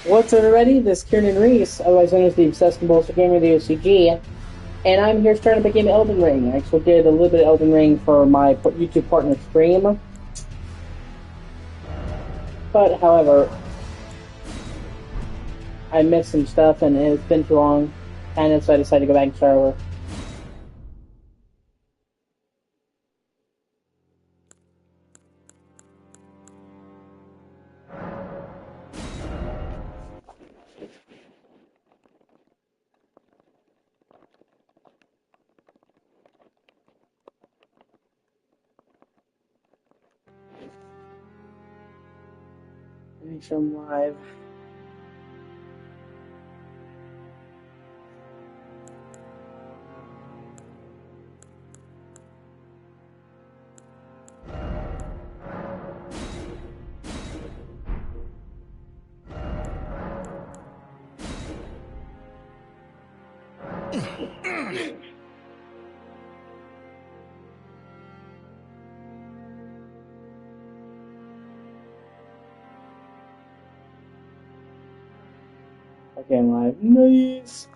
What's up, everybody? This is Kieran Reese, otherwise known as the Obsessed Compulsive Gamer, the O.C.G, and I'm here starting up a game of Elden Ring. I actually did a little bit of Elden Ring for my YouTube partner stream, but however, I missed some stuff and it's been too long, so I decided to go back and start over. Let me show them live. Okay, I'm live. Nice!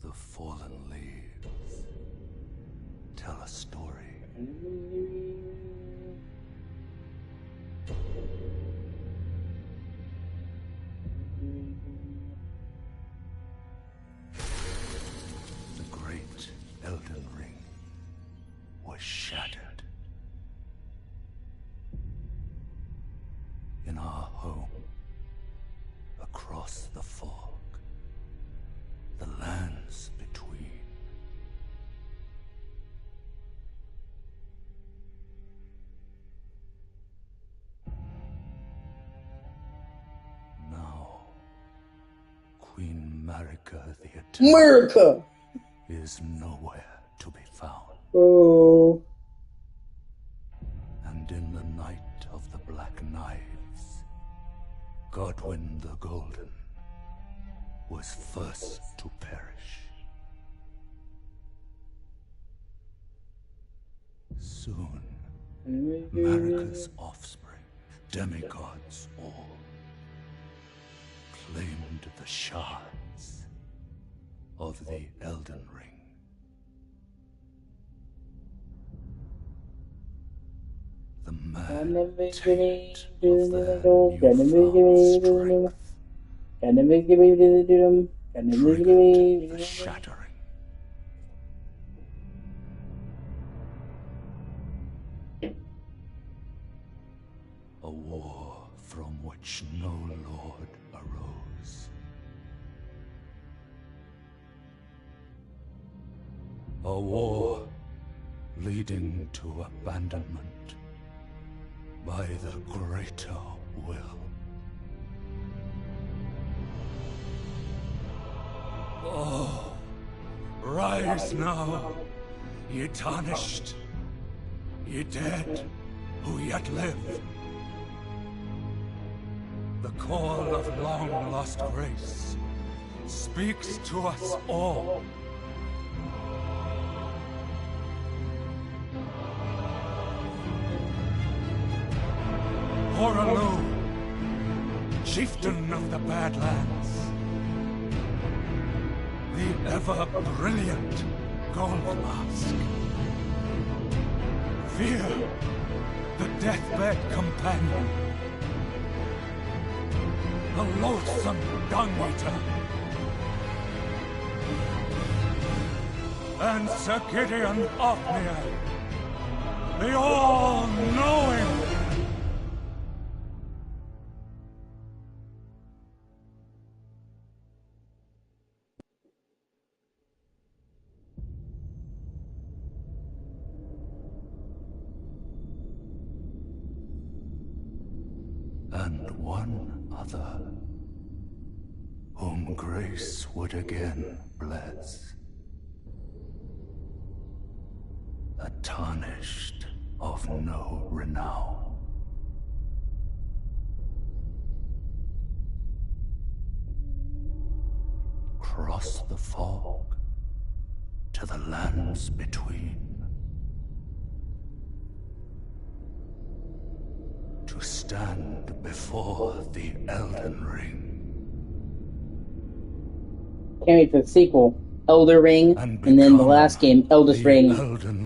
The fallen leaves tell a story. The great Elden Ring was shattered. In our home, across the fog, the lands between. Now, Queen Marika the Eternal America! is nowhere to be found. Oh. And in the night of the Black Knives, Godwyn the Golden was first to perish. Soon, Marika's offspring, demigods all, claimed the shards of the Elden Ring. The mad taint of their newfound strength triggered the shattering. A war from which no lord arose. A war leading to abandonment by the greater will. Oh, rise now, ye tarnished, ye dead who yet live. The call of long-lost grace speaks to us all. Horalu, chieftain of the Badlands, the ever-brilliant Gold Mask. Fear, the deathbed companion, the loathsome dung-eater, and Sir Gideon Ofnir, the all-knowing. and one other, whom grace would again bless. A tarnished of no renown. Cross the fog to the lands between, to stand before the Elden Ring. Can't wait for the sequel, Elder Ring, and then the last game, Eldest Ring. Elden.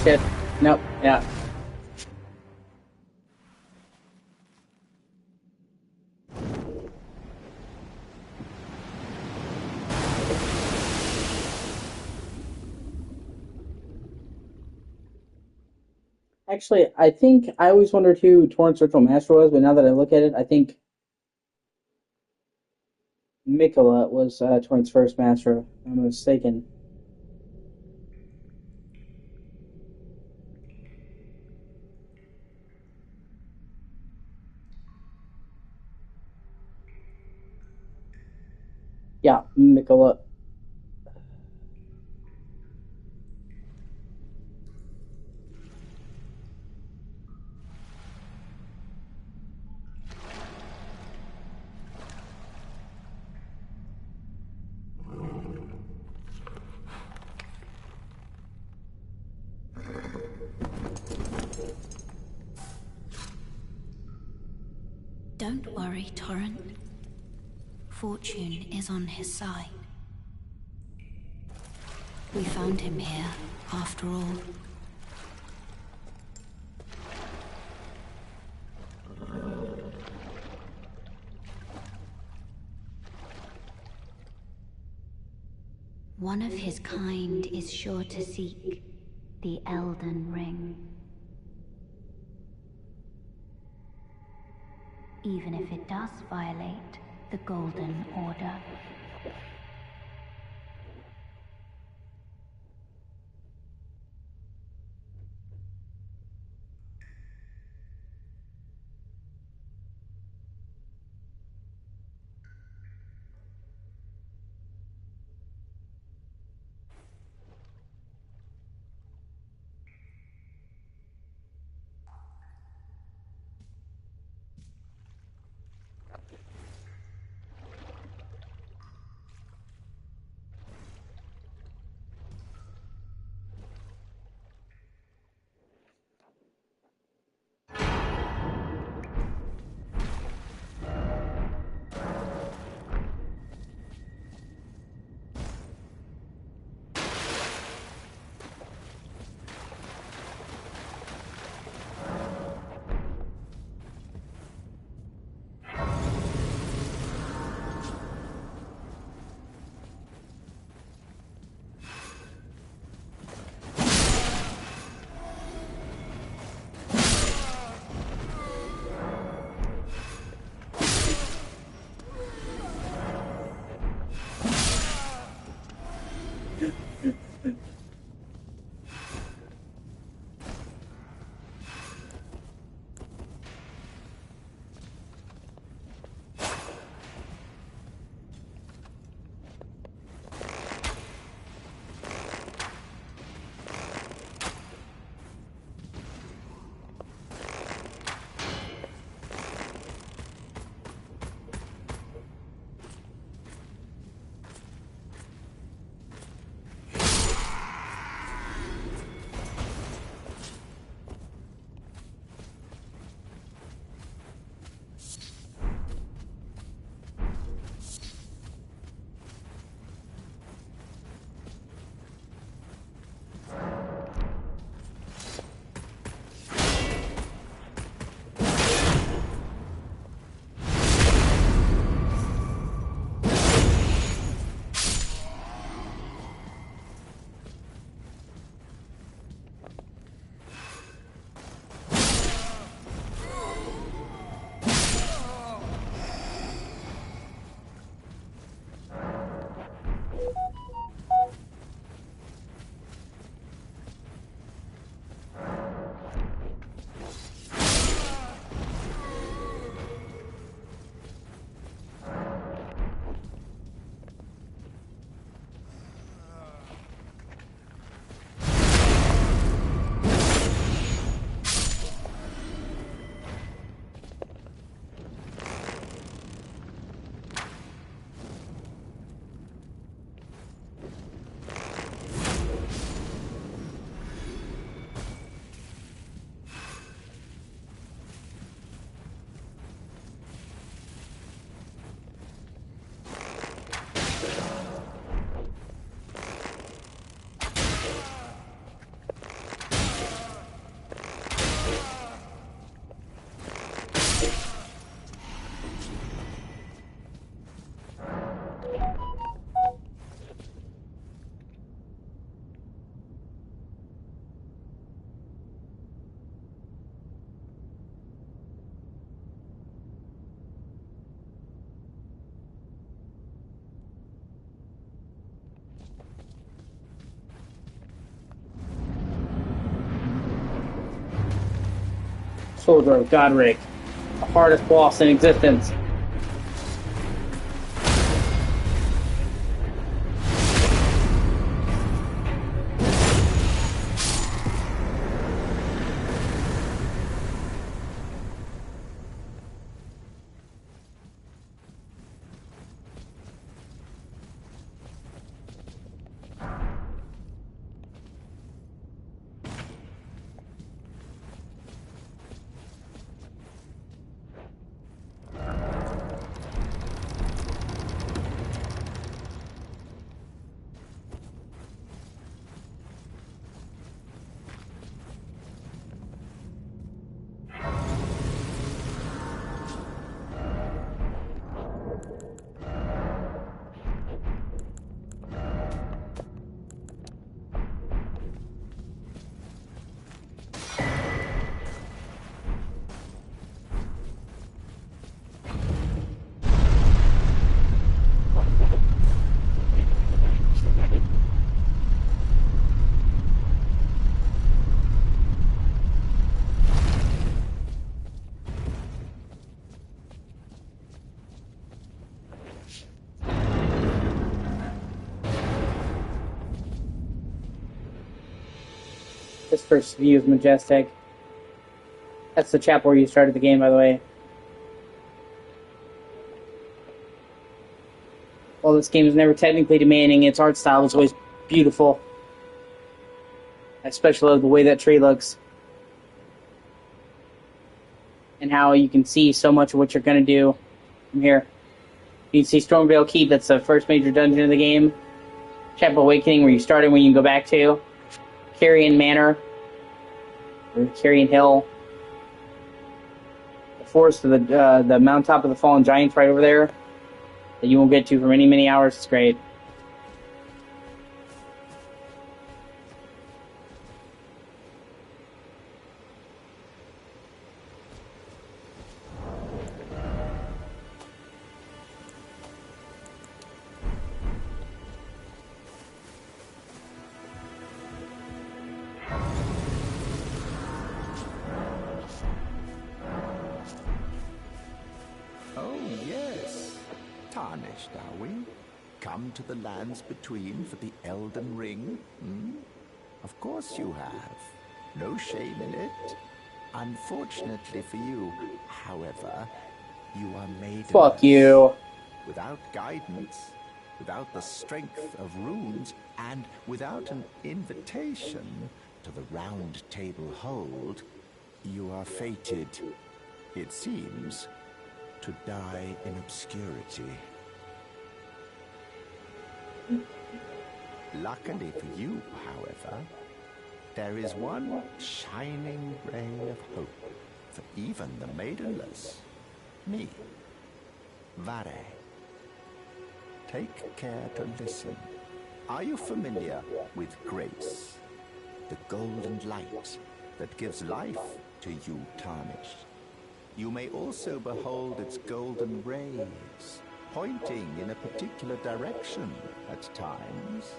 Shit. Nope. Yeah. Actually, I think I always wondered who Torrance Virtual Master was, but now that I look at it, I think Mikola was Torrance first master, if I'm mistaken. Yeah, Mikola. Don't worry, Torrent. Fortune is on his side. We found him here, after all. One of his kind is sure to seek the Elden Ring. Even if it does violate the Golden Order. Soldier of Godric, the hardest boss in existence. This first view is majestic. That's the chapel where you started the game, by the way. While this game is never technically demanding, its art style is always beautiful. I especially love the way that tree looks. And how you can see so much of what you're going to do from here. You can see Stormveil Keep, that's the first major dungeon of the game. Chapel Awakening, where you started, where you can go back to. Carrion Manor, or Carrion Hill. The forest of the mountaintop of the Fallen Giants right over there, that you won't get to for many, many hours. It's great. Oh, yes. Tarnished, are we? Come to the lands between for the Elden Ring? Hmm? Of course you have. No shame in it. Unfortunately for you, however, you are made Fuck you. without guidance, without the strength of runes, and without an invitation to the Round Table Hold, you are fated, it seems, to die in obscurity. Luckily for you, however, there is one shining ray of hope for even the maidenless. Me. Vare. Take care to listen. Are you familiar with grace? The golden light that gives life to you tarnished. You may also behold its golden rays, pointing in a particular direction at times.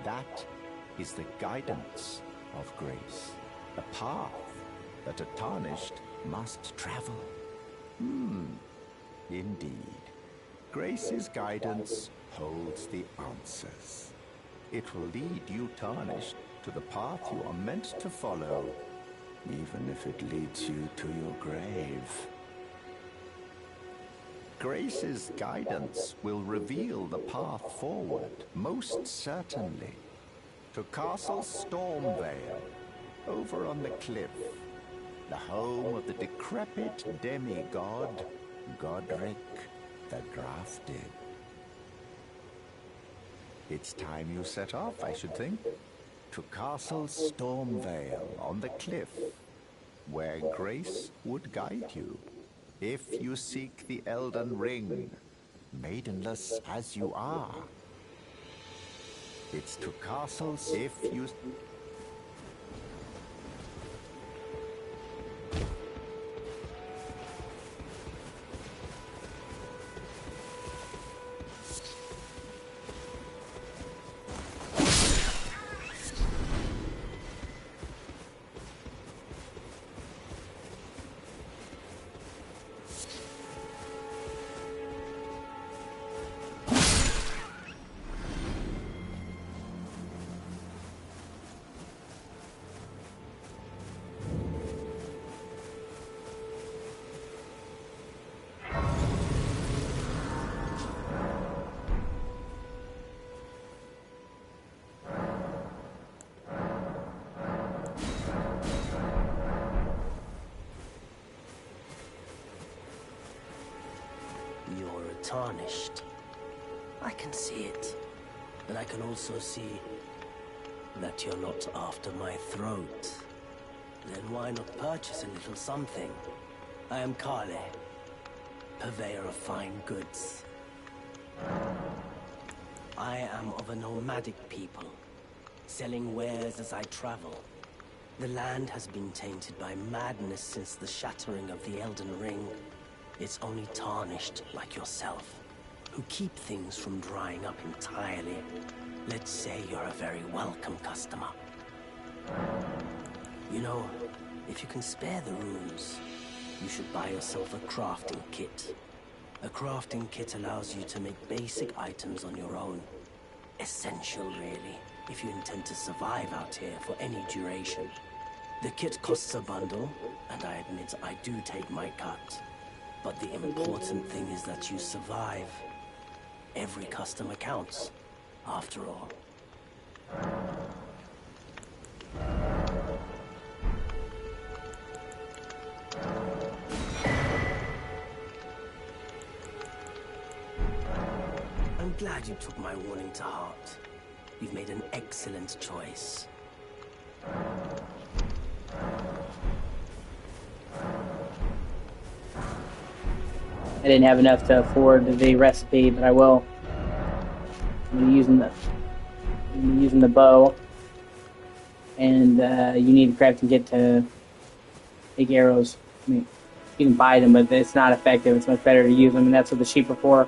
That is the guidance of grace, a path that a tarnished must travel. Indeed. Grace's guidance holds the answers. It will lead you tarnished to the path you are meant to follow, even if it leads you to your grave. Grace's guidance will reveal the path forward, most certainly, to Castle Stormveil, over on the cliff, the home of the decrepit demigod, Godric the Drafted. It's time you set off, I should think, to Castle Stormveil on the cliff, where Grace would guide you, if you seek the Elden Ring, maidenless as you are. It's to castles if you... tarnished. I can see it, but I can also see that you're not after my throat. Then why not purchase a little something? I am Kale, purveyor of fine goods. I am of a nomadic people, selling wares as I travel. The land has been tainted by madness since the shattering of the Elden Ring. It's only tarnished like yourself, who keep things from drying up entirely. Let's say you're a very welcome customer. You know, if you can spare the runes, you should buy yourself a crafting kit. A crafting kit allows you to make basic items on your own. Essential, really, if you intend to survive out here for any duration. The kit costs a bundle, and I admit I do take my cut. But the important thing is that you survive. Every customer counts, after all. I'm glad you took my warning to heart. You've made an excellent choice. I didn't have enough to afford the recipe, but I will. I'm using the bow, and you need a crafting kit to make arrows. I mean, you can buy them, but it's not effective. It's much better to use them, and that's what the sheep are for.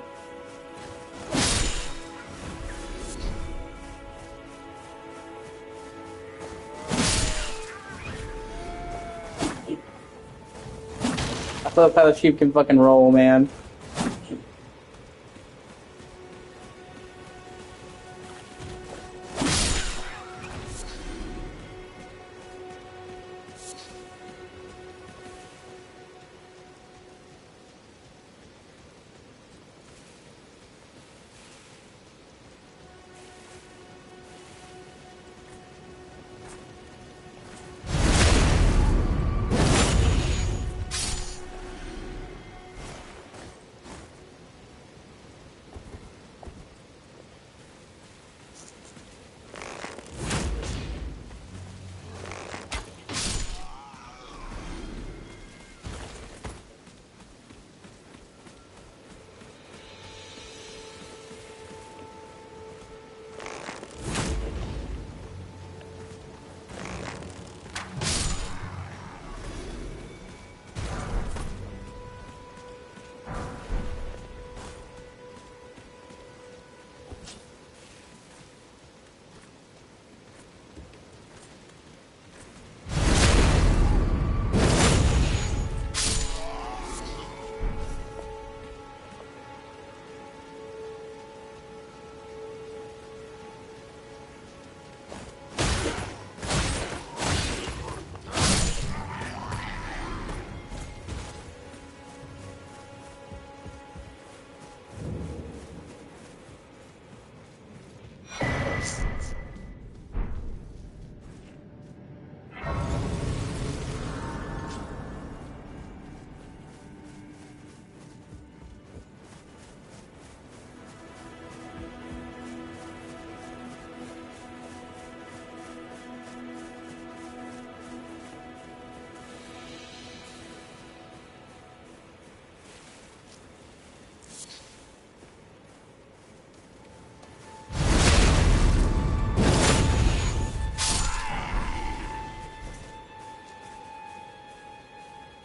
I love how the sheep can fucking roll, man.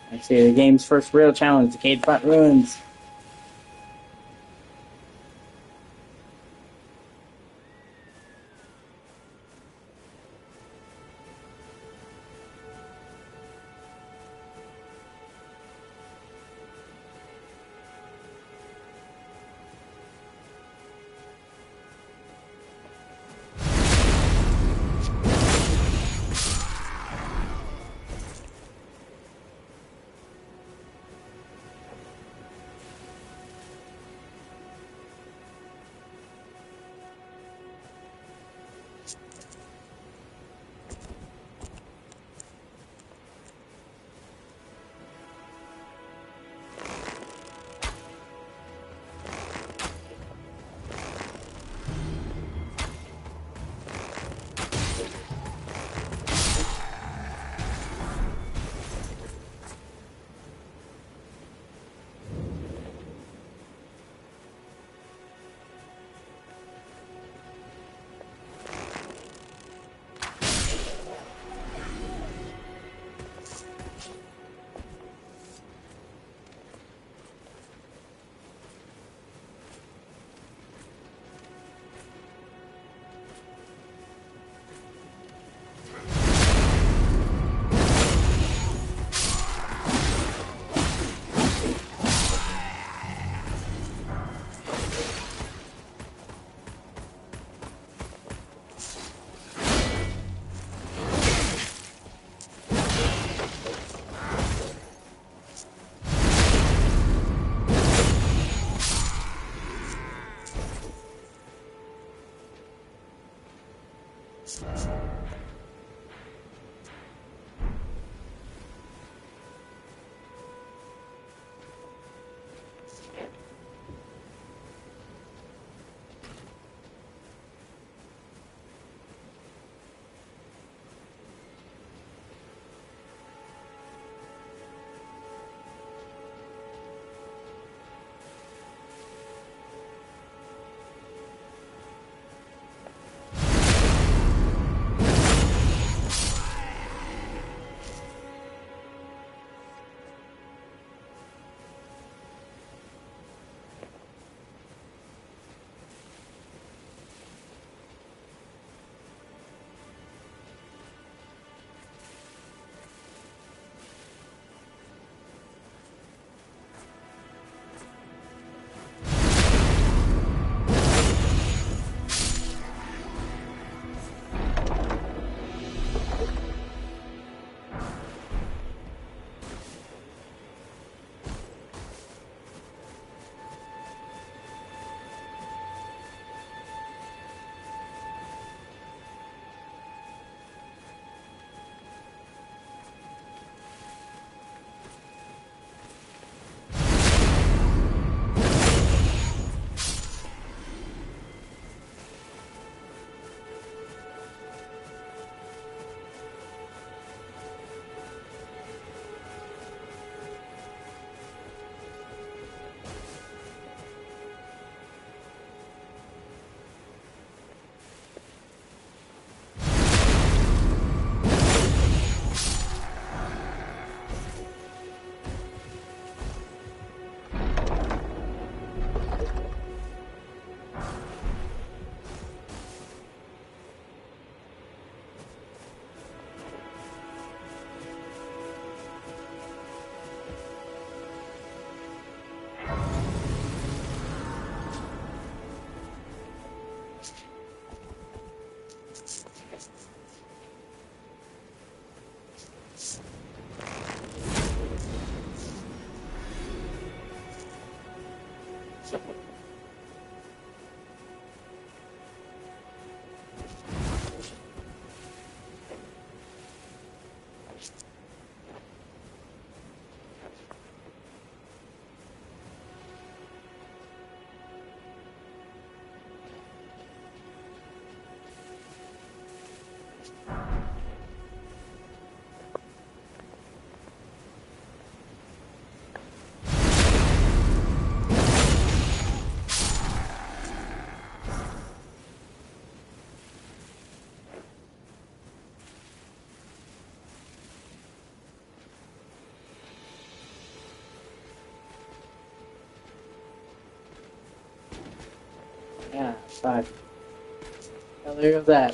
I see the game's first real challenge, the Cade Front Ruins. Yeah, fuck. Well, there goes that.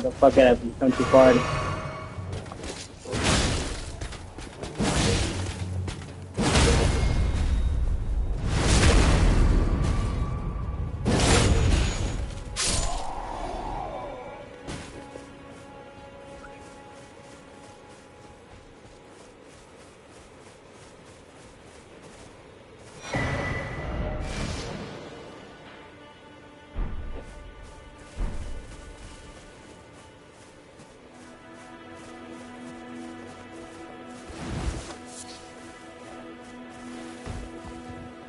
Go fuck it up. You've come too far.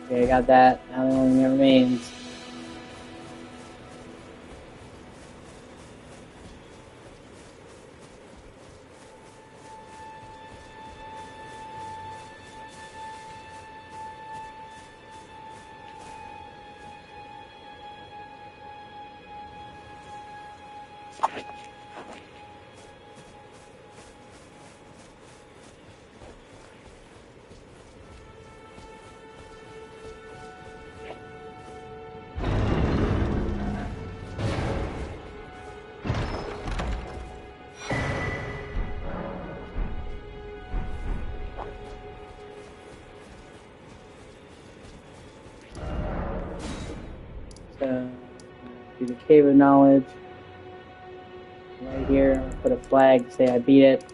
Okay, I got that. Now the only thing that remains. to the Cave of Knowledge. Right here, I'll put a flag to say I beat it.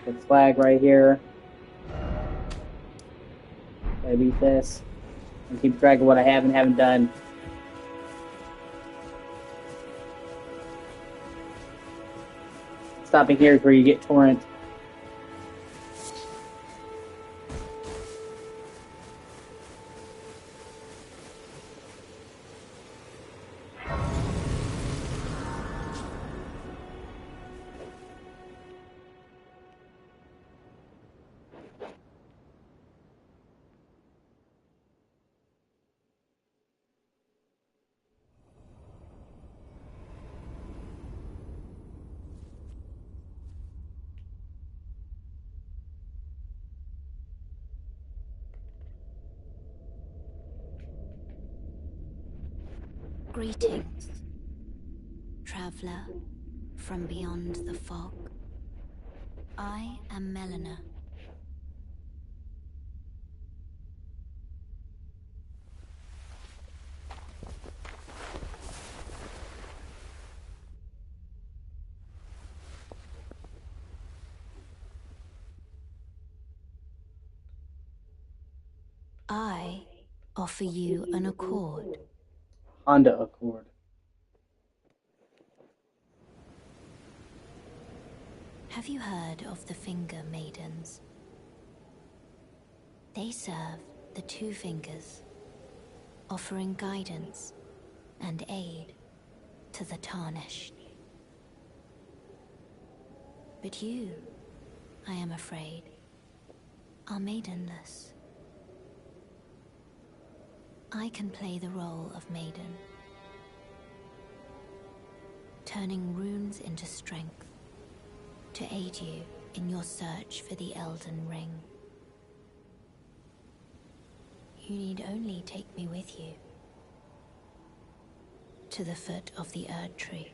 Put a flag right here. I beat this. And keep track of what I have and haven't done. Stopping here is where you get Torrent. Greetings, traveler from beyond the fog. I am Melina. I offer you an accord. Honda Accord. Have you heard of the Finger Maidens? They serve the Two Fingers, offering guidance and aid to the Tarnished. But you, I am afraid, are maidenless. I can play the role of maiden, turning runes into strength to aid you in your search for the Elden Ring. You need only take me with you to the foot of the Erd Tree.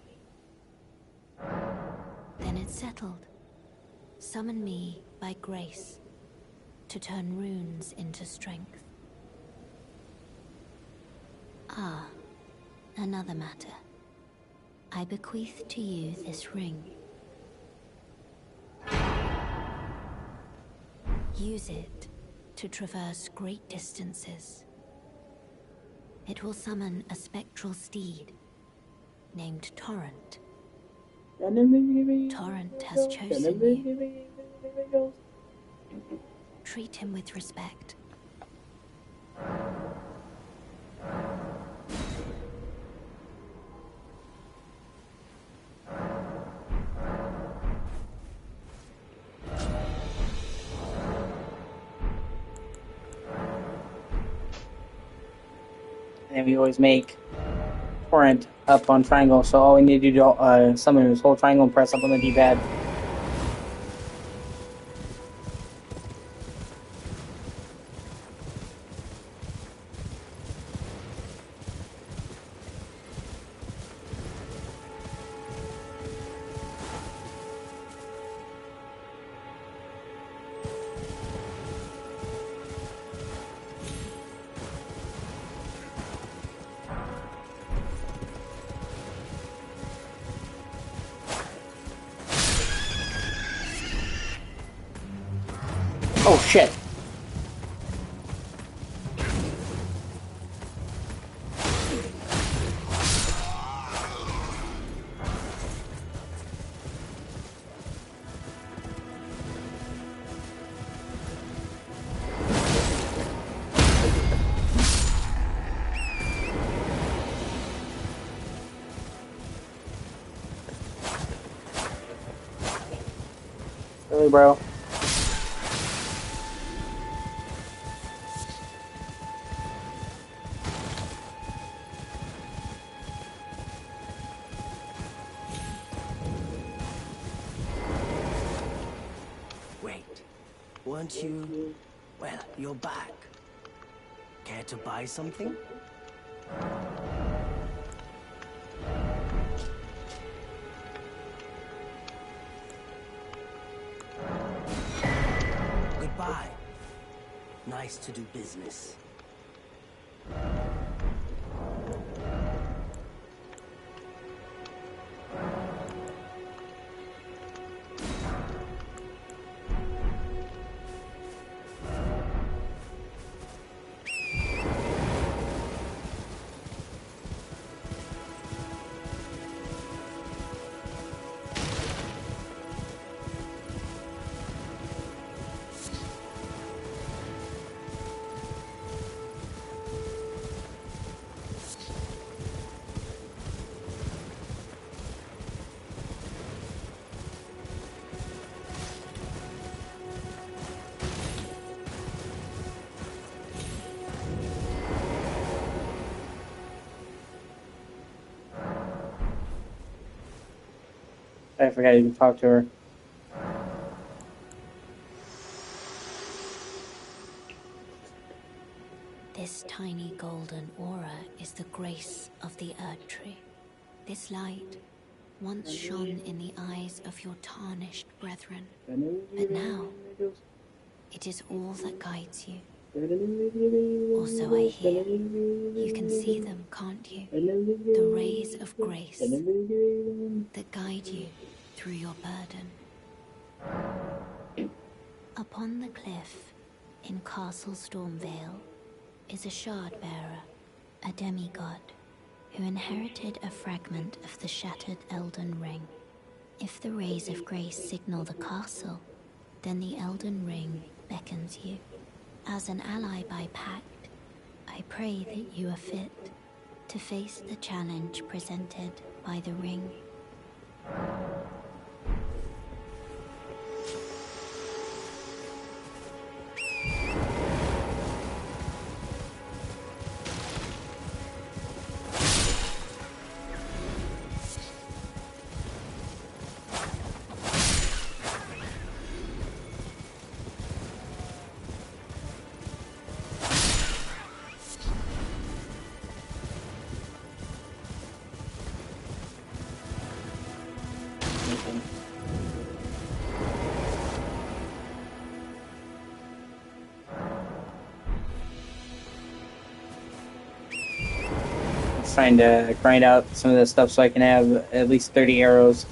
Then it's settled. Summon me by grace to turn runes into strength. Ah, another matter. I bequeath to you this ring. Use it to traverse great distances. It will summon a spectral steed named Torrent. Torrent has chosen you. Treat him with respect. And we always make Torrent up on triangle, so all we need to do to summon is hold triangle and press up on the D-pad. Oh shit. Really, bro? Weren't you... Well, you're back. Care to buy something? Goodbye. Nice to do business. I forgot to talk to her. This tiny golden aura is the grace of the Earth Tree. This light once shone in the eyes of your tarnished brethren, but now it is all that guides you. Or so I hear. You can see them, can't you? The rays of grace that guide you through your burden. Upon the cliff in Castle Stormvale is a shard bearer, a demigod, who inherited a fragment of the shattered Elden Ring. If the rays of grace signal the castle, then the Elden Ring beckons you. As an ally by pact, I pray that you are fit to face the challenge presented by the ring. Trying to grind out some of this stuff so I can have at least 30 arrows.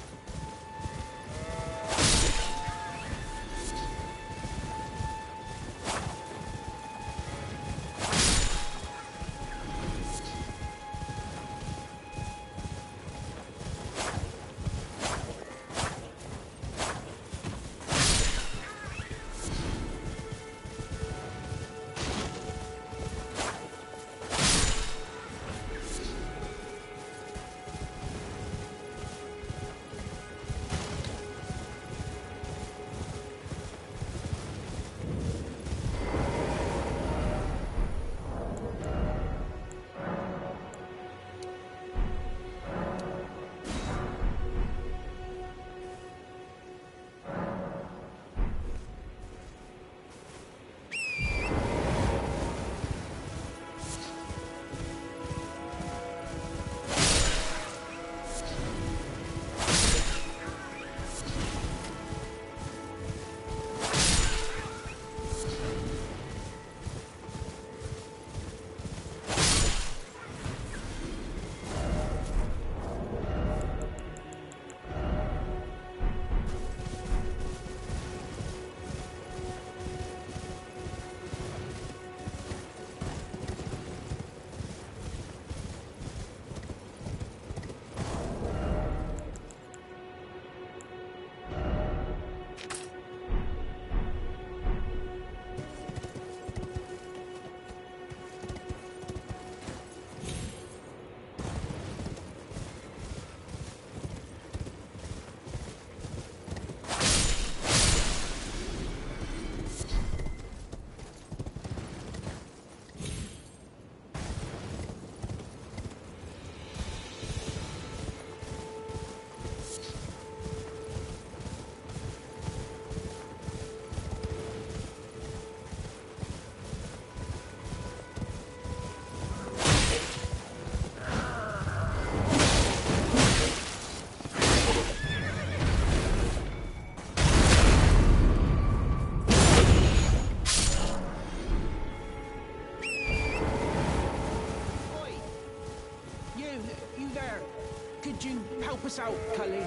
Help us out, Cully.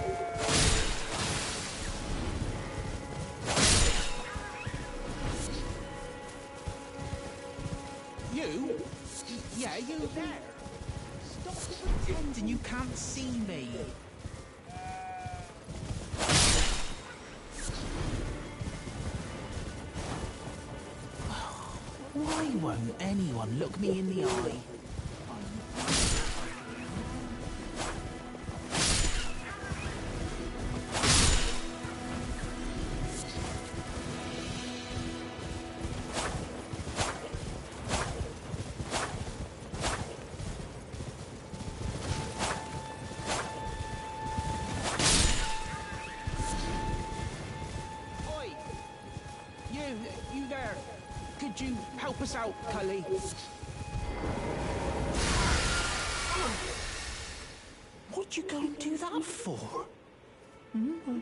You? Yeah, you there. Stop pretending you can't see me. Why won't anyone look me in the eye? Help us out, Cully. What'd you go and do that for? Hmm?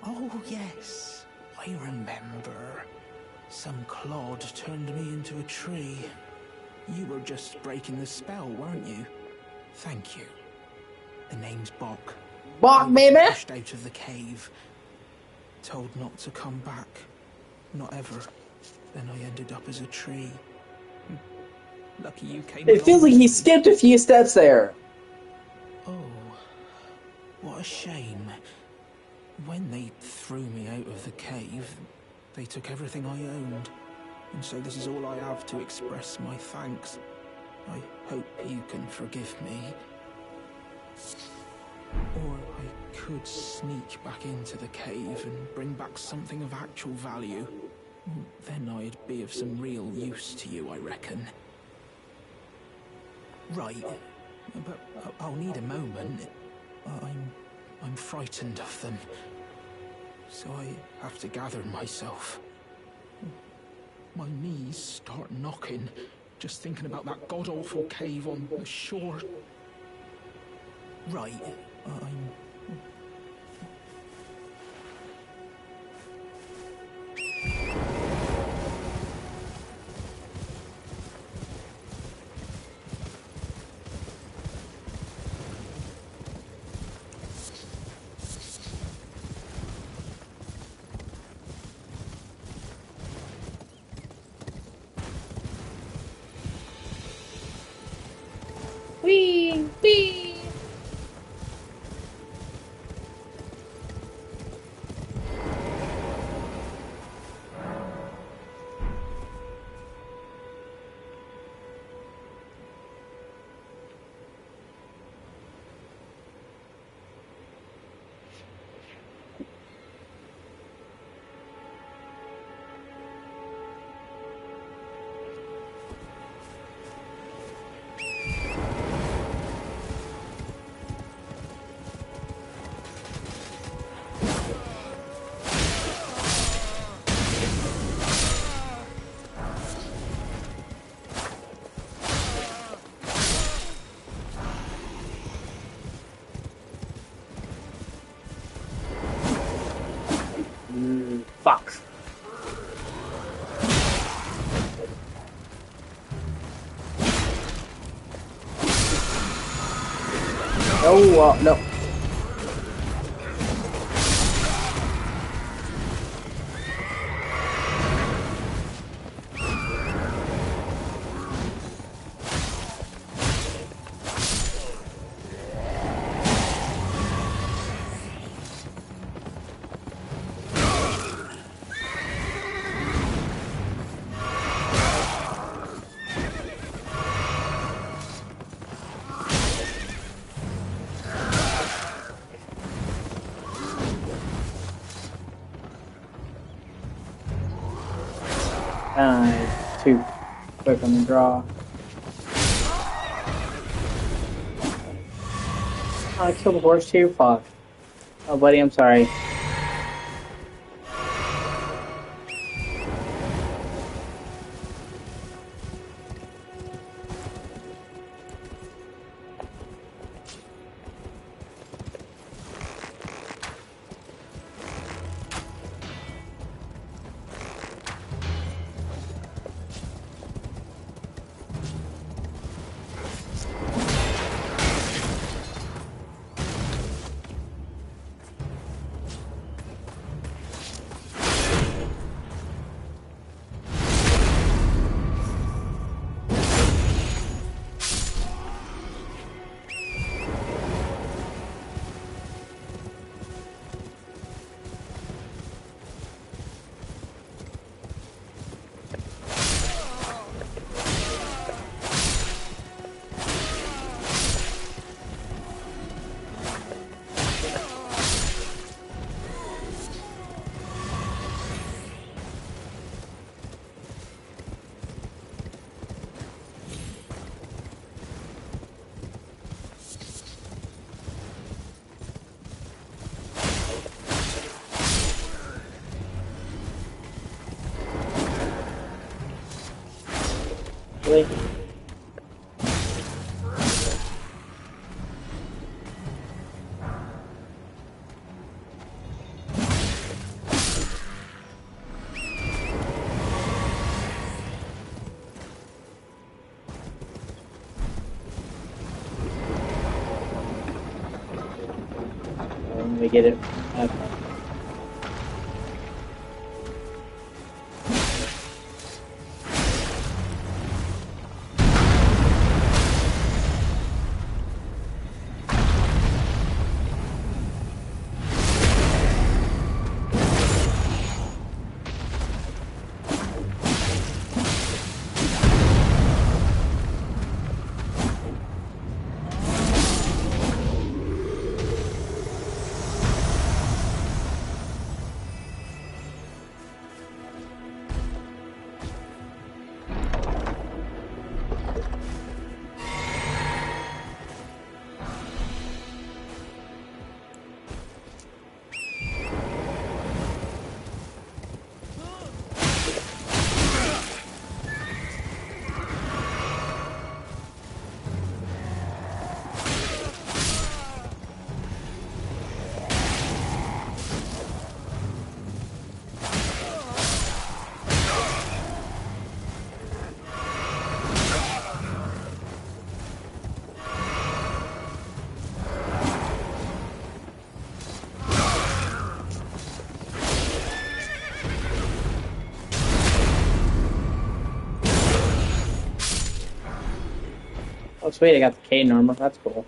Oh, yes. I remember. Some clod turned me into a tree. You were just breaking the spell, weren't you? Thank you. The name's Bok. Bok, I was baby! pushed out of the cave. Told not to come back. Not ever. Then I ended up as a tree. Lucky you came It feels along. like he skipped a few steps there. Oh, what a shame. When they threw me out of the cave, they took everything I owned. And so this is all I have to express my thanks. I hope you can forgive me. Or I could sneak back into the cave and bring back something of actual value. Then I'd be of some real use to you, I reckon. Right, but I'll need a moment. I'm frightened of them, so I have to gather myself. My knees start knocking, just thinking about that god-awful cave on the shore. Right, I'm... Whee! Whee! Fuck. Oh, no. Too quick on the draw. Oh, I killed the horse too? Fuck. Oh, buddy, I'm sorry. Really? Let me get it. Okay. Oh, sweet, I got the Caden armor. That's cool.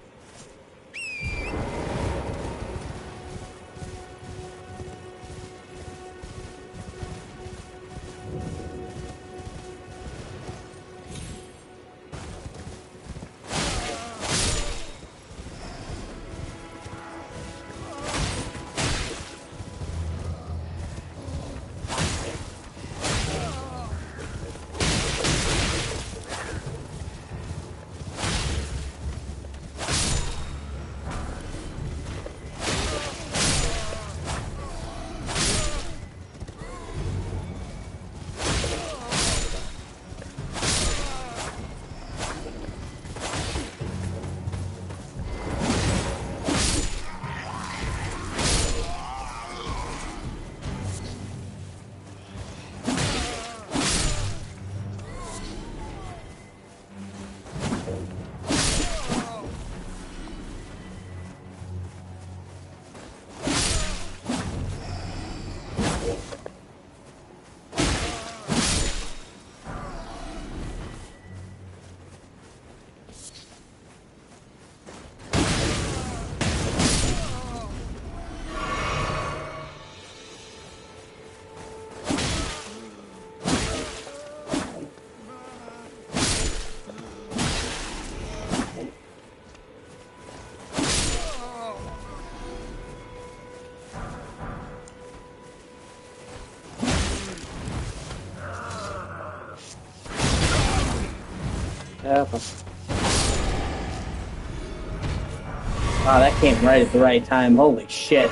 Wow, that came right at the right time. Holy shit.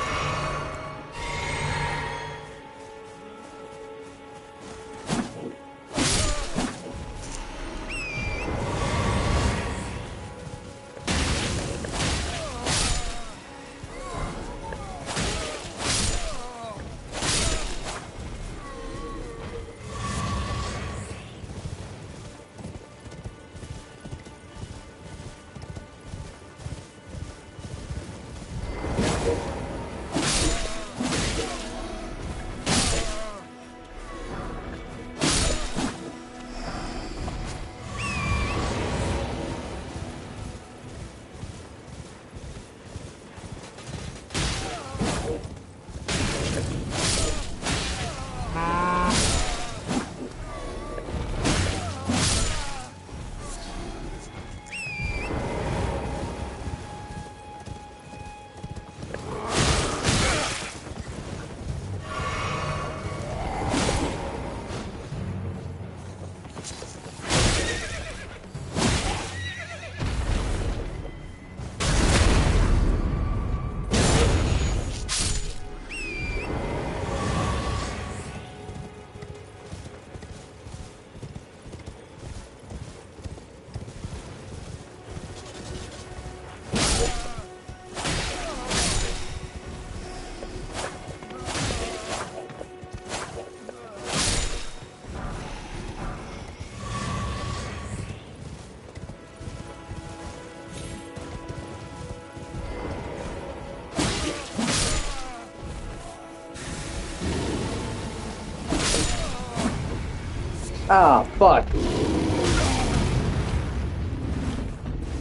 Ah, fuck.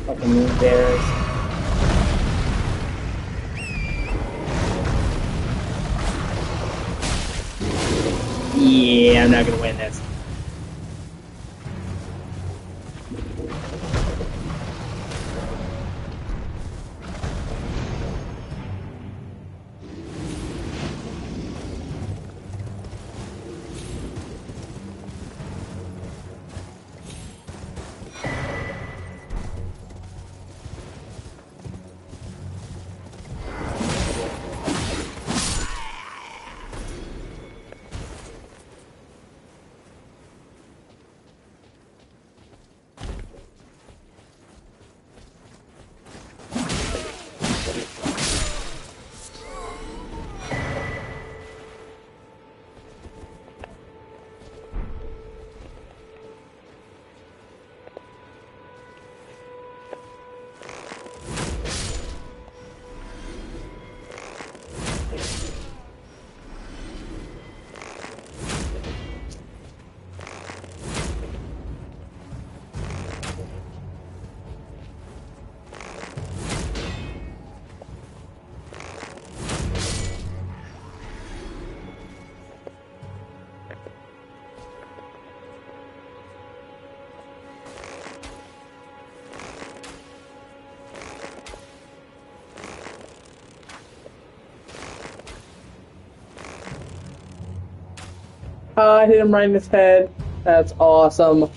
Fucking moon bears. Yeah, I'm not gonna win this. Oh, I hit him right in his head. That's awesome.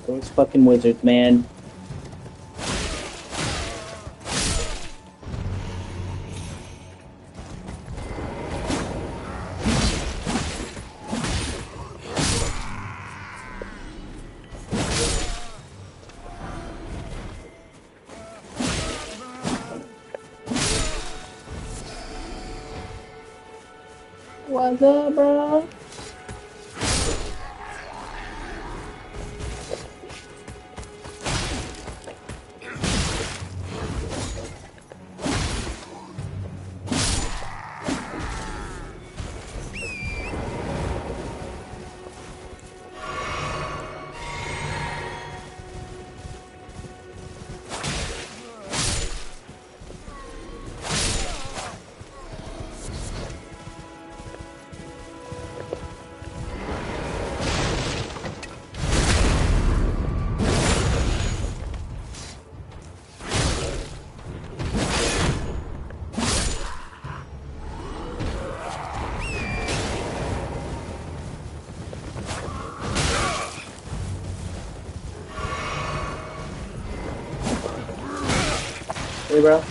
Those fucking wizards, man. What's up, bro? Hey, bro.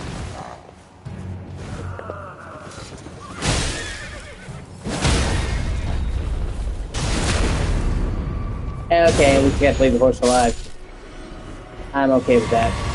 Okay, we can't leave the horse alive. I'm okay with that.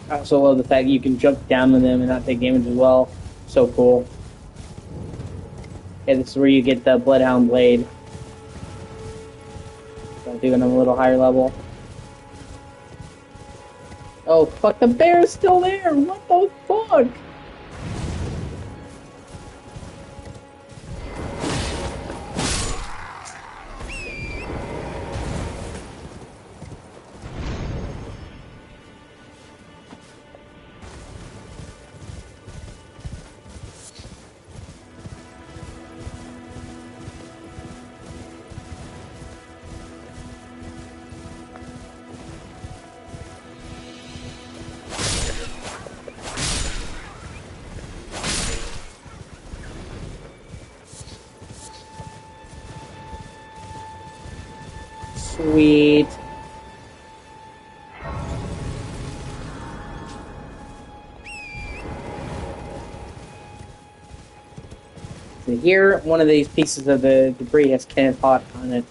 I also love the fact you can jump down on them and not take damage as well. So cool. Yeah, this is where you get the Bloodhound Blade. So I'm doing them a little higher level. Oh, fuck, the bear's still there! What the fuck? Sweet. So here, one of these pieces of the debris has Kenneth Hot on it.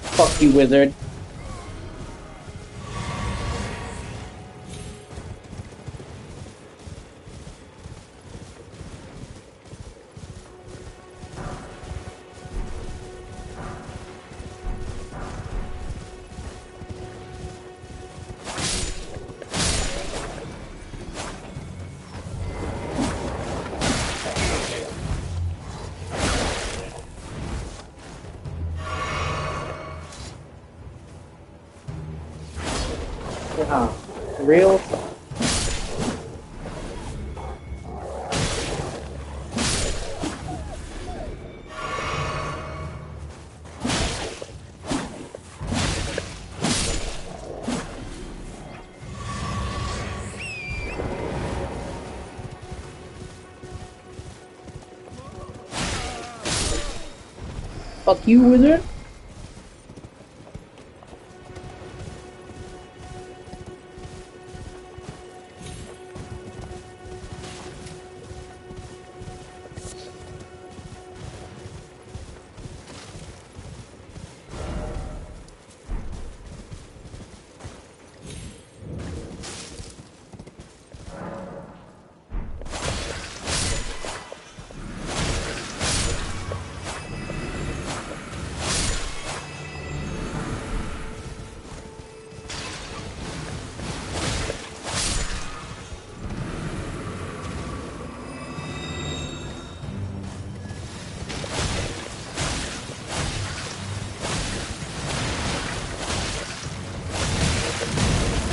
Fuck you, wizard. Wow. Real? Fuck you, wizard.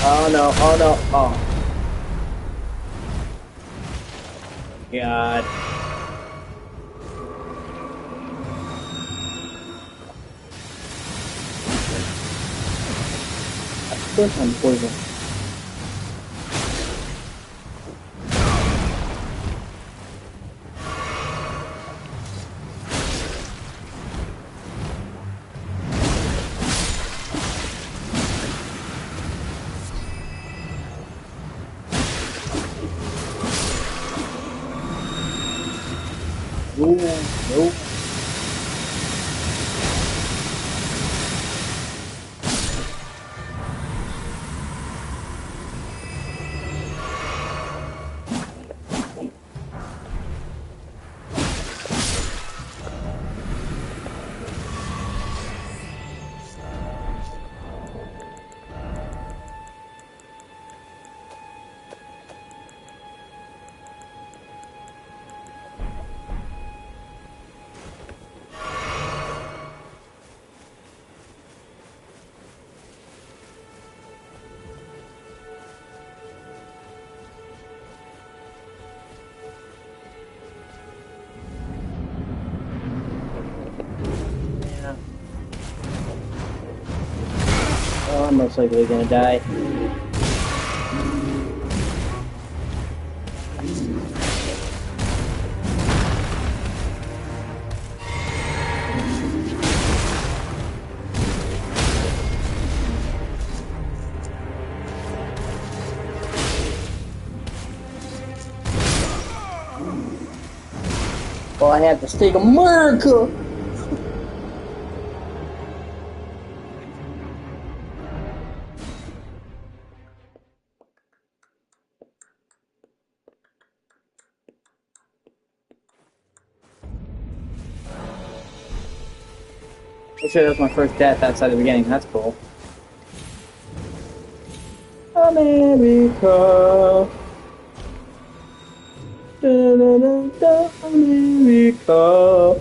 Oh no, oh no, oh. God. I put on poison. Ooh, nope. Oh, I'm most likely gonna die. Well, I have to stake America! I'm sure that was my first death outside the beginning. That's cool. America. Da, da, da, da, America.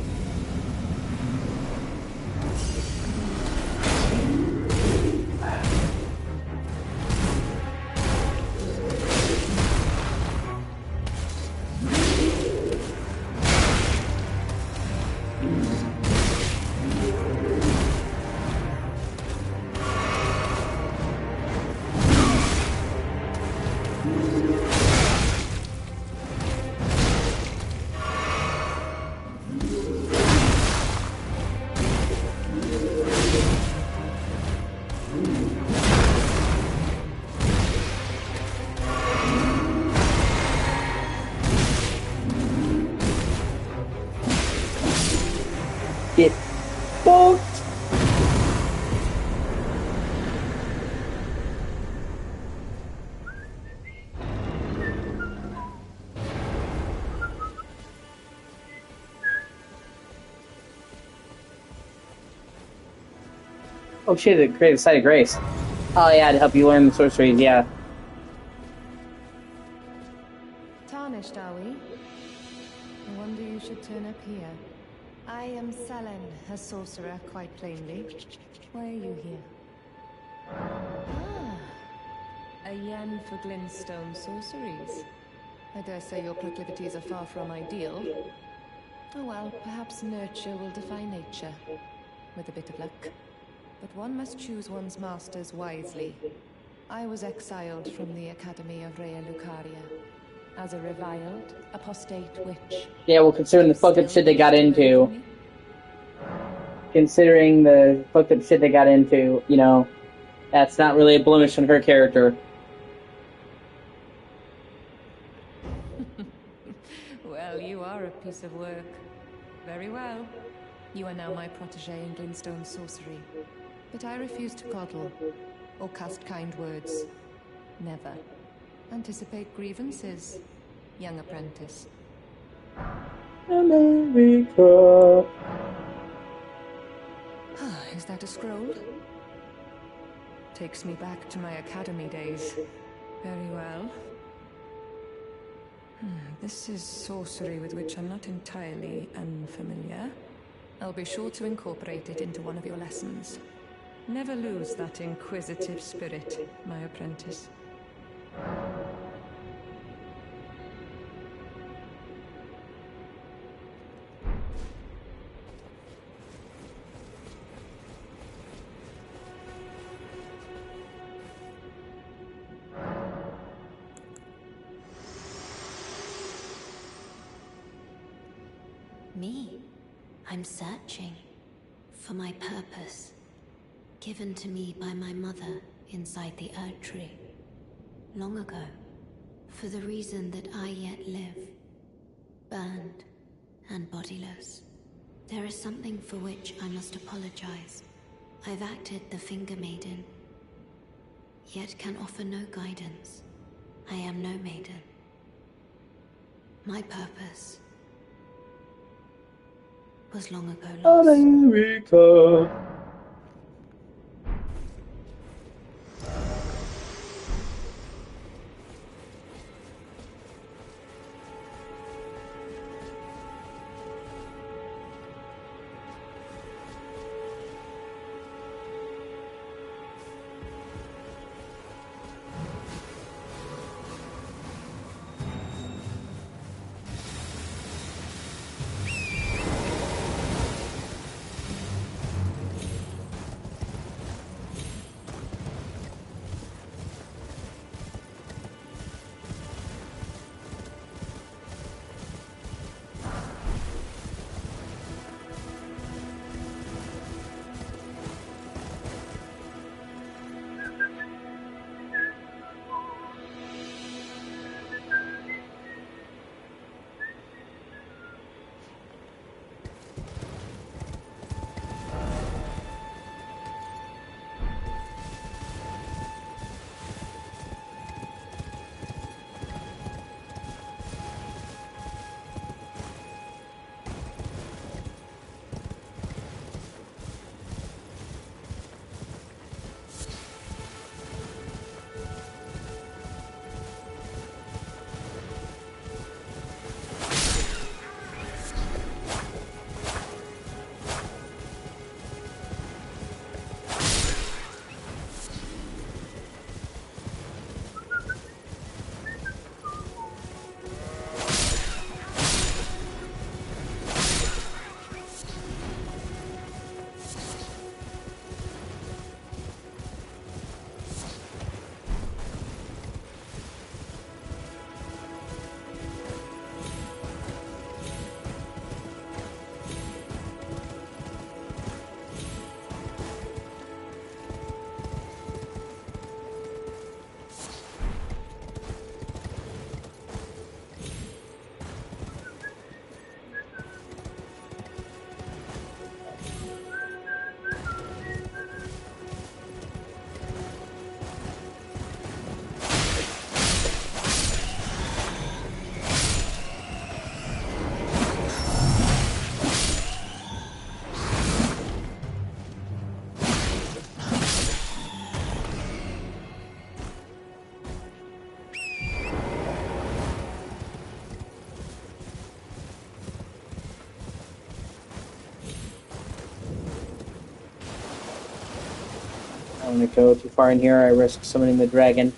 Oh shit, it created a site of grace. Oh yeah, to help you learn the sorceries, yeah. Tarnished, are we? I wonder you should turn up here. I am Selen, a sorcerer, quite plainly. Why are you here? Ah, a yen for glintstone sorceries. I dare say your proclivities are far from ideal. Oh well, perhaps nurture will defy nature, with a bit of luck. But one must choose one's masters wisely. I was exiled from the Academy of Rea Lucaria as a reviled, apostate witch. Yeah, well, considering the fucked up shit they got into, you know, that's not really a blemish on her character. Well, you are a piece of work. Very well. You are now my protege in glintstone sorcery. But I refuse to coddle, or cast kind words. Never. Anticipate grievances, young apprentice. America. Is that a scroll? Takes me back to my academy days. Very well. This is sorcery with which I'm not entirely unfamiliar. I'll be sure to incorporate it into one of your lessons. Never lose that inquisitive spirit, my apprentice. Me? I'm searching for my purpose, given to me by my mother inside the Earth Tree, long ago, for the reason that I yet live, burned and bodiless. There is something for which I must apologize. I've acted the Finger Maiden, yet can offer no guidance. I am no maiden. My purpose was long ago lost. America. I don't want to go too far in here. I risk summoning the dragon.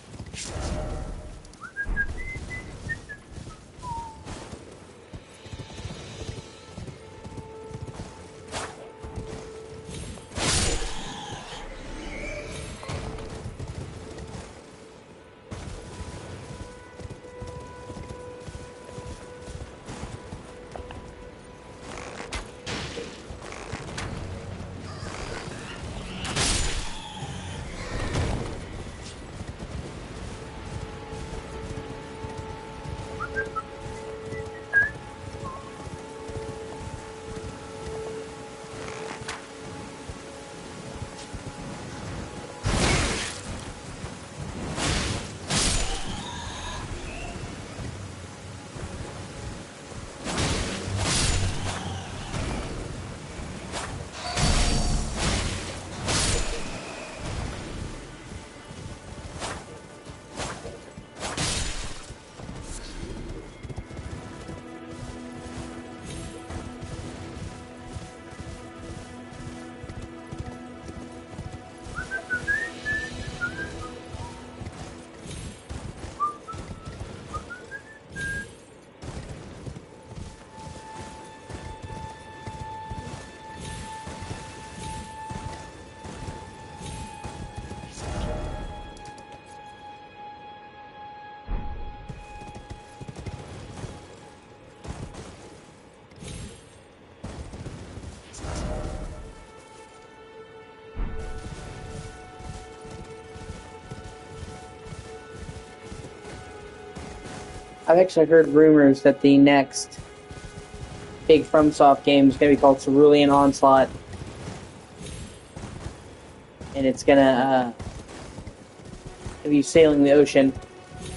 I've actually heard rumors that the next big FromSoft game is going to be called Cerulean Onslaught. And it's going to have you sailing the ocean.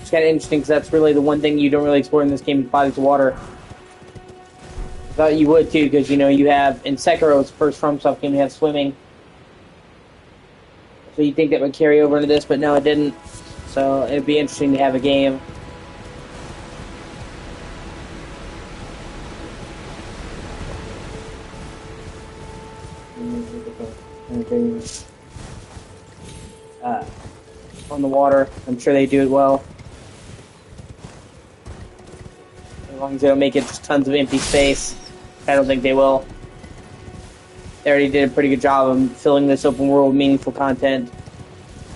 It's kind of interesting because that's really the one thing you don't really explore in this game is bodies of water. I thought you would too, because you have, in Sekiro's first FromSoft game, you have swimming. So you'd think that would carry over into this, but no, it didn't. So it'd be interesting to have a game. On the water. I'm sure they do it well. As long as they don't make it just tons of empty space. I don't think they will. They already did a pretty good job of filling this open world with meaningful content.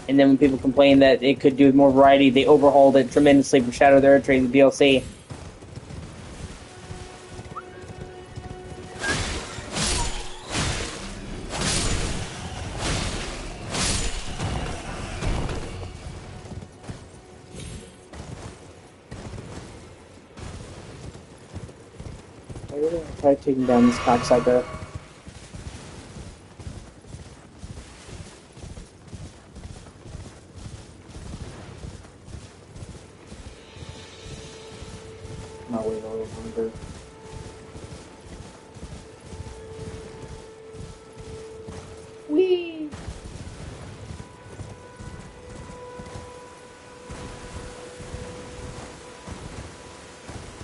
And then when people complain that it could do with more variety, they overhauled it tremendously for Shadow of the Earth Trade, the DLC. I really want to try taking down this cocksucker. Not wait a little longer. Whee!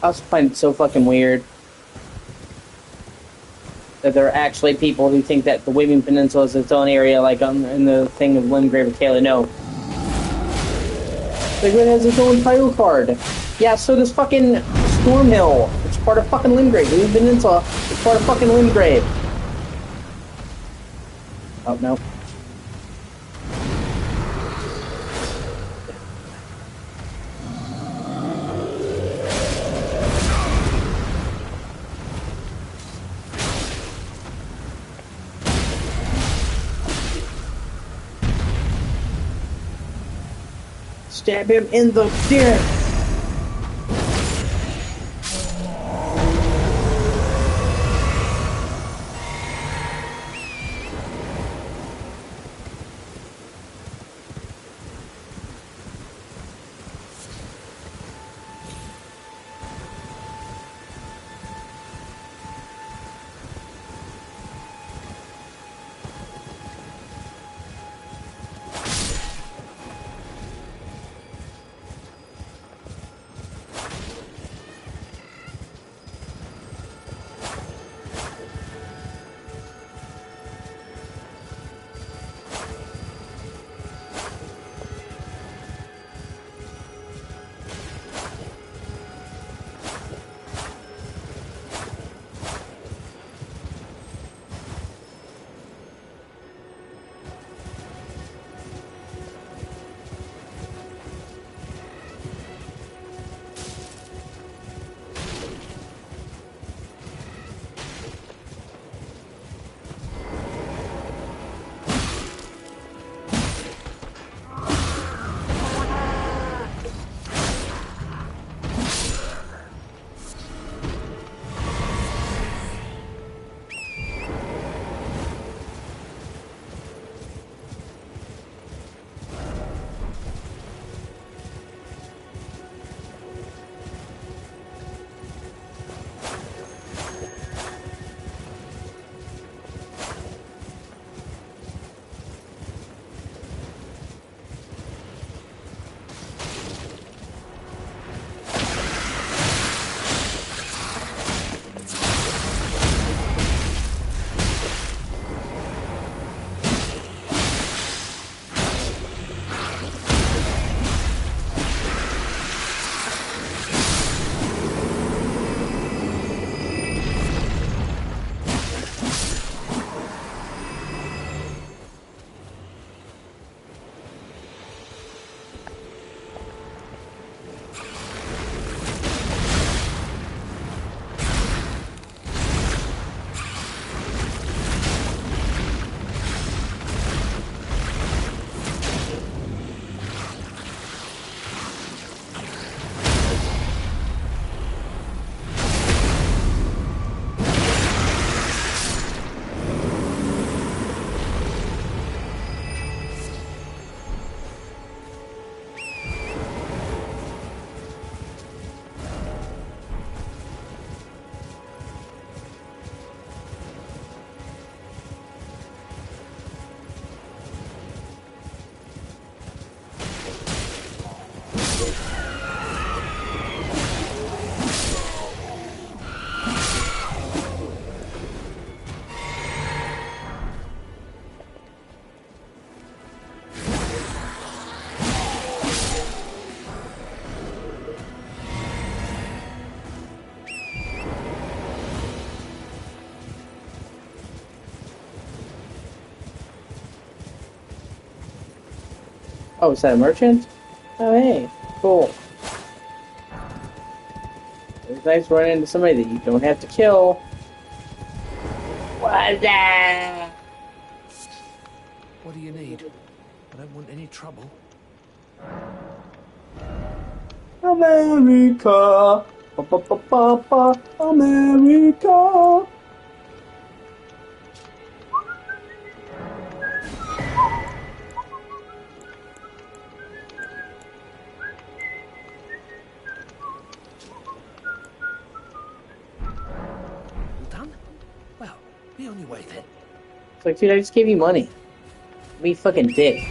I also find it so fucking weird that there are actually people who think that the Waving Peninsula is its own area, like in the thing of Limgrave or Kayla. No. Figure has its own title card. Yeah, so does fucking Stormhill. It's part of fucking Limgrave. Waving Peninsula is part of fucking Limgrave. Oh, no. Stab him in the dick! Oh, is that a merchant? Oh, hey. Cool. It's nice running into somebody that you don't have to kill. What's that? What do you need? I don't want any trouble. America. Ba, ba, ba, ba, ba. America. All done? Well, be on your way then. It's like, dude, I just gave you money. Be fucking dick.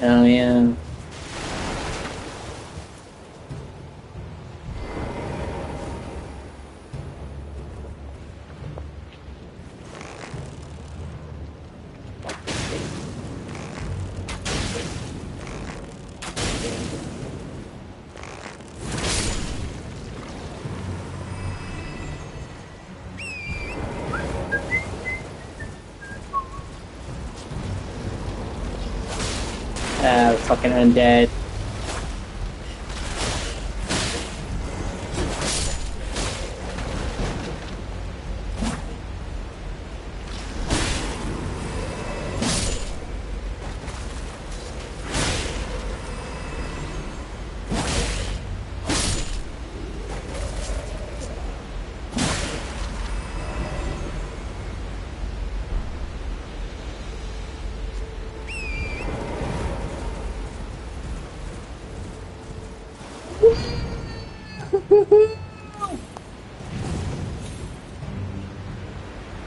Oh, yeah. Ah, fucking undead.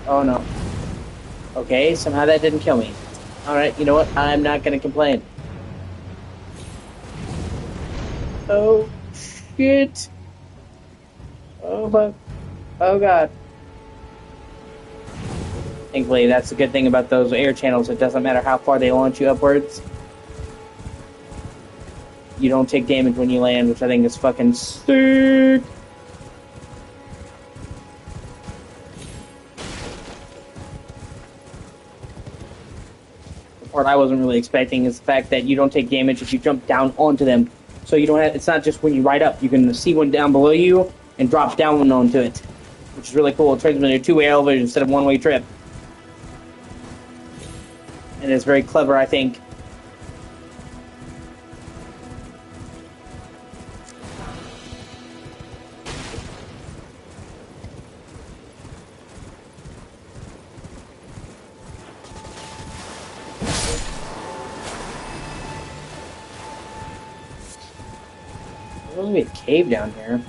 Oh no. Okay, somehow that didn't kill me. Alright, you know what? I'm not gonna complain. Oh, shit. Oh, fuck. Oh, God. Thankfully, that's the good thing about those air channels. It doesn't matter how far they launch you upwards. You don't take damage when you land, which I think is fucking sick. The part I wasn't really expecting is the fact that you don't take damage if you jump down onto them. So you don't have, it's not just when you ride up. You can see one down below you and drop down onto it, which is really cool. It turns into a two-way elevator instead of one-way trip. And it's very clever, I think. There's supposed to be a cave down here.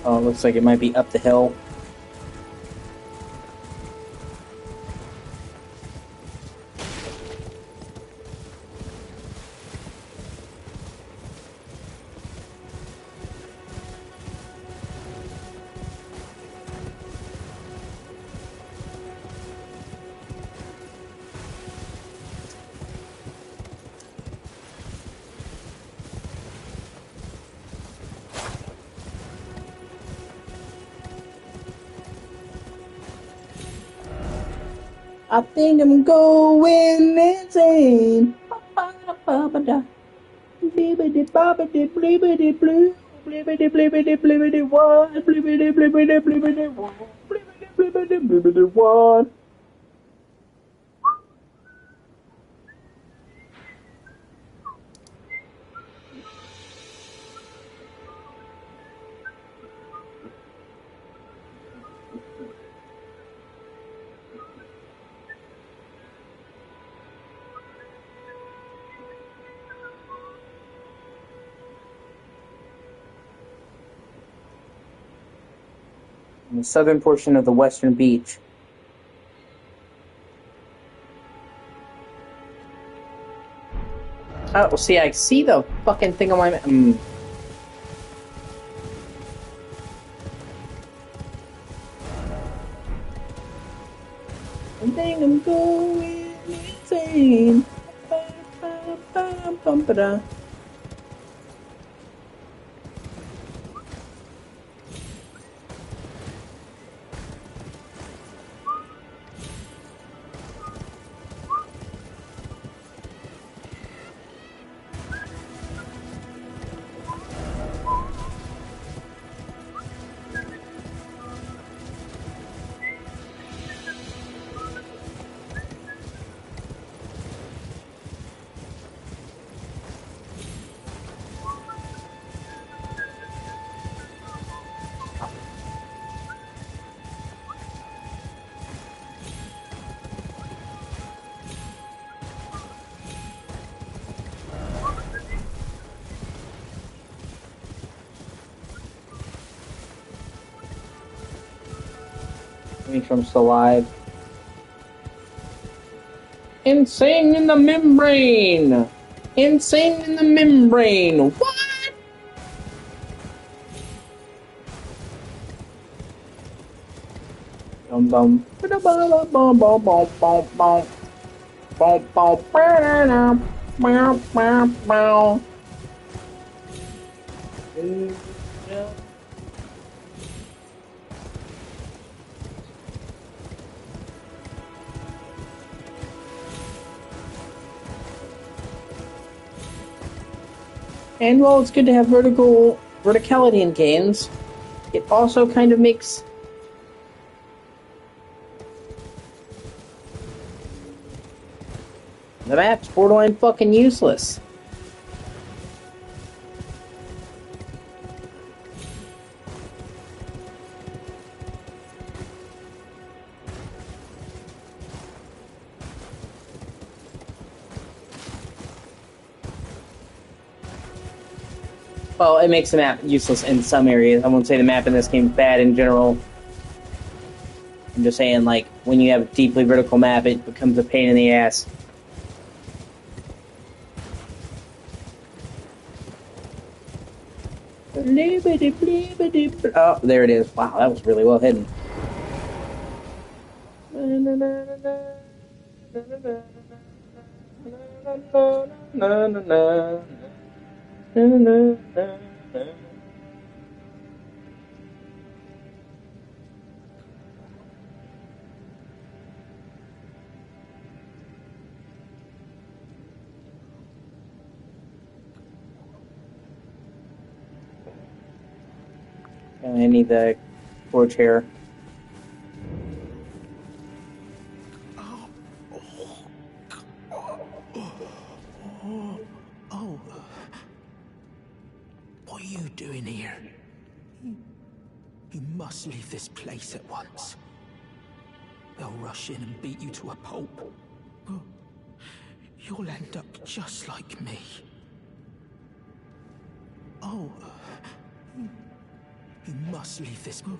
Oh, it looks like it might be up the hill. I think I'm going insane. Ba-ba-da-ba-ba-da. What? In the southern portion of the western beach. Oh, see, I see the fucking thing on my map. I think I'm going insane. Ba-ba-ba-ba-ba-da. Make sure I'm still alive. Insane in the membrane! Insane in the membrane! What? Bum bum. Bum bum bum bum bum bum. Bum bum bum bum bum bum. And while it's good to have verticality in games, it also kind of makes the map's borderline fucking useless. Well, it makes the map useless in some areas. I won't say the map in this game is bad in general. I'm just saying, like, when you have a deeply vertical map, it becomes a pain in the ass. Oh, there it is. Wow, that was really well hidden. I need the torch here. What are you doing here? You must leave this place at once. They'll rush in and beat you to a pulp. You'll end up just like me. Oh, you must leave this. You...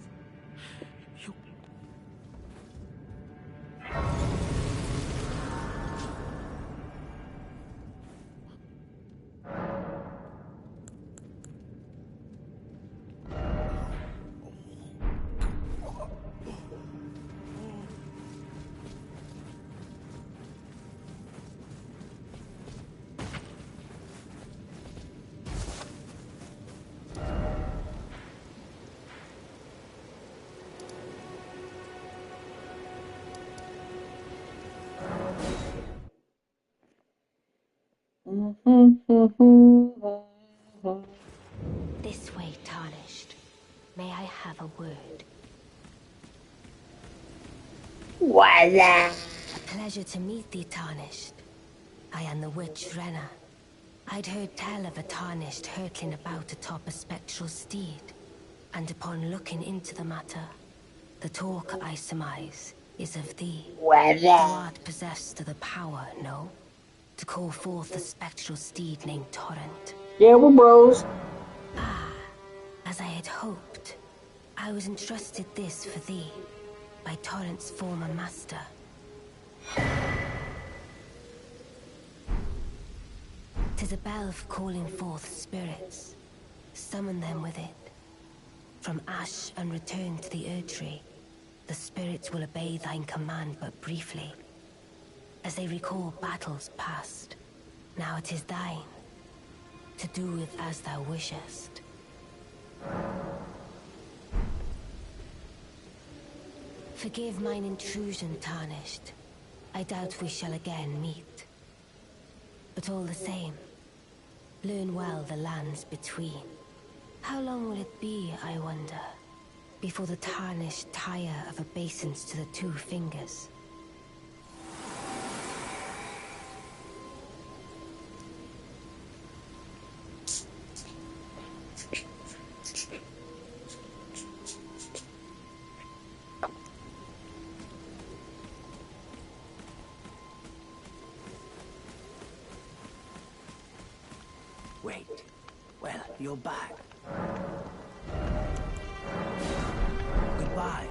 This way, Tarnished. May I have a word? Voila! A pleasure to meet thee, Tarnished. I am the witch Renna. I'd heard tell of a Tarnished hurtling about atop a spectral steed, and upon looking into the matter, the talk I surmise is of thee. Voila! Thou art possessed of the power, no? To call forth a spectral steed named Torrent. Yeah, we're bros. As I had hoped, I was entrusted this for thee by Torrent's former master. 'Tis a bell calling forth spirits. Summon them with it. From ash and return to the Erdtree, the spirits will obey thine command but briefly, as they recall battles past. Now it is thine, to do with as thou wishest. Forgive mine intrusion, Tarnished. I doubt we shall again meet. But all the same, learn well the lands between. How long will it be, I wonder, before the Tarnished tire of obeisance to the two fingers? Wait. Well, you're back. Goodbye.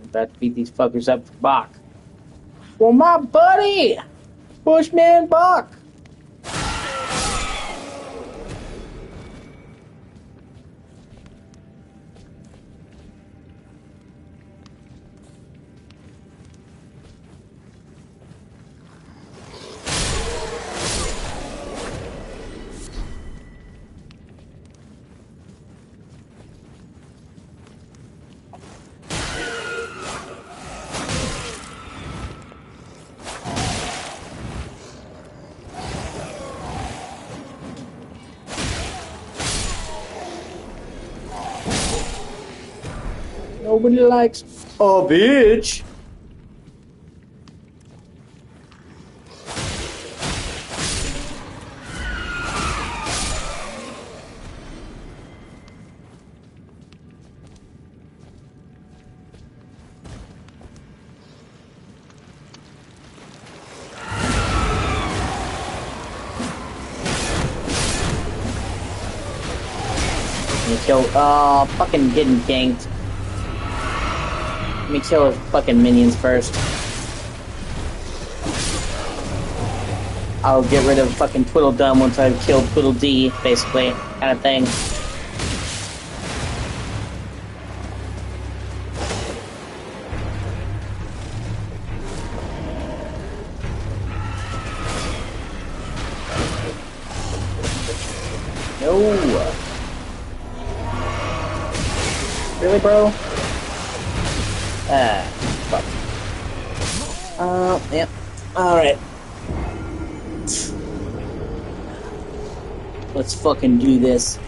About to beat these fuckers up for Bach. For my buddy! Bushman Bach! Nobody likes a bitch. Kill, fucking getting ganked. Let me kill his fucking minions first. I'll get rid of fucking Twiddledum once I've killed Tweedledee, basically, kind of thing. No. Really, bro? Fuck. Yep. Alright. Let's fucking do this.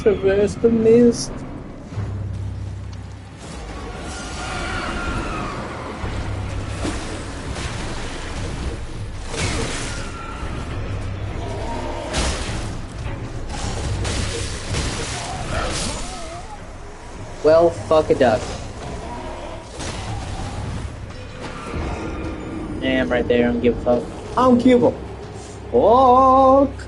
Traverse the mist. Well, fuck a duck. Yeah, I'm right there. I don't give a fuck. I don't give a fuck.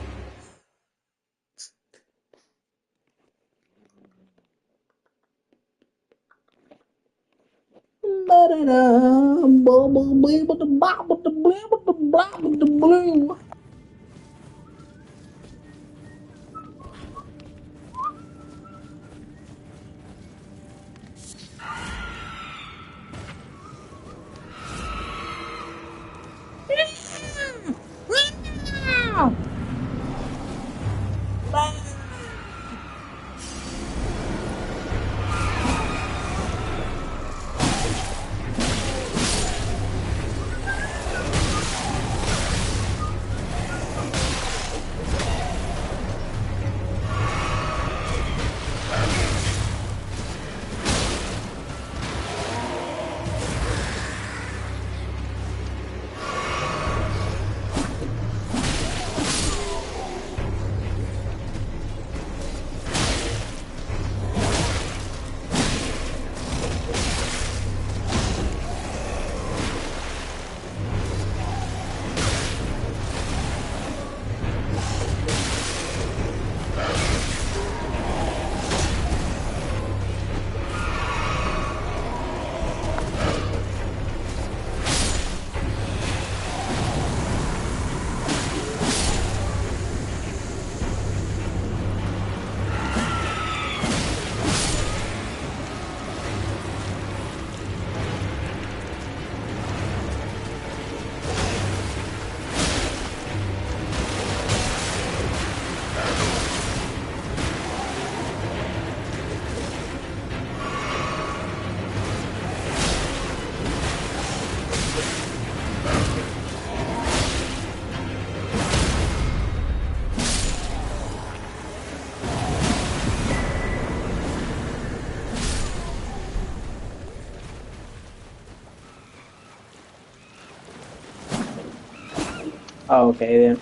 Oh, okay then.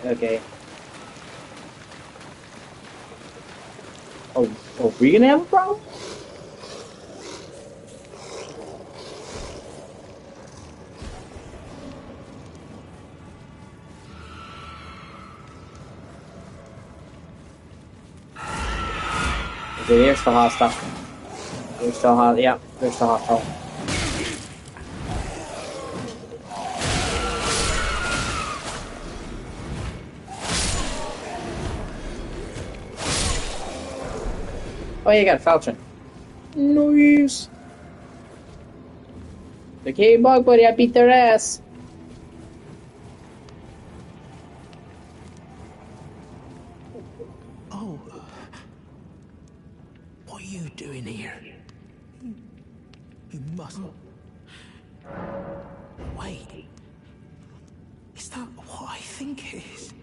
Okay. Oh, we gonna have a problem? Okay, they're still hostile. They're still hostile. Yeah, they're still hostile. Oh, you got a falchion. Nice. Okay, bug buddy, I beat their ass. Oh. What are you doing here? You mustn't. Wait. Is that what I think it is?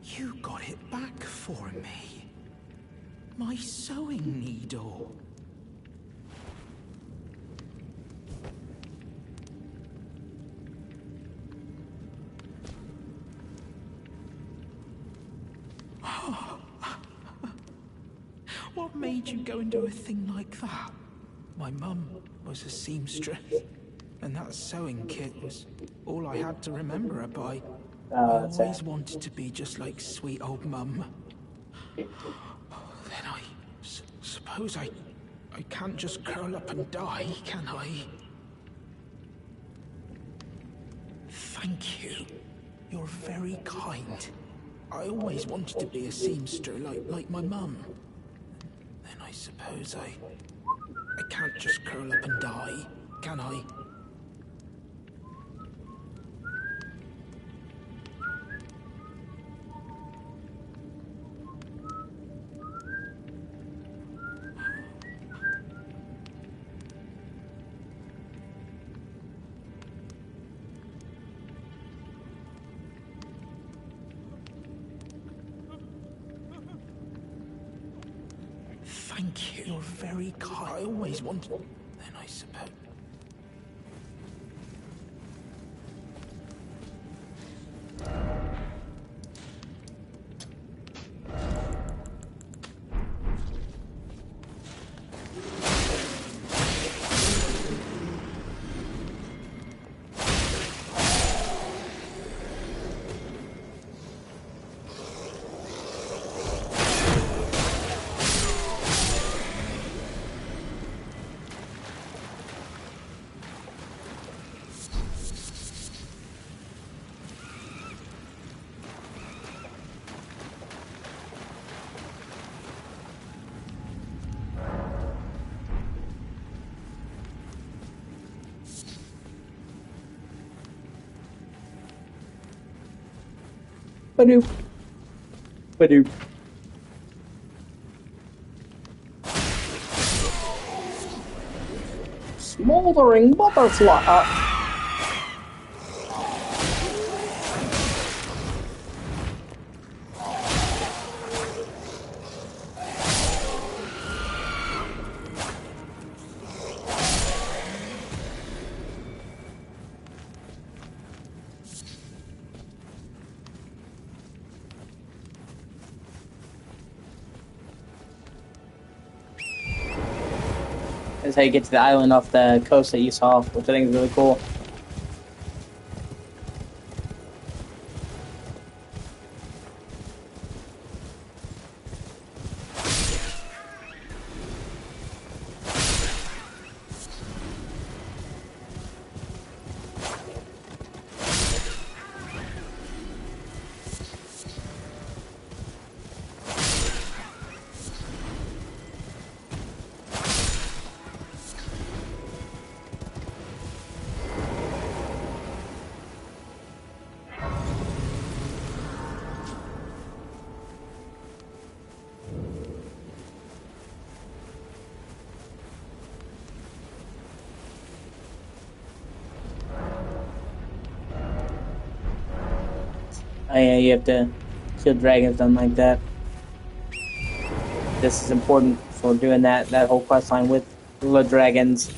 You got it back for me. My sewing needle. What made you go and do a thing like that? My mum was a seamstress, and that sewing kit was all I had to remember her by. I always wanted to be just like sweet old mum. Then I suppose I can't just curl up and die, can I? Thank you. You're very kind. I always wanted to be a seamster like my mum. Then I suppose I can't just curl up and die, can I? Thank you. You're very kind. I always wanted... Then I suppose... Ba-doop. Ba-doop. Smoldering butterfly. That's how you get to the island off the coast that you saw, which I think is really cool. Oh yeah, you have to kill dragons done like that. This is important for doing that whole quest line with the dragons.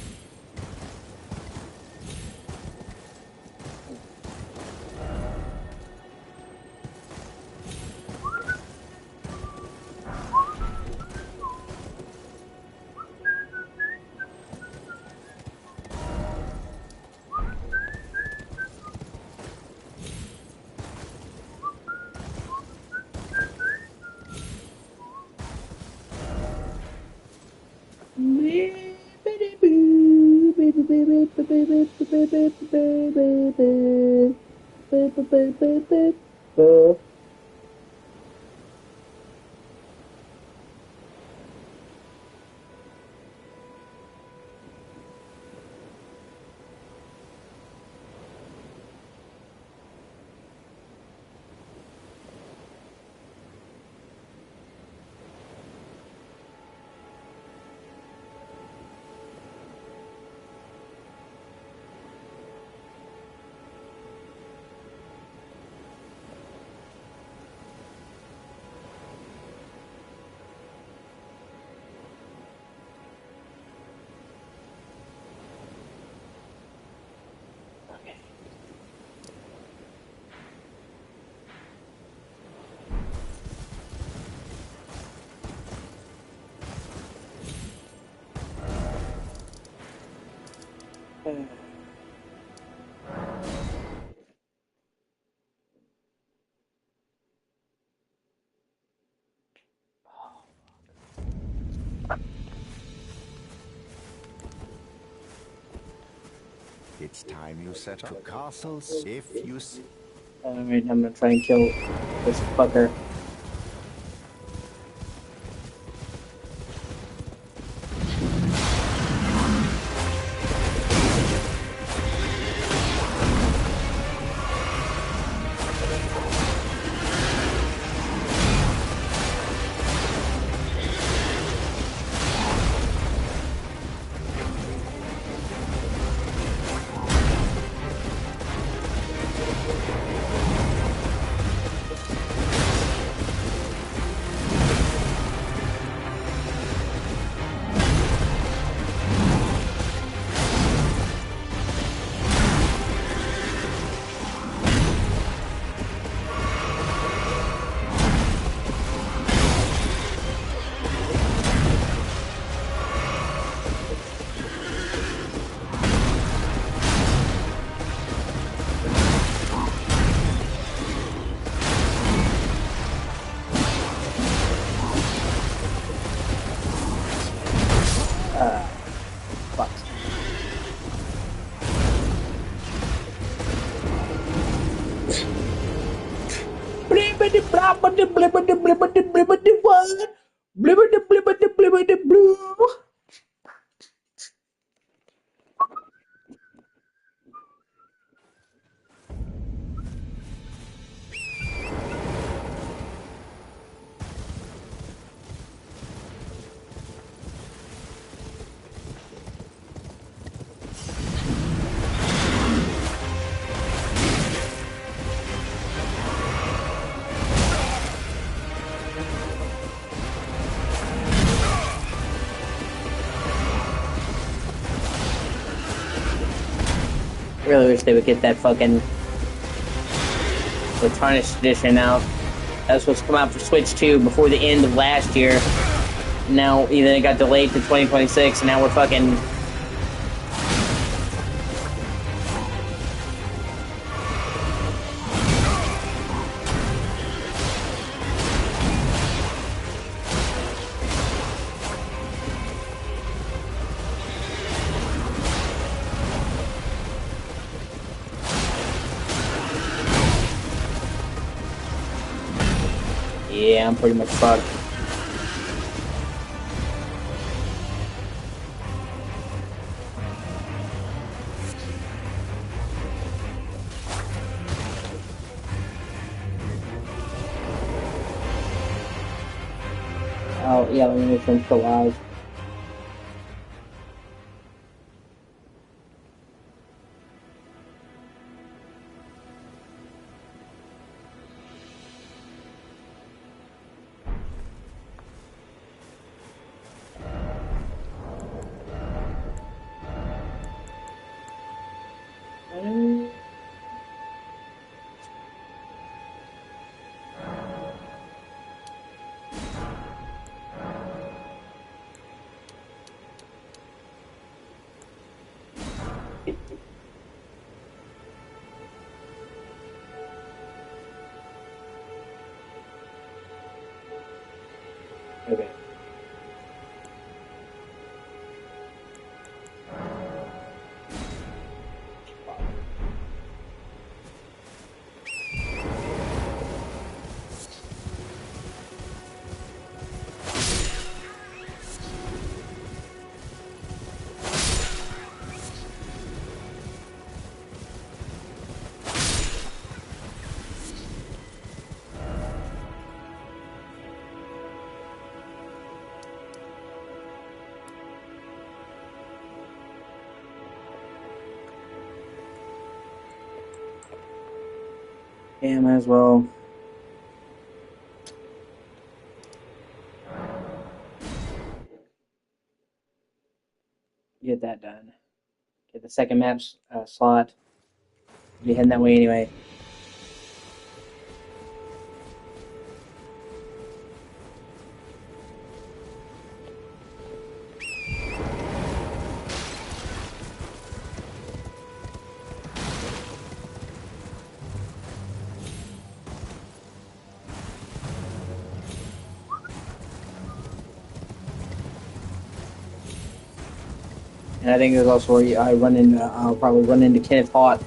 It's time you set up castles if you... Alright, I'm gonna try and kill this fucker. Fuck. Blibbity blobbity blibbity blibbity blibbity what? Blibbity blibbity blibbity blue. Really wish they would get that fucking the Tarnished edition out. That's supposed to come out for Switch 2 before the end of last year. Now, either it got delayed to 2026, and now we're fucking... Yeah, I'm pretty much fucked. Oh, yeah, let me make sure I'm still live. Okay. Yeah, might as well. Get that done. Get the second map slot. Be heading that way anyway. And I think there's also where I run into. I'll probably run into Kenneth Hott.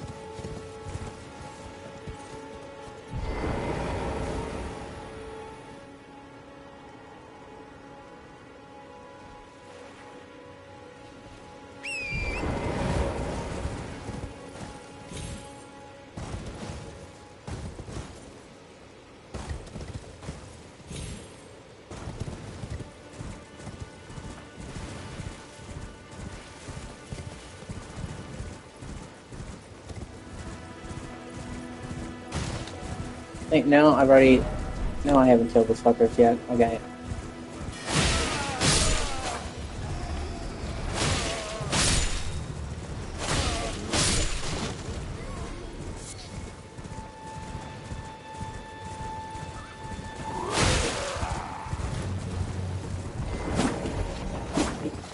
Think no, I've already. No, I haven't killed those fuckers yet. Okay.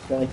Really?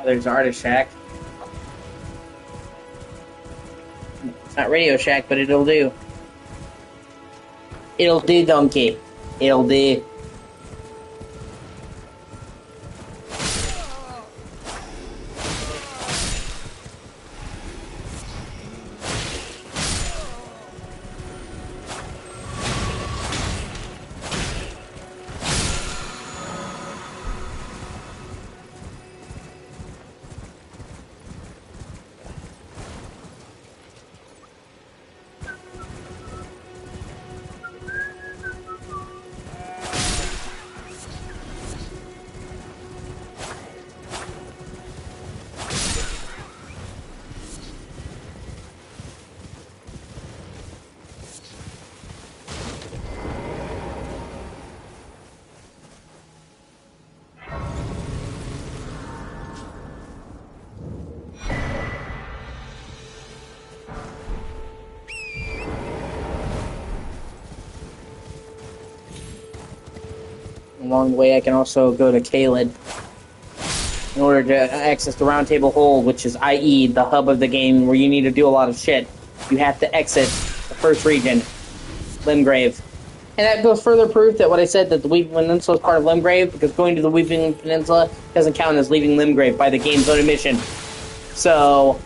Oh, there's Artist Shack. It's not Radio Shack, but it'll do. It'll do, donkey. It'll do. along the way, I can also go to Caelid in order to access the Round Table Hold, which is, i.e., the hub of the game where you need to do a lot of shit. You have to exit the first region, Limgrave. And that goes further proof that what I said, that the Weeping Peninsula is part of Limgrave, because going to the Weeping Peninsula doesn't count as leaving Limgrave by the game's own admission. So...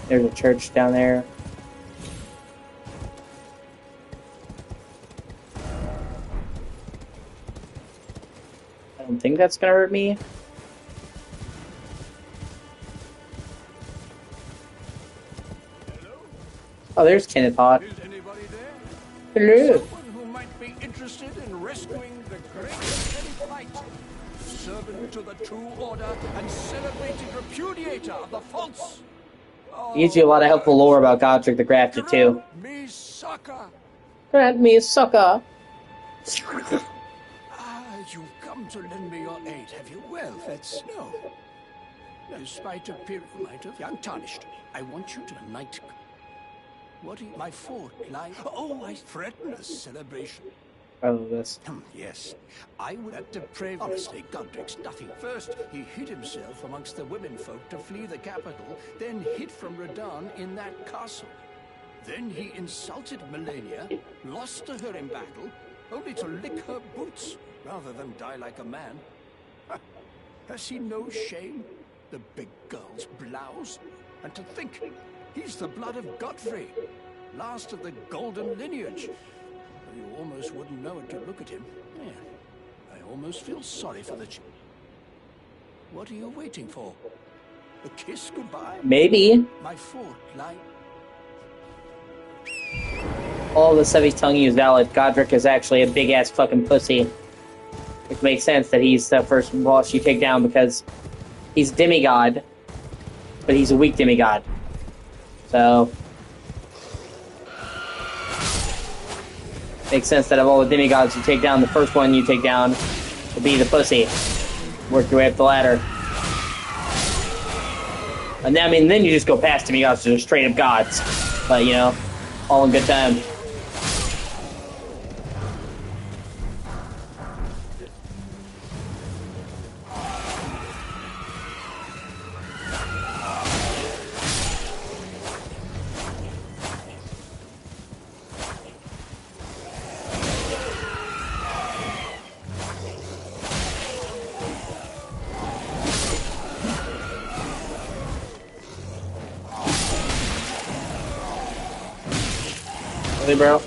there's a church down there. I don't think that's gonna hurt me. Oh, there's Kenneth Hott. Is anybody there? Hello. Someone who might be interested in rescuing the great Flight, servant to the true order and celebrated repudiator of the false. It gives you a lot of helpful lore about Godric the Grafted, too. Grant me succor. Grant me succor. You've come to lend me your aid, have you? Well, that's no. Despite appearing might have young tarnished, I want you to unite. What do you, my fort lie? Oh, I threaten a celebration. I love this. Yes, I would have to pray honestly. Godric's nothing. First, he hid himself amongst the women folk to flee the capital, then hid from Radahn in that castle. Then he insulted Melania, lost to her in battle, only to lick her boots rather than die like a man. Has he no shame? The big girl's blouse? And to think, he's the blood of Godfrey, last of the golden lineage. You almost wouldn't know it to look at him. Yeah, I almost feel sorry for the What are you waiting for? A kiss goodbye? Maybe. My fort lie. All the stuff he's telling you is valid. Godric is actually a big-ass fucking pussy. Which makes sense that he's the first boss you take down, because he's demigod, but he's a weak demigod. So... makes sense that of all the demigods you take down, the first one you take down will be the pussy. Work your way up the ladder. And then, I mean, then you just go past demigods to just straight up gods. But, you know, all in good time. Really, bro? Of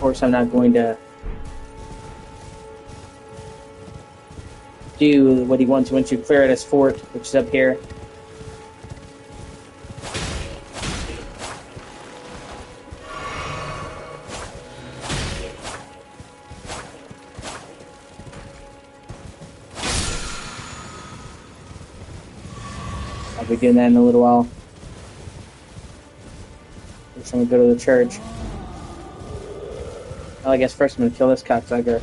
course, I'm not going to do what he wants once you clear at his fort, which is up here. I'll be doing that in a little while. First, I'm gonna go to the church. Well, I guess first I'm gonna kill this cocksucker.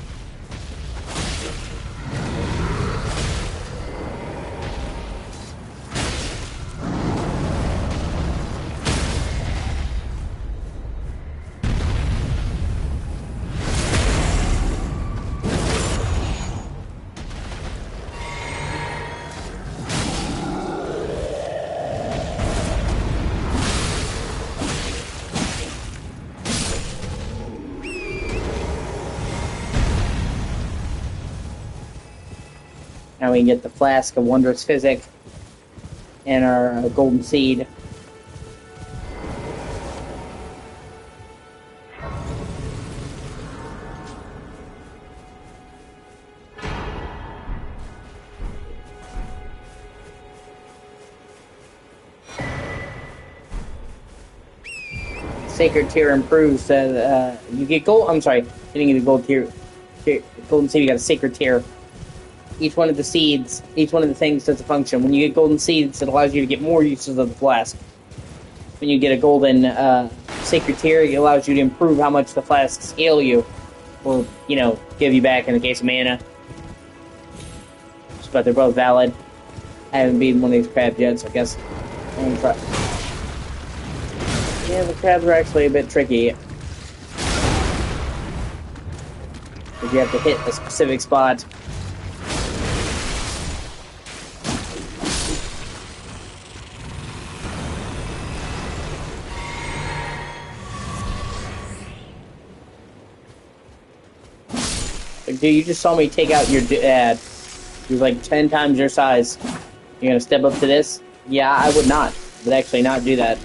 Now we can get the flask of wondrous physic and our golden seed. Sacred tier improves that you get gold. I'm sorry, you didn't get a gold tier. golden seed, you got a sacred tear. Each one of the seeds, each one of the things does a function. When you get golden seeds, it allows you to get more uses of the flask. When you get a golden sacred tear, it allows you to improve how much the flasks heal you, or give you back in the case of mana. But they're both valid. I haven't beaten one of these crabs yet, so I guess I'm gonna try. Yeah, the crabs are actually a bit tricky. Because you have to hit a specific spot. Like, dude, you just saw me take out your dad. He was like 10 times your size. You're gonna step up to this? Yeah, I would not. I would actually not do that.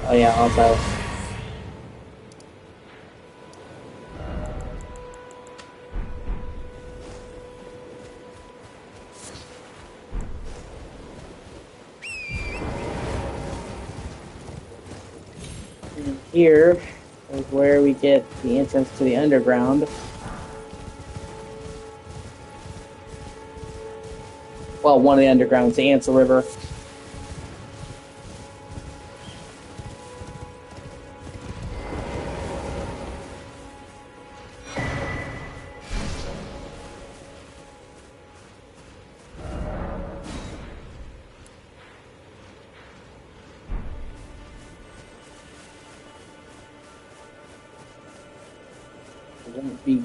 Oh yeah, also. And here is where we get the entrance to the underground. Well, one of the undergrounds, the Ansel River. I won't be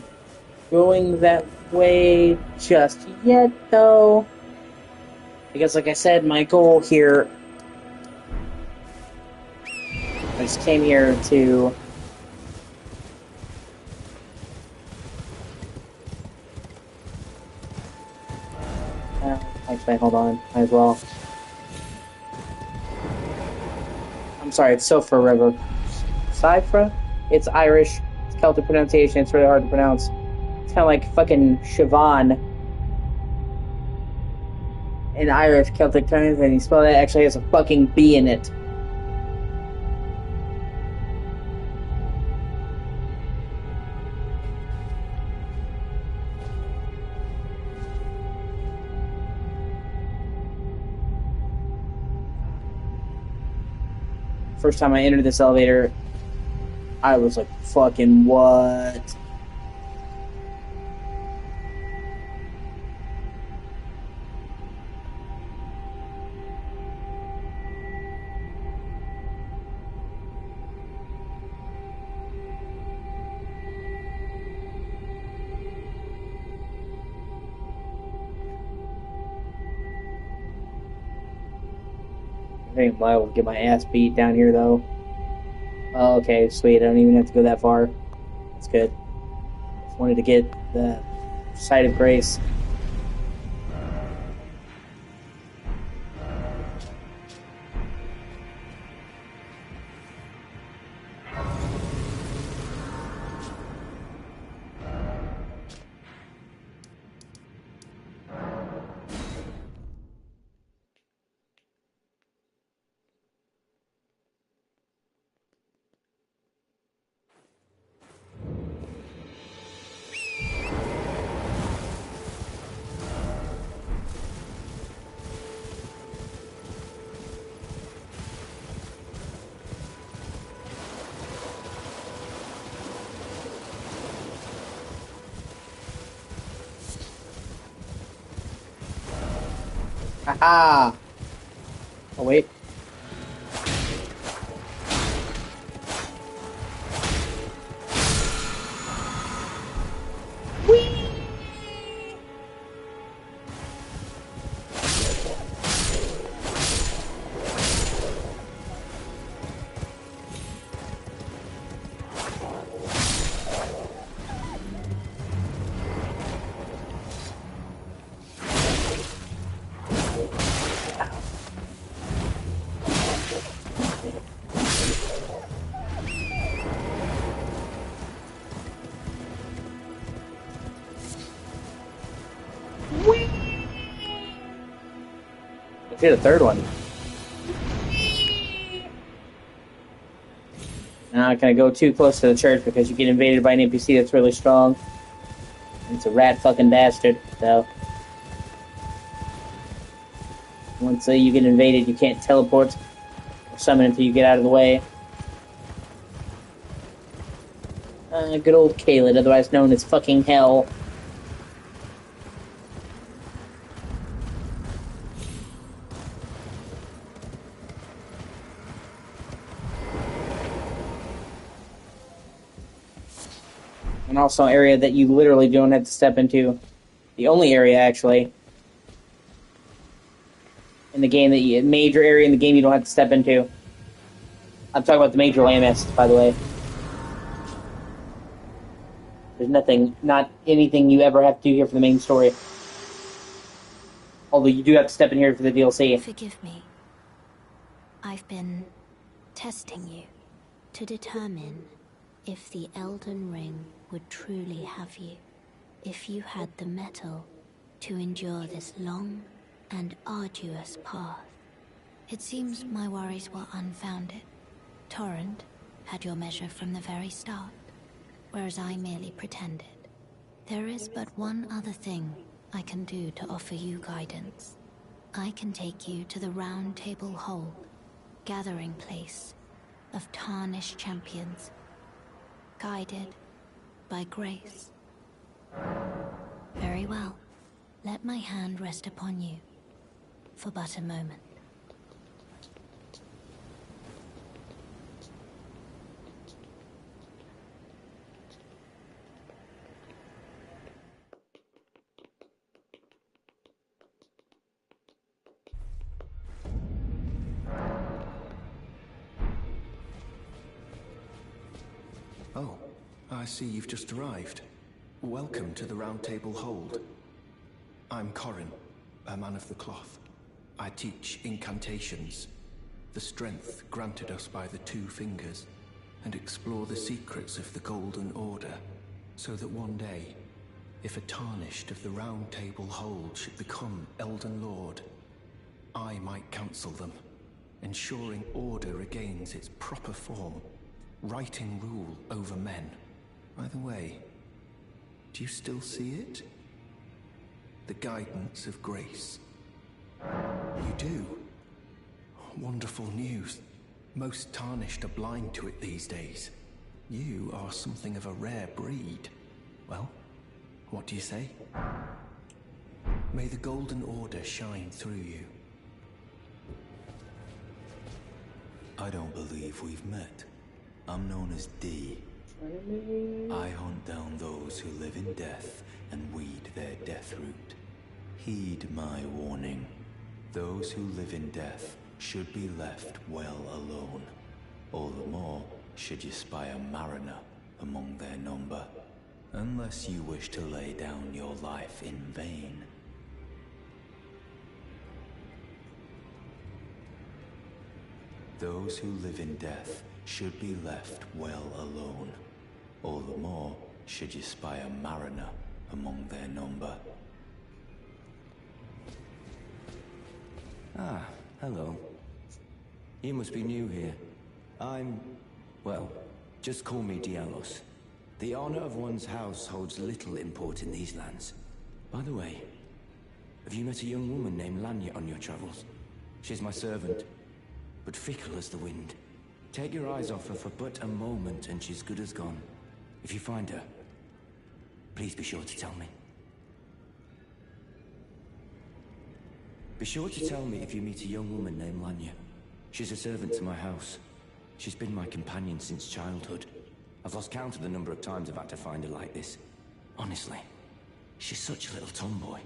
going that way just yet, though. Because, like I said, my goal here... I just came here to... actually, hold on. Might as well. I'm sorry, it's Sofra River. Cypher? It's Irish. It's Celtic pronunciation. It's really hard to pronounce. It's kind of like fucking Siobhan in Irish Celtic terms, and you spell that, actually has a fucking B in it. First time I entered this elevator, I was like, fucking what? I think I will get my ass beat down here, though. Oh, okay, sweet. I don't even have to go that far. That's good. Just wanted to get the sight of grace. Haha! Oh, wait. Did a third one. Not gonna go too close to the church because you get invaded by an NPC that's really strong. And it's a rat fucking bastard, so. Once you get invaded, you can't teleport or summon until you get out of the way. Good old Caelid, otherwise known as fucking hell. And also an area that you literally don't have to step into. The only area, actually, in the game major area in the game you don't have to step into. I'm talking about the major landmass, by the way. There's not anything you ever have to do here for the main story. Although you do have to step in here for the DLC. Forgive me. I've been testing you to determine if the Elden Ring would truly have you. If you had the mettle to endure this long and arduous path. It seems my worries were unfounded. Torrent had your measure from the very start, whereas I merely pretended. There is but one other thing I can do to offer you guidance. I can take you to the Round Table Hold, gathering place of tarnished champions, guided by grace. Very well. Let my hand rest upon you for but a moment. Oh, I see you've just arrived. Welcome to the Round Table Hold. I'm Corin, a man of the cloth. I teach incantations, the strength granted us by the Two Fingers, and explore the secrets of the Golden Order, so that one day, if a tarnished of the Round Table Hold should become Elden Lord, I might counsel them, ensuring order regains its proper form, righting rule over men. By the way, do you still see it? The guidance of grace. You do? Wonderful news. Most tarnished are blind to it these days. You are something of a rare breed. Well, what do you say? May the Golden Order shine through you. I don't believe we've met. I'm known as D. I hunt down those who live in death and weed their death root. Heed my warning. Those who live in death should be left well alone. All the more should you spy a mariner among their number, unless you wish to lay down your life in vain. Those who live in death should be left well alone. All the more should you spy a mariner among their number. Ah, hello. You must be new here. Well, just call me Dialos. The honor of one's house holds little import in these lands. By the way, have you met a young woman named Lanya on your travels? She's my servant, but fickle as the wind. Take your eyes off her for but a moment and she's good as gone. If you find her, please be sure to tell me. Be sure to tell me if you meet a young woman named Lanya. She's a servant to my house. She's been my companion since childhood. I've lost count of the number of times I've had to find her like this. Honestly, she's such a little tomboy.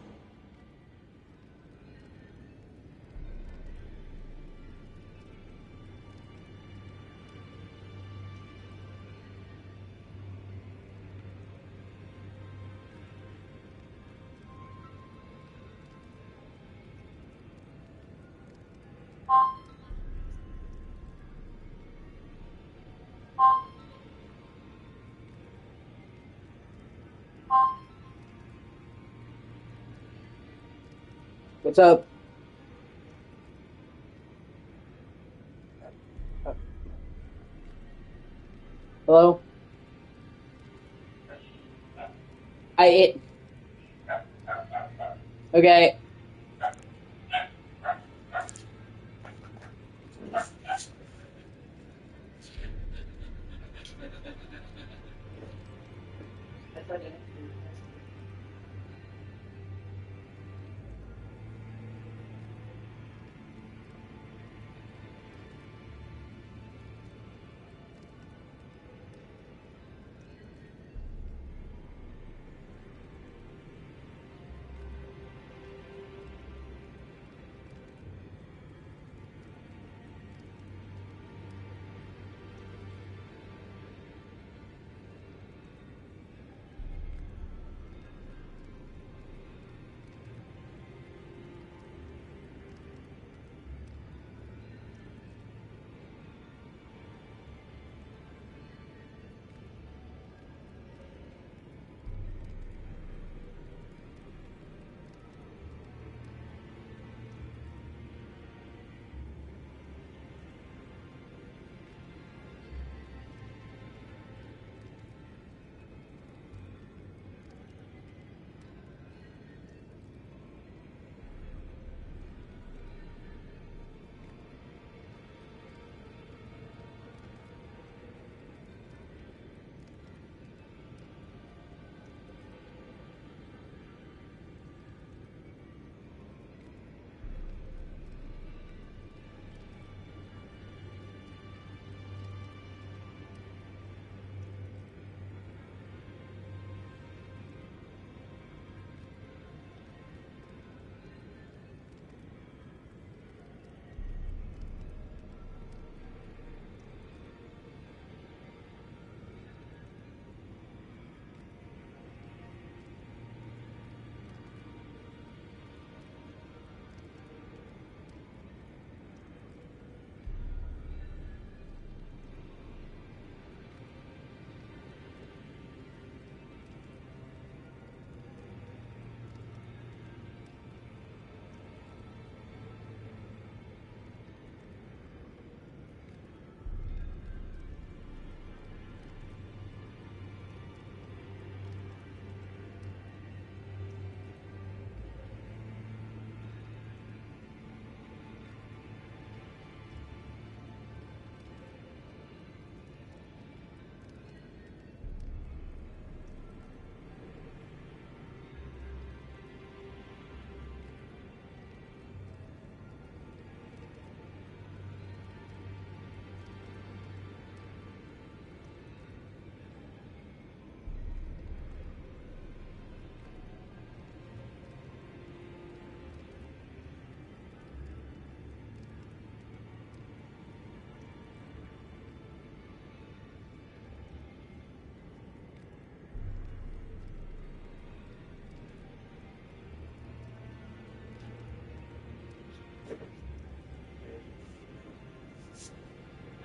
What's up? Hello? Okay.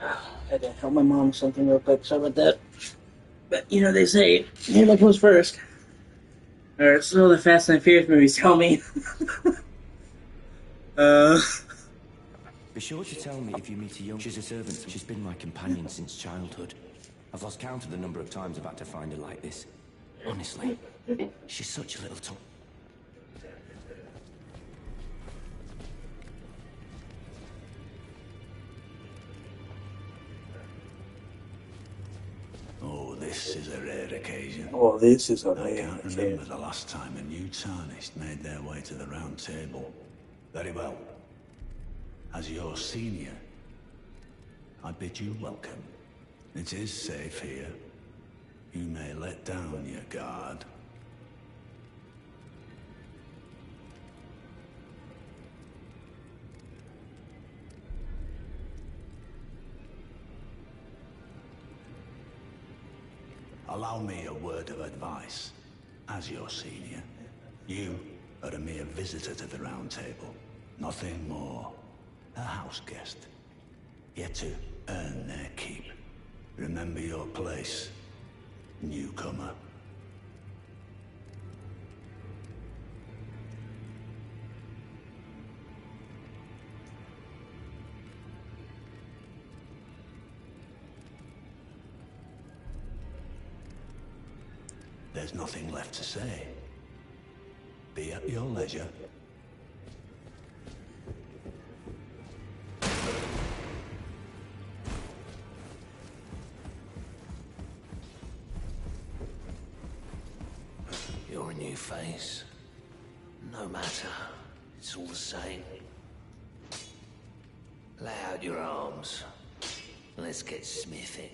I had to help my mom with something real quick. Sorry about that. But, you know, they say, here comes first. Or so the Fast and Furious movies tell me. uh... Be sure to tell me if you meet a young... She's a servant. She's been my companion since childhood. I've lost count of the number of times I've had to find her like this. Honestly, she's such a little toy. Oh, this is a rare occasion. Oh, this is a I rare can't remember the last time a new Tarnished made their way to the Round Table. Very well. As your senior, I bid you welcome. It is safe here. You may let down your guard. Allow me a word of advice. As your senior, you are a mere visitor to the Round Table. Nothing more. A house guest. Yet to earn their keep. Remember your place, newcomer. there's nothing left to say. Be at your leisure. You're a new face. No matter. It's all the same. Lay out your arms. Let's get smithing.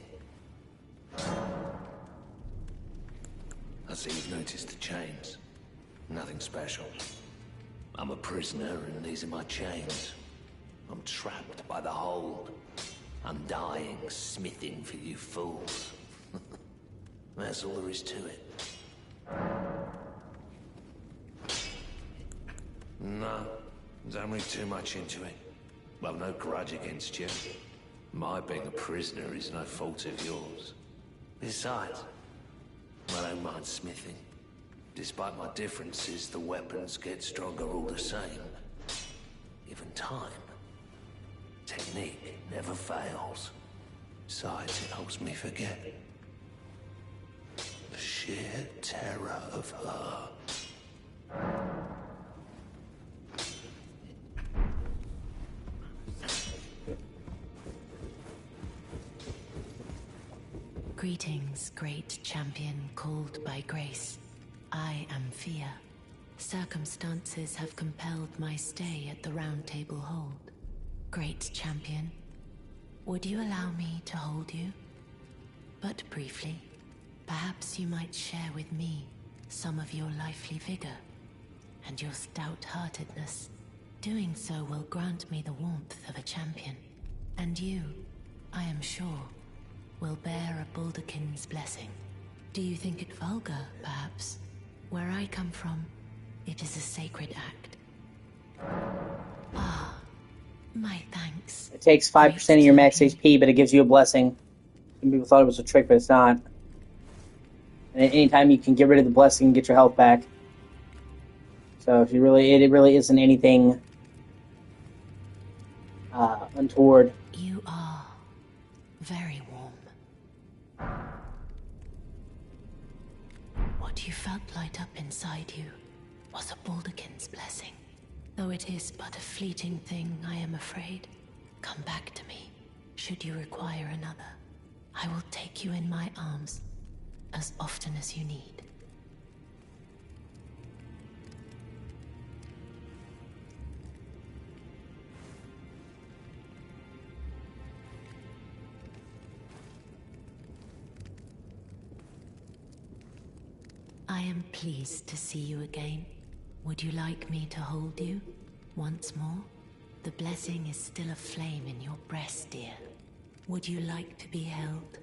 I see you've noticed the chains. Nothing special. I'm a prisoner and these are my chains. I'm trapped by the hold. I'm dying, smithing for you fools. That's all there is to it. No, don't read too much into it. I've no grudge against you. My being a prisoner is no fault of yours. Besides, I don't mind smithing. Despite my differences, the weapons get stronger all the same. Given time, technique never fails. Besides, it helps me forget the sheer terror of her. Greetings, great champion called by grace. I am Fia. Circumstances have compelled my stay at the Round Table Hold. Great champion, would you allow me to hold you? But briefly, perhaps you might share with me some of your lively vigor and your stout-heartedness. Doing so will grant me the warmth of a champion, and you, I am sure, will bear a Baldakin's blessing. Do you think it vulgar, perhaps? Where I come from, it is a sacred act. Ah, my thanks. It takes 5% of your max HP, but it gives you a blessing. Some people thought it was a trick, but it's not. And at any time you can get rid of the blessing and get your health back. So if you really, it really isn't anything untoward. You are very warm. What you felt light up inside you was a Baldakin's blessing. Though it is but a fleeting thing, I am afraid. Come back to me, should you require another. I will take you in my arms as often as you need. I am pleased to see you again. Would you like me to hold you once more? The blessing is still aflame in your breast, dear. Would you like to be held,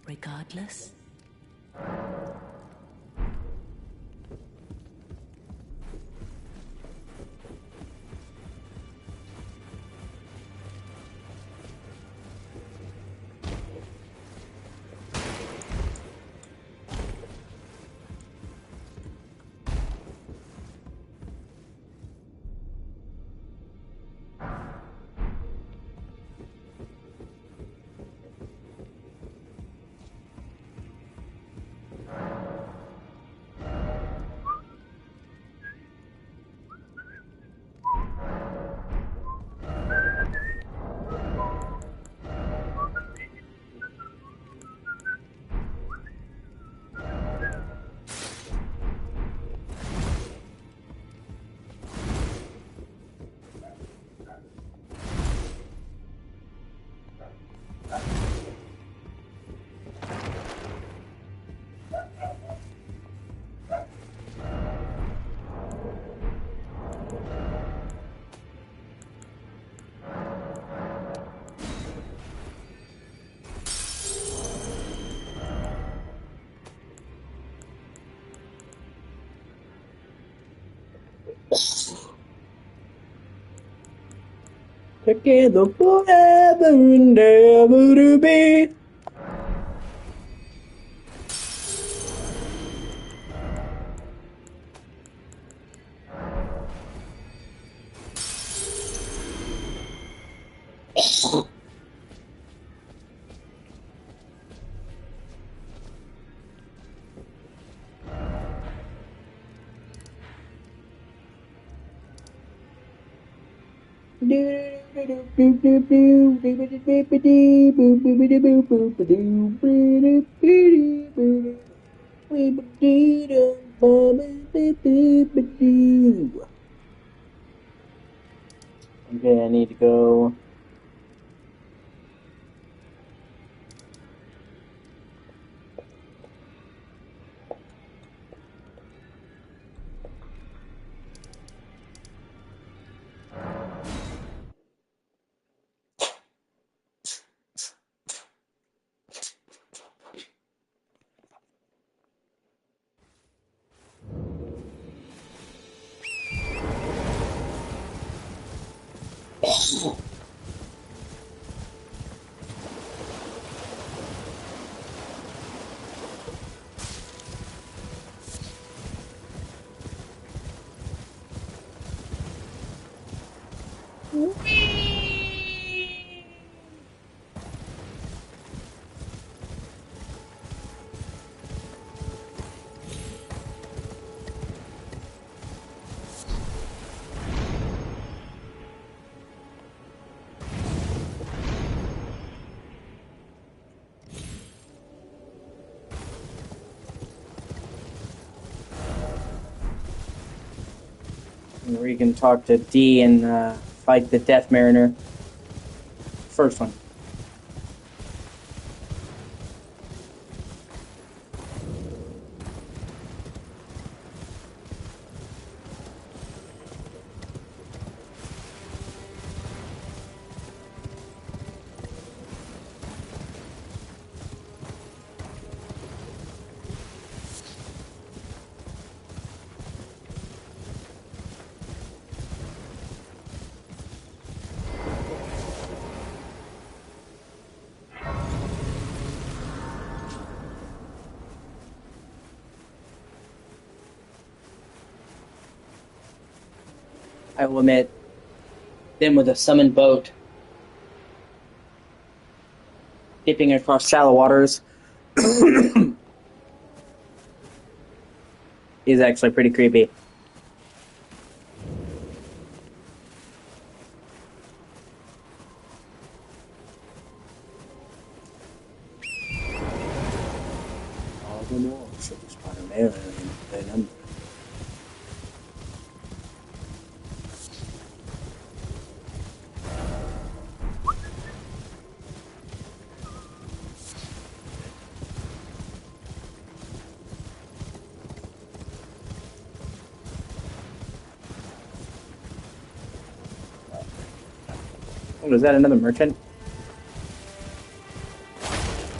regardless? Together forever and ever to be. Okay, I need to go. Where you can talk to D and fight the Death Mariner. First one. I will admit, them with a summoned boat dipping across shallow waters is actually pretty creepy. All the more should be Spider-Man and oh, is that another merchant?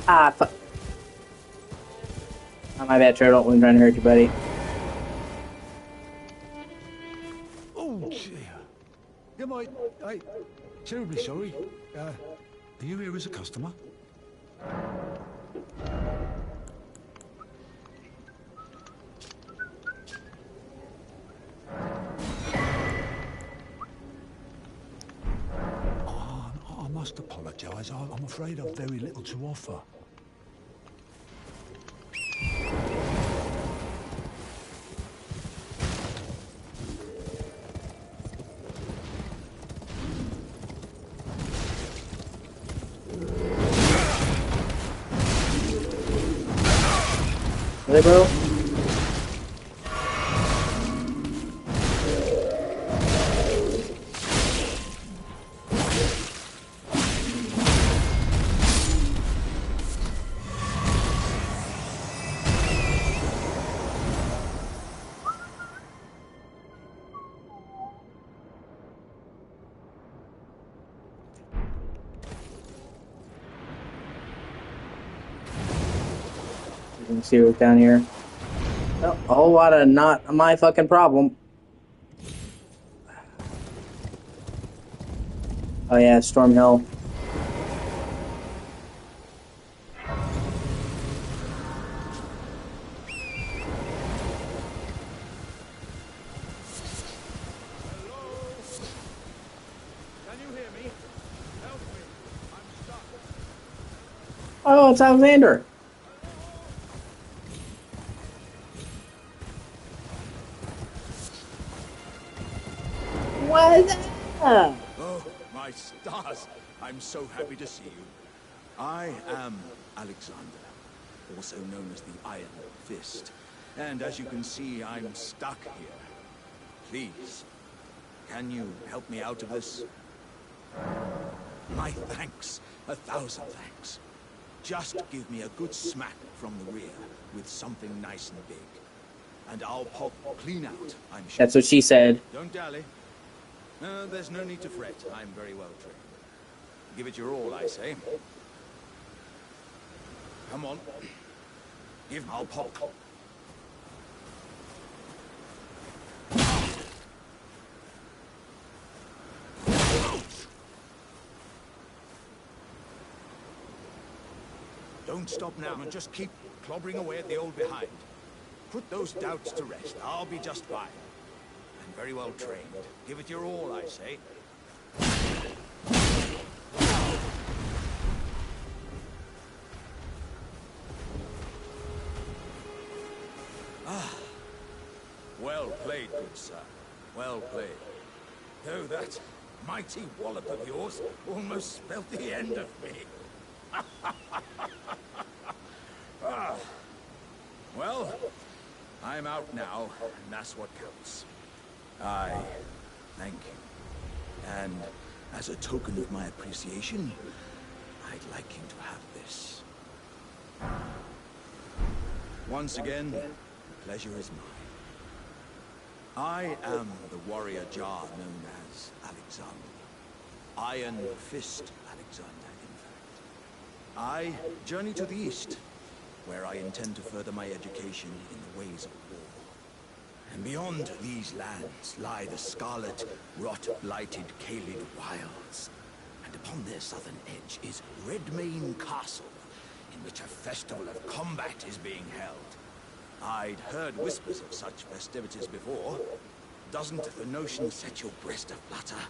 Ah, fuck. Oh, my bad, Turtle. I'm trying to hurt you, buddy. Oh, dear. Yeah, I'm terribly sorry. Are you here as a customer? I must apologise. I'm afraid I've very little to offer. Really, bro? You can see what's down here. Well, a whole lot of not my fucking problem. Oh yeah, Storm Hill. Can you hear me? Help me. I'm stuck. Oh, it's Alexander. What's up? Oh, my my stars. I'm so happy to see you. I am Alexander, also known as the Iron Fist. And as you can see, I'm stuck here. Please, can you help me out of this? My thanks. 1,000 thanks. Just give me a good smack from the rear with something nice and big. And I'll pop clean out, I'm sure. That's what she said. Don't dally. There's no need to fret. I'm very well trained. Give it your all, I say. Come on. I'll pop. Don't stop now and just keep clobbering away at the old behind. Put those doubts to rest. I'll be just fine. I'm very well trained. Give it your all, I say. Well played, good sir. Well played. Though that mighty wallop of yours almost spelt the end of me. Well, I'm out now, and that's what counts. I thank you. And as a token of my appreciation, I'd like you to have this. Once again, the pleasure is mine. I am the warrior Jar known as Alexander. Iron Fist Alexander, in fact. I journey to the east, where I intend to further my education in the ways of war. And beyond these lands lie the scarlet, rot-blighted Caelid wilds. And upon their southern edge is Redmane Castle, in which a festival of combat is being held. I'd heard whispers of such festivities before. Doesn't the notion set your breast aflutter?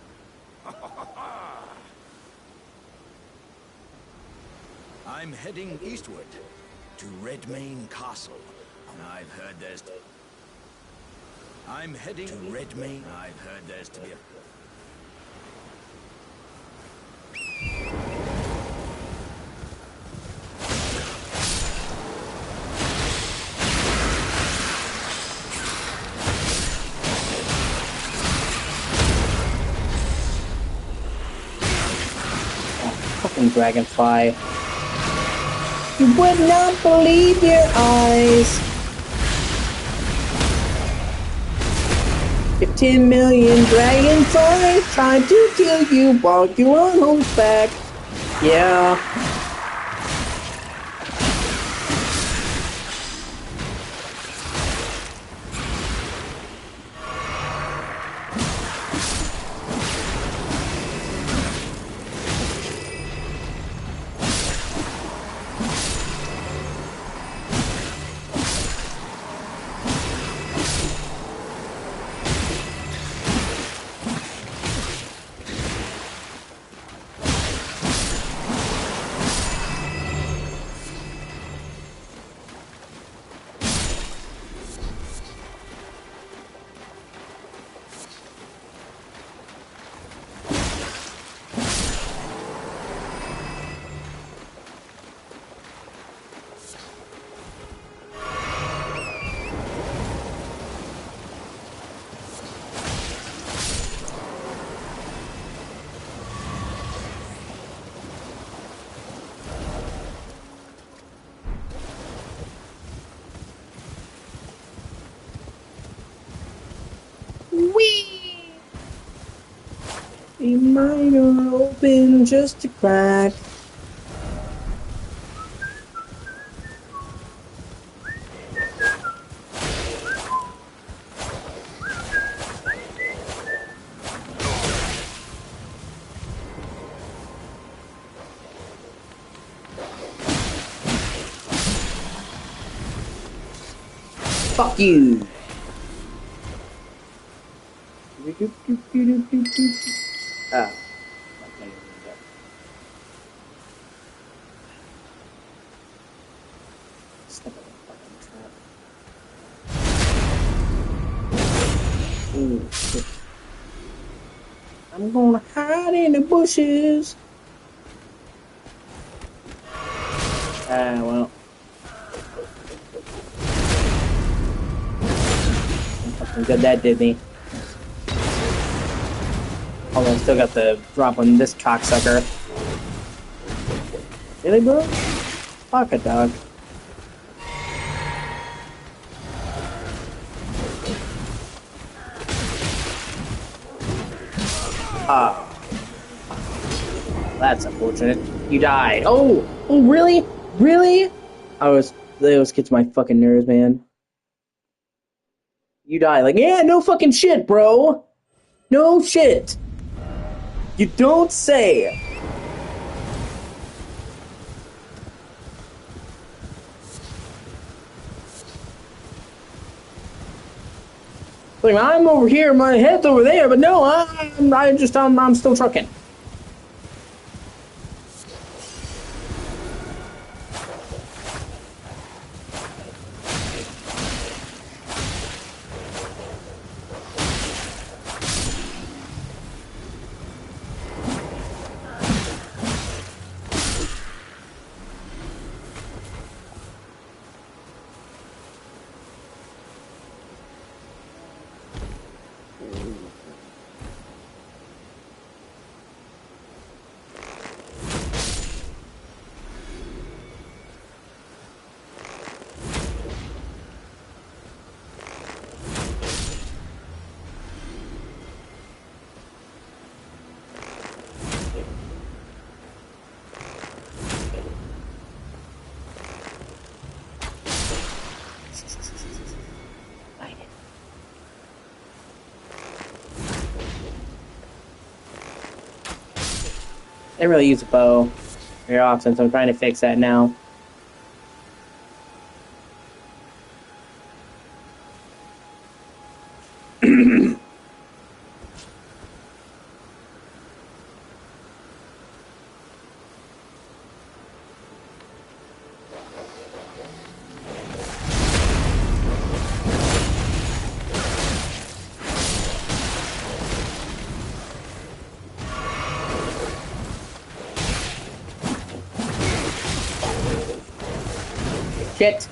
I'm heading eastward to Redmane Castle. I've heard there's to Redmane. I've heard there's to be a... Fucking dragonfly. You would not believe your eyes. 15 million dragonflies trying to kill you while you're on horseback. Yeah. A minor open just a crack. Fuck you. Ah. Step on the fucking trap. Ooh, shit. I'm gonna hide in the bushes. Well. Fucking good that did me. Although I still got the drop on this cocksucker. Really, bro? Fuck it, dog. Ah. That's unfortunate. You died. Oh! Oh, really? Really? Those kids my fucking nerves, man. You die. Like, yeah, no fucking shit, bro. No shit. You don't say. Like, I'm over here, my head's over there, but no, I'm still trucking. I didn't really use a bow very often, so I'm trying to fix that now. Shit.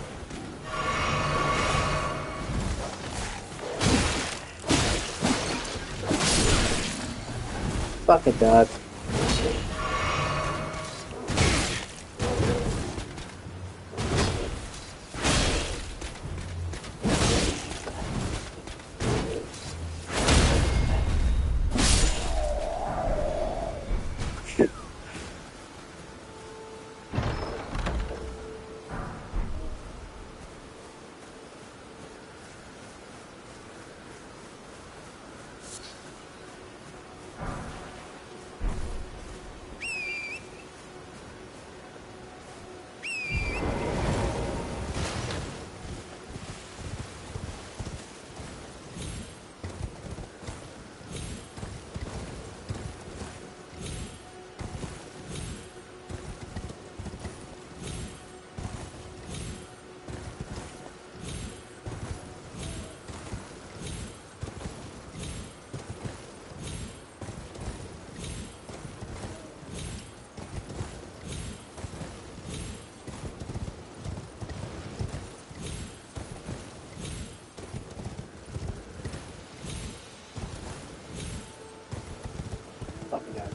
Fuck it, dog. Fucking dog.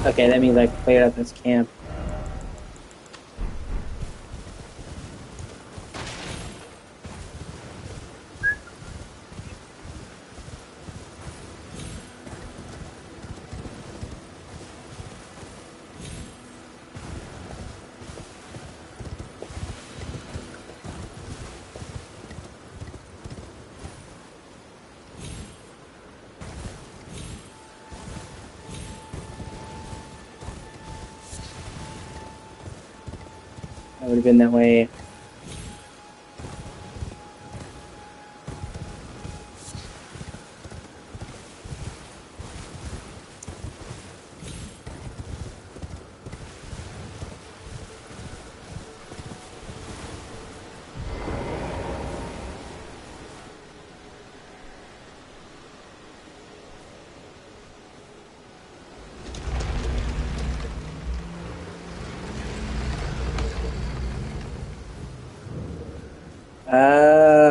Okay, that means I cleared up this camp. I would have been that way.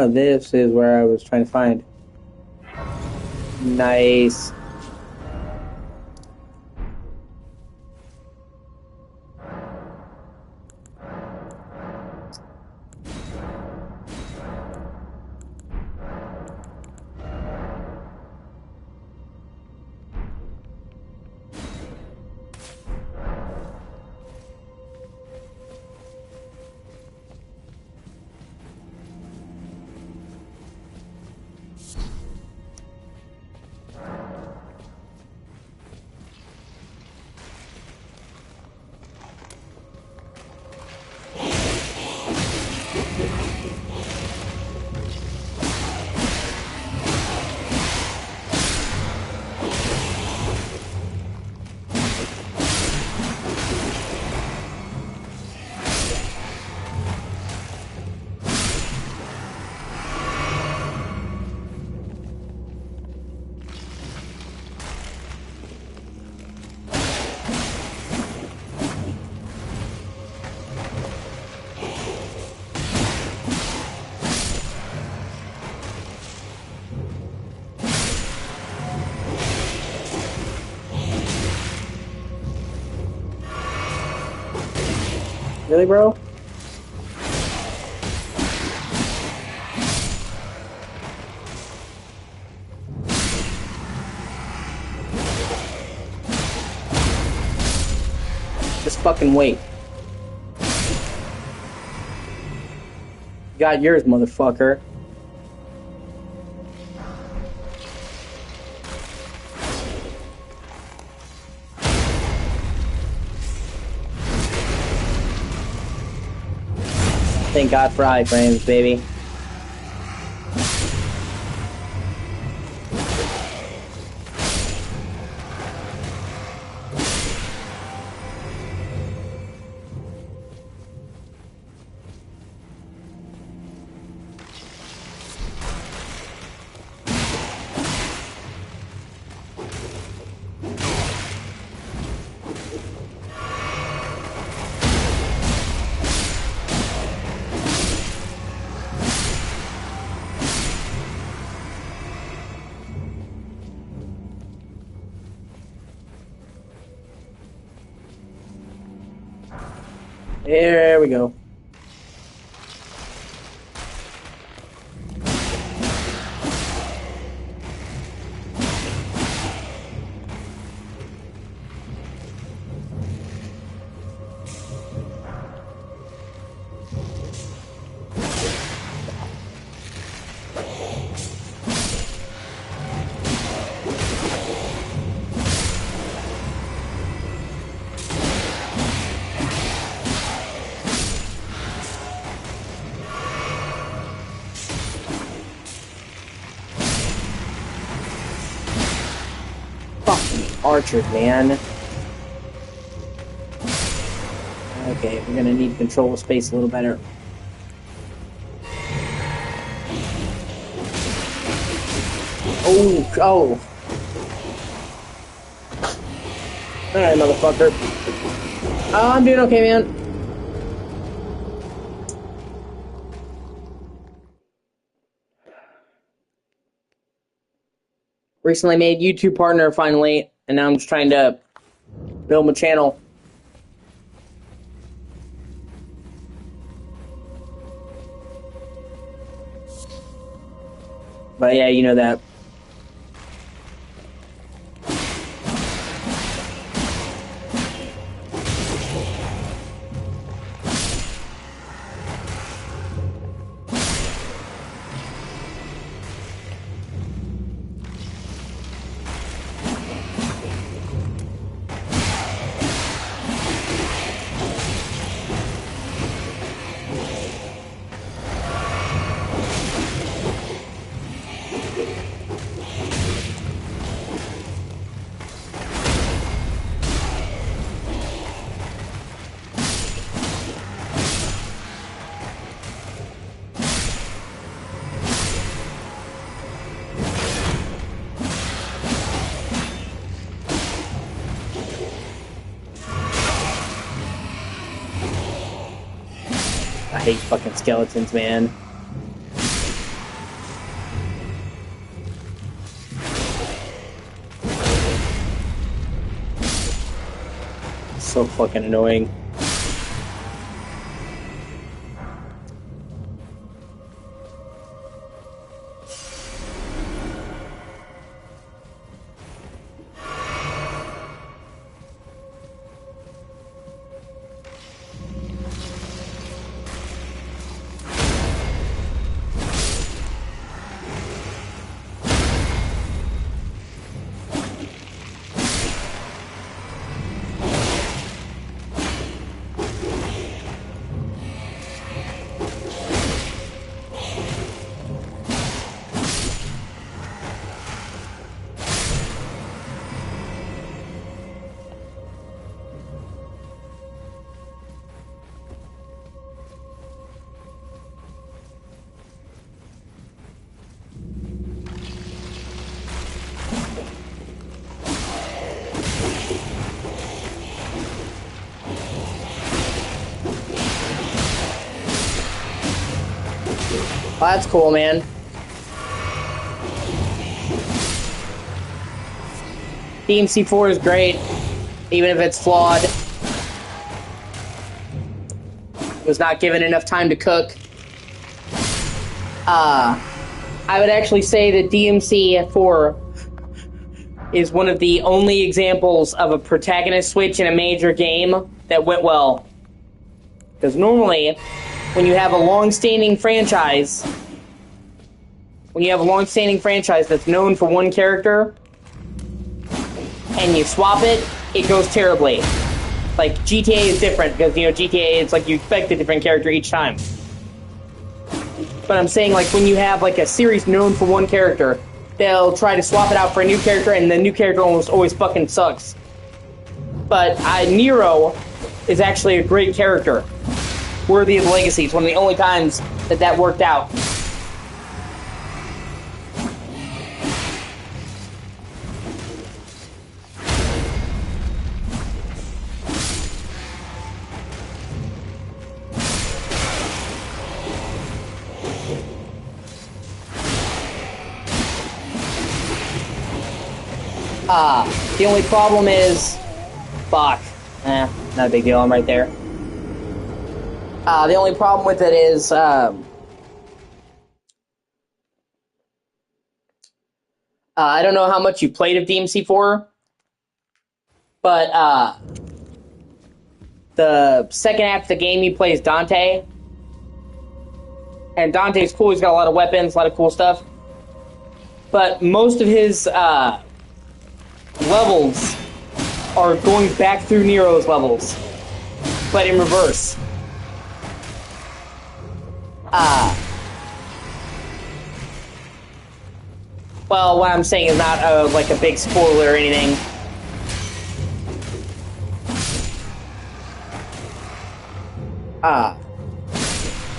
This is where I was trying to find. Nice. Really, bro? Just fucking wait. Got yours, motherfucker. Thank God for iframes, baby. There we go. Archers, man. Okay, we're gonna need to control the space a little better. Oh. Alright, motherfucker. Oh, I'm doing okay, man. Recently made YouTube partner finally, and now I'm just trying to build my channel. But yeah, you know that. hate fucking skeletons, man. So fucking annoying. Well, that's cool, man. DMC4 is great, even if it's flawed. It was not given enough time to cook. I would actually say that DMC4 is one of the only examples of a protagonist switch in a major game that went well. Because normally, when you have a long-standing franchise, that's known for one character, and you swap it, it goes terribly. Like, GTA is different, because, you know, GTA, it's like you expect a different character each time. But I'm saying, like, when you have, like, a series known for one character, they'll try to swap it out for a new character, and the new character almost always fucking sucks. But Nero is actually a great character. Worthy of legacy. It's one of the only times that worked out. The only problem is... Fuck. Not a big deal, I'm right there. The only problem with it is, I don't know how much you played of DMC4, but, the second half of the game you play is Dante. And Dante's cool, he's got a lot of weapons, a lot of cool stuff. But most of his, levels are going back through Nero's levels, but in reverse. Well, what I'm saying is not like a big spoiler or anything.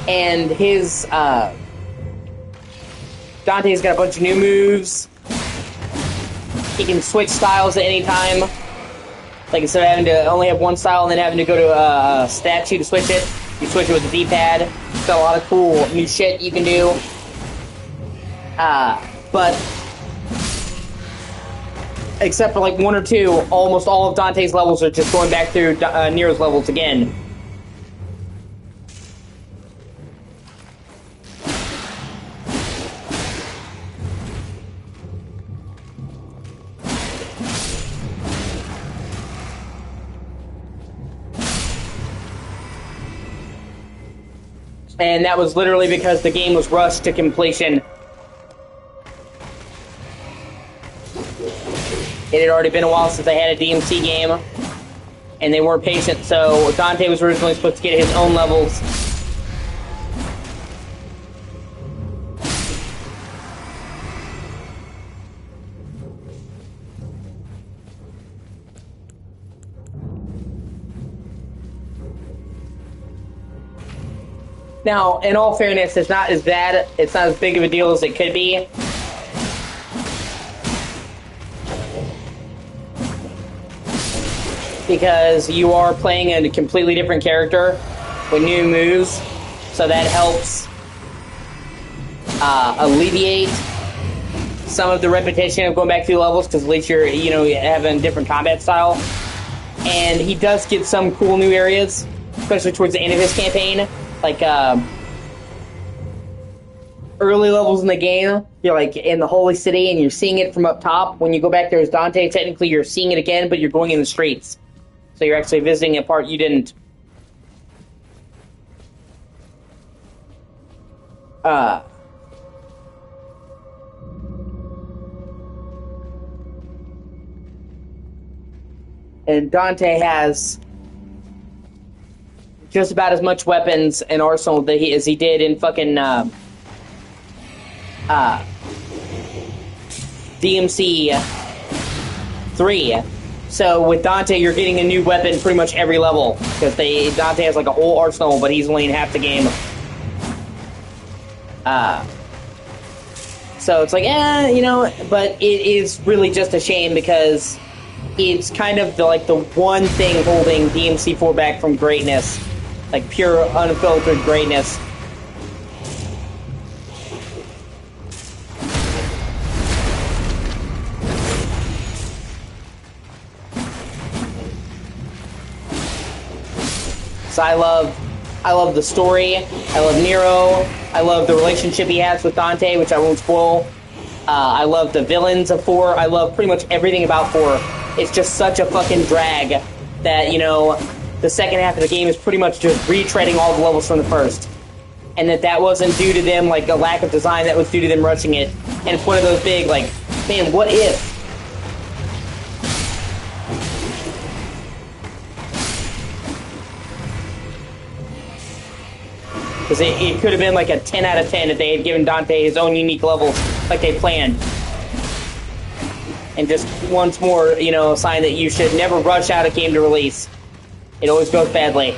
And his, Dante's got a bunch of new moves. He can switch styles at any time. Like, instead of having to only have one style and then having to go to a statue to switch it, you switch it with the D-pad. It's got a lot of cool new shit you can do. But except for like one or two, almost all of Dante's levels are just going back through Nero's levels again. And that was literally because the game was rushed to completion. It had already been a while since they had a DMC game, and they weren't patient, so Dante was originally supposed to get his own levels. Now, in all fairness, it's not as bad, it's not as big of a deal as it could be. Because you are playing a completely different character with new moves. So that helps alleviate some of the repetition of going back through levels, because at least you're, having a different combat style. And he does get some cool new areas, especially towards the end of his campaign. Like, early levels in the game, you're like in the Holy City and you're seeing it from up top. When you go back there as Dante, technically you're seeing it again, but you're going in the streets. So you're actually visiting a part you didn't. And Dante has just about as much weapons and arsenal as he did in fucking DMC 3. So with Dante, you're getting a new weapon pretty much every level, because Dante has like a whole arsenal, but he's only in half the game. So it's like, but it is really just a shame, because it's kind of the one thing holding DMC4 back from greatness, like pure unfiltered greatness. So I love the story. I love Nero. I love the relationship he has with Dante, which I won't spoil. I love the villains of 4. I love pretty much everything about 4. It's just such a fucking drag that, the second half of the game is pretty much just retreading all the levels from the first. And that wasn't due to them, like, a lack of design, that was due to them rushing it. And it's one of those big, like, man, what if? Because it could have been like a 10 out of 10 if they had given Dante his own unique levels like they planned. And just once more, a sign that you should never rush out a game to release. It always goes badly.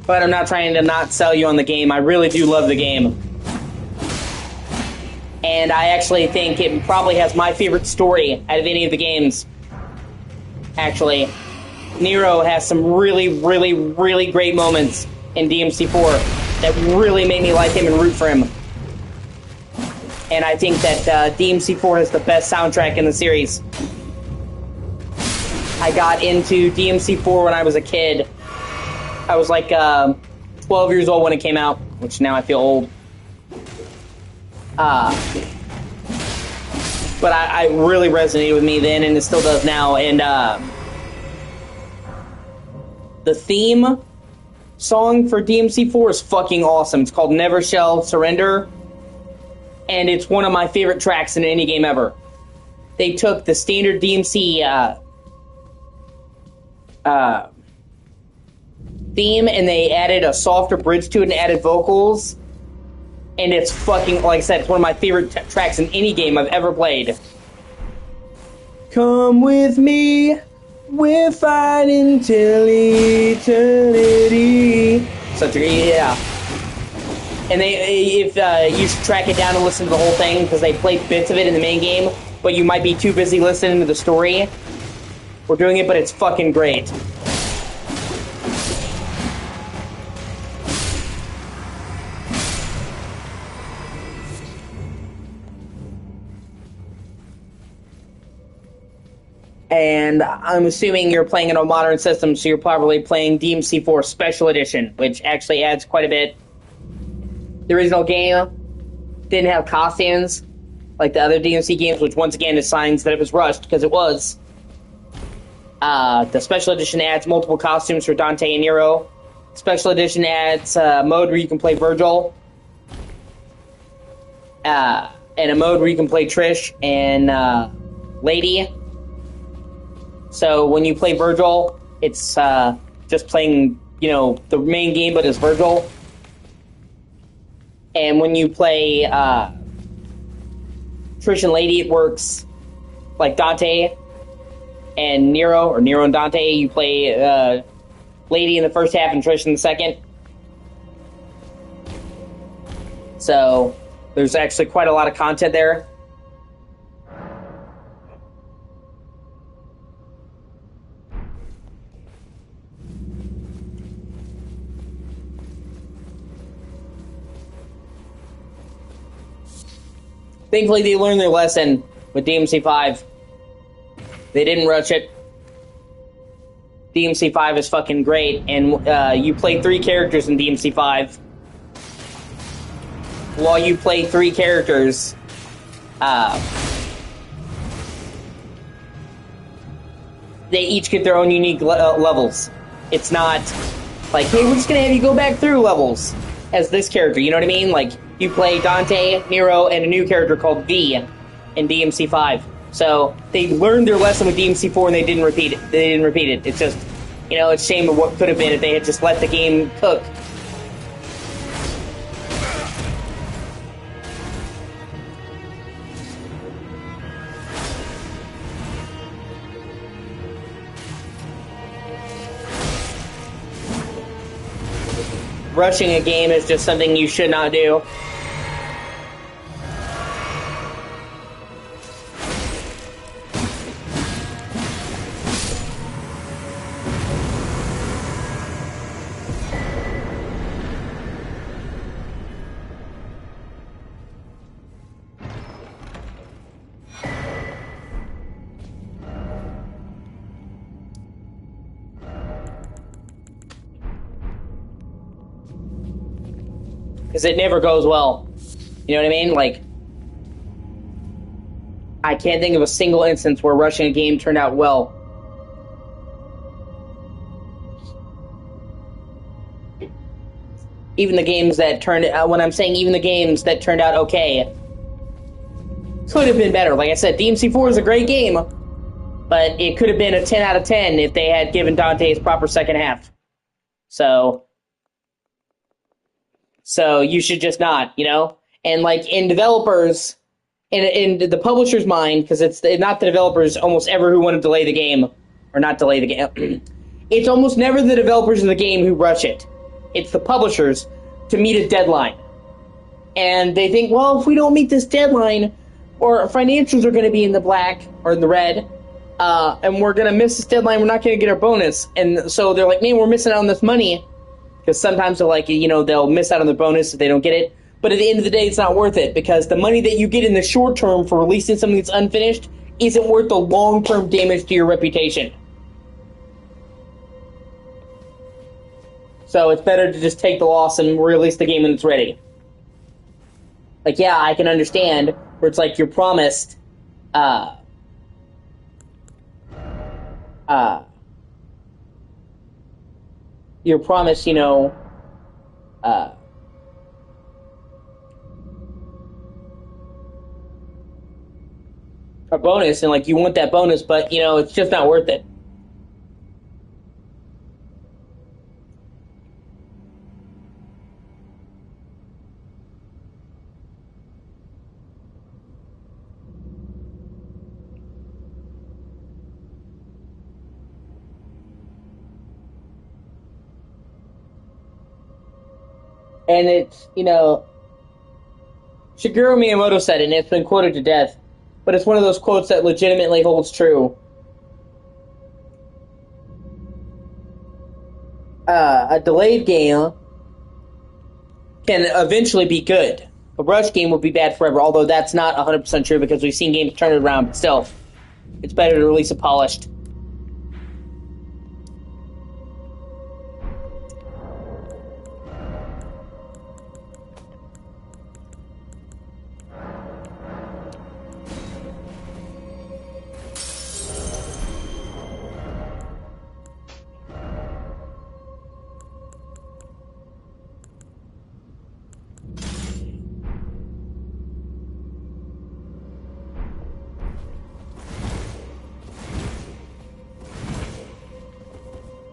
But I'm not trying to not sell you on the game. I really do love the game. And I actually think it probably has my favorite story out of any of the games. Actually, Nero has some really, really, really great moments in DMC4 that really made me like him and root for him. And I think that DMC4 has the best soundtrack in the series. I got into DMC4 when I was a kid. I was like 12 years old when it came out, which now I feel old. But I really resonated with me then, and it still does now. And the theme song for DMC4 is fucking awesome. It's called Never Shall Surrender, and it's one of my favorite tracks in any game ever. They took the standard DMC theme, and they added a softer bridge to it and added vocals, and it's fucking, like I said, it's one of my favorite tracks in any game I've ever played. Come with me, we're fighting till eternity. Such a, yeah. And if you should track it down and listen to the whole thing, because they played bits of it in the main game, but you might be too busy listening to the story. We're doing it, but it's fucking great. And I'm assuming you're playing in a modern system, so you're probably playing DMC4 Special Edition, which actually adds quite a bit. The original game didn't have costumes like the other DMC games, which once again is signs that it was rushed, because it was. The Special Edition adds multiple costumes for Dante and Nero. Special Edition adds a mode where you can play Virgil. And a mode where you can play Trish and Lady. So when you play Virgil, it's just playing, the main game, but it's Virgil. And when you play Trish and Lady, it works like Dante. and Nero, or Nero and Dante, you play Lady in the first half and Trish in the second. So there's actually quite a lot of content there. Thankfully, they learned their lesson with DMC5. They didn't rush it. DMC5 is fucking great, and you play 3 characters in DMC5. While you play 3 characters, they each get their own unique levels. It's not like, hey, we're just gonna have you go back through levels as this character, you know what I mean? Like, you play Dante, Nero, and a new character called V in DMC5. So they learned their lesson with DMC4 and they didn't repeat it. It's just, you know, it's a shame of what could have been if they had just let the game cook. Rushing a game is just something you should not do. Because it never goes well. You know what I mean? Like, I can't think of a single instance where rushing a game turned out well. Even the games that turned out, when I'm saying even the games that turned out okay, could have been better. Like I said, DMC4 is a great game, but it could have been a 10 out of 10 if they had given Dante his proper second half. So you should just not, you know? And like in developers, in the publisher's mind, because it's not the developers almost ever who want to delay the game, or not delay the game. It's almost never the developers of the game who rush it. It's the publishers to meet a deadline. And they think, well, if we don't meet this deadline, or our financials are going to be in the black, or in the red, and we're going to miss this deadline, we're not going to get our bonus. And so they're like, man, we're missing out on this money. Because sometimes they're like, you know, they'll miss out on the bonus if they don't get it. But at the end of the day, it's not worth it. Because the money that you get in the short term for releasing something that's unfinished isn't worth the long-term damage to your reputation. So it's better to just take the loss and release the game when it's ready. Like, yeah, I can understand where it's like you're promised, you know, a bonus, and like you want that bonus, but you know, it's just not worth it. And it's, you know, Shigeru Miyamoto said it, and it's been quoted to death, but it's one of those quotes that legitimately holds true. A delayed game can eventually be good. A rush game will be bad forever, although that's not 100% true because we've seen games turn it around, but still, it's better to release it polished.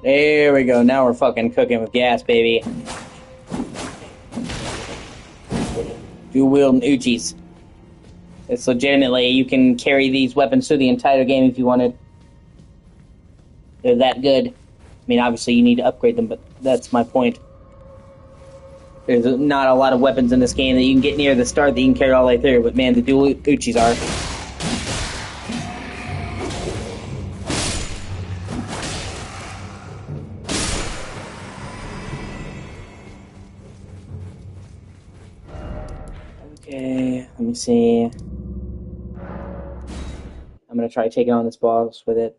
There we go. Now we're fucking cooking with gas, baby. Dual-wield Uchis. It's legitimately, you can carry these weapons through the entire game if you wanted. They're that good. I mean, obviously you need to upgrade them, but that's my point. There's not a lot of weapons in this game that you can get near the start that you can carry all the way through, but man, the dual Uchis are. Okay, let me see. I'm gonna try taking on this boss with it.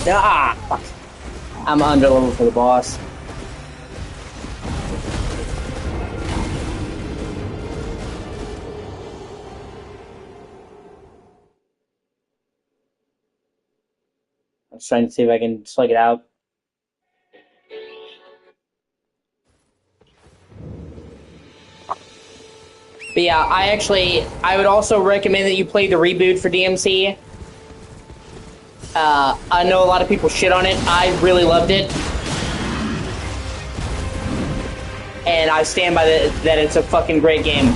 Ah, fuck. I'm under level for the boss. I'm just trying to see if I can slug it out. But yeah, I would also recommend that you play the reboot for DMC. I know a lot of people shit on it. I really loved it. And I stand by that it's a fucking great game.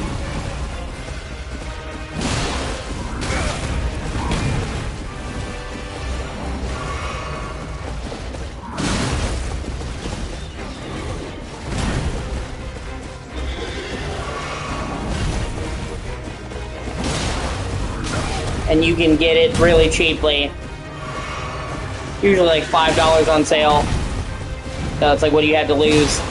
And you can get it really cheaply. Usually like $5 on sale. So it's like, what do you have to lose?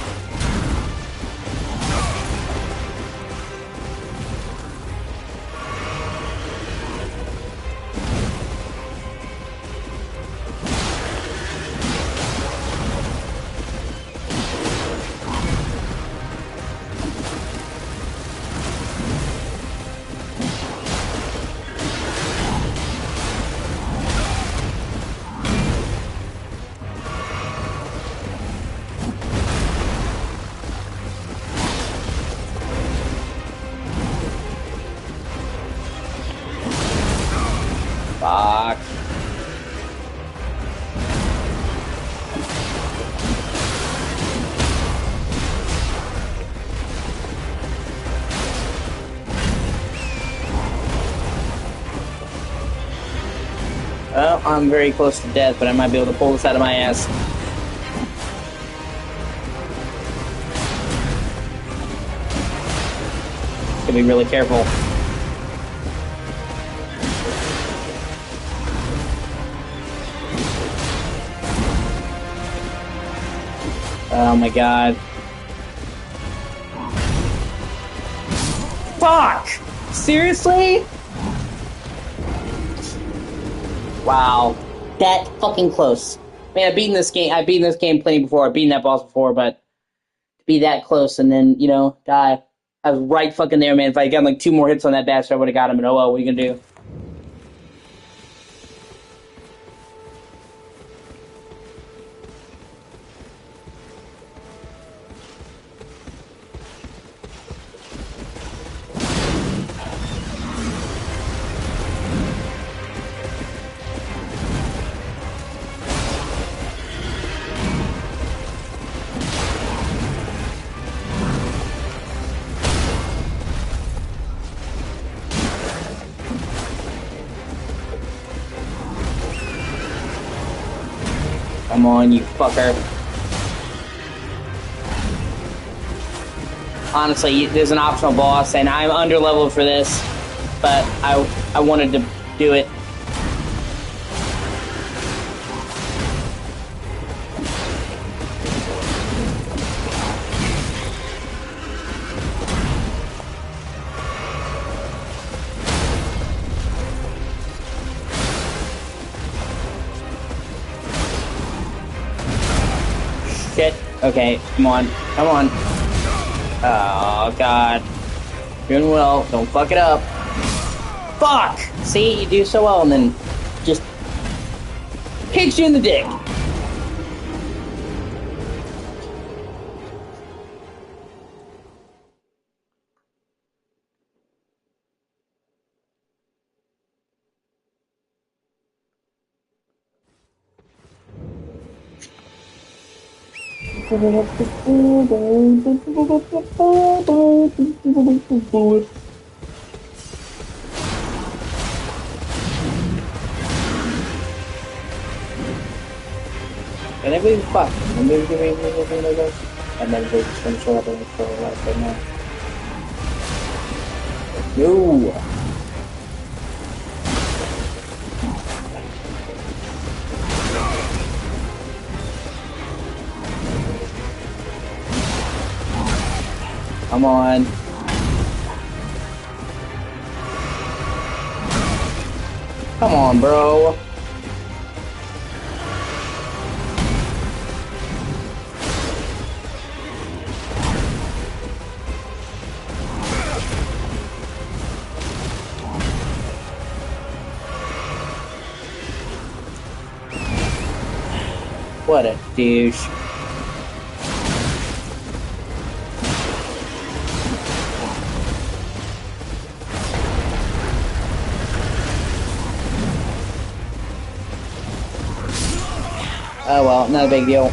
Fuck. Well, I'm very close to death, but I might be able to pull this out of my ass. Gotta be really careful. Oh my god. Fuck! Seriously? Wow. That fucking close. Man, I've beaten this game plenty before. I've beaten that boss before, but to be that close and then, you know, die. I was right fucking there, man. If I had gotten like 2 more hits on that bastard, I would have got him, and oh well, what are you gonna do? Come on, you fucker. Honestly, there's an optional boss, and I'm under-leveled for this, but I wanted to do it. Shit. Okay, come on. Come on. Oh, God. Doing well. Don't fuck it up. Fuck! See, you do so well and then just kicks you in the dick. And everything's fucked. And there's gonna be and then they're just gonna show up and throw it right now. No! Come on. Come on, bro. What a douche. Oh well, not a big deal.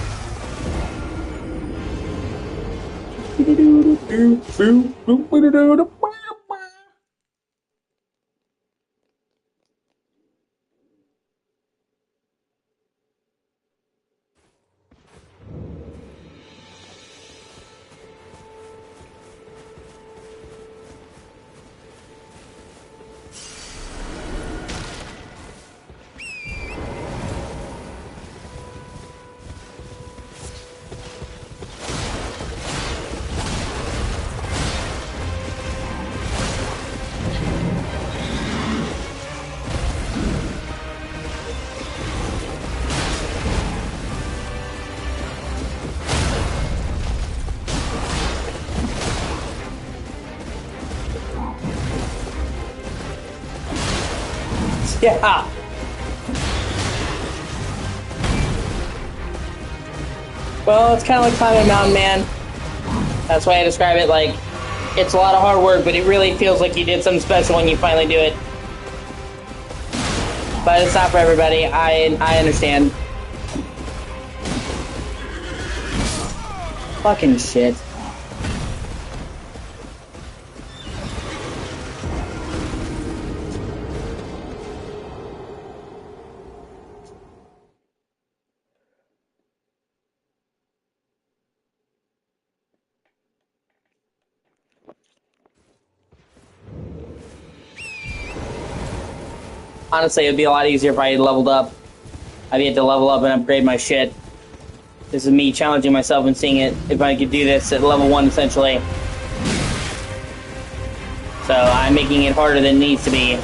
Yeah. Well, it's kind of like climbing a mountain, man. That's why I describe it like it's a lot of hard work, but it really feels like you did something special when you finally do it. But it's not for everybody. I understand. Fucking shit. Honestly, it'd be a lot easier if I had leveled up. I'd had to level up and upgrade my shit. This is me challenging myself and seeing it if I could do this at level 1, essentially. So I'm making it harder than it needs to be.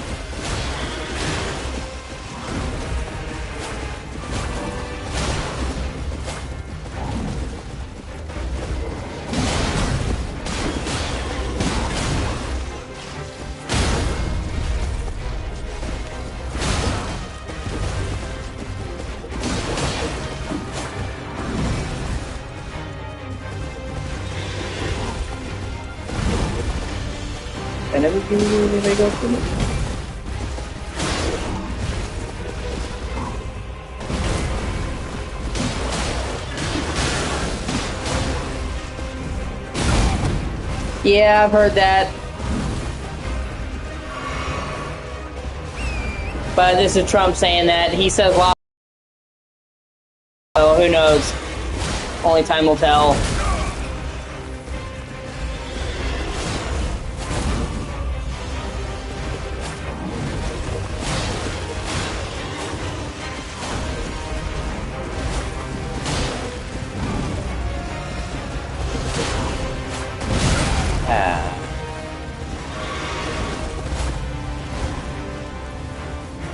And everything really go for me. Yeah, I've heard that. But this is Trump saying that. He says a lot. So who knows? Only time will tell.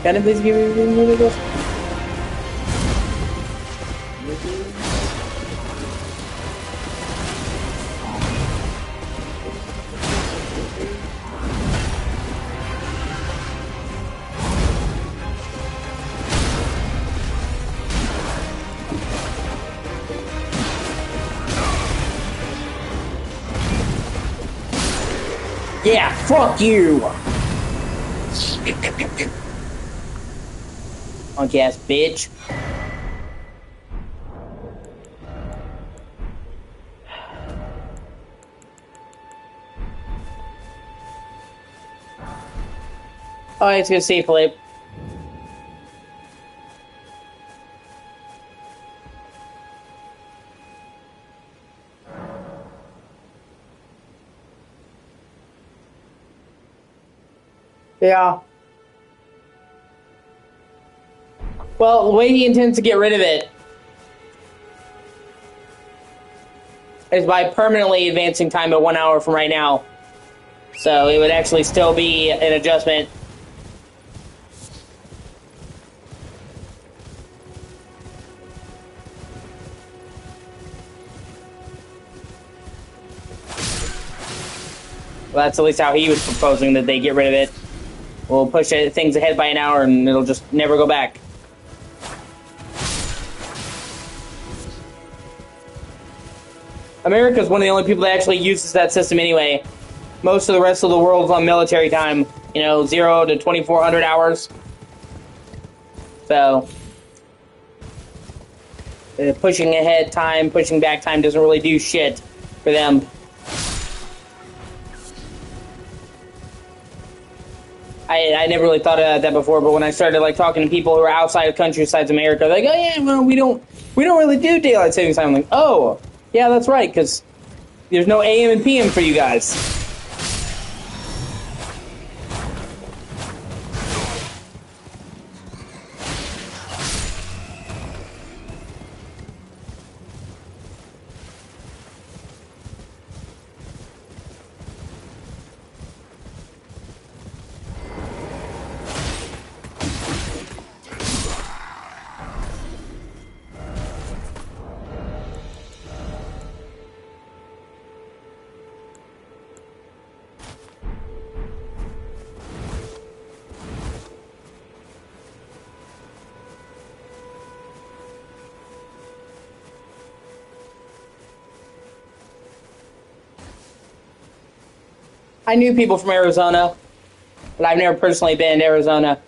Can you please give me this? Yeah, fuck you! Punk ass bitch. Oh, it's gonna see Philippe. Yeah. Well, the way he intends to get rid of it is by permanently advancing time at 1 hour from right now. So it would actually still be an adjustment. Well, that's at least how he was proposing that they get rid of it. We'll push things ahead by an hour and it'll just never go back. America's one of the only people that actually uses that system anyway. Most of the rest of the world's on military time. You know, 0 to 2,400 hours. So, pushing ahead time, pushing back time doesn't really do shit for them. I never really thought of that before, but when I started like talking to people who are outside of countries besides America, they're like, oh yeah, well, we don't really do daylight savings time. I'm like, oh, yeah, that's right, because there's no AM and PM for you guys. I knew people from Arizona, but I've never personally been to Arizona.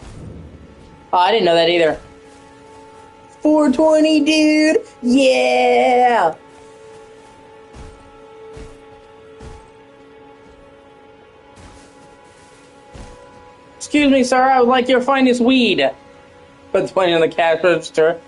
Oh, I didn't know that either. 420, dude! Yeah! Excuse me, sir, I would like your finest weed. Puts money on the cash register.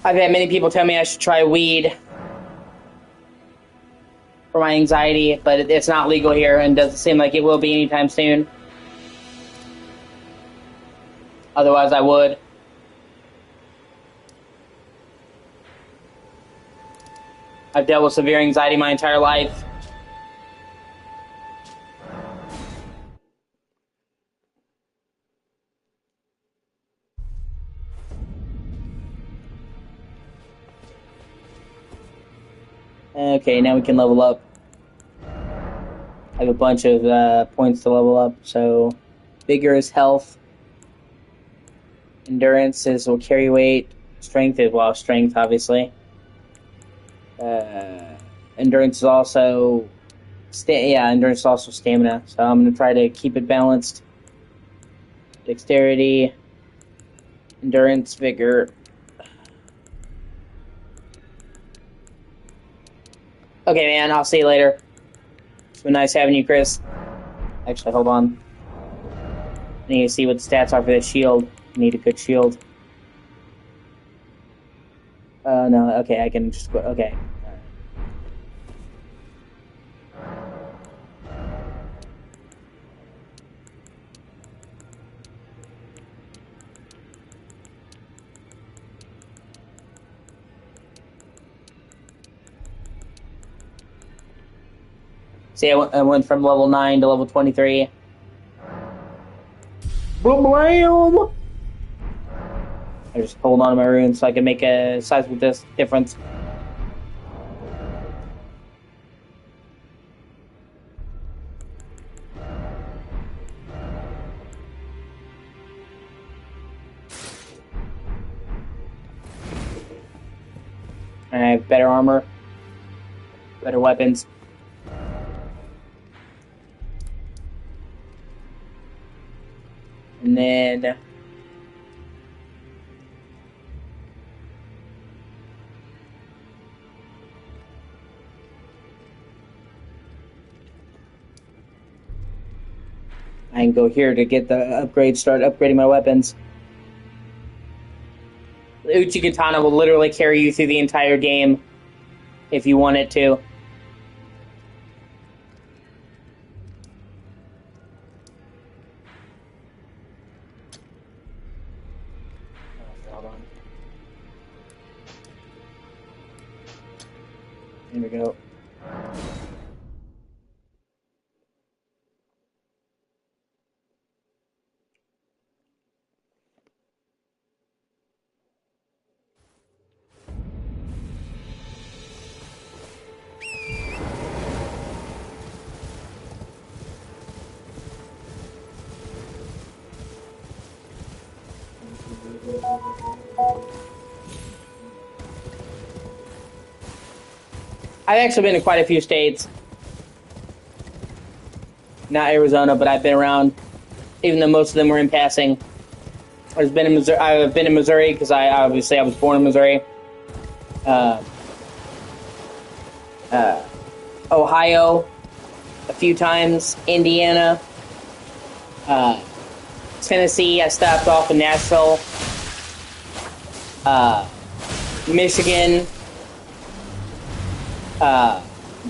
I've had many people tell me I should try weed for my anxiety, but it's not legal here and doesn't seem like it will be anytime soon. Otherwise, I would. I've dealt with severe anxiety my entire life. Okay, now we can level up. I have a bunch of points to level up, so vigor is health. Endurance is will carry weight. Strength is, well, strength, obviously. Endurance is also... endurance is also stamina, so I'm going to try to keep it balanced. Dexterity, endurance, vigor. Okay, man, I'll see you later. It's been nice having you, Chris. Actually, hold on. I need to see what the stats are for this shield. I need a good shield. No, okay, I can just go. Okay. See, I went from level 9 to level 23. Blam! I just hold on to my runes so I can make a sizable difference. And I have better armor, better weapons. And then I can go here to get the upgrade, start upgrading my weapons. The Uchi Katana will literally carry you through the entire game if you want it to. Hold on. Here we go. I've actually been to quite a few states. Not Arizona, but I've been around, even though most of them were in passing. I've been in Missouri because I was born in Missouri. Ohio, a few times. Indiana, Tennessee. I stopped off in Nashville. Michigan,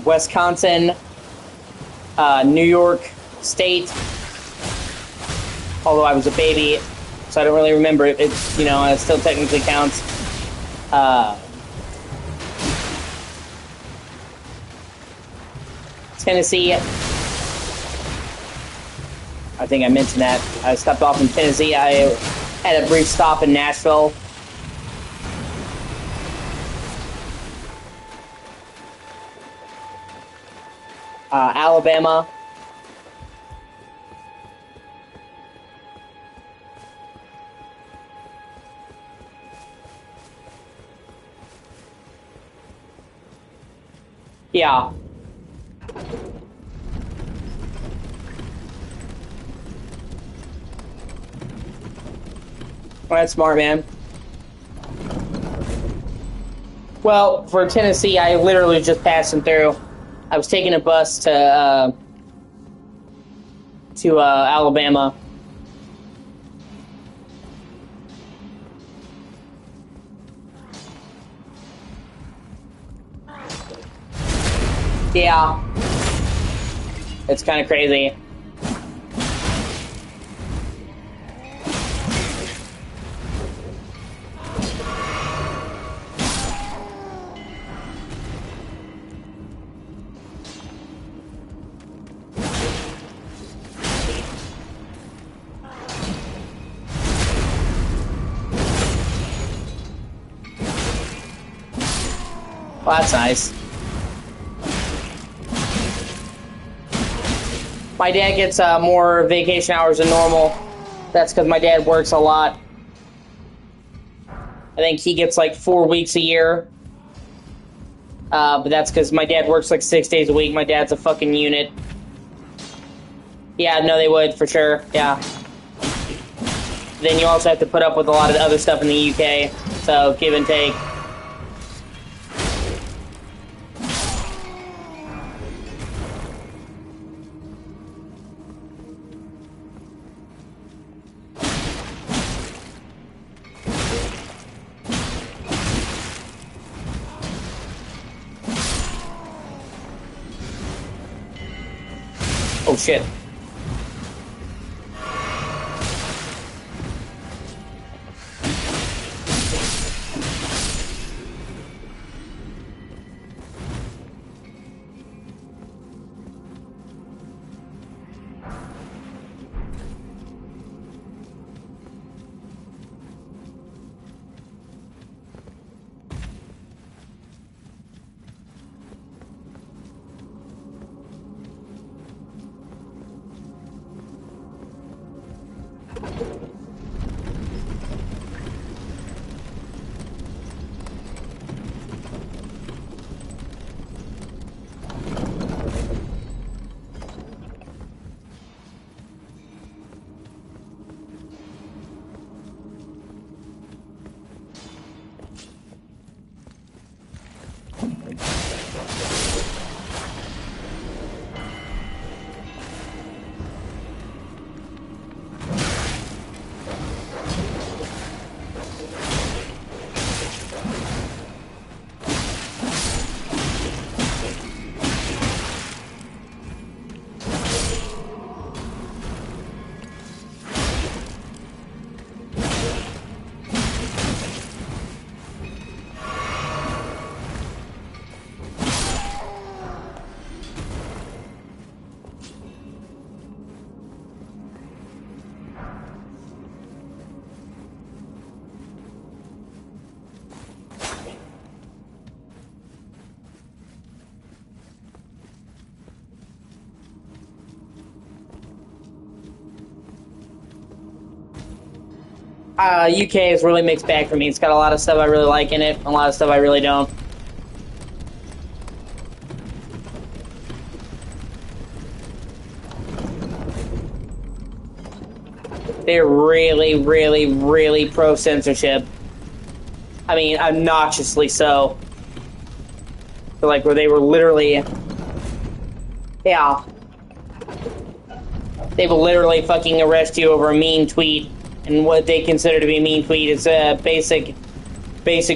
Wisconsin, New York State. Although I was a baby, so I don't really remember it. It's, it still technically counts. Tennessee. I think I mentioned that. I stopped off in Tennessee. I had a brief stop in Nashville. Alabama. Yeah. Well, that's smart, man. Well, for Tennessee, I literally just passing through. I was taking a bus to Alabama. Yeah. It's kind of crazy. Well, that's nice. My dad gets more vacation hours than normal. That's because my dad works a lot. I think he gets like 4 weeks a year. But that's because my dad works like 6 days a week. My dad's a fucking unit. Yeah, no, they would, for sure. Yeah. Then you also have to put up with a lot of other stuff in the UK. So, give and take. Oh, shit. UK is really mixed bag for me. It's got a lot of stuff I really like in it, a lot of stuff I really don't. They're really, really, really pro-censorship. I mean, obnoxiously so. Like, where they were literally... Yeah. They will literally fucking arrest you over a mean tweet. And what they consider to be a mean tweet is basic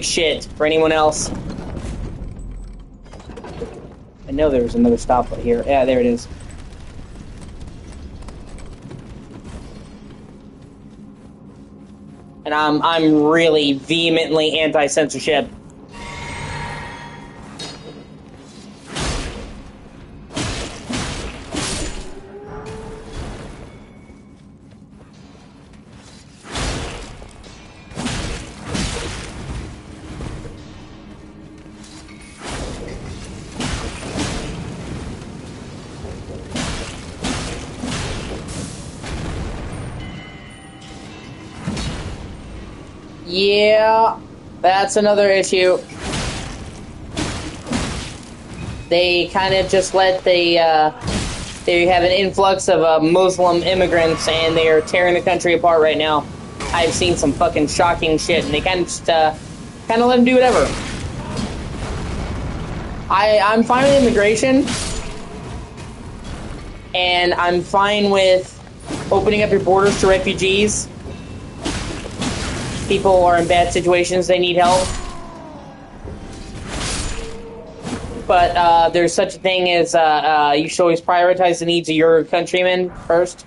shit for anyone else. I know there was another stoplight here. Yeah, there it is. And I'm really vehemently anti-censorship. Yeah, that's another issue. They kind of just let they have an influx of Muslim immigrants, and they are tearing the country apart right now. I've seen some fucking shocking shit, and they kind of just kind of let them do whatever. I'm fine with immigration, and I'm fine with opening up your borders to refugees. People are in bad situations, they need help. But there's such a thing as you should always prioritize the needs of your countrymen first.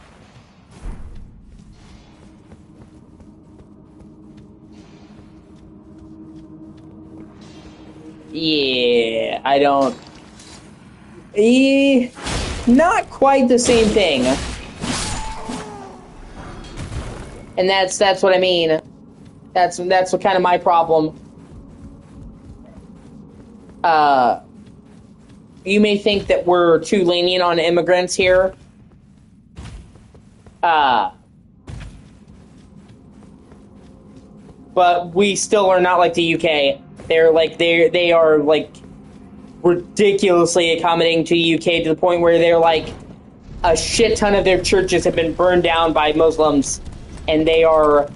Yeah, I don't... not quite the same thing. And that's what I mean. That's what kind of my problem. You may think that we're too lenient on immigrants here. But we still are not like the UK. They are like ridiculously accommodating to the UK to the point where they're like a shit ton of their churches have been burned down by Muslims, and they are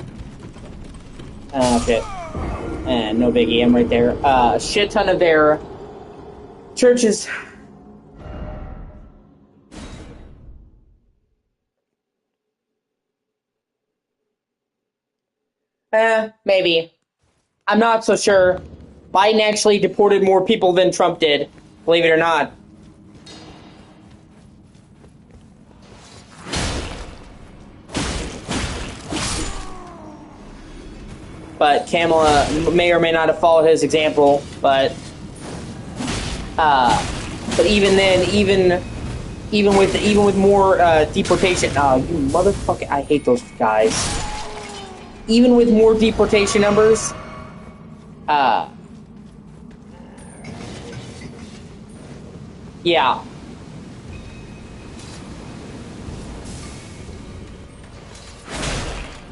oh shit. No biggie, I'm right there. A shit ton of their churches maybe. I'm not so sure. Biden actually deported more people than Trump did, believe it or not. But Kamala may or may not have followed his example, but even then, even with more deportation, oh, you motherfucker, I hate those guys. Even with more deportation numbers, yeah.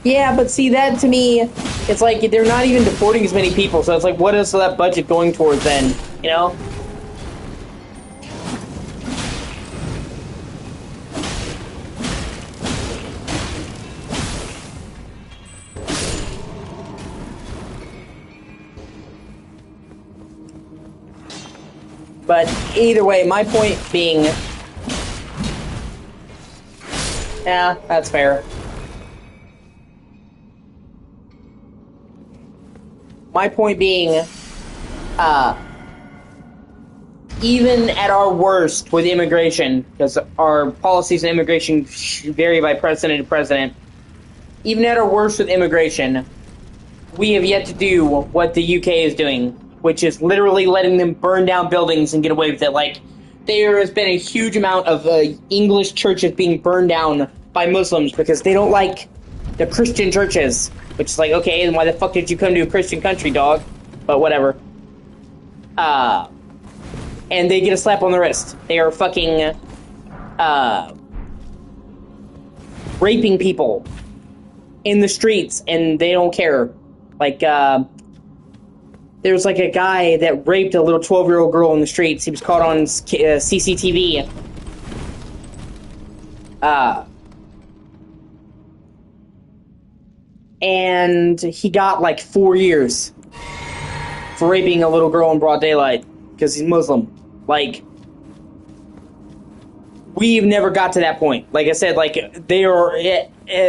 Yeah, but see, that to me, it's like they're not even deporting as many people, so it's like, what is that budget going towards then, you know? But either way, my point being... Yeah, that's fair. My point being, even at our worst with immigration, because our policies on immigration vary by president to president, even at our worst with immigration, we have yet to do what the UK is doing, which is literally letting them burn down buildings and get away with it. Like, there has been a huge amount of English churches being burned down by Muslims because they don't like the Christian churches. Which is like, okay, then why the fuck did you come to a Christian country, dog? But whatever. And they get a slap on the wrist. They are fucking, raping people. in the streets, and they don't care. Like, there's like a guy that raped a little 12-year-old girl in the streets. He was caught on CCTV. And he got like 4 years for raping a little girl in broad daylight because he's Muslim. Like, we've never got to that point. Like I said, like, they are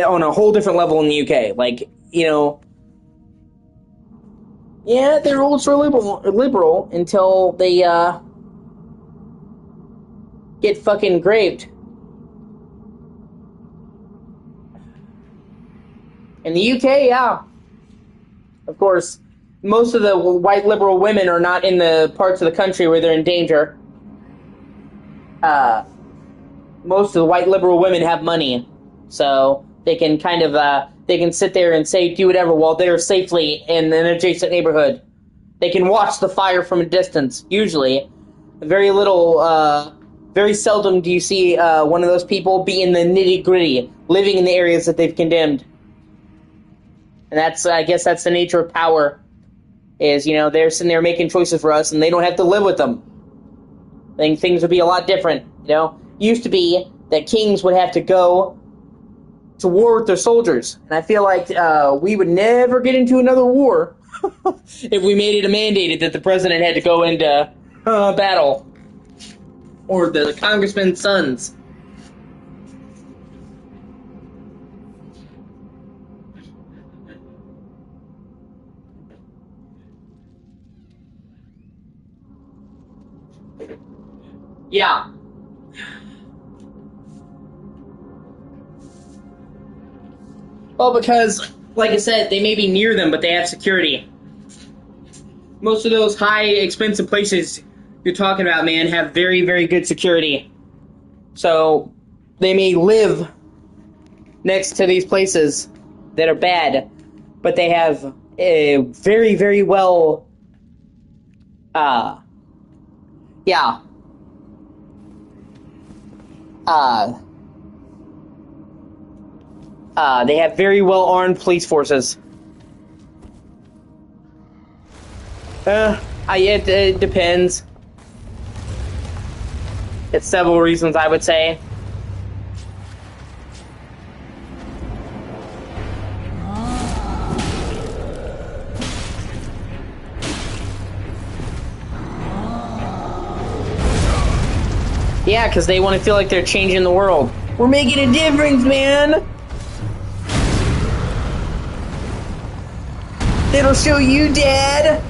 on a whole different level in the UK. Like, you know, yeah, they're ultra liberal until they get fucking raped. In the UK, yeah. Of course, most of the white liberal women are not in the parts of the country where they're in danger. Most of the white liberal women have money, so they can kind of, they can sit there and say, do whatever while they're safely in an adjacent neighborhood. They can watch the fire from a distance, usually. Very seldom do you see one of those people be in the nitty-gritty, living in the areas that they've condemned. And I guess that's the nature of power, is, you know, they're sitting there making choices for us, and they don't have to live with them. I think things would be a lot different, you know? Used to be that kings would have to go to war with their soldiers, and I feel like we would never get into another war if we made it mandated that the president had to go into battle, or the congressman's sons. Yeah. Well, because, like I said, they may be near them, but they have security. Most of those high, expensive places you're talking about, man, have very, very good security. So, they may live next to these places that are bad, but they have a very, very well, yeah. They have very well-armed police forces. It depends. It's several reasons, I would say. Yeah, because they want to feel like they're changing the world. We're making a difference, man! It'll show you, Dad!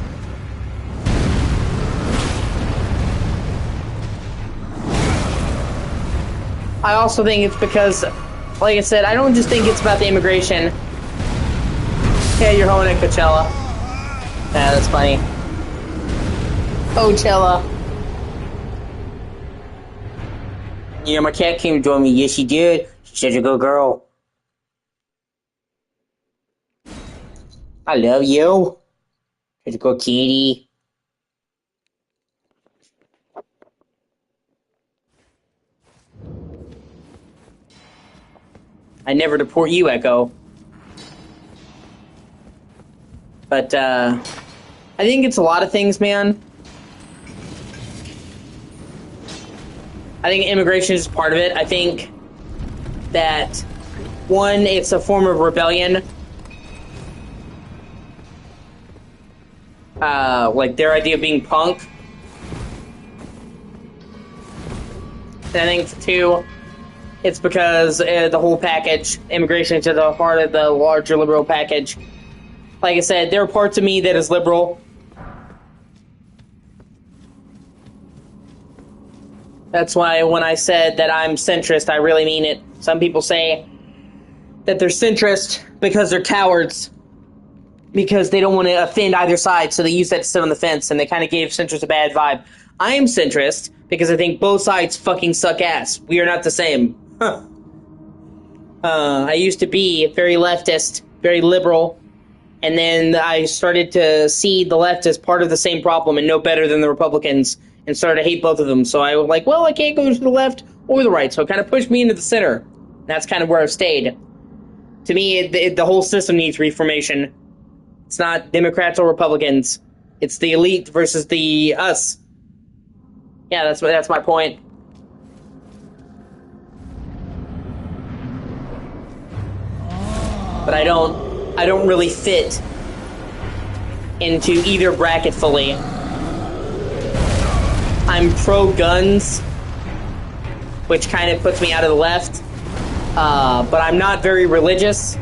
I also think it's because, like I said, I don't just think it's about the immigration. Yeah, you're home at Coachella. Yeah, that's funny. Coachella. Yeah, my cat came to join me. Yes, she did. She's such a good girl. I love you. Such a good kitty. I never deport you, Echo. But, I think it's a lot of things, man. I think immigration is part of it. I think that, one, it's a form of rebellion. Like their idea of being punk. And I think, two, it's because the whole package, immigration to the heart of the larger liberal package. Like I said, there are parts of me that is liberal. That's why when I said that I'm centrist, I really mean it. Some people say that they're centrist because they're cowards. Because they don't want to offend either side, so they use that to sit on the fence, and they kind of gave centrist a bad vibe. I am centrist because I think both sides fucking suck ass. We are not the same. Huh. I used to be very leftist, very liberal, and then I started to see the left as part of the same problem and no better than the Republicans, and started to hate both of them. So I was like, well, I can't go to the left or the right, so it kind of pushed me into the center. That's kind of where I've stayed. To me, the whole system needs reformation. It's not Democrats or Republicans. It's the elite versus the us. Yeah, that's my point. But I don't really fit into either bracket fully. I'm pro-guns, which kind of puts me out of the left. But I'm not very religious.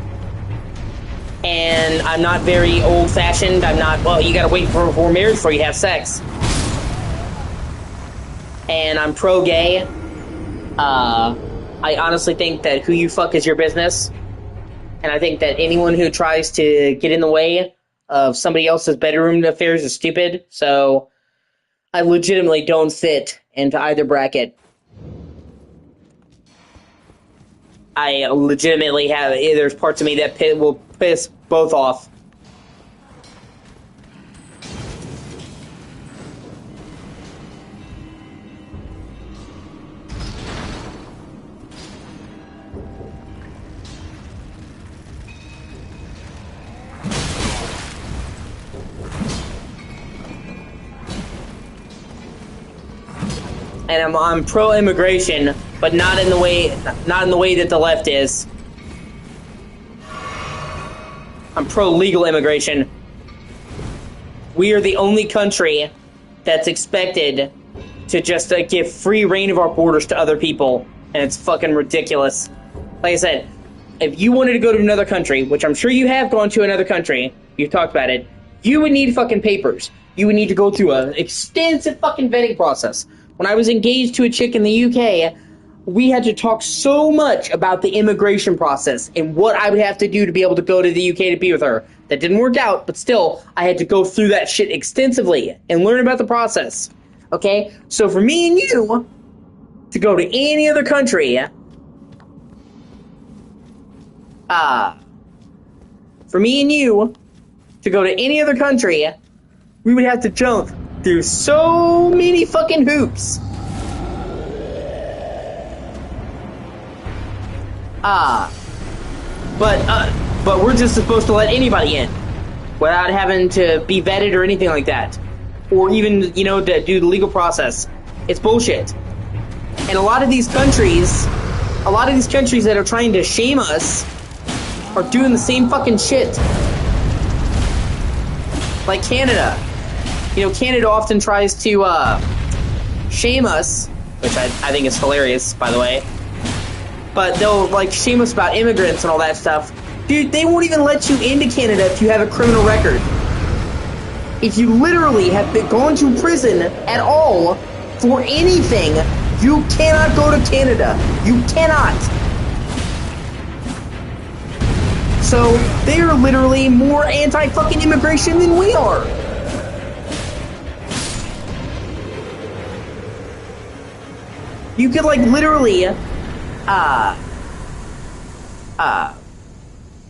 And I'm not very old-fashioned. I'm not, well, you gotta wait for marriage before you have sex. And I'm pro-gay. I honestly think that who you fuck is your business. And I think that anyone who tries to get in the way of somebody else's bedroom affairs is stupid. So I legitimately don't fit into either bracket. I legitimately have, there's parts of me that will piss both off. And I'm pro-immigration, but not in the way that the left is. I'm pro-legal immigration. We are the only country that's expected to just give free reign of our borders to other people, and it's fucking ridiculous. Like I said, if you wanted to go to another country, which I'm sure you have gone to another country, you've talked about it, you would need fucking papers. You would need to go through an extensive fucking vetting process. When I was engaged to a chick in the UK, we had to talk so much about the immigration process and what I would have to do to be able to go to the UK to be with her. That didn't work out, but still, I had to go through that shit extensively and learn about the process. Okay? So for me and you to go to any other country, we would have to jump through so many fucking hoops. But we're just supposed to let anybody in without having to be vetted or anything like that. Or even, to do the legal process. It's bullshit. And a lot of these countries that are trying to shame us are doing the same fucking shit. Like Canada. Canada often tries to shame us, which I think is hilarious, by the way. But they'll, shame us about immigrants and all that stuff. Dude, they won't even let you into Canada if you have a criminal record. If you literally have gone to prison at all for anything, you cannot go to Canada. You cannot. So, they are literally more anti-fucking immigration than we are. You could, literally,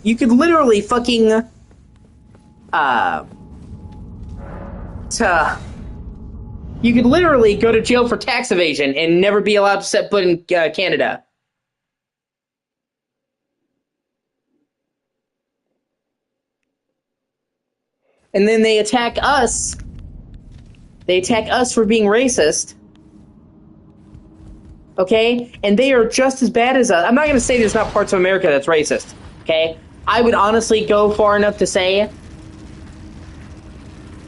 you could literally fucking, you could literally go to jail for tax evasion and never be allowed to set foot in Canada. And then they attack us. They attack us for being racist. Okay? And they are just as bad as us. I'm not going to say there's not parts of America that's racist. Okay? I would honestly go far enough to say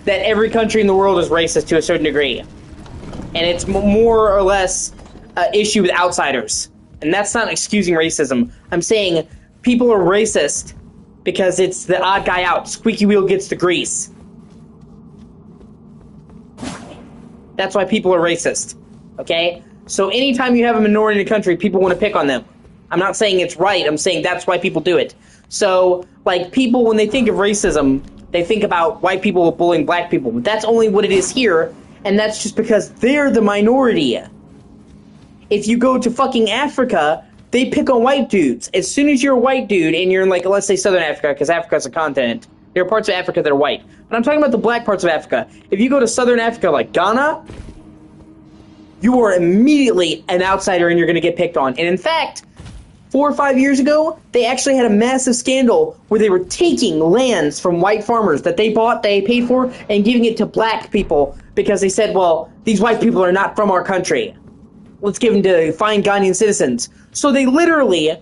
that every country in the world is racist to a certain degree. And it's more or less an issue with outsiders. And that's not excusing racism. I'm saying people are racist because it's the odd guy out. Squeaky wheel gets the grease. That's why people are racist. Okay? So anytime you have a minority in a country, people want to pick on them. I'm not saying it's right. I'm saying that's why people do it. So, people, when they think of racism, they think about white people bullying black people. But that's only what it is here, and that's just because they're the minority. If you go to fucking Africa, they pick on white dudes. As soon as you're a white dude, and you're in, let's say Southern Africa, because Africa's a continent, there are parts of Africa that are white. But I'm talking about the black parts of Africa. If you go to Southern Africa, like Ghana, you are immediately an outsider and you're going to get picked on. And in fact, 4 or 5 years ago, they actually had a massive scandal where they were taking lands from white farmers that they bought, they paid for, and giving it to black people because they said, well, these white people are not from our country. Let's give them to fine Ghanaian citizens. So they literally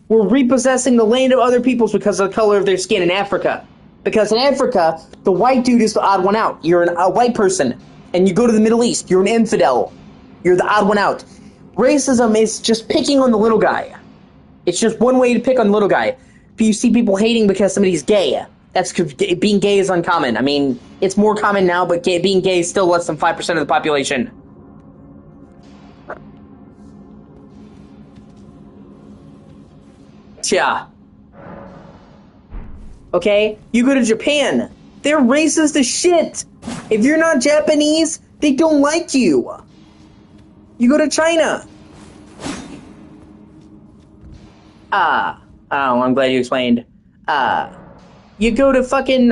were repossessing the land of other peoples because of the color of their skin in Africa. Because in Africa, the white dude is the odd one out. You're a white person, and you go to the Middle East, you're an infidel. You're the odd one out. Racism is just picking on the little guy. It's just one way to pick on the little guy. If you see people hating because somebody's gay, that's because being gay is uncommon. I mean, it's more common now, but being gay is still less than 5% of the population. Yeah. Okay? You go to Japan. They're racist as shit. If you're not Japanese, they don't like you. You go to China. Oh, I'm glad you explained. You go to fucking,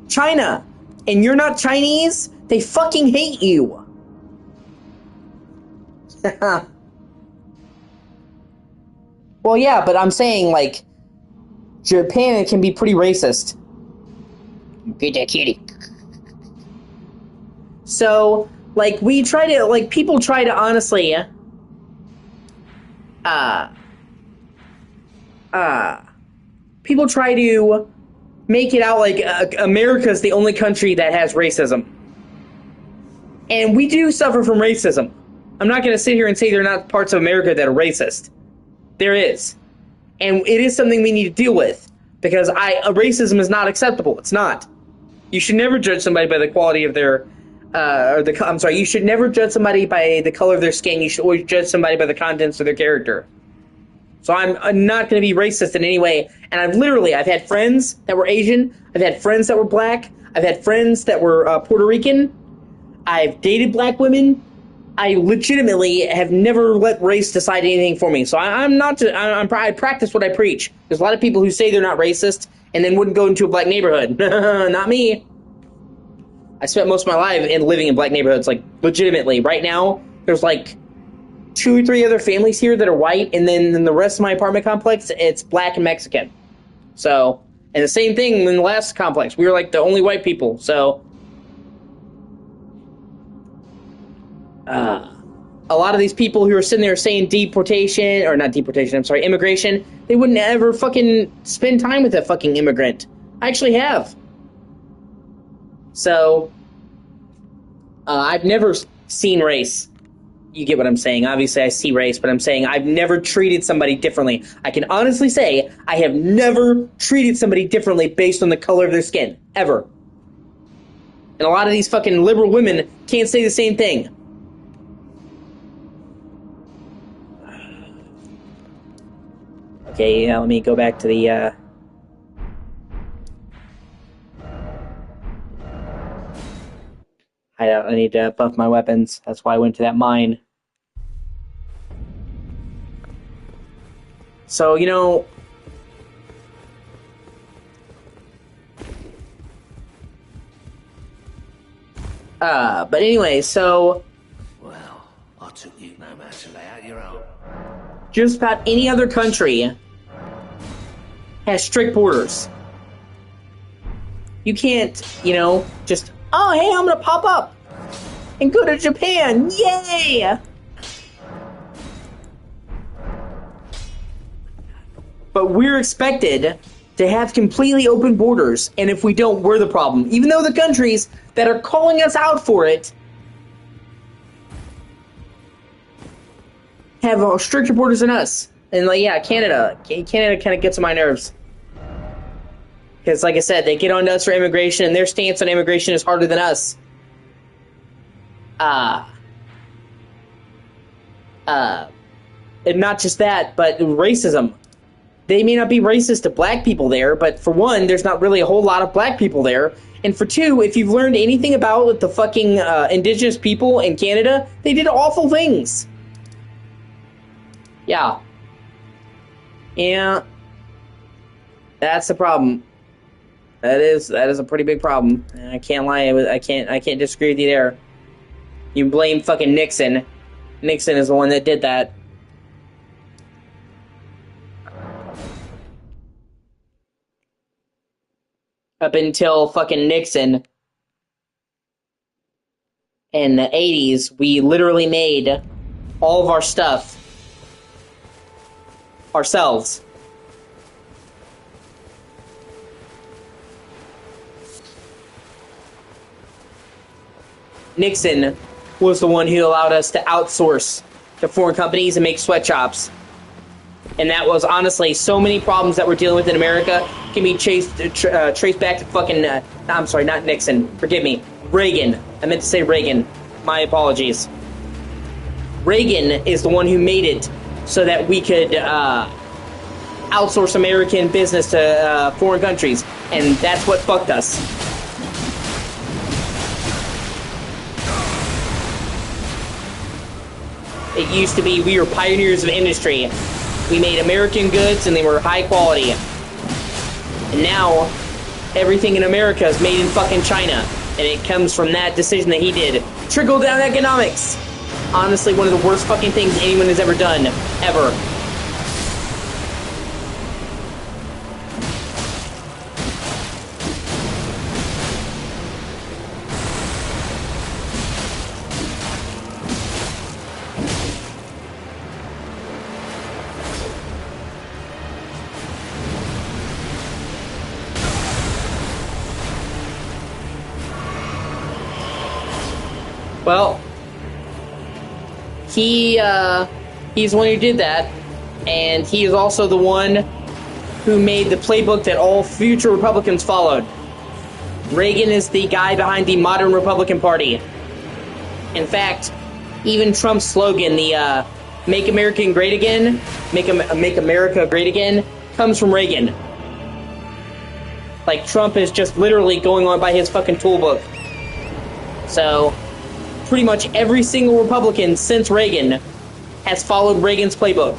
China, and you're not Chinese, they fucking hate you. Well, yeah, but I'm saying, like, Japan can be pretty racist. Get that kitty. So, like, we try to, like, people try to honestly, people try to make it out like America's the only country that has racism. And we do suffer from racism. I'm not going to sit here and say there are not parts of America that are racist. There is. And it is something we need to deal with. Because racism is not acceptable. It's not. You should never judge somebody by the quality of their, you should never judge somebody by the color of their skin. You should always judge somebody by the contents of their character. So I'm not going to be racist in any way. And I've had friends that were Asian. I've had friends that were black. I've had friends that were Puerto Rican. I've dated black women. I legitimately have never let race decide anything for me. So I practice what I preach. There's a lot of people who say they're not racist and then wouldn't go into a black neighborhood. Not me. I spent most of my life living in black neighborhoods, like, legitimately. Right now, there's, like, 2 or 3 other families here that are white, and then in the rest of my apartment complex, it's black and Mexican. So, and the same thing in the last complex. We were, like, the only white people, so... a lot of these people who are sitting there saying immigration, they wouldn't ever fucking spend time with a fucking immigrant. I actually have. So, I've never seen race. You get what I'm saying. Obviously, I see race, but I'm saying I've never treated somebody differently. I can honestly say I have never treated somebody differently based on the color of their skin. Ever. And a lot of these fucking liberal women can't say the same thing. Okay, let me go back to the, I need to buff my weapons. That's why I went to that mine. So, you know... but anyway, so... Well, I took you no man to lay out your own. Just about any other country has strict borders. You can't, just... Oh, hey, I'm gonna pop up and go to Japan. Yay! But we're expected to have completely open borders, and if we don't, we're the problem. Even though the countries that are calling us out for it have stricter borders than us. And, Canada. Canada kind of gets on my nerves. Because, like I said, they get on to us for immigration, and their stance on immigration is harder than us. And not just that, but racism. They may not be racist to black people there, but for one, there's not really a whole lot of black people there. And for two, if you've learned anything about the fucking indigenous people in Canada, they did awful things. Yeah. Yeah. That's the problem. That is a pretty big problem. I can't lie. I can't disagree with you there. You blame fucking Nixon Nixon is the one that did that. Up until fucking Nixon in the 80s, we literally made all of our stuff ourselves. Nixon was the one who allowed us to outsource to foreign companies and make sweatshops. And that was honestly so many problems that we're dealing with in America can be traced back to fucking, I'm sorry, not Nixon. Forgive me. Reagan. I meant to say Reagan. My apologies. Reagan is the one who made it so that we could outsource American business to foreign countries. And that's what fucked us. It used to be we were pioneers of industry. We made American goods and they were high quality. And now, everything in America is made in fucking China. And it comes from that decision that he did. Trickle-down economics! Honestly, one of the worst fucking things anyone has ever done. Ever. Well, he's the one who did that, and he is also the one who made the playbook that all future Republicans followed. Reagan is the guy behind the modern Republican Party. In fact, even Trump's slogan, the "Make America Great Again," make America Great Again, comes from Reagan. Like, Trump is just literally going on by his fucking toolbook. So, pretty much every single Republican since Reagan has followed Reagan's playbook.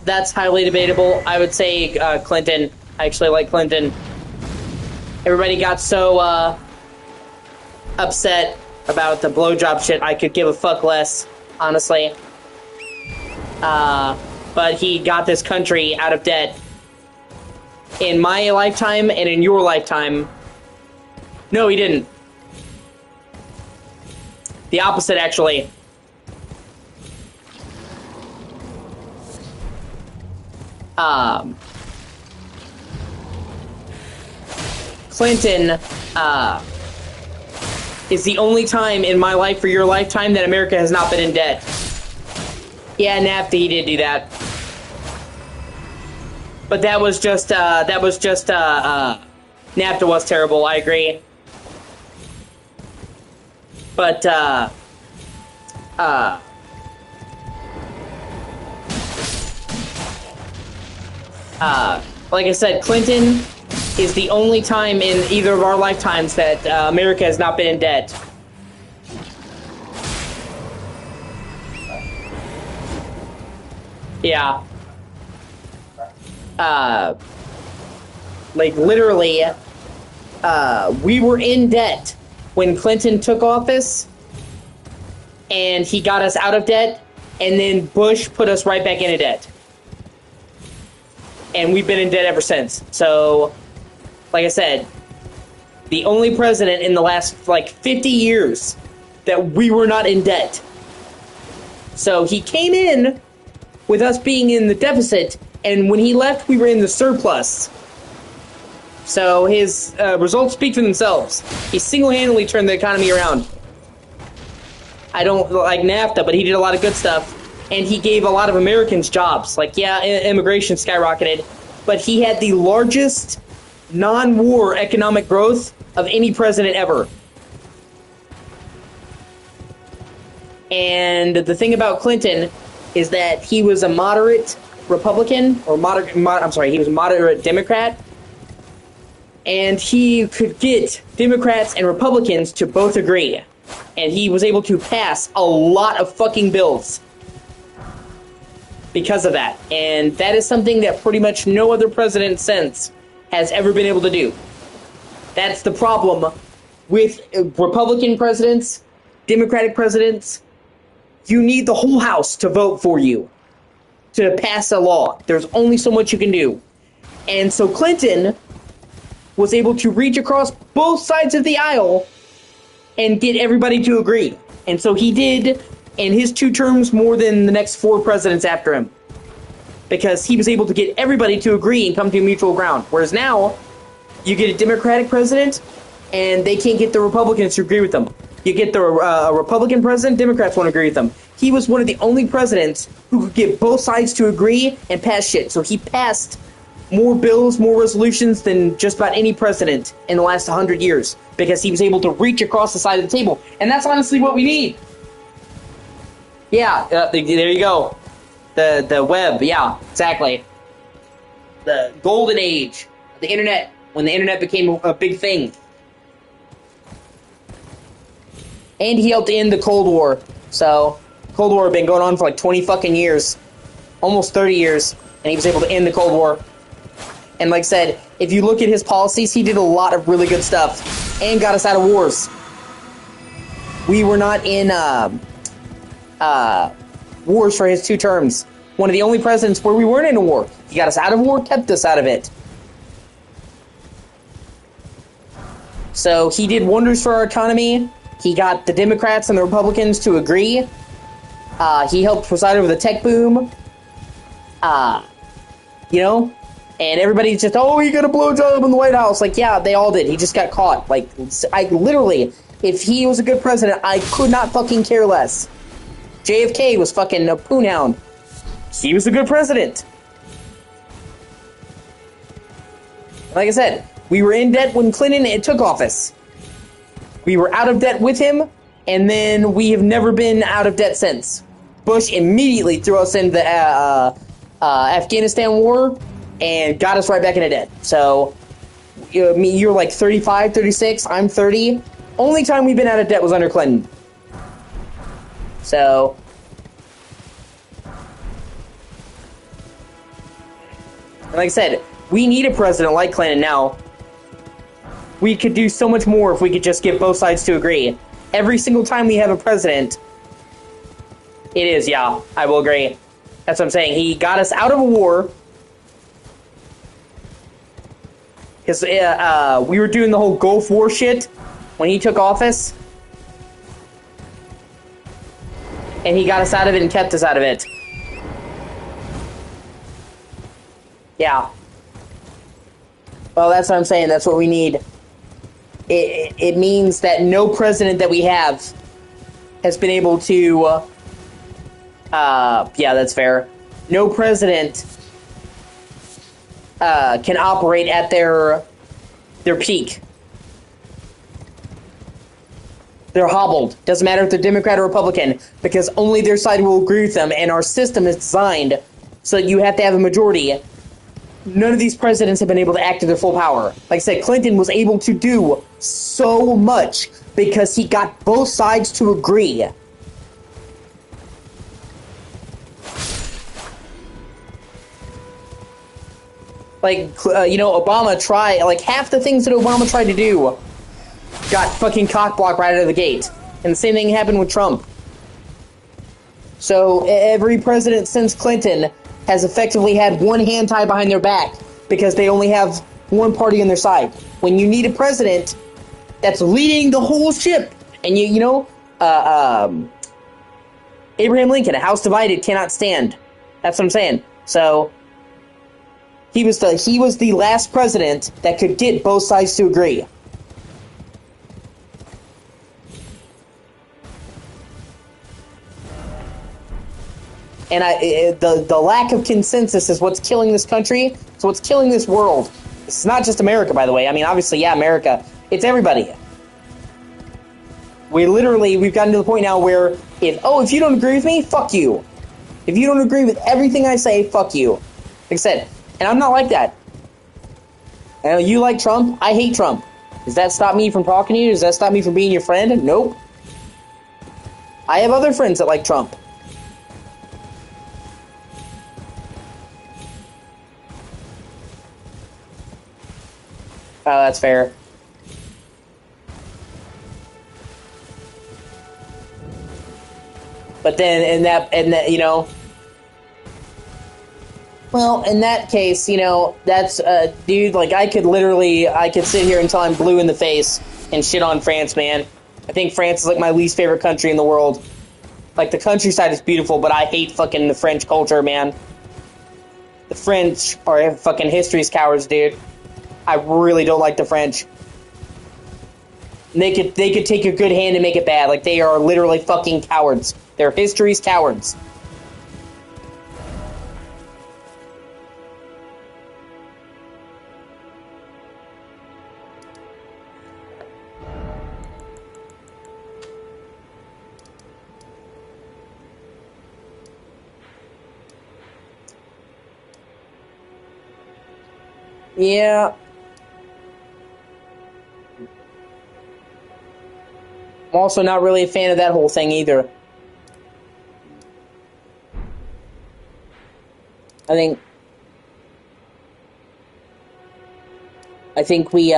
That's highly debatable. I would say Clinton. I actually like Clinton. Everybody got so upset about the blowjob shit. I could give a fuck less, honestly. But he got this country out of debt. In my lifetime and in your lifetime. No, he didn't. The opposite, actually. Clinton, is the only time in my life or your lifetime that America has not been in debt. Yeah, NAFTA, he did do that. But that was just, NAFTA was terrible, I agree. But, like I said, Clinton is the only time in either of our lifetimes that America has not been in debt. Yeah. Like, literally, we were in debt when Clinton took office, and he got us out of debt, and then Bush put us right back into debt. And we've been in debt ever since. So, like I said, the only president in the last, 50 years that we were not in debt. So he came in with us being in the deficit, and when he left, we were in the surplus. So his results speak for themselves. He single-handedly turned the economy around. I don't like NAFTA, but he did a lot of good stuff. And he gave a lot of Americans jobs. Immigration skyrocketed, but he had the largest non-war economic growth of any president ever. And the thing about Clinton is that he was a moderate Republican, or he was a moderate Democrat, and he could get Democrats and Republicans to both agree. And he was able to pass a lot of fucking bills because of that. And that is something that pretty much no other president since has ever been able to do. That's the problem with Republican presidents, Democratic presidents. You need the whole House to vote for you to pass a law. There's only so much you can do. And so Clinton was able to reach across both sides of the aisle and get everybody to agree. And so he did in his 2 terms more than the next 4 presidents after him. Because he was able to get everybody to agree and come to a mutual ground. Whereas now, you get a Democratic president, and they can't get the Republicans to agree with them. You get the Republican president, Democrats won't agree with them. He was one of the only presidents who could get both sides to agree and pass shit. So he passed more bills, more resolutions than just about any president in the last 100 years. Because he was able to reach across the side of the table. And that's honestly what we need. Yeah, there you go. The web, yeah, exactly. The golden age. The internet. When the internet became a big thing. And he helped end the Cold War. So, Cold War had been going on for like 20 fucking years. Almost 30 years. And he was able to end the Cold War. And like I said, if you look at his policies, he did a lot of really good stuff. And got us out of wars. We were not in wars for his 2 terms. One of the only presidents where we weren't in a war. He got us out of war, kept us out of it. So he did wonders for our economy. He got the Democrats and the Republicans to agree. He helped preside over the tech boom. You know? And everybody's just, oh, he got a blowjob in the White House. Like, yeah, they all did. He just got caught. Like, I literally, if he was a good president, I could not fucking care less. JFK was fucking a poonhound. He was a good president. Like I said, we were in debt when Clinton took office. We were out of debt with him, and then we have never been out of debt since. Bush immediately threw us into the Afghanistan war and got us right back into debt. So, you're like 35, 36, I'm 30. Only time we've been out of debt was under Clinton. So, like I said, we need a president like Clinton now. We could do so much more if we could just get both sides to agree. Every single time we have a president, it is, yeah, I will agree. That's what I'm saying. He got us out of a war. Because we were doing the whole Gulf War shit when he took office. And he got us out of it and kept us out of it. Yeah. Well, that's what I'm saying. That's what we need. It means that no president that we have has been able to... yeah, that's fair. No president can operate at their peak. They're hobbled. Doesn't matter if they're Democrat or Republican, because only their side will agree with them, and our system is designed so that you have to have a majority. None of these presidents have been able to act to their full power. Like I said, Clinton was able to do so much because he got both sides to agree. Like, Obama tried, like, half the things that Obama tried to do got fucking cockblocked right out of the gate. And the same thing happened with Trump. So, every president since Clinton has effectively had one hand tied behind their back because they only have one party on their side. When you need a president that's leading the whole ship, and Abraham Lincoln, a house divided cannot stand. That's what I'm saying. So, he was the last president that could get both sides to agree. And the lack of consensus is what's killing this country. It's what's killing this world. It's not just America, by the way. I mean, obviously, yeah, America. It's everybody. We've gotten to the point now where if you don't agree with me, fuck you. If you don't agree with everything I say, fuck you. Like I said, and I'm not like that. And you like Trump? I hate Trump. Does that stop me from talking to you? Does that stop me from being your friend? Nope. I have other friends that like Trump. Oh, that's fair. But then in that, you know, well, in that case, you know, that's, dude, like, I could sit here until I'm blue in the face and shit on France, man. I think France is, like, my least favorite country in the world. Like, the countryside is beautiful, but I hate fucking the French culture, man. The French are fucking history's cowards, dude. I really don't like the French. They could take a good hand and make it bad. Like, they are literally fucking cowards. They're history's cowards. Yeah. I'm also not really a fan of that whole thing either. I think we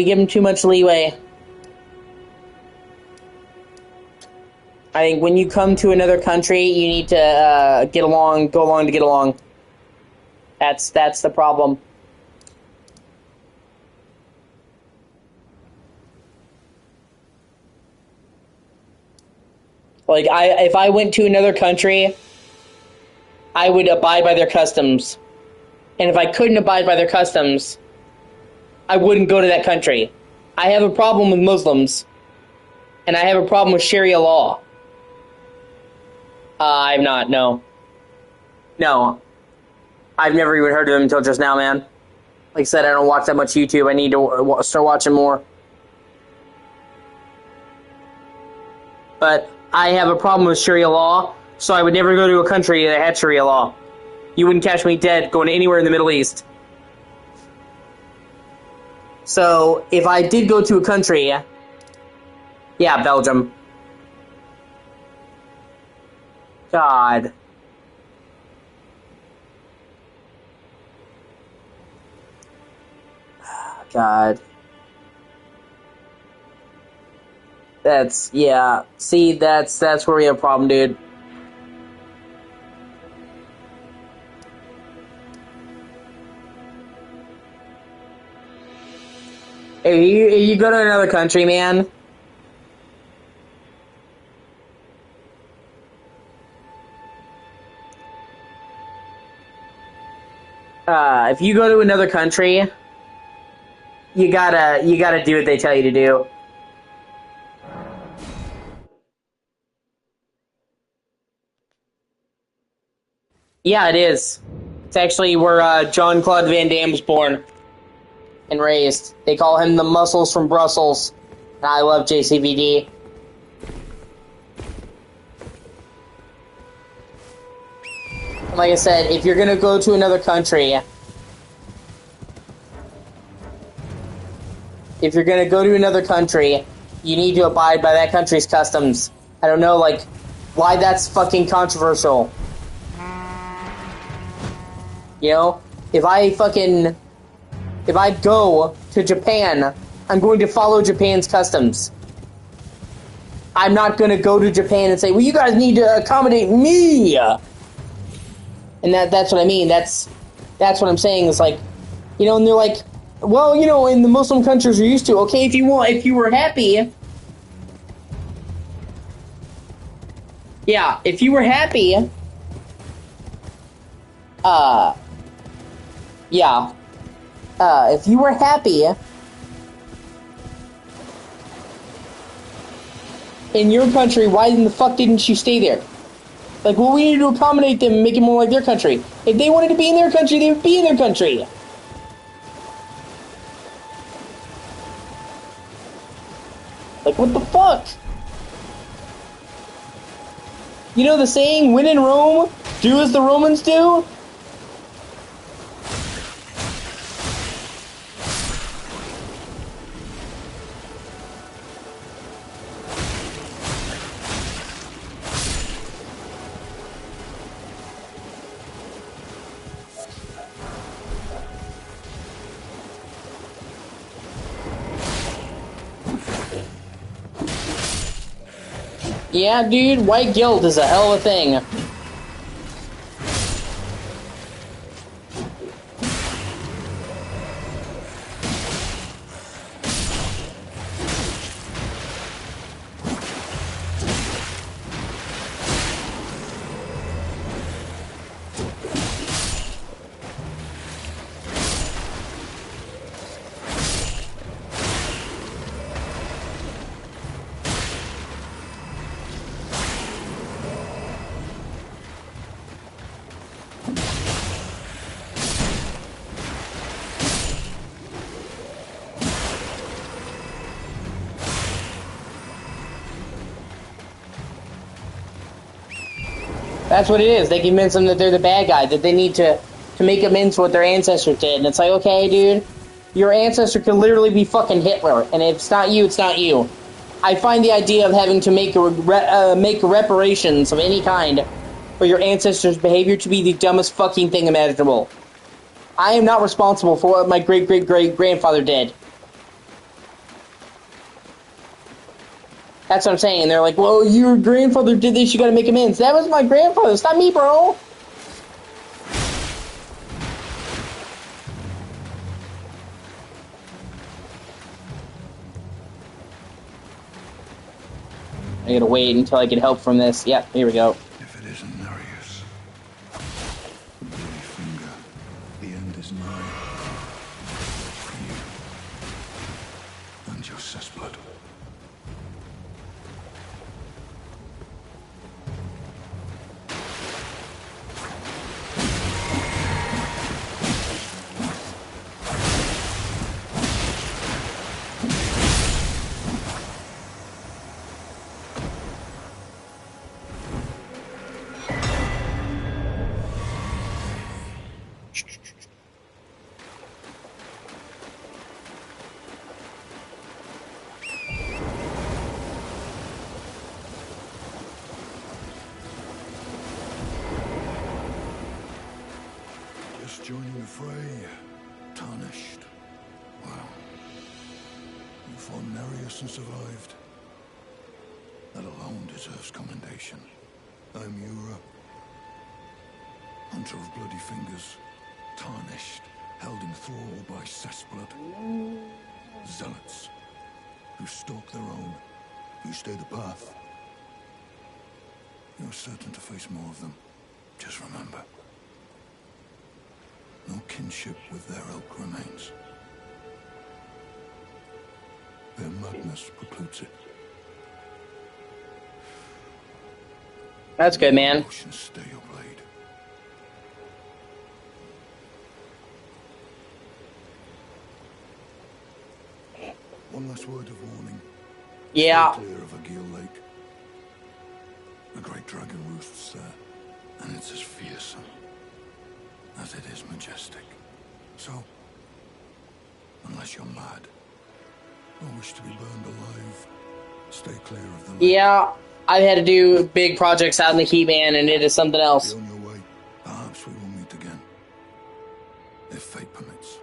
give them too much leeway. I think when you come to another country, you need to go along to get along. That's the problem. Like, if I went to another country, I would abide by their customs. And if I couldn't abide by their customs, I wouldn't go to that country. I have a problem with Muslims. And I have a problem with Sharia law. I'm not, no. No. I've never even heard of them until just now, man. Like I said, I don't watch that much YouTube. I need to start watching more. But I have a problem with Sharia law, so I would never go to a country that had Sharia law. You wouldn't catch me dead going anywhere in the Middle East. So, if I did go to a country... Yeah, Belgium. God. God. That's, yeah. See, that's where we have a problem, dude. If you go to another country, man... if you go to another country, you gotta do what they tell you to do. Yeah, it is. It's actually where John Claude Van Damme was born and raised. They call him the Muscles from Brussels. And I love JCVD. Like I said, if you're gonna go to another country... If you're gonna go to another country, you need to abide by that country's customs. I don't know, like, why that's fucking controversial. You know? If I go to Japan, I'm going to follow Japan's customs. I'm not gonna go to Japan and say, well, you guys need to accommodate me! And that's what I mean. That's what I'm saying. It's like, you know, and they're like, well, you know, in the Muslim countries you're used to, okay, if you were happy, yeah, if you were happy, if you were happy in your country, why in the fuck didn't you stay there? Like, well, we need to accommodate them and make it more like their country. If they wanted to be in their country, they would be in their country. Like, what the fuck? You know the saying, when in Rome, do as the Romans do? Yeah, dude, white guilt is a hell of a thing. That's what it is. They convince them that they're the bad guy, that they need to make amends for what their ancestors did. And it's like, okay, dude, your ancestor could literally be fucking Hitler, and if it's not you, it's not you. I find the idea of having to make reparations of any kind for your ancestors' behavior to be the dumbest fucking thing imaginable. I am not responsible for what my great-great-great-grandfather did. That's what I'm saying. And they're like, well, your grandfather did this, you gotta make amends. That was my grandfather. It's not me, bro. I gotta wait until I get help from this. Yep, here we go. If it isn't Nereus, bloody finger, the end is nigh. For you and your cessblood. Joining the fray, tarnished. Well, you fought Nereus and survived. That alone deserves commendation. I'm Yura, hunter of bloody fingers, tarnished, held in thrall by cessblood. Zealots, who stalk their own, who stay the path. You're certain to face more of them. Just remember. No kinship with their ilk remains. Their madness precludes it. That's good, man. Stay your blade. One last word of warning. Yeah. Stay clear of Agil Lake. A great dragon roosts there, and it's as fearsome as it is majestic. So, unless you're mad, or wish to be burned alive, stay clear of the lake. Yeah, I've had to do big projects out in the heat, man, and it is something else. Be on your way. Perhaps we will meet again. If fate permits.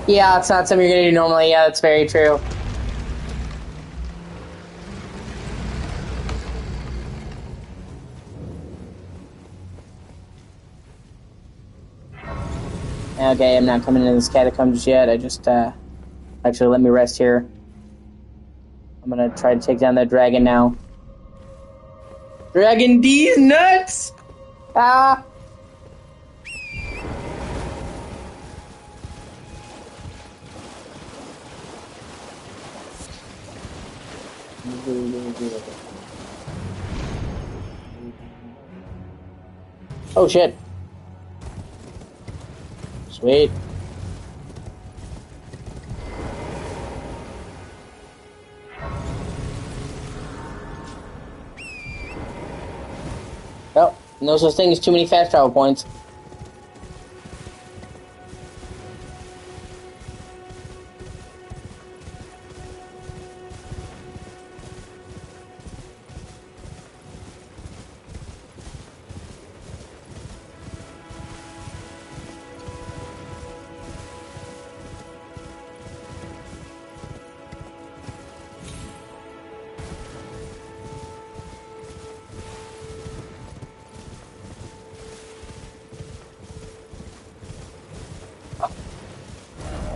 Yeah, it's not something you're gonna do normally. Yeah, that's very true. Okay, I'm not coming into this catacomb just yet. I just, actually, let me rest here. I'm gonna try to take down that dragon now. Dragon D's nuts! Ah! Oh shit. Sweet. Oh, no such thing as too many fast travel points.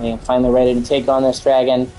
I'm finally ready to take on this dragon.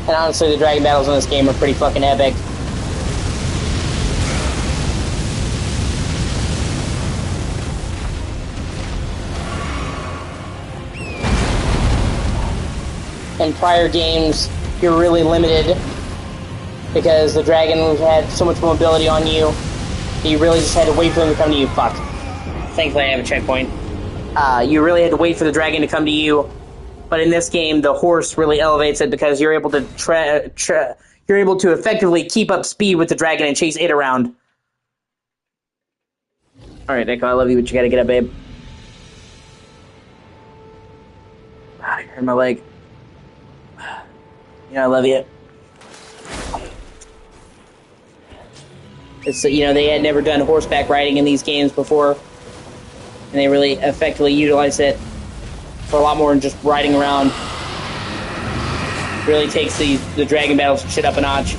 And honestly, the dragon battles in this game are pretty fucking epic. In prior games, you're really limited because the dragon had so much mobility on you that you really just had to wait for them to come to you. Fuck. Thankfully, I have a checkpoint. You really had to wait for the dragon to come to you. But in this game, the horse really elevates it because you're able to you're able to effectively keep up speed with the dragon and chase it around. All right, Nico, I love you, but you gotta get up, babe. You hurt my leg. I love you. It's they had never done horseback riding in these games before, and they really effectively utilized it for a lot more than just riding around. Really takes the dragon battles shit up a notch.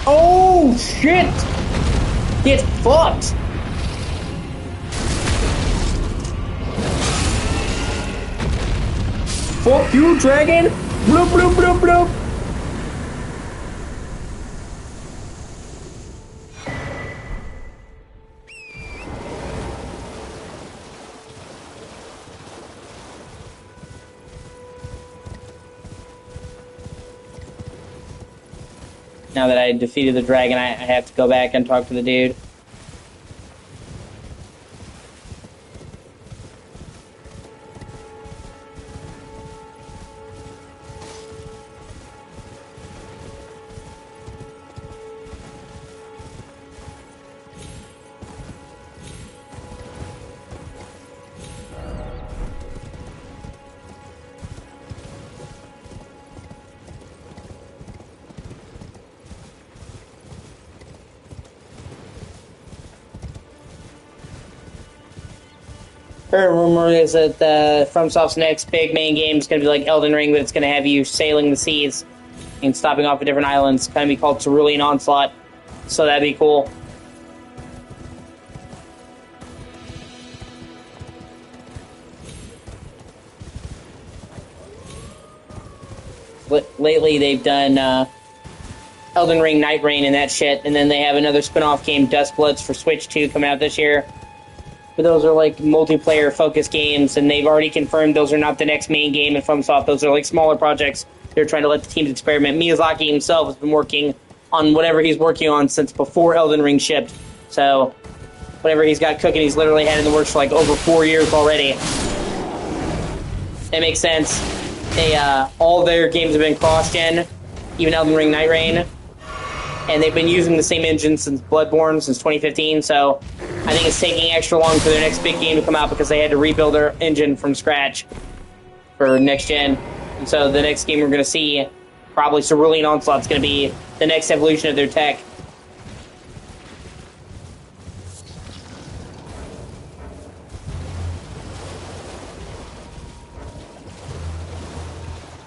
Oh, shit! Get fucked! Fuck you, dragon! Bloop, bloop, bloop, bloop! Now that I defeated the dragon, I have to go back and talk to the dude. Current rumor is that FromSoft's next big main game is going to be like Elden Ring, but it's going to have you sailing the seas and stopping off at different islands. It's going to be called Cerulean Onslaught, so that'd be cool. lately they've done Elden Ring, Night Rain, and that shit, and then they have another spin-off game, Dustbloods, for Switch 2 coming out this year. But those are like multiplayer-focused games, and they've already confirmed those are not the next main game in FromSoft. Those are like smaller projects. They're trying to let the teams experiment. Miyazaki himself has been working on whatever he's working on since before Elden Ring shipped. So, whatever he's got cooking, he's literally had in the works for like over 4 years already. That makes sense. All their games have been cross-gen, even Elden Ring, Night Rain. And they've been using the same engine since Bloodborne, since 2015, so I think it's taking extra long for their next big game to come out because they had to rebuild their engine from scratch for next gen. And so the next game we're going to see, probably Cerulean Onslaught's going to be the next evolution of their tech.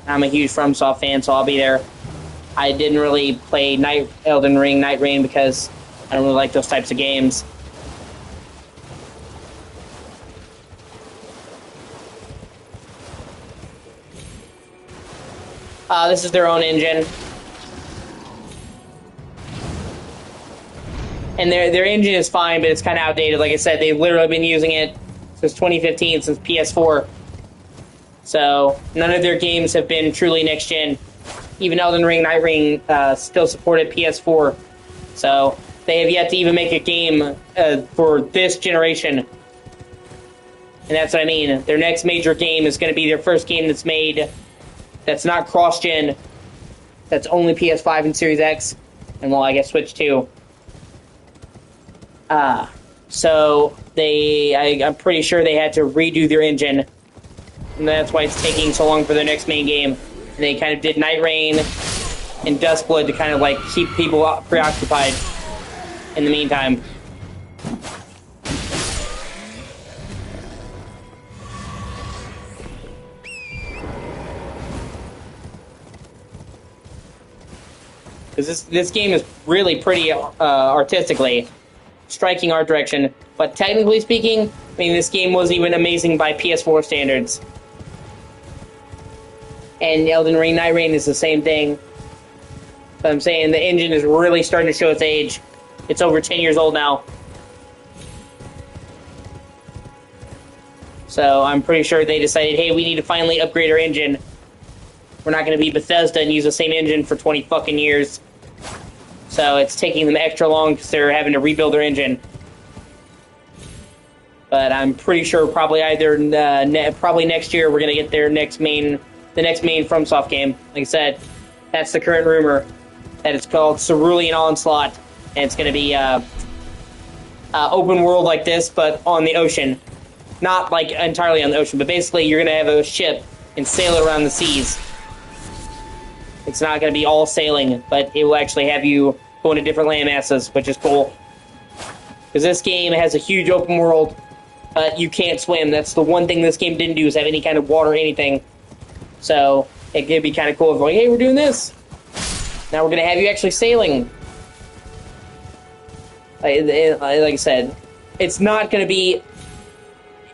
I'm a huge FromSoft fan, so I'll be there. I didn't really play Elden Ring, Night Rain, because I don't really like those types of games. This is their own engine. And their engine is fine, but it's kind of outdated. Like I said, they've literally been using it since 2015, since PS4. So, none of their games have been truly next-gen. Even Elden Ring, Night Ring still supported PS4. So, they have yet to even make a game for this generation. And that's what I mean. Their next major game is going to be their first game that's made that's not cross-gen. That's only PS5 and Series X. And, well, I guess Switch 2. So, I'm pretty sure they had to redo their engine. And that's why it's taking so long for their next main game. And they kind of did Night Rain and Dustblood to kind of like keep people preoccupied in the meantime. Because this game is really pretty artistically. Striking art direction. But technically speaking, I mean, this game was even amazing by PS4 standards. And Elden Ring, Night Rain is the same thing. But I'm saying the engine is really starting to show its age. It's over 10 years old now. So I'm pretty sure they decided, hey, we need to finally upgrade our engine. We're not going to be Bethesda and use the same engine for 20 fucking years. So it's taking them extra long because they're having to rebuild their engine. But I'm pretty sure probably probably next year we're going to get the next main FromSoft game. Like I said, that's the current rumor. That it's called Cerulean Onslaught. And it's going to be open world like this, but on the ocean. Not like entirely on the ocean, but basically you're going to have a ship and sail it around the seas. It's not going to be all sailing, but it will actually have you go into different land masses, which is cool. Because this game has a huge open world, but you can't swim. That's the one thing this game didn't do, is have any kind of water or anything. So it could be kind of cool if like, hey, we're doing this. Now we're going to have you actually sailing. Like I said, it's not going to be...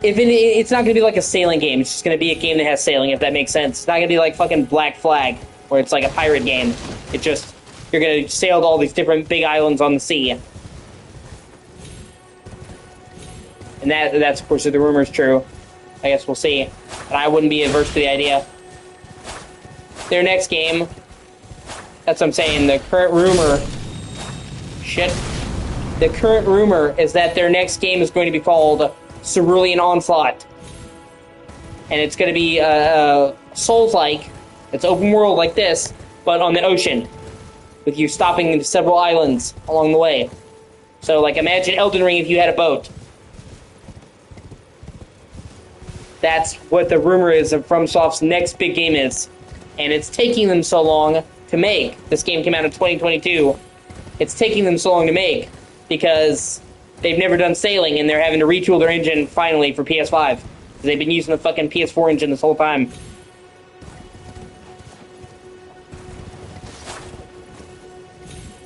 it's not going to be like a sailing game. It's just going to be a game that has sailing, if that makes sense. It's not going to be like fucking Black Flag, where it's like a pirate game. It just... You're going to sail to all these different big islands on the sea. And that's, of course, if the rumor's true. I guess we'll see. But I wouldn't be averse to the idea. Their next game... That's what I'm saying. The current rumor... Shit. The current rumor is that their next game is going to be called Cerulean Onslaught. And it's going to be Souls-like. It's open world like this, but on the ocean. With you stopping into several islands along the way. So, like, imagine Elden Ring if you had a boat. That's what the rumor is of FromSoft's next big game is. And it's taking them so long to make. This game came out in 2022. It's taking them so long to make because they've never done sailing and they're having to retool their engine finally for PS5. They've been using the fucking PS4 engine this whole time.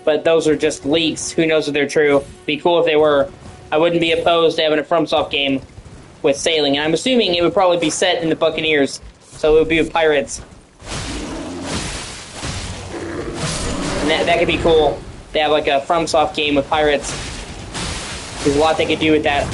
But those are just leaks. Who knows if they're true? Be cool if they were. I wouldn't be opposed to having a FromSoft game with sailing. And I'm assuming it would probably be set in the Buccaneers. So it would be with pirates. And that could be cool. They have like a FromSoft game with pirates. There's a lot they could do with that.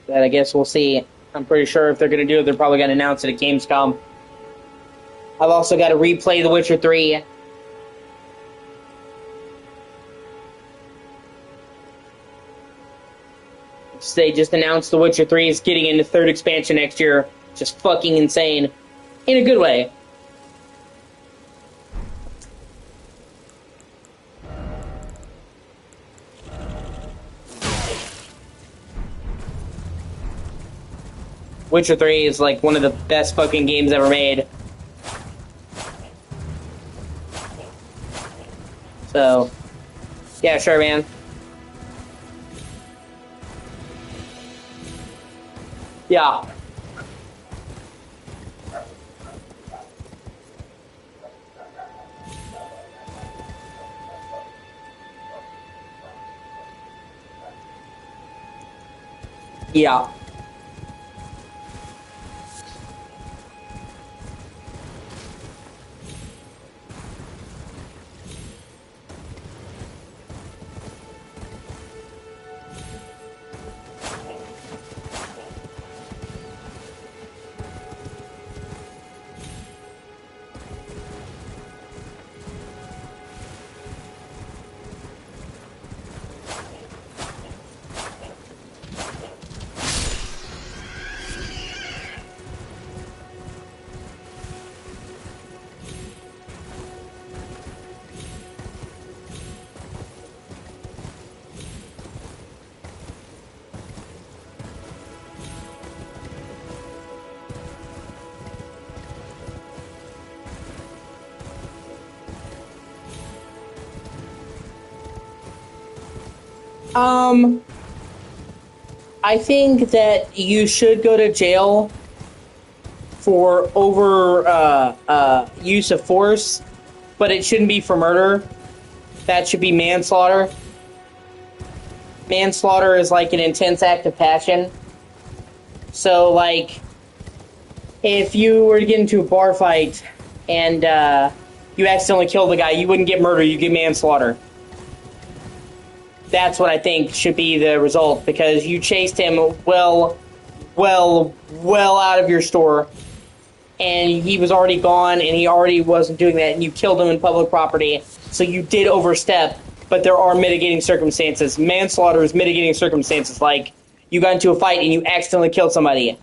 That I guess we'll see. I'm pretty sure if they're going to do it, they're probably going to announce it at Gamescom. I've also got to replay The Witcher 3. They just announced The Witcher 3 is getting into third expansion next year. Just fucking insane. In a good way. Witcher 3 is like one of the best fucking games ever made. So, yeah, sure, man. Yeah. Yeah. I think that you should go to jail for use of force, but it shouldn't be for murder. That should be manslaughter. Manslaughter is like an intense act of passion. So, like, if you were to get into a bar fight and you accidentally kill the guy, you wouldn't get murder, you get manslaughter. That's what I think should be the result, because you chased him well out of your store, and he was already gone, and he already wasn't doing that, and you killed him in public property, so you did overstep, but there are mitigating circumstances. Manslaughter is mitigating circumstances, like you got into a fight and you accidentally killed somebody.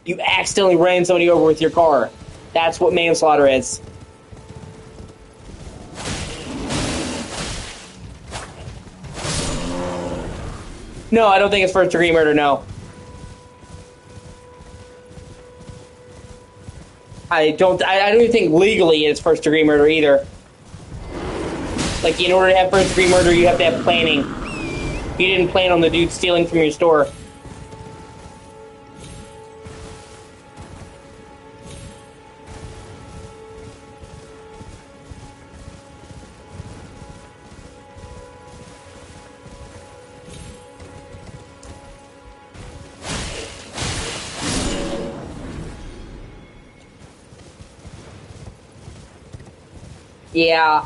You accidentally ran somebody over with your car. That's what manslaughter is. No, I don't think it's first-degree murder, no. I don't even think legally it's first-degree murder either. Like, in order to have first-degree murder, you have to have planning. You didn't plan on the dude stealing from your store. Yeah.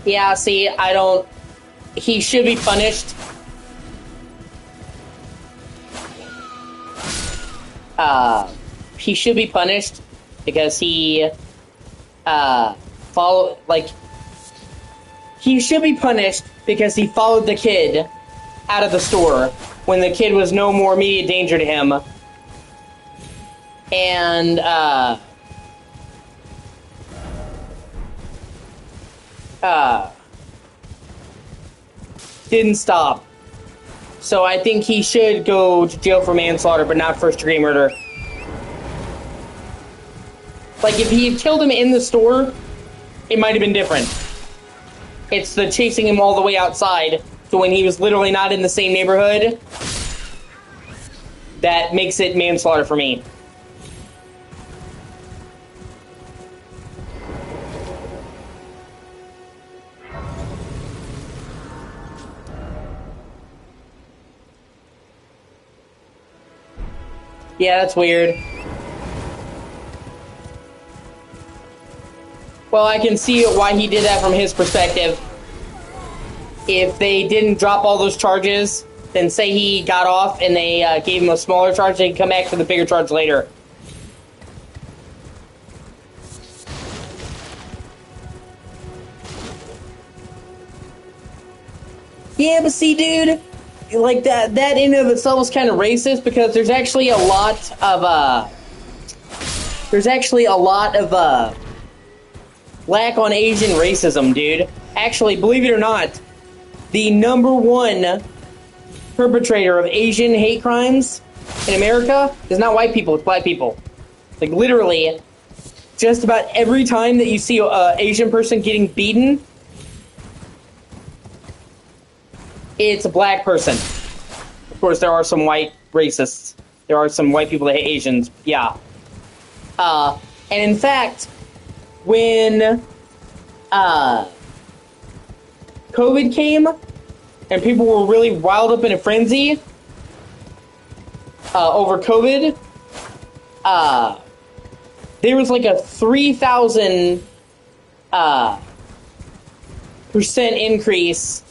Yeah, see, I don't... He should be punished. He should be punished because he, he should be punished because he followed the kid out of the store when the kid was no more immediate danger to him. And, didn't stop. So I think he should go to jail for manslaughter, but not first-degree murder. Like, if he had killed him in the store, it might have been different. It's the chasing him all the way outside to when he was literally not in the same neighborhood that makes it manslaughter for me. Yeah, that's weird. Well, I can see why he did that from his perspective. If they didn't drop all those charges, then say he got off and they gave him a smaller charge, they can come back for the bigger charge later. Yeah, but see, dude, like that in and of itself is kind of racist because there's actually a lot of black on Asian racism, dude. Actually, believe it or not, the #1 perpetrator of Asian hate crimes in America is not white people, it's black people. Like, literally, just about every time that you see an Asian person getting beaten, it's a black person. Of course, there are some white racists. There are some white people that hate Asians, yeah. And in fact, when COVID came, and people were really riled up in a frenzy over COVID, there was like a 3,000% increase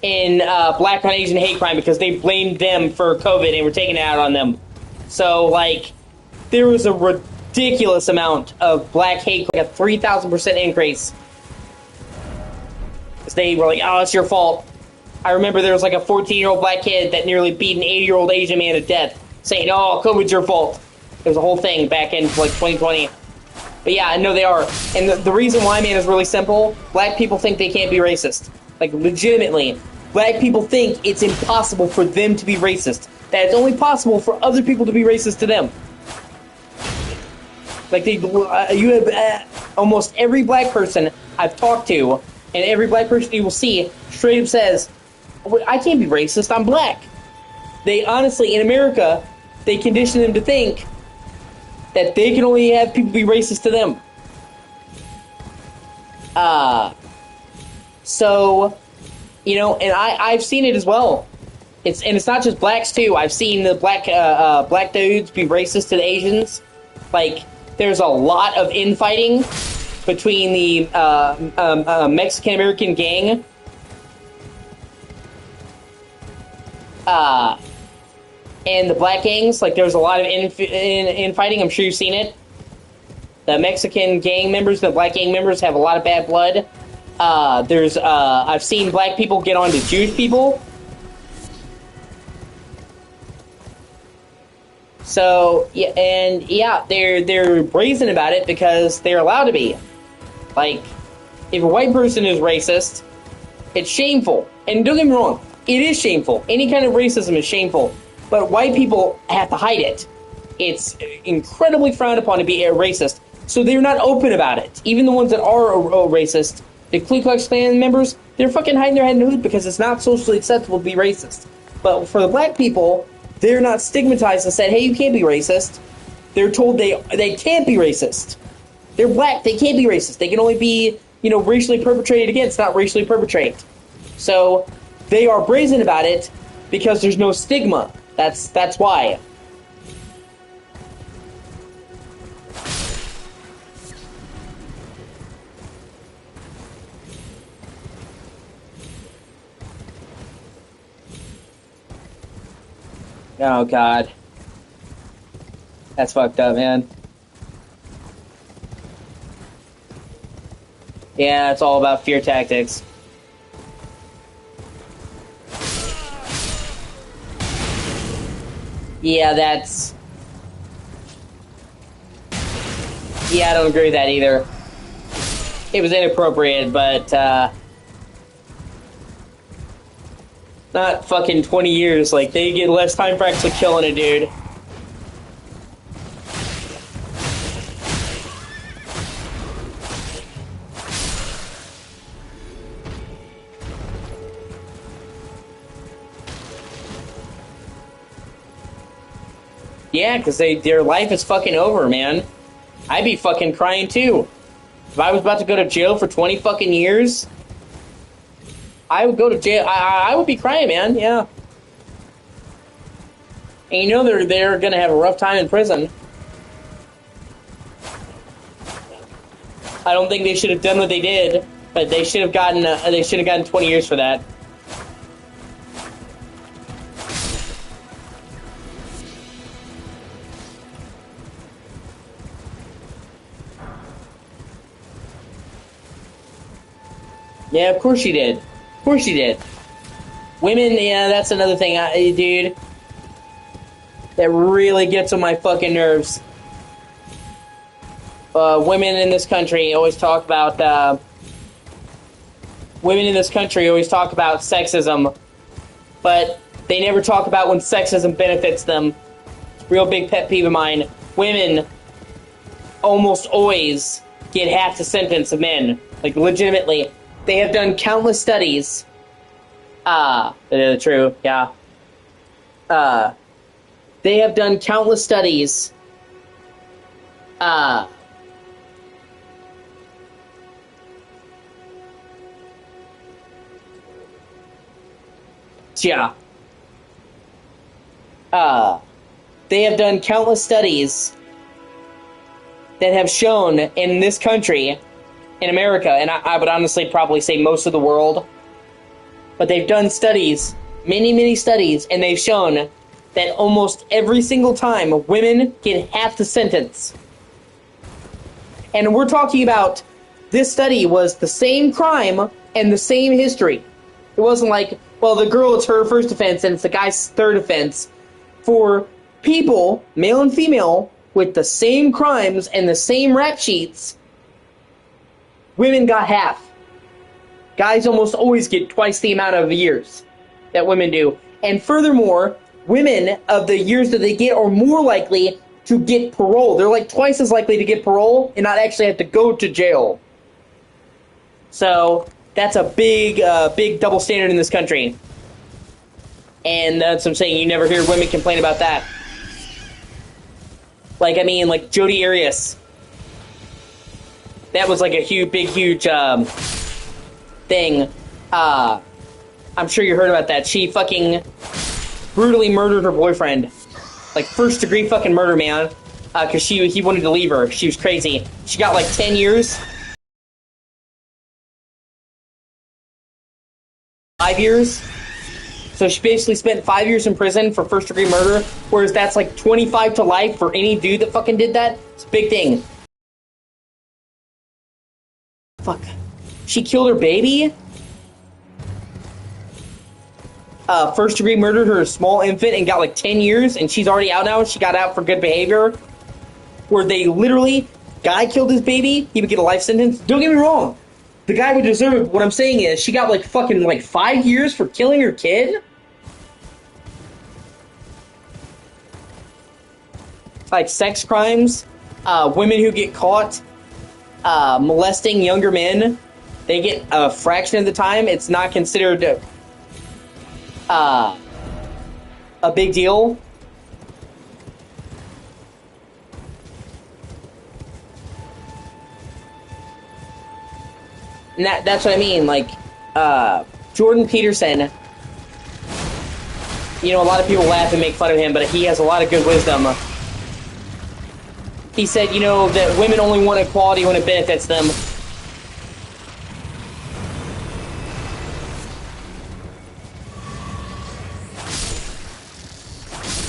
in black on Asian hate crime because they blamed them for COVID and were taking it out on them. So, like, there was a ridiculous amount of black hate, like a 3,000% increase. Because they were like, oh, it's your fault. I remember there was like a 14-year-old black kid that nearly beat an 80-year-old Asian man to death, saying, oh, COVID's your fault. It was a whole thing back in, like, 2020. But yeah, I know they are. And the reason why, man, is really simple. Black people think they can't be racist. Like, legitimately. Black people think it's impossible for them to be racist. That it's only possible for other people to be racist to them. Like, you have almost every black person I've talked to, and every black person you will see, straight up says, I can't be racist, I'm black. They honestly, in America, they condition them to think that they can only have people be racist to them. So, you know, and I've seen it as well. It's not just blacks too. I've seen the black dudes be racist to the Asians. Like, there's a lot of infighting between the Mexican American gang and the black gangs. Like, there's a lot of infighting. I'm sure you've seen it. The Mexican gang members, the black gang members have a lot of bad blood. I've seen black people get on to Jewish people. So, yeah, and yeah, they're brazen about it because they're allowed to be. Like, if a white person is racist, it's shameful. And don't get me wrong, it is shameful. Any kind of racism is shameful. But white people have to hide it. It's incredibly frowned upon to be a racist. So they're not open about it. Even the ones that are racist, the Ku Klux Klan members, they're fucking hiding their head in the hood because it's not socially acceptable to be racist. But for the black people, they're not stigmatized and said, hey, you can't be racist. They're told they can't be racist. They're black, they can't be racist. They can only be, you know, racially perpetrated against, not racially perpetrate. So they are brazen about it because there's no stigma. That's why. Oh, God. That's fucked up, man. Yeah, it's all about fear tactics. Yeah, that's... Yeah, I don't agree with that either. It was inappropriate, but, not fucking 20 years. Like, they get less time for actually killing a dude. Yeah, because their life is fucking over, man. I'd be fucking crying too. If I was about to go to jail for 20 fucking years, I would go to jail. I would be crying, man. Yeah. And you know they're gonna have a rough time in prison. I don't think they should have done what they did, but they should have gotten 20 years for that. Yeah, of course she did. Of course she did. Women, yeah, that's another thing, dude. That really gets on my fucking nerves. Women in this country always talk about, sexism, but they never talk about when sexism benefits them. Real big pet peeve of mine. Women almost always get half the sentence of men. Like, legitimately. They have done countless studies. True, yeah. They have done countless studies. Yeah. They have done countless studies that have shown in this country, in America, and I would honestly probably say most of the world, but they've done studies, many, many studies, and they've shown that almost every single time women get half the sentence. And we're talking about, this study was the same crime and the same history. It wasn't like, well, the girl, it's her first offense and it's the guy's third offense. For people, male and female, with the same crimes and the same rap sheets, women got half. Guys almost always get twice the amount of years that women do. And furthermore, women, of the years that they get, are more likely to get parole. They're like twice as likely to get parole and not actually have to go to jail. So that's a big double standard in this country. And that's what I'm saying. You never hear women complain about that. Like, I mean, like Jodi Arias. That was like a huge thing. I'm sure you heard about that. She fucking brutally murdered her boyfriend. Like, first degree fucking murder, man. Because he wanted to leave her. She was crazy. She got like 10 years. 5 years. So she basically spent 5 years in prison for first degree murder, whereas that's like 25 to life for any dude that fucking did that. It's a big thing. Fuck. She killed her baby? First degree murdered her small infant and got like 10 years, and she's already out now. She got out for good behavior. Where they literally, guy killed his baby, he would get a life sentence. Don't get me wrong. The guy would deserve it. What I'm saying is, she got like fucking like 5 years for killing her kid? Like sex crimes, women who get caught molesting younger men, they get a fraction of the time. It's not considered a big deal. And that's what I mean, like, Jordan Peterson, you know, a lot of people laugh and make fun of him, but he has a lot of good wisdom. He said, you know, that women only want equality when it benefits them.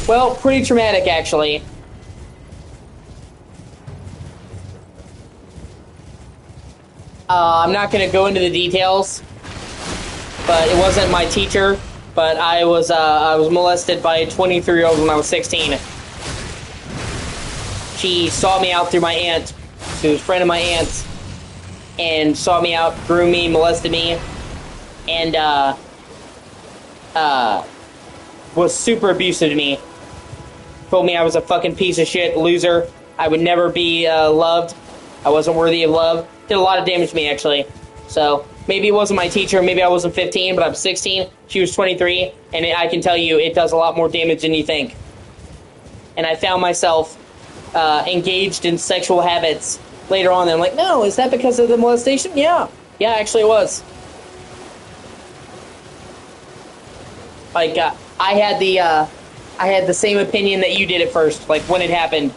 Well, pretty traumatic, actually. I'm not going to go into the details, but it wasn't my teacher, but I was molested by a 23-year-old when I was 16. She sought me out through my aunt. She was a friend of my aunt's, and sought me out, groomed me, molested me, and was super abusive to me. Told me I was a fucking piece of shit, loser. I would never be loved. I wasn't worthy of love. Did a lot of damage to me, actually. So, maybe it wasn't my teacher, maybe I wasn't 15, but I'm 16. She was 23, and I can tell you it does a lot more damage than you think. and I found myself engaged in sexual habits later on. And I'm like, no, is that because of the molestation? Yeah, actually it was. Like, I had the same opinion that you did at first, like when it happened.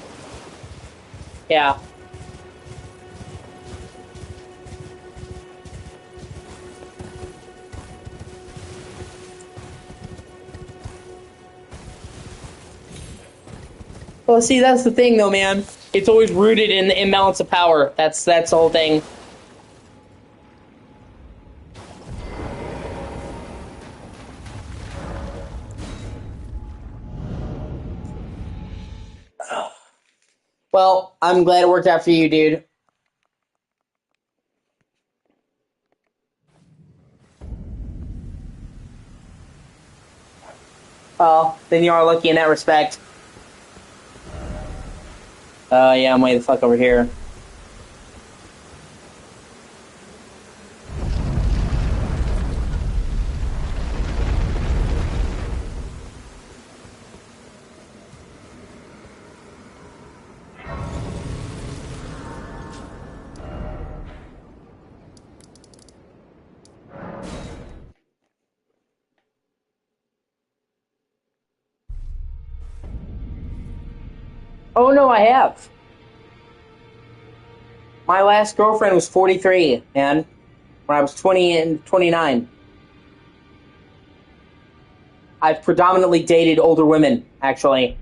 Yeah. Well, see, that's the thing, though, man. It's always rooted in the imbalance of power. That's the whole thing. Well, I'm glad it worked out for you, dude. Oh, then you are lucky in that respect. Yeah, I'm way the fuck over here. Oh, no, I have. My last girlfriend was 43, man. When I was 20 and 29. I've predominantly dated older women, actually.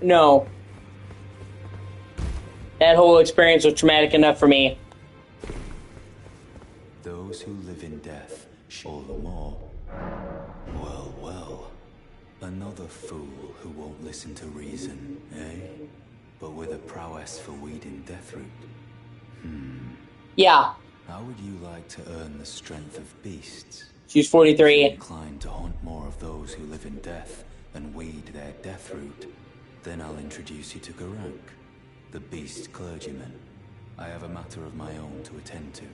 No. That whole experience was traumatic enough for me. Those who live in death, all the more. Well, well. Another fool who won't listen to reason, eh? But with a prowess for weeding Deathroot. Yeah. How would you like to earn the strength of beasts? She's If you're 43. inclined to hunt more of those who live in death and weed their Deathroot, then I'll introduce you to Garank, the beast clergyman. I have a matter of my own to attend to,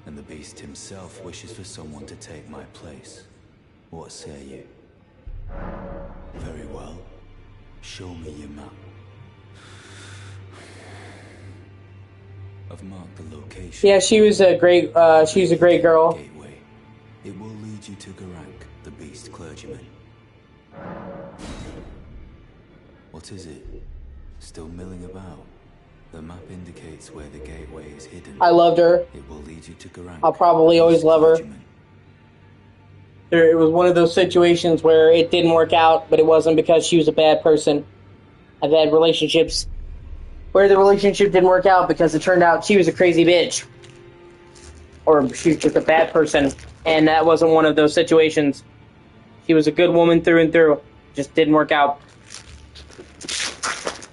and the beast himself wishes for someone to take my place. What say you? Very well. Show me your map. I've marked the location. Yeah, she was a great girl. Gateway. It will lead you to Garank, the beast clergyman. What is it? Still milling about? The map indicates where the gateway is hidden. I loved her. It will lead you to Garank. I'll probably always love her. It was one of those situations where it didn't work out, but it wasn't because she was a bad person. I've had relationships where the relationship didn't work out because it turned out she was a crazy bitch. Or she was just a bad person. And that wasn't one of those situations. She was a good woman through and through. Just didn't work out.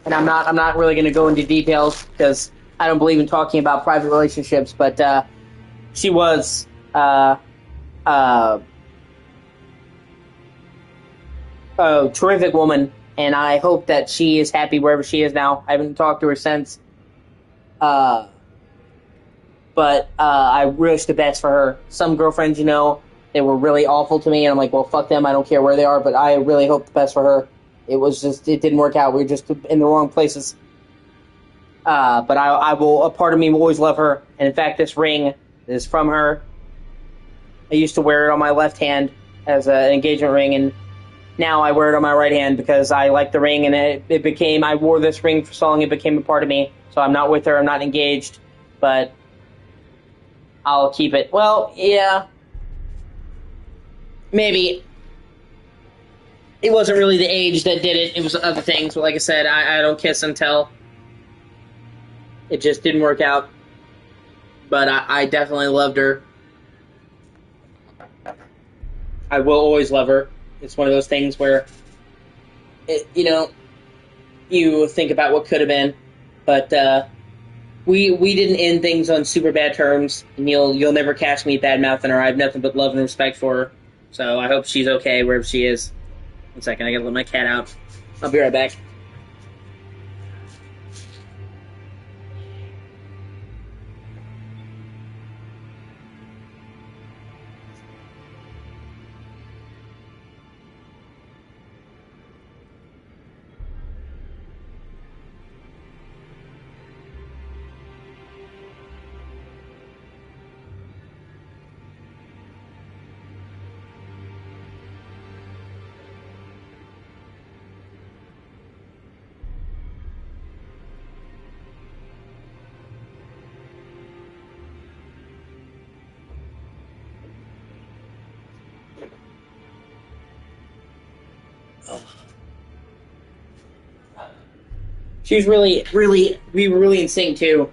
And I'm not really going to go into details because I don't believe in talking about private relationships, but she was a terrific woman, and I hope that she is happy wherever she is now. I haven't talked to her since. But I wish the best for her. Some girlfriends, they were really awful to me, and I'm like, well, fuck them, I don't care where they are, but I really hope the best for her. It didn't work out. We were just in the wrong places. But a part of me will always love her. And in fact, this ring is from her. I used to wear it on my left hand as an engagement ring, and now I wear it on my right hand because I like the ring, and I wore this ring for so long, it became a part of me. So I'm not with her, I'm not engaged, but I'll keep it. Well, yeah. Maybe. It wasn't really the age that did it. It was other things. But like I said, I don't kiss and tell. It just didn't work out. But I definitely loved her. I will always love her. It's one of those things where, you think about what could have been. But we didn't end things on super bad terms. And you'll never catch me bad-mouthing her. I have nothing but love and respect for her. So I hope she's okay wherever she is. 1 second, I gotta let my cat out. I'll be right back. She was we were really in sync too.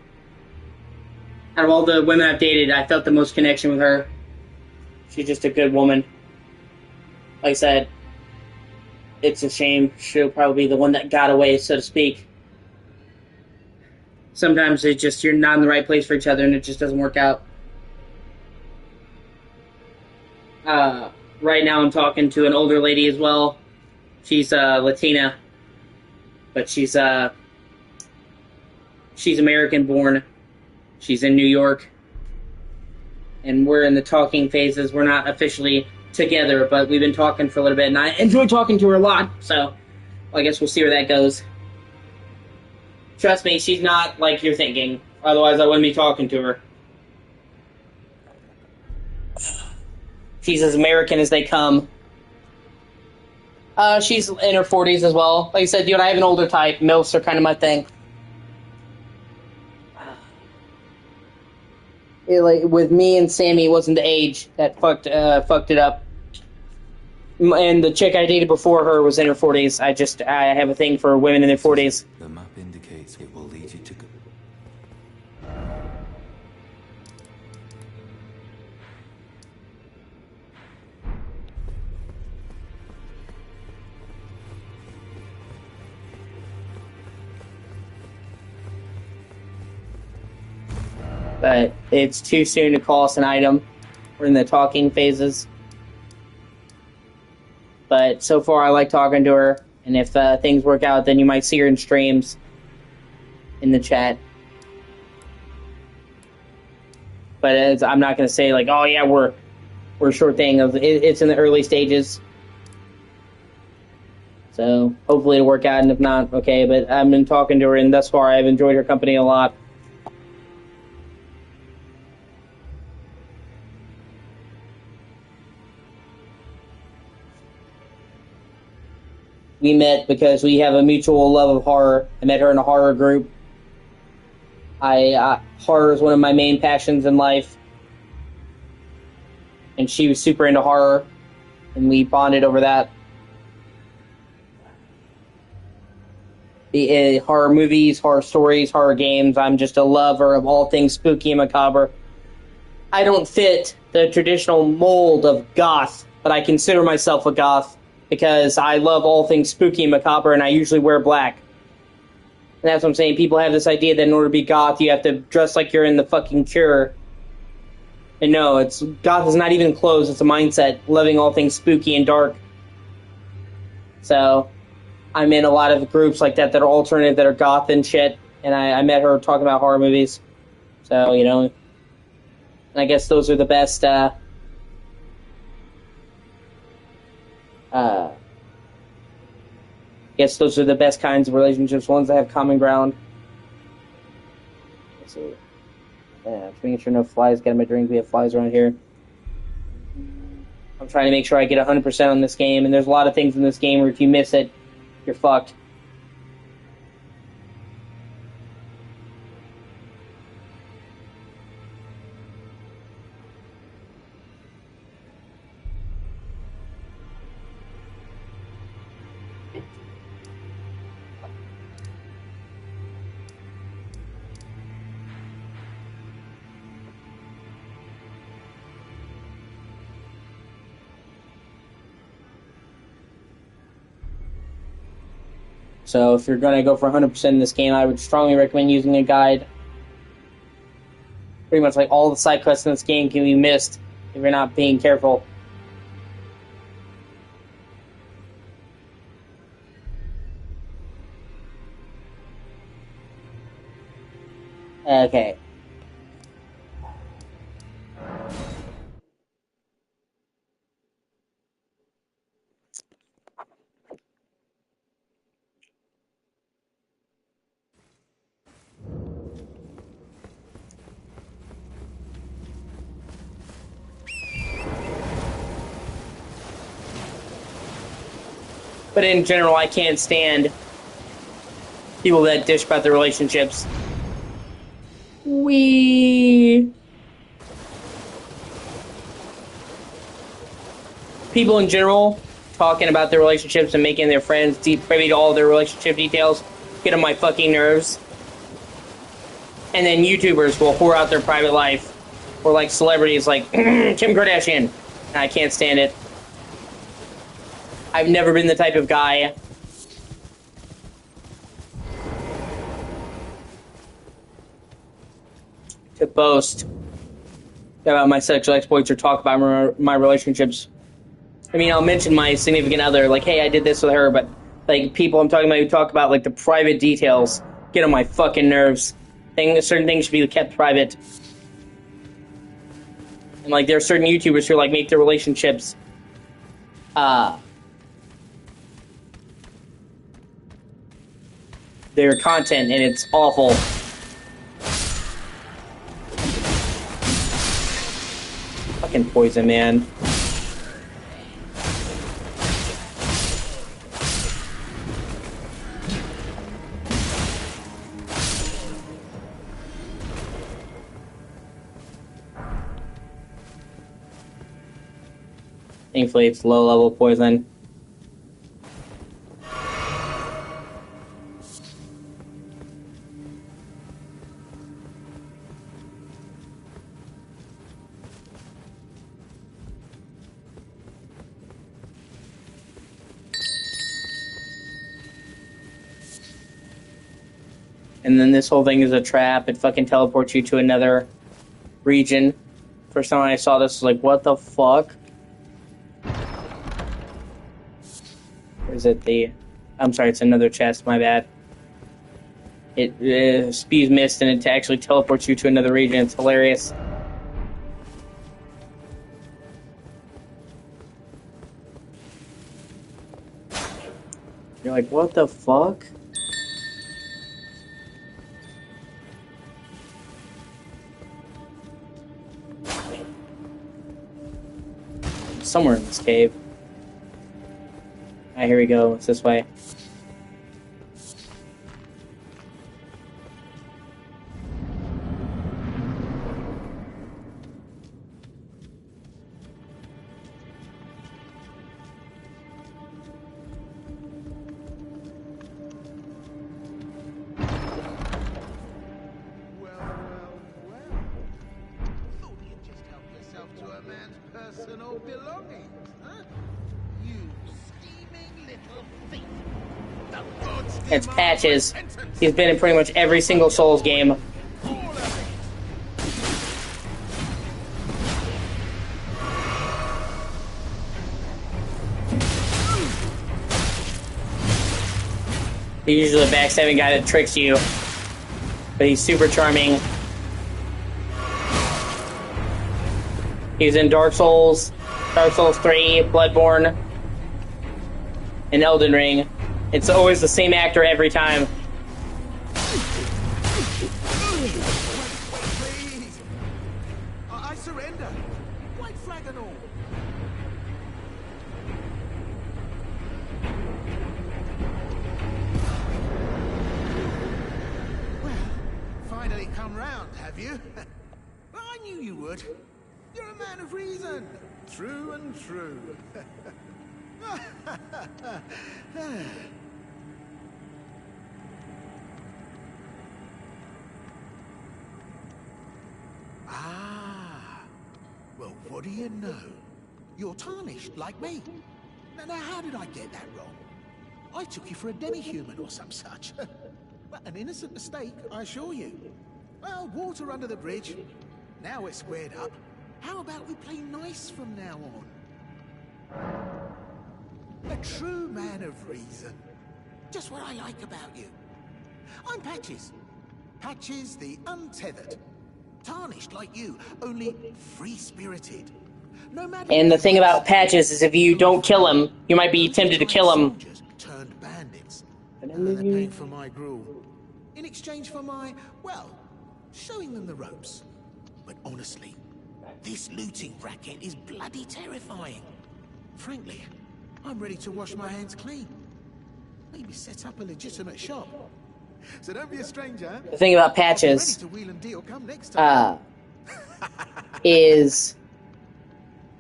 Out of all the women I've dated, I felt the most connection with her. She's just a good woman. Like I said, it's a shame she'll probably be the one that got away, so to speak. Sometimes it's just you're not in the right place for each other and it just doesn't work out. Right now I'm talking to an older lady as well. She's Latina, but she's American born. She's in New York. And we're in the talking phases. We're not officially together, but we've been talking for a little bit, and I enjoy talking to her a lot, so well, I guess we'll see where that goes. Trust me, she's not like you're thinking. Otherwise, I wouldn't be talking to her. She's as American as they come. She's in her 40s as well. Like I said, I have an older type. MILFs are kind of my thing. With me and Sammy, it wasn't the age that fucked it up. And the chick I dated before her was in her 40s. I have a thing for women in their 40s. The map indicates it will lead you to go. But it's too soon to call us an item. We're in the talking phases. But so far, I like talking to her. And if things work out, then you might see her in streams in the chat. But I'm not going to say, like, oh, yeah, we're a short thing. It's in the early stages. So hopefully it'll work out. And if not, okay. But I've been talking to her, and thus far, I've enjoyed her company a lot. We met because we have a mutual love of horror. I met her in a horror group. Horror is one of my main passions in life. And she was super into horror. And we bonded over that. Horror movies, horror stories, horror games. I'm just a lover of all things spooky and macabre. I don't fit the traditional mold of goth, but I consider myself a goth. Because I love all things spooky and macabre, and I usually wear black. And that's what I'm saying. People have this idea that in order to be goth, you have to dress like you're in the fucking Cure. And no, goth is not even clothes. It's a mindset, loving all things spooky and dark. So, I'm in a lot of groups like that are alternative, that are goth and shit. And I met her talking about horror movies. So, and I guess those are the best, I guess those are the best kinds of relationships, ones that have common ground. Let's see. Yeah, just making sure no flies get in my drink. We have flies around here. I'm trying to make sure I get 100% on this game, and there's a lot of things in this game where if you miss it, you're fucked. So if you're going to go for 100% in this game, I would strongly recommend using a guide. Pretty much like all the side quests in this game can be missed if you're not being careful. Okay. But in general, I can't stand people that dish about their relationships. People in general talking about their relationships and making their friends deep privy to all their relationship details get on my fucking nerves. And then YouTubers will whore out their private life. Or like celebrities like Kim Kardashian. I can't stand it. I've never been the type of guy to boast about my sexual exploits or talk about my relationships. I mean, I'll mention my significant other, like, hey, I did this with her, but like people I'm talking about who talk about like the private details get on my fucking nerves. Certain things should be kept private. And like there are certain YouTubers who like make their relationships their content, and it's awful. Fucking poison, man. Thankfully, it's low-level poison. And then this whole thing is a trap. It fucking teleports you to another region. First time I saw this, I was like, what the fuck? Or is it the... I'm sorry, it's another chest, my bad. It spews mist and it actually teleports you to another region. It's hilarious. You're like, what the fuck? Somewhere in this cave. Alright, here we go. It's this way. Personal belongings, huh? You scheming little thief. It's Patches. He's been in pretty much every single Souls game. He's usually a backstabbing guy that tricks you, but he's super charming. He's in Dark Souls 3, Bloodborne, and Elden Ring. It's always the same actor every time. Please. I surrender. White flag and all. Well, finally come round, have you? I knew you would. You're a man of reason. True and true. Ah. Well, what do you know? You're tarnished, like me. Now, how did I get that wrong? I took you for a demi-human or some such. Well, an innocent mistake, I assure you. Well, water under the bridge. Now we're squared up. How about we play nice from now on? A true man of reason. Just what I like about you. I'm Patches. Patches the untethered. Tarnished like you, only free-spirited. No matter. And the thing about Patches is if you don't kill him, you might be tempted to kill him. Turned bandits. And they're paying for my gruel. In exchange for my, well, showing them the ropes. But honestly, this looting racket is bloody terrifying. Frankly, I'm ready to wash my hands clean. Maybe set up a legitimate shop. So don't be a stranger. The thing about Patches is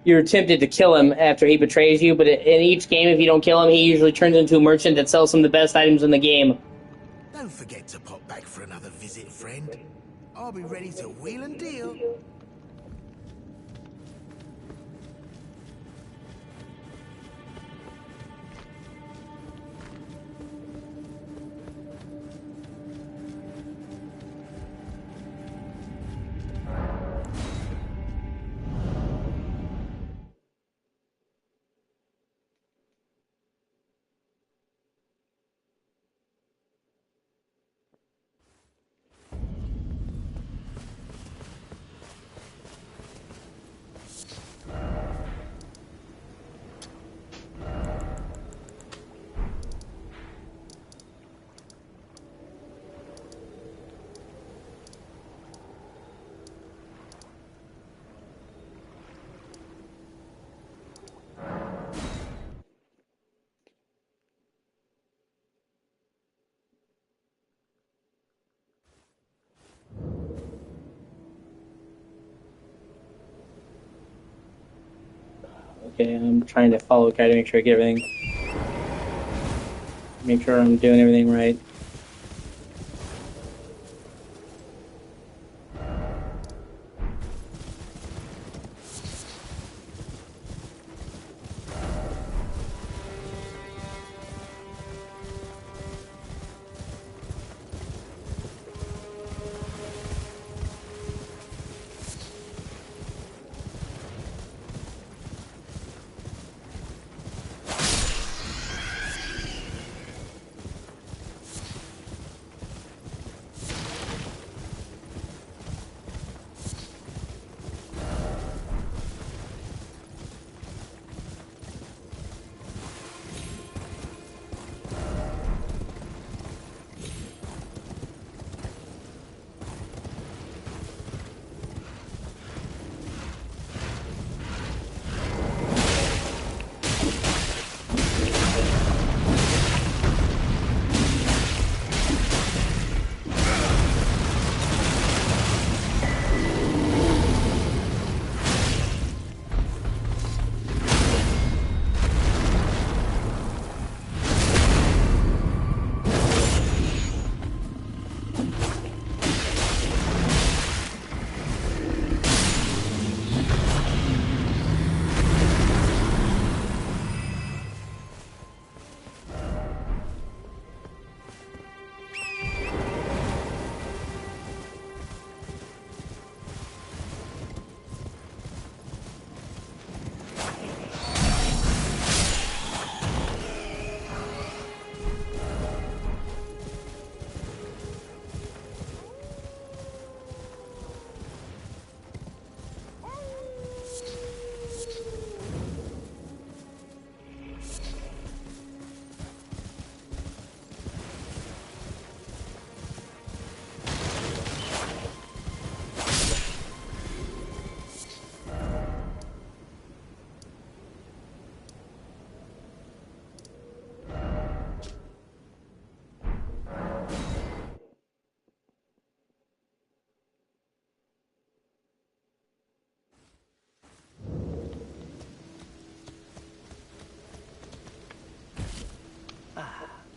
you're tempted to kill him after he betrays you, but in each game, if you don't kill him, he usually turns into a merchant that sells some of the best items in the game. Don't forget to pop back for another visit, friend. I'll be ready to wheel and deal. Okay, I'm trying to follow a guy to make sure I get everything. Make sure I'm doing everything right.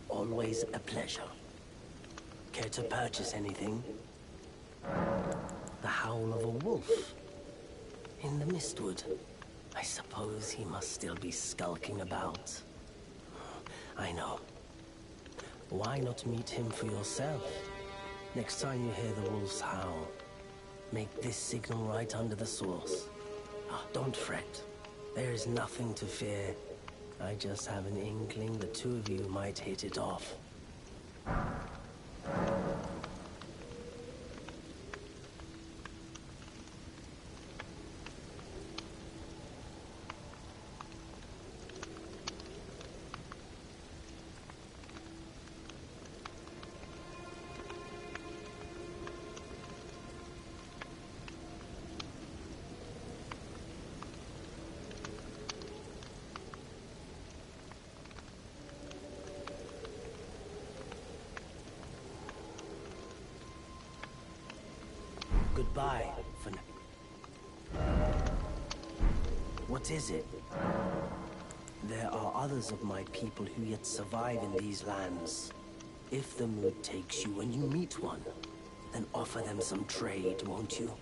Always a pleasure. Care to purchase anything? The howl of a wolf in the mistwood. I suppose he must still be skulking about. I know. Why not meet him for yourself? Next time you hear the wolf's howl, make this signal right under the source. Don't fret. There is nothing to fear. I just have an inkling the two of you might hit it off. Goodbye for now. What is it? There are others of my people who yet survive in these lands. If the mood takes you when you meet one, then offer them some trade, won't you?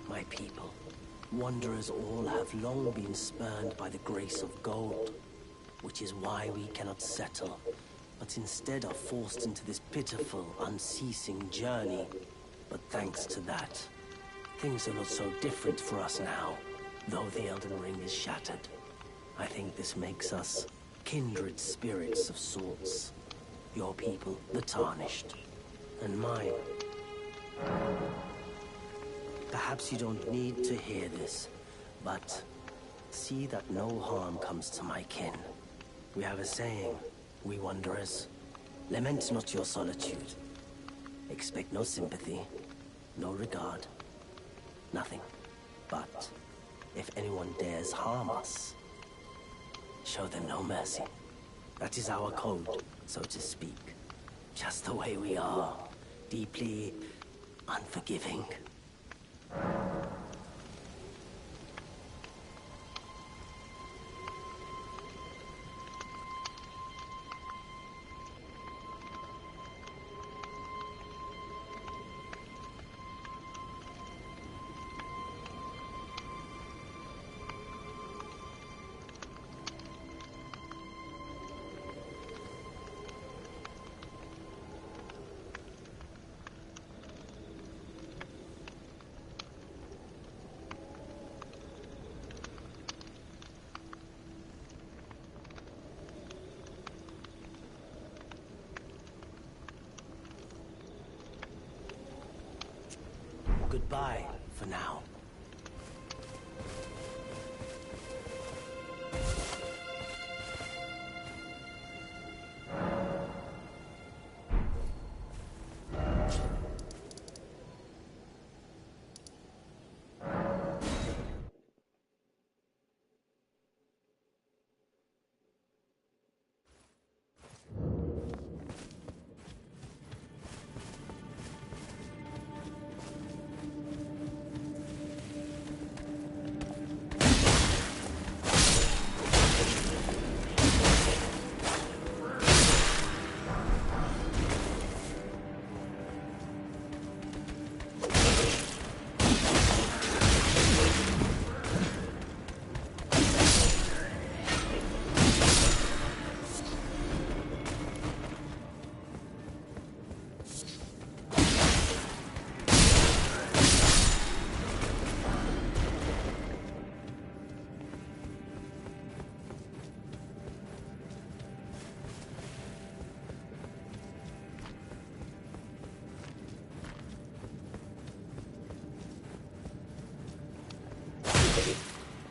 My people, wanderers all have long been spurned by the grace of gold, which is why we cannot settle, but instead are forced into this pitiful, unceasing journey. But thanks to that, things are not so different for us now, though the Elden Ring is shattered. I think this makes us kindred spirits of sorts. Your people, the Tarnished, and mine. Perhaps you don't need to hear this, but see that no harm comes to my kin. We have a saying, we wanderers, lament not your solitude. Expect no sympathy, no regard, nothing. But if anyone dares harm us, show them no mercy. That is our code, so to speak. Just the way we are, deeply unforgiving. Goodbye, for now.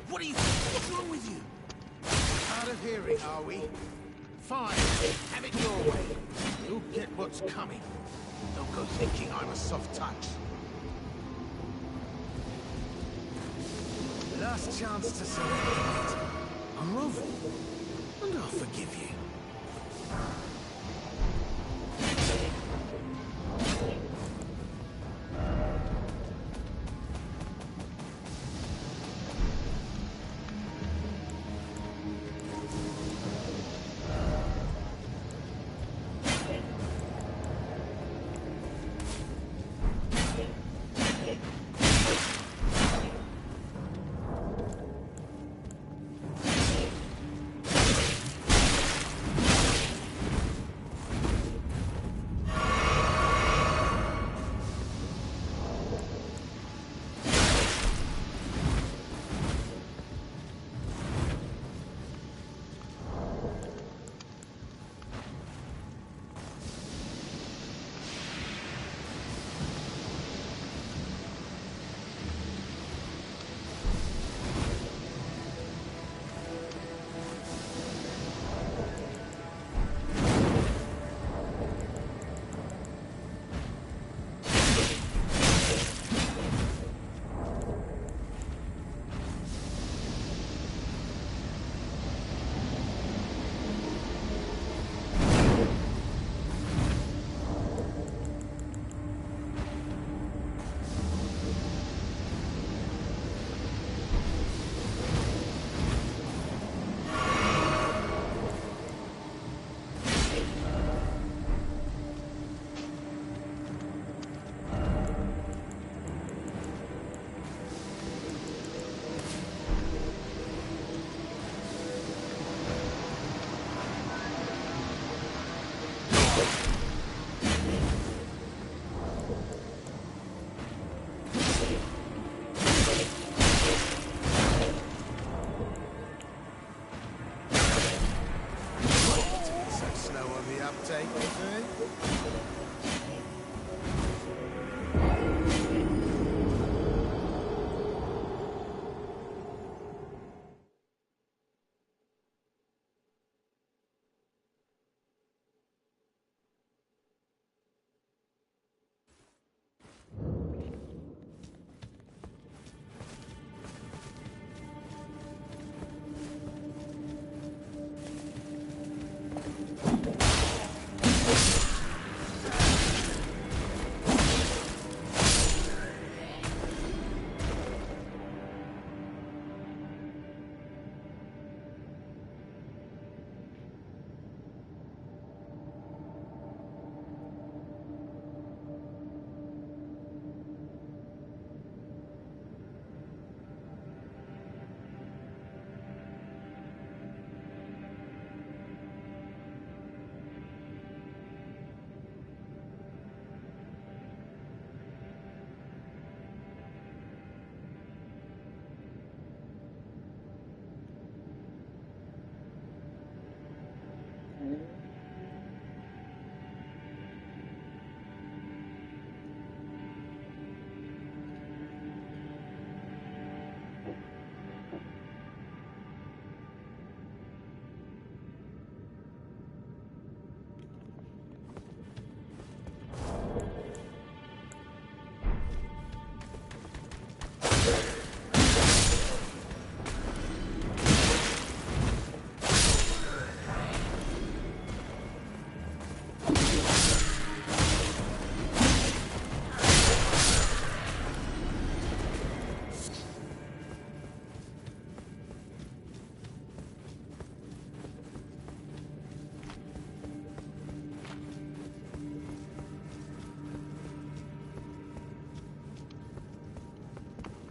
What do you think? What's wrong with you? Hard of hearing, are we? Fine, have it your way. You'll get what's coming. Don't go thinking I'm a soft touch. Last chance to say it. I'm moving, and I'll forgive you. uptake, eh?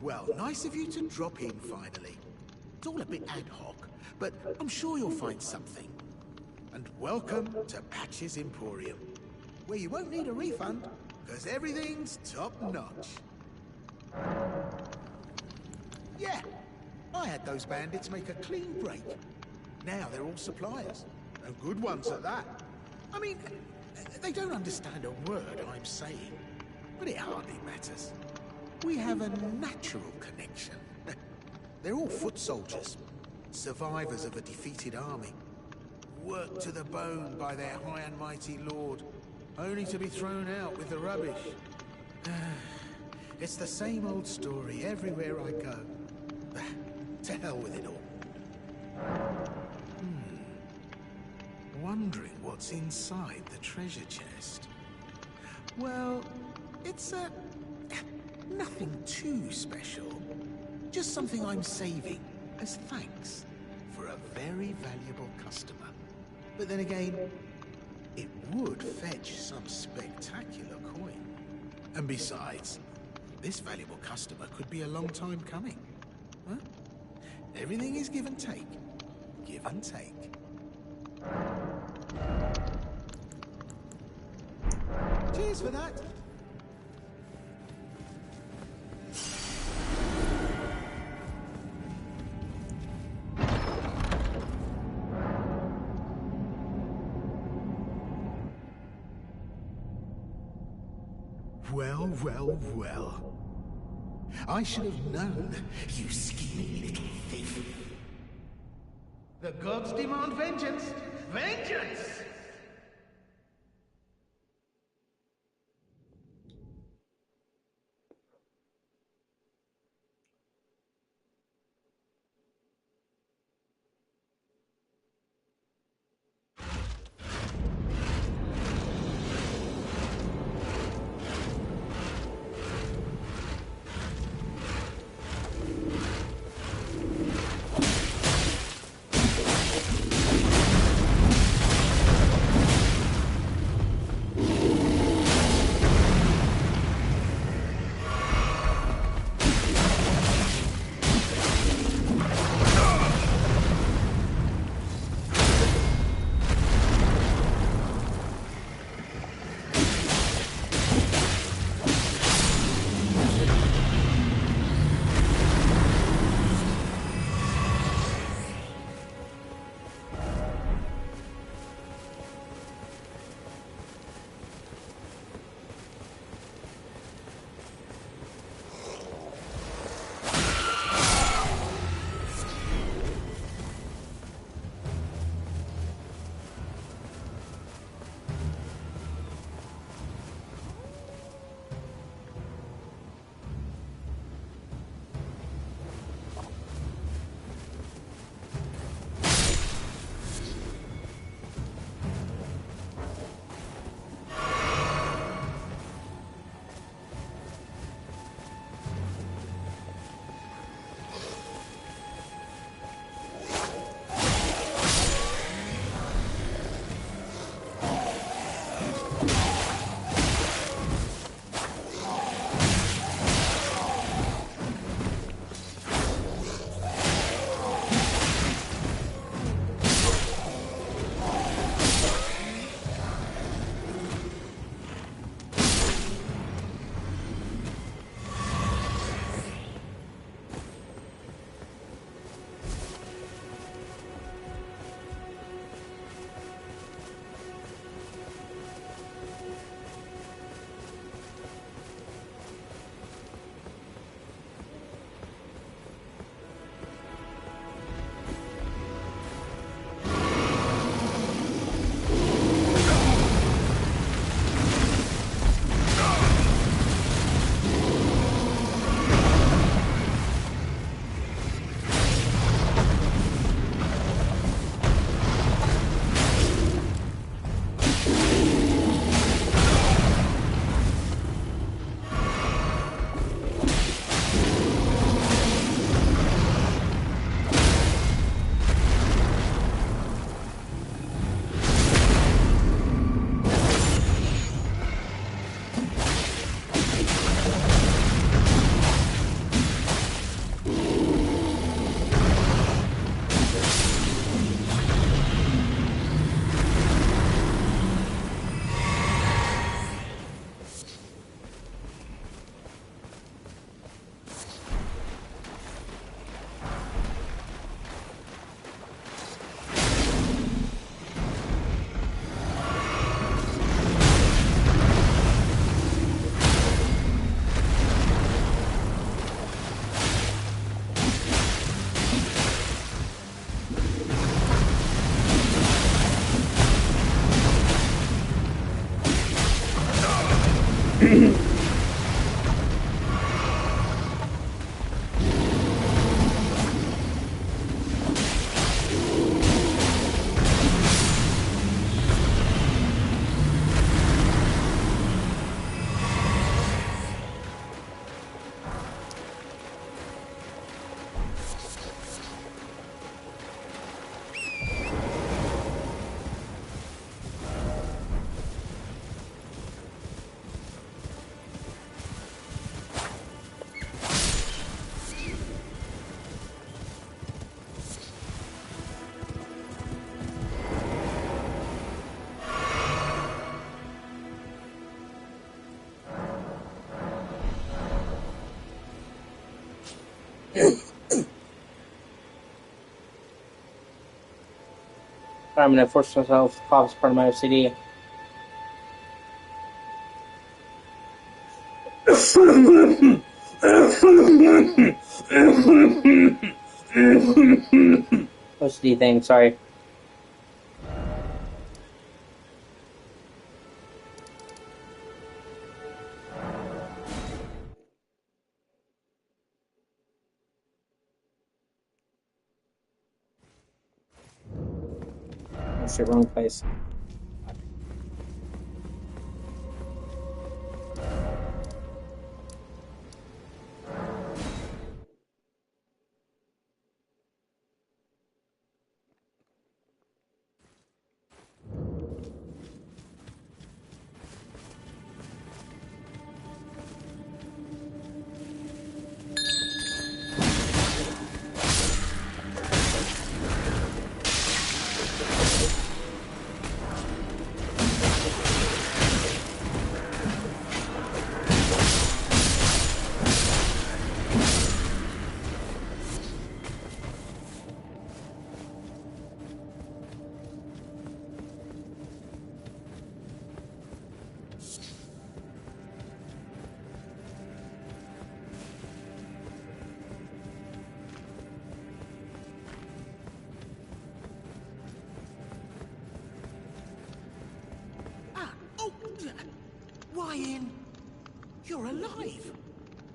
Well, nice of you to drop in finally. It's all a bit ad hoc, but I'm sure you'll find something. And welcome to Patch's Emporium, where you won't need a refund, because everything's top-notch. Yeah, I had those bandits make a clean break. Now they're all suppliers, and good ones at that. I mean, they don't understand a word I'm saying, but it hardly matters. We have a natural connection. They're all foot soldiers, survivors of a defeated army, worked to the bone by their high and mighty lord, only to be thrown out with the rubbish. It's the same old story everywhere I go. To hell with it all. Wondering what's inside the treasure chest. Well, it's nothing too special. Just something I'm saving as thanks for a very valuable customer. But then again, it would fetch some spectacular coin. And besides, this valuable customer could be a long time coming. Huh? Everything is give and take. Give and take. Cheers for that. Well, well, well. I should have known, you scheming little thief. The gods demand vengeance! Vengeance! I'm gonna force myself to cough as part of my OCD. OCD thing, sorry. Oh shit, wrong place. Why in? You're alive!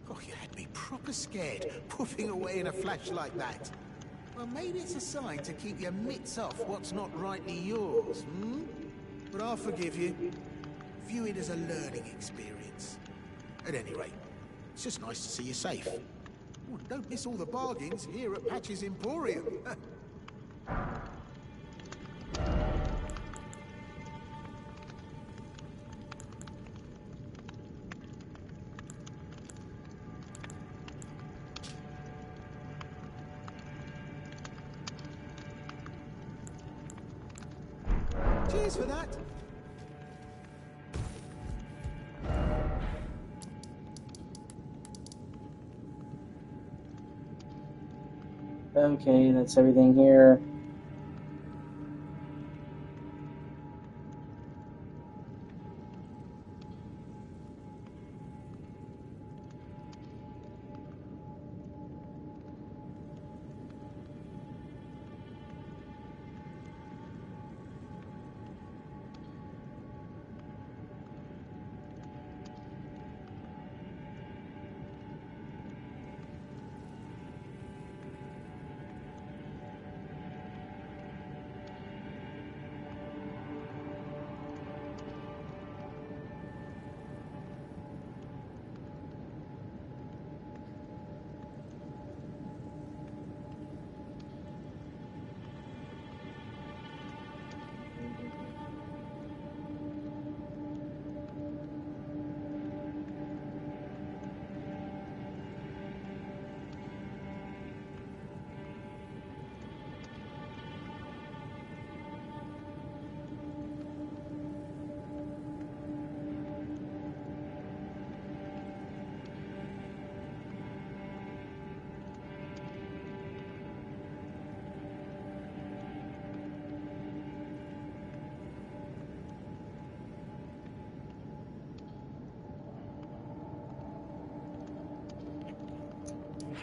Oh, you had me proper scared, puffing away in a flash like that. Well, maybe it's a sign to keep your mitts off what's not rightly yours, hmm? But I'll forgive you. View it as a learning experience. At any rate, it's just nice to see you safe. Oh, and don't miss all the bargains here at Patch's Emporium. Cheers for that. Okay, that's everything here.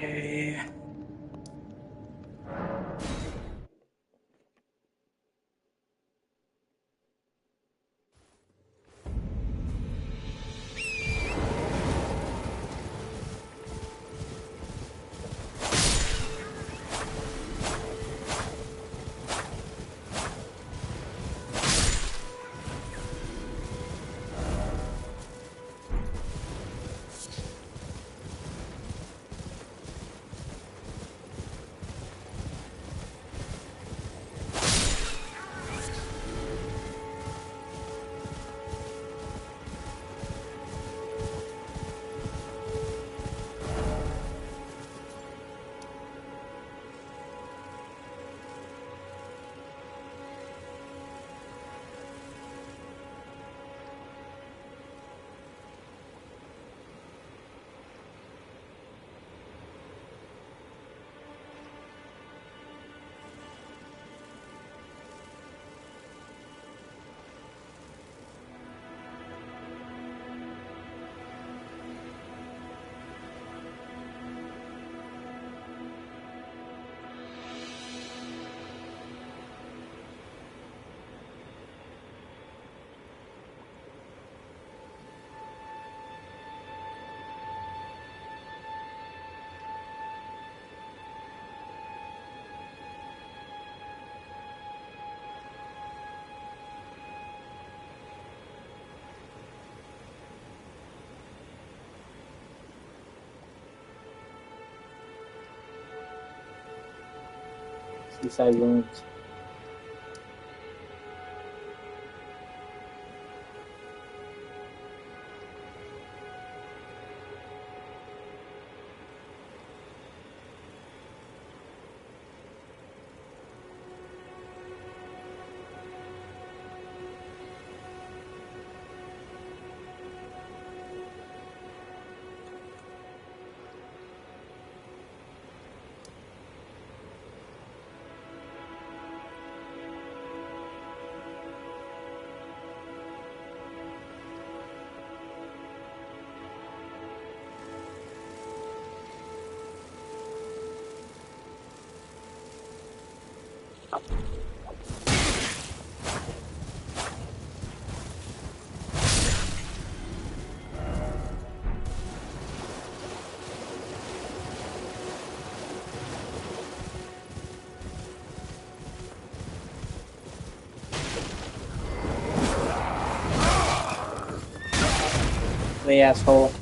Okay. Seaside ruins. The asshole.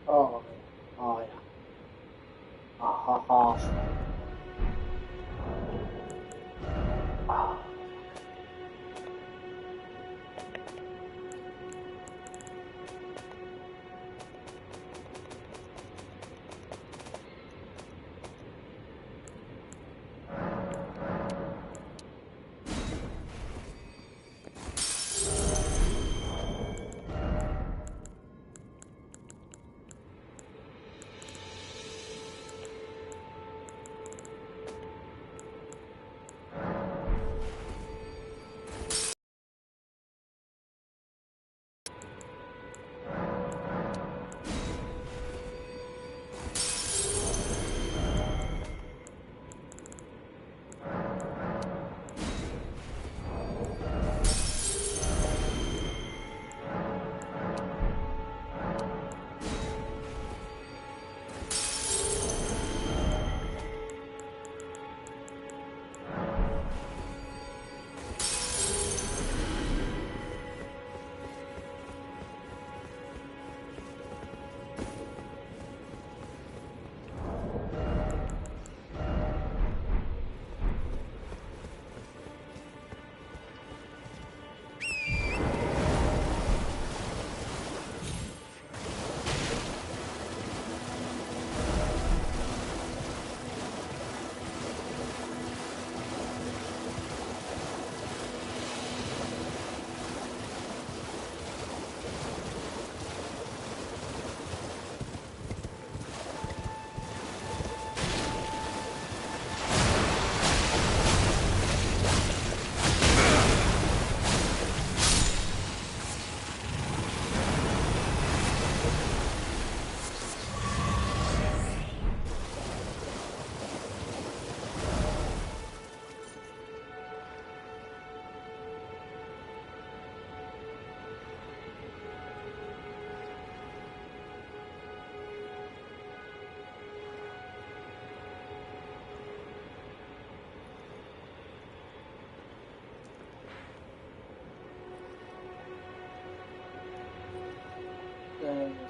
Oh, oh yeah. Ah ha ha. Ah.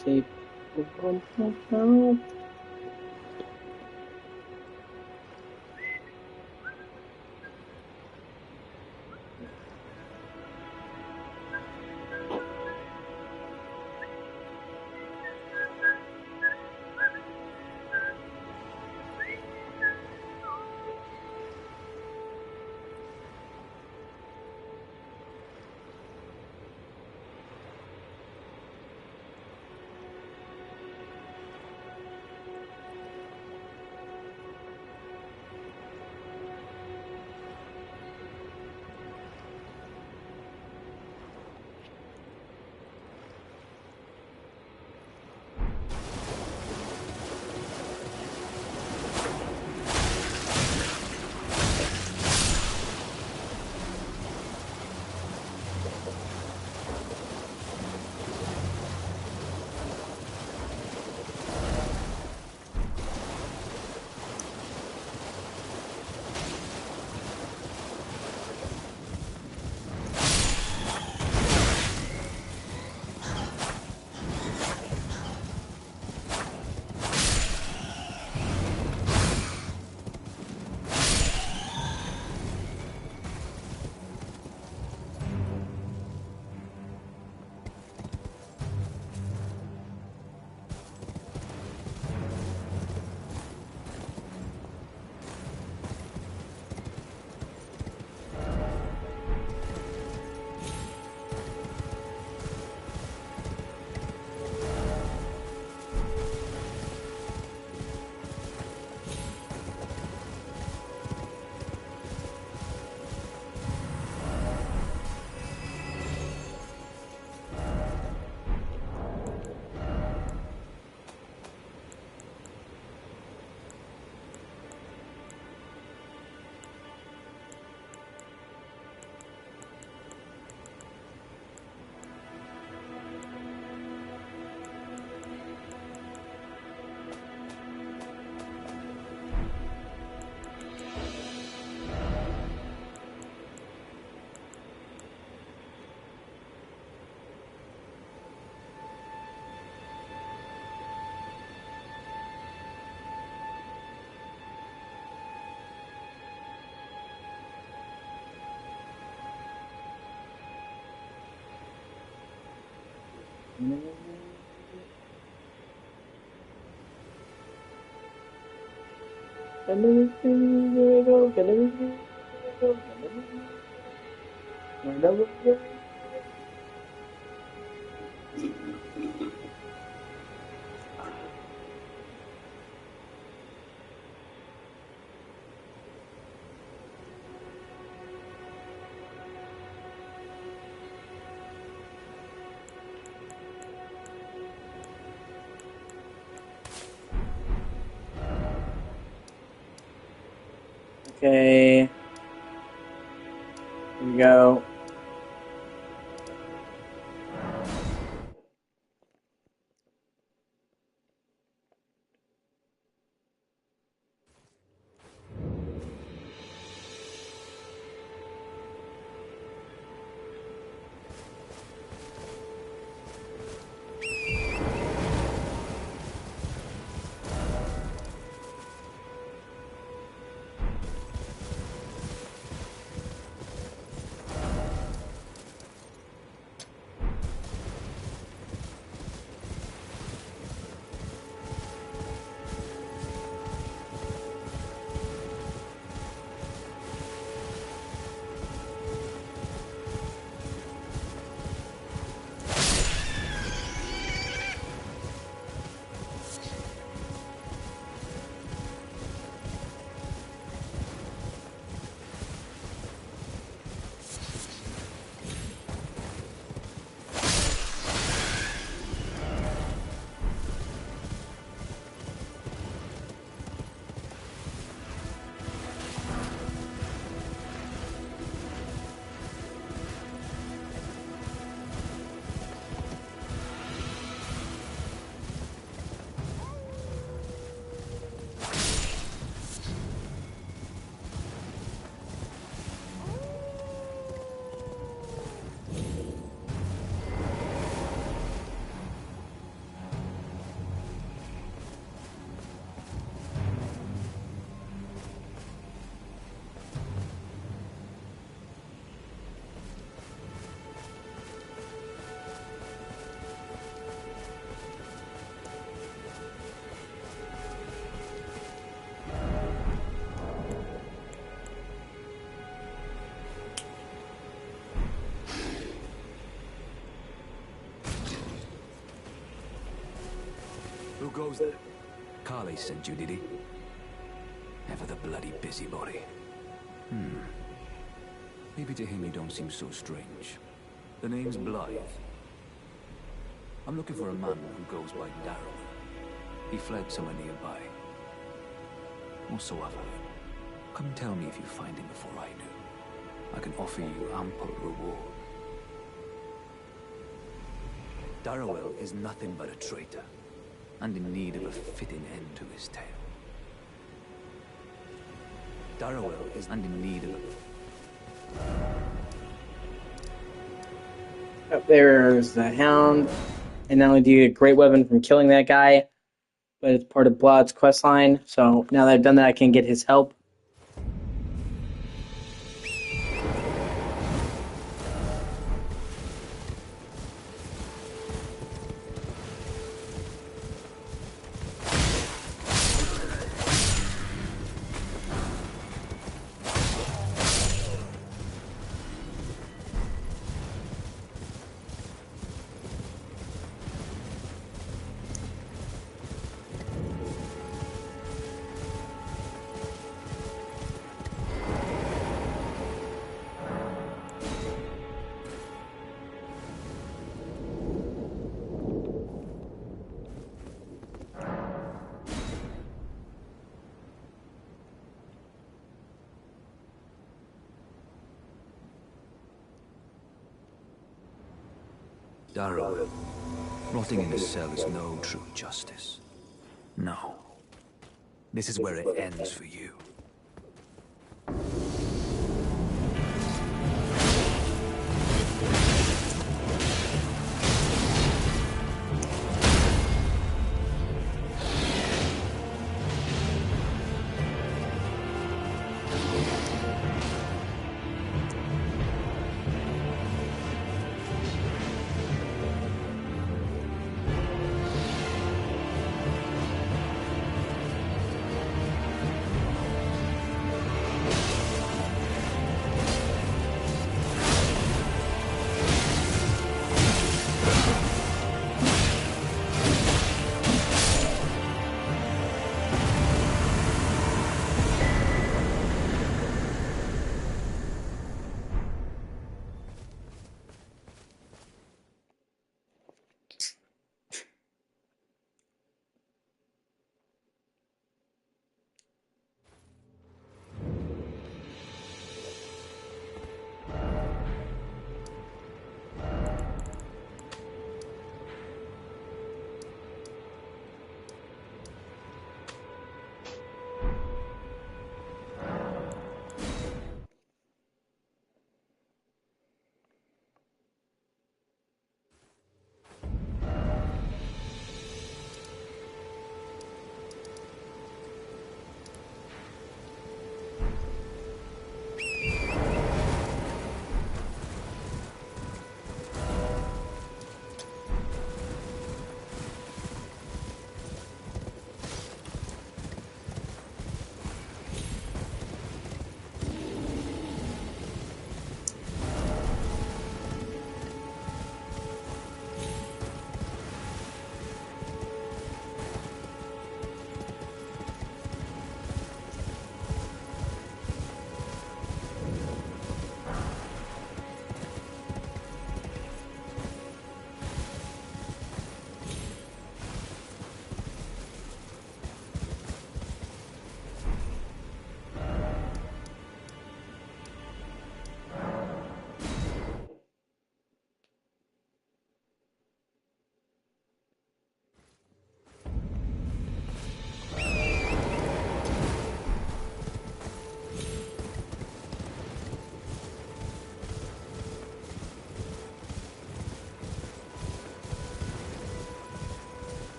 escape. Okay. Here we go. goes there. Carly sent you, did he? Ever the bloody busybody. Maybe to him you don't seem so strange. The name's Blythe. I'm looking for a man who goes by Darrow. He fled somewhere nearby. Or so I've heard. Come and tell me if you find him before I do. I can offer you ample reward. Darrowell is nothing but a traitor, and in need of a fitting end to his tale. Darrowell is in need of a... Up there's the Hound. And not only do you get a great weapon from killing that guy, but it's part of Blood's questline. So now that I've done that, I can get his help. Darrow. Rotting in a cell is no true justice. No. This is where it ends for you.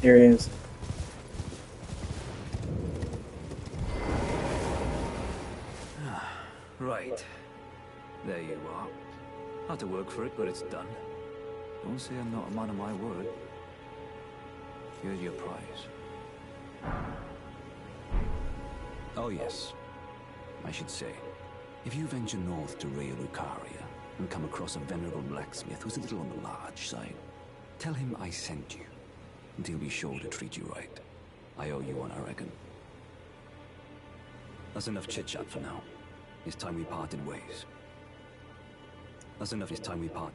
Here it is. Right. There you are. Had to work for it, but it's done. Don't say I'm not a man of my word. Here's your prize. Oh yes. I should say, if you venture north to Raya Lucaria, and come across a venerable blacksmith who's a little on the large side, tell him I sent you, and he'll be sure to treat you right. I owe you one, I reckon. That's enough chit-chat for now. It's time we parted ways. That's enough. It's time we part.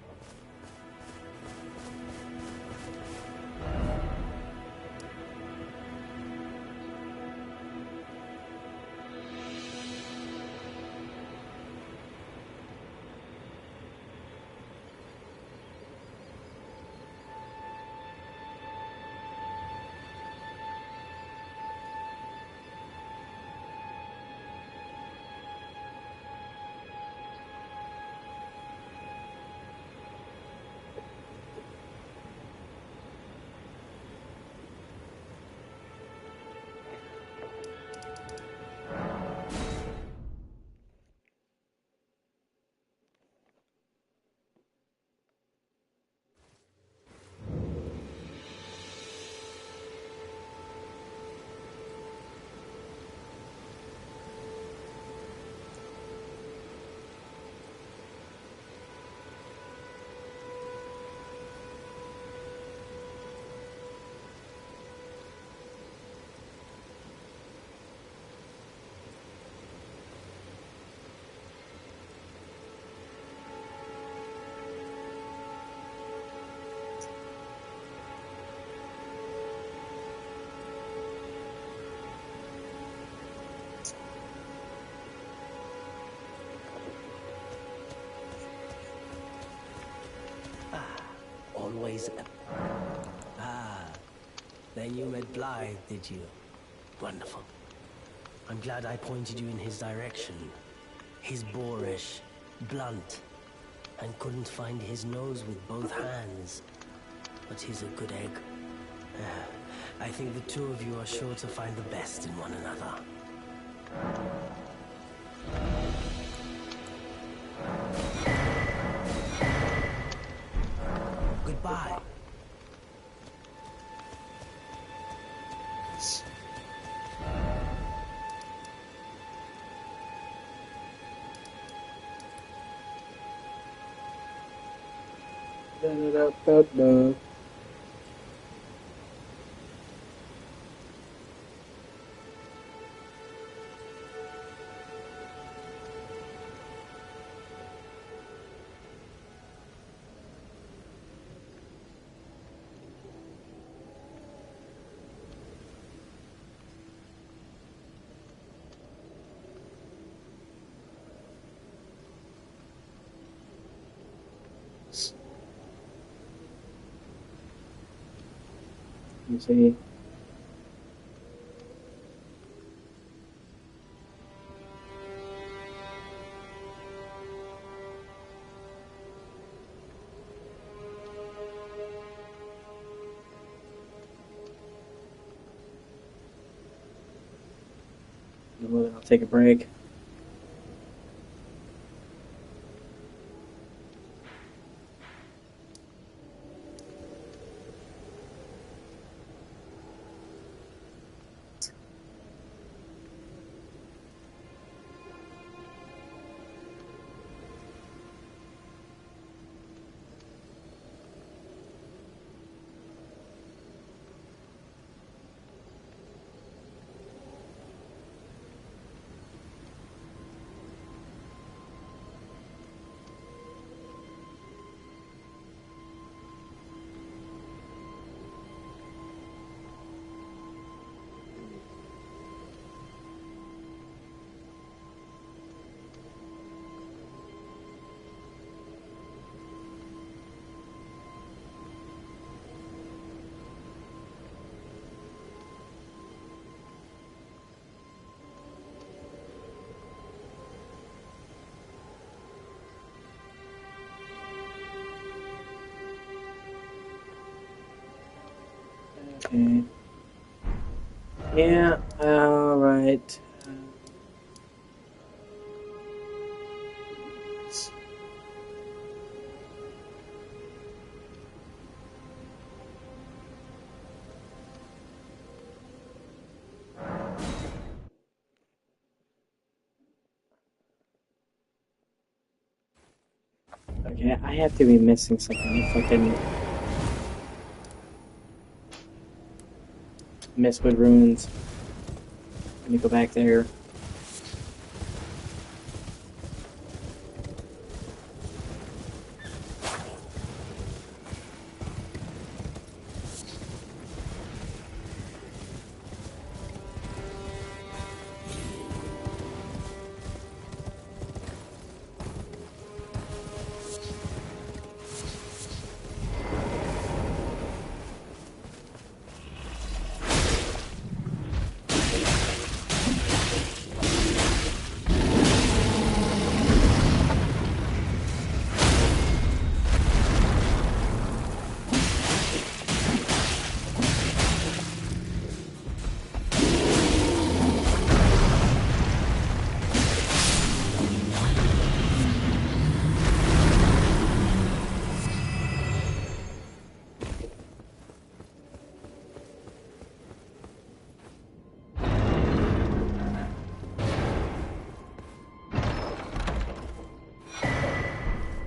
Always. Ah, then you met Blythe, did you? Wonderful. I'm glad I pointed you in his direction. He's boorish, blunt, and couldn't find his nose with both hands. But he's a good egg. I think the two of you are sure to find the best in one another. Goodbye. You see. I'll take a break. Okay. Yeah, alright. Okay, I have to be missing something if I didn't. Mistwood Ruins. Let me go back there.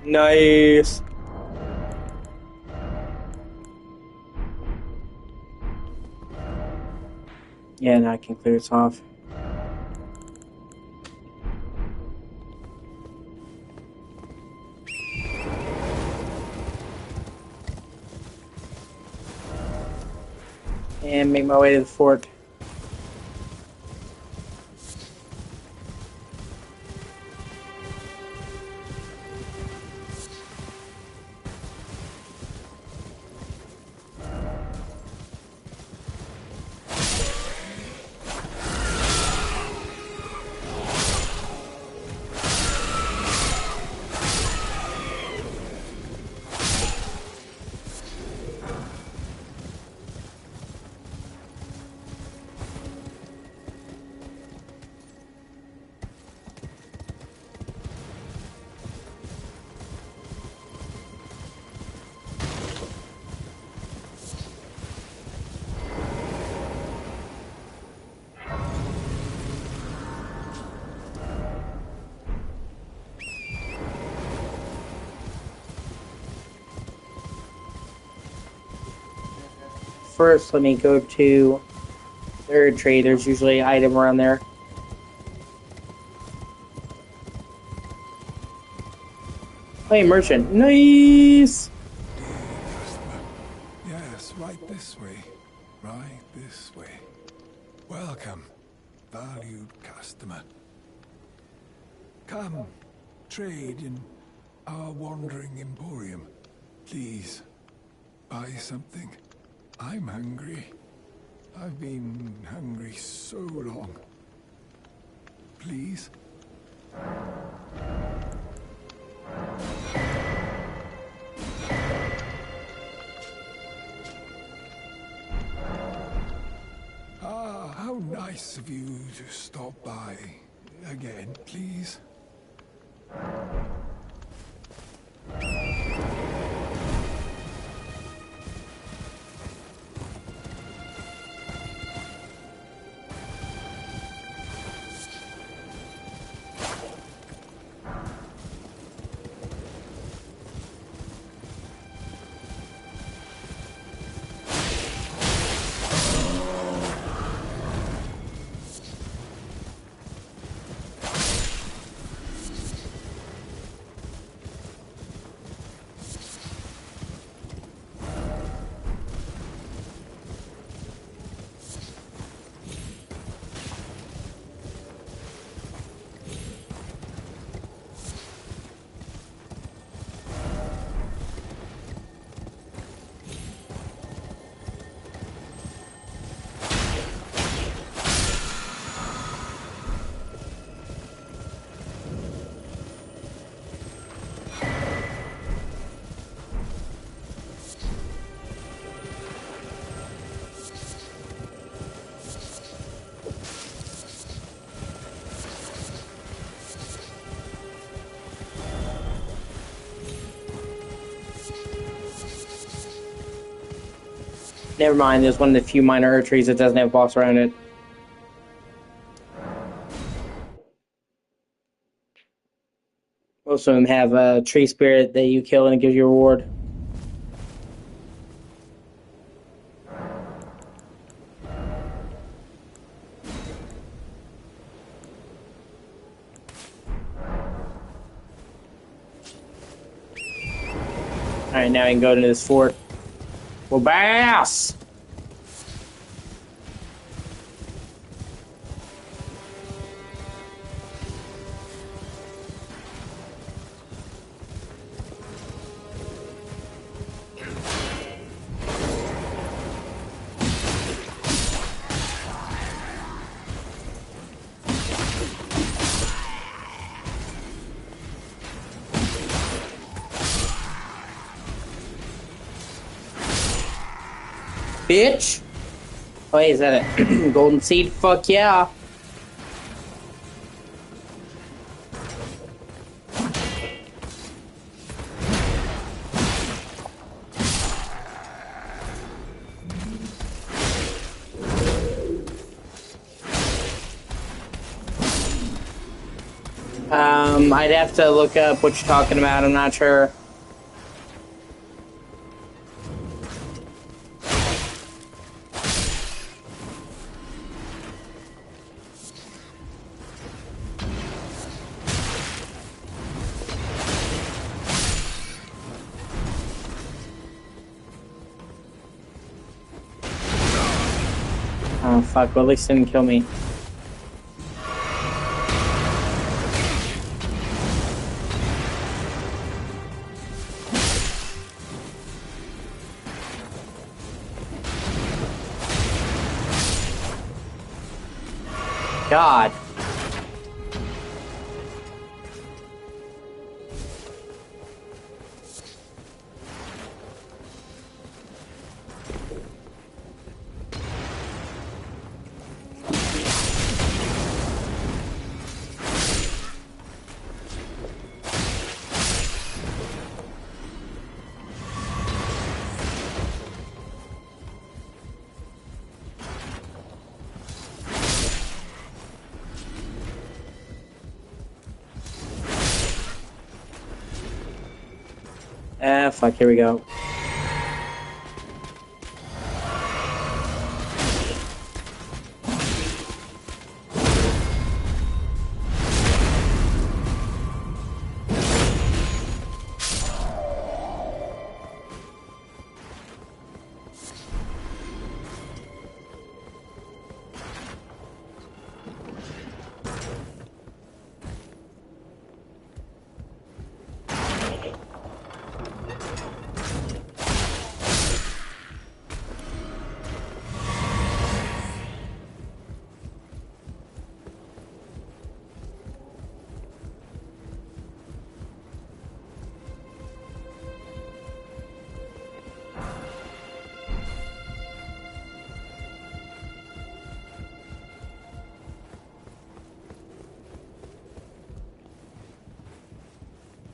Nice. Yeah, now I can clear this off. And make my way to the fort. First, let me go to third trade. There's usually an item around there. Hey, merchant. Nice! Dear customer. Yes, right this way. Right this way. Welcome, valued customer. Come, trade in our wandering emporium. Please, buy something. I'm hungry. I've been hungry so long. Please? Ah, how nice of you to stop by again, please. Never mind, there's one of the few minor Earth trees that doesn't have a boss around it. Most of them have a tree spirit that you kill and it gives you a reward. Alright, now we can go into this fort. Well, bass! Bitch! Oh, wait, is that a golden seed? Fuck yeah! I'd have to look up what you're talking about. I'm not sure. Oh, fuck. Well, at least it didn't kill me. God. Ah, fuck, here we go.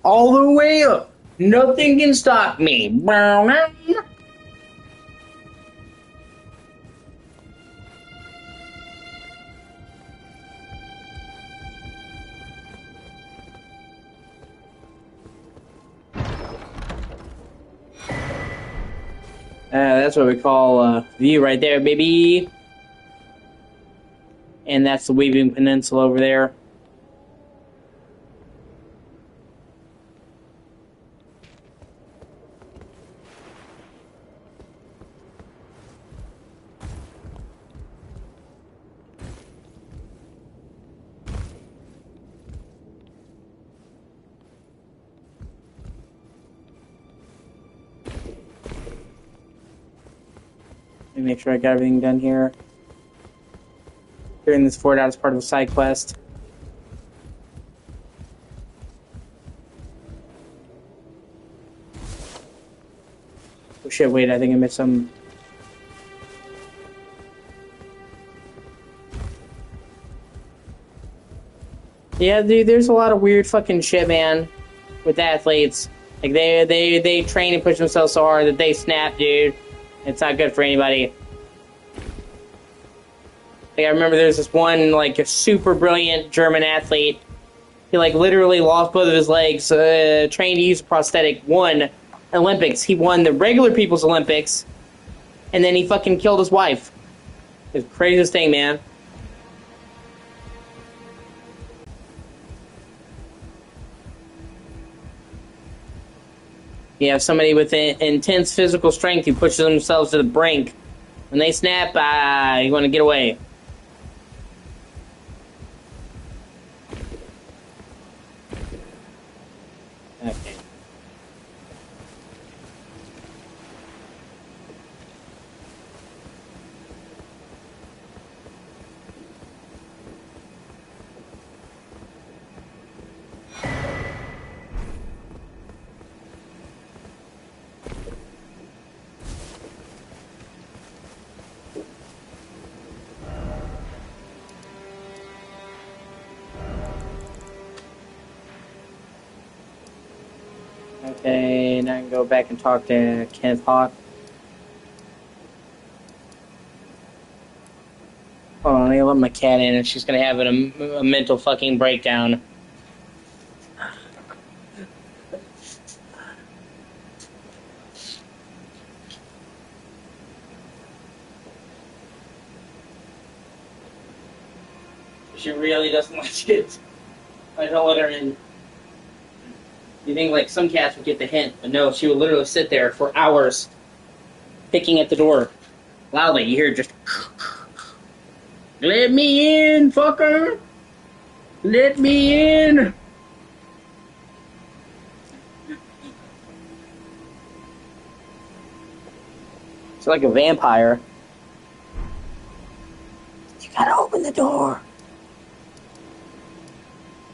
All the way up. Nothing can stop me. That's what we call view right there, baby. And that's the Weaving Peninsula over there. Let me make sure I got everything done here. Clearing this fort out as part of a side quest. Oh shit, wait, I think I missed some. Yeah, dude, there's a lot of weird fucking shit, man, with athletes. Like, they train and push themselves so hard that they snap, dude. It's not good for anybody. Like, I remember there's this one, like, a super brilliant German athlete He like literally lost both of his legs. Trained to use a prosthetic. Won Olympics. He won the regular people's Olympics, and then he fucking killed his wife. It's the craziest thing, man. You have somebody with intense physical strength who pushes themselves to the brink. When they snap, you want to get away. Okay. Okay, now I can go back and talk to Kenneth Hawk. Hold on, I let my cat in and she's gonna have a mental fucking breakdown. She really doesn't like it. I don't let her in. You think like some cats would get the hint, but no, she would literally sit there for hours picking at the door. Loudly, you hear just... Let me in, fucker! Let me in! It's like a vampire. You gotta open the door.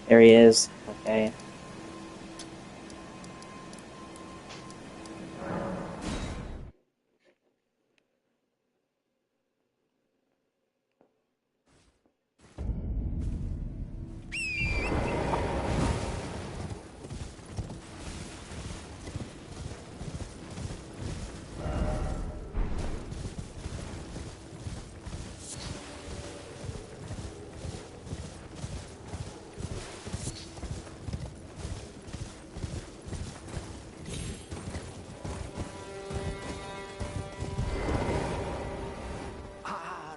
There he is. Okay.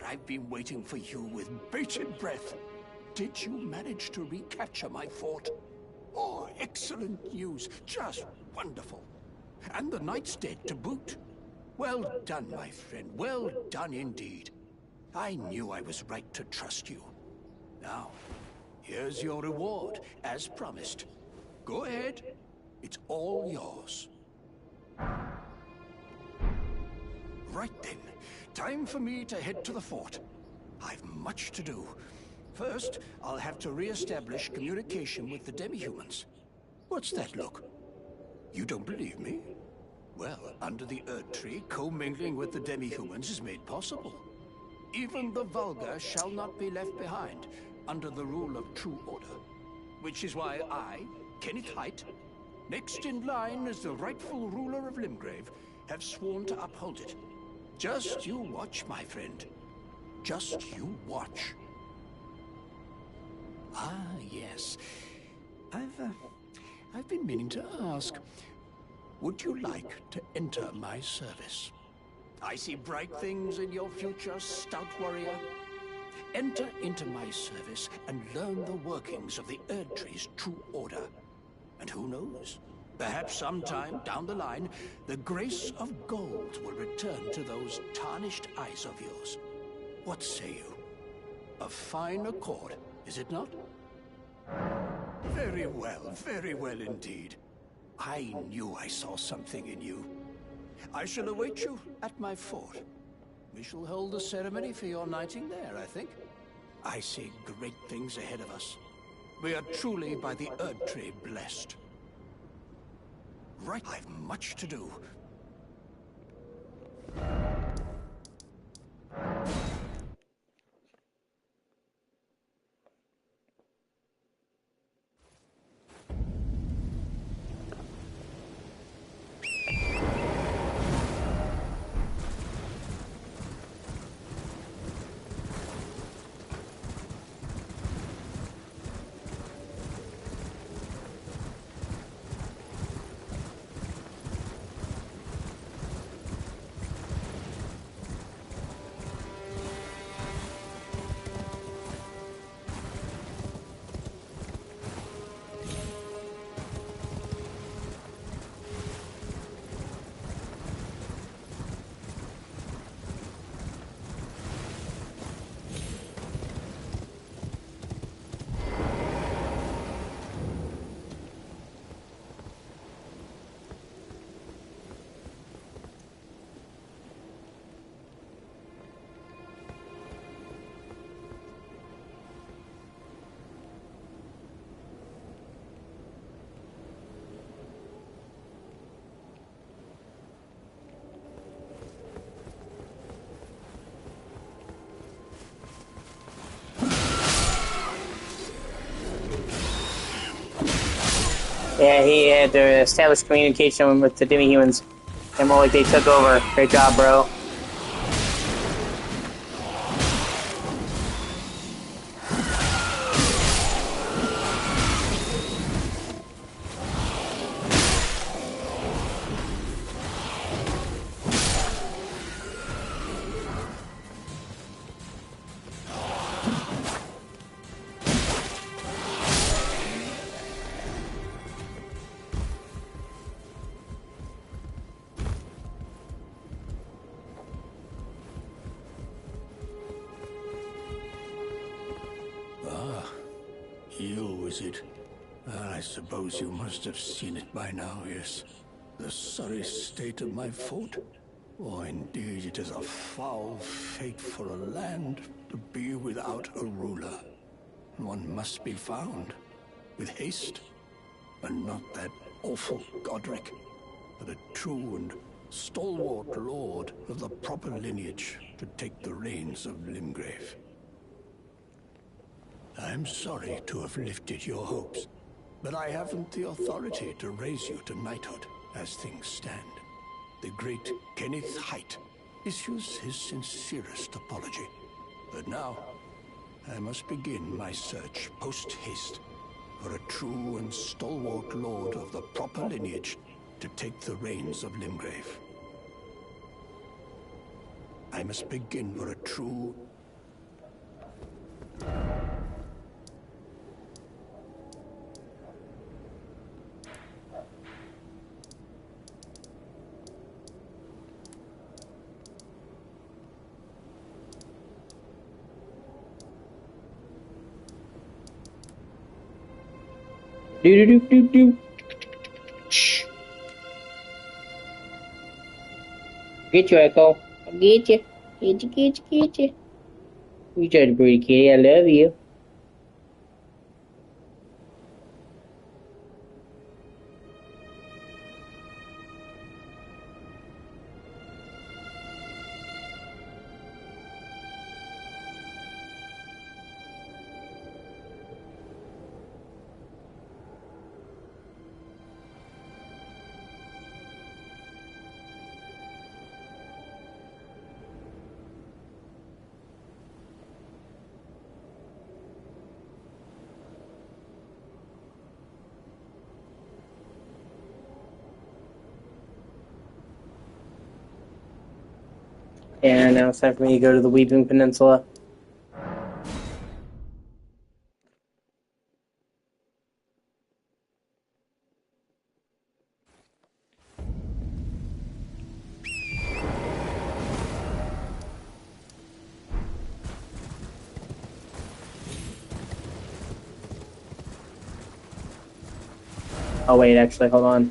I've been waiting for you with bated breath. Did you manage to recapture my fort? Oh, excellent news. Just wonderful. And the knight's dead to boot. Well done, my friend. Well done indeed. I knew I was right to trust you. Now, here's your reward, as promised. Go ahead. It's all yours. Right then. Time for me to head to the fort. I've much to do. First, I'll have to re-establish communication with the demi-humans. What's that look? You don't believe me? Well, under the Erd Tree, commingling with the demi-humans is made possible. Even the vulgar shall not be left behind, under the rule of true order. Which is why I, Kenneth Haight, next in line as the rightful ruler of Limgrave, have sworn to uphold it. Just you watch, my friend. Just you watch. Ah, yes. I've been meaning to ask. Would you like to enter my service? I see bright things in your future, stout warrior. Enter into my service and learn the workings of the Erd Tree's true order. And who knows? Perhaps sometime down the line, the grace of gold will return to those tarnished eyes of yours. What say you? A fine accord, is it not? Very well indeed. I knew I saw something in you. I shall await you at my fort. We shall hold a ceremony for your knighting there, I think. I see great things ahead of us. We are truly by the Erd Tree blessed. Right, I've much to do. Yeah, he had to establish communication with the demi-humans. And more like they took over. Great job, bro. You, is it? I suppose you must have seen it by now, yes. The sorry state of my fort. Oh, indeed, it is a foul fate for a land to be without a ruler. One must be found, with haste, and not that awful Godric, but a true and stalwart lord of the proper lineage to take the reins of Limgrave. I'm sorry to have lifted your hopes, but I haven't the authority to raise you to knighthood as things stand. The great Kenneth Height issues his sincerest apology. But now, I must begin my search post-haste for a true and stalwart lord of the proper lineage to take the reins of Limgrave. I must begin for a true... Do do do do do. Shh. Get you, Echo. I'll get you. Get you, get you, get you. You such a pretty kitty. I love you. And now it's time for me to go to the Weeping Peninsula. Oh wait, actually, hold on.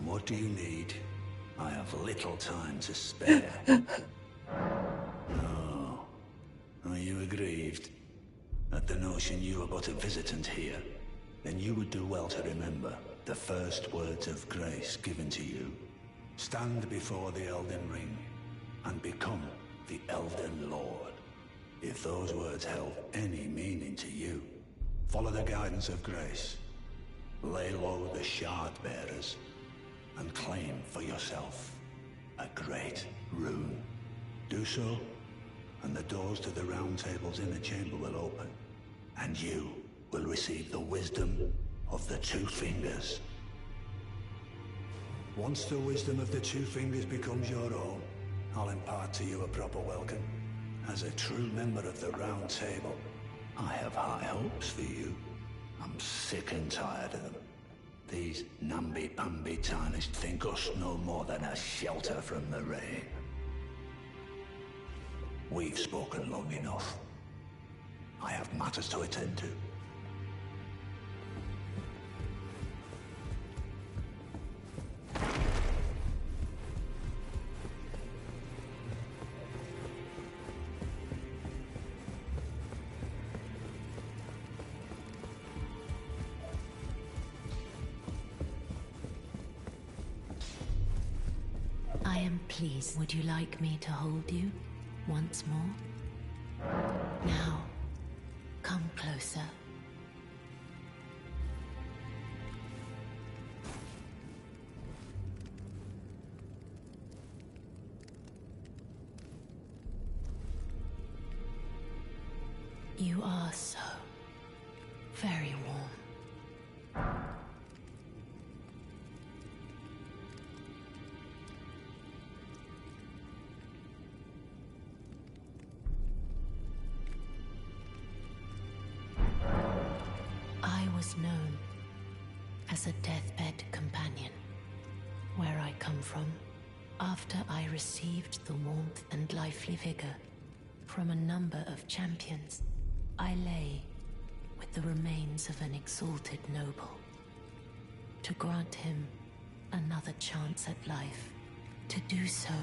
What do you need? I have little time to spare. Oh, are you aggrieved at the notion you are but a visitant here? Then you would do well to remember the first words of grace given to you. Stand before the Elden Ring and become the Elden Lord. If those words held any meaning to you, follow the guidance of grace. Lay low the shard bearers and claim for yourself a great rune. Do so, and the doors to the Round Table's inner chamber will open, and you will receive the wisdom of the Two Fingers. Once the wisdom of the Two Fingers becomes your own, I'll impart to you a proper welcome. As a true member of the Round Table, I have high hopes for you. I'm sick and tired of them. These namby-pamby tarnished think us no more than a shelter from the rain. We've spoken long enough. I have matters to attend to. pleased. Would you like me to hold you once more? Now, come closer. You are so very warm. I was known as a deathbed companion. Where I come from, after I received the warmth and lively vigor from a number of champions, I lay with the remains of an exalted noble. To grant him another chance at life, to do so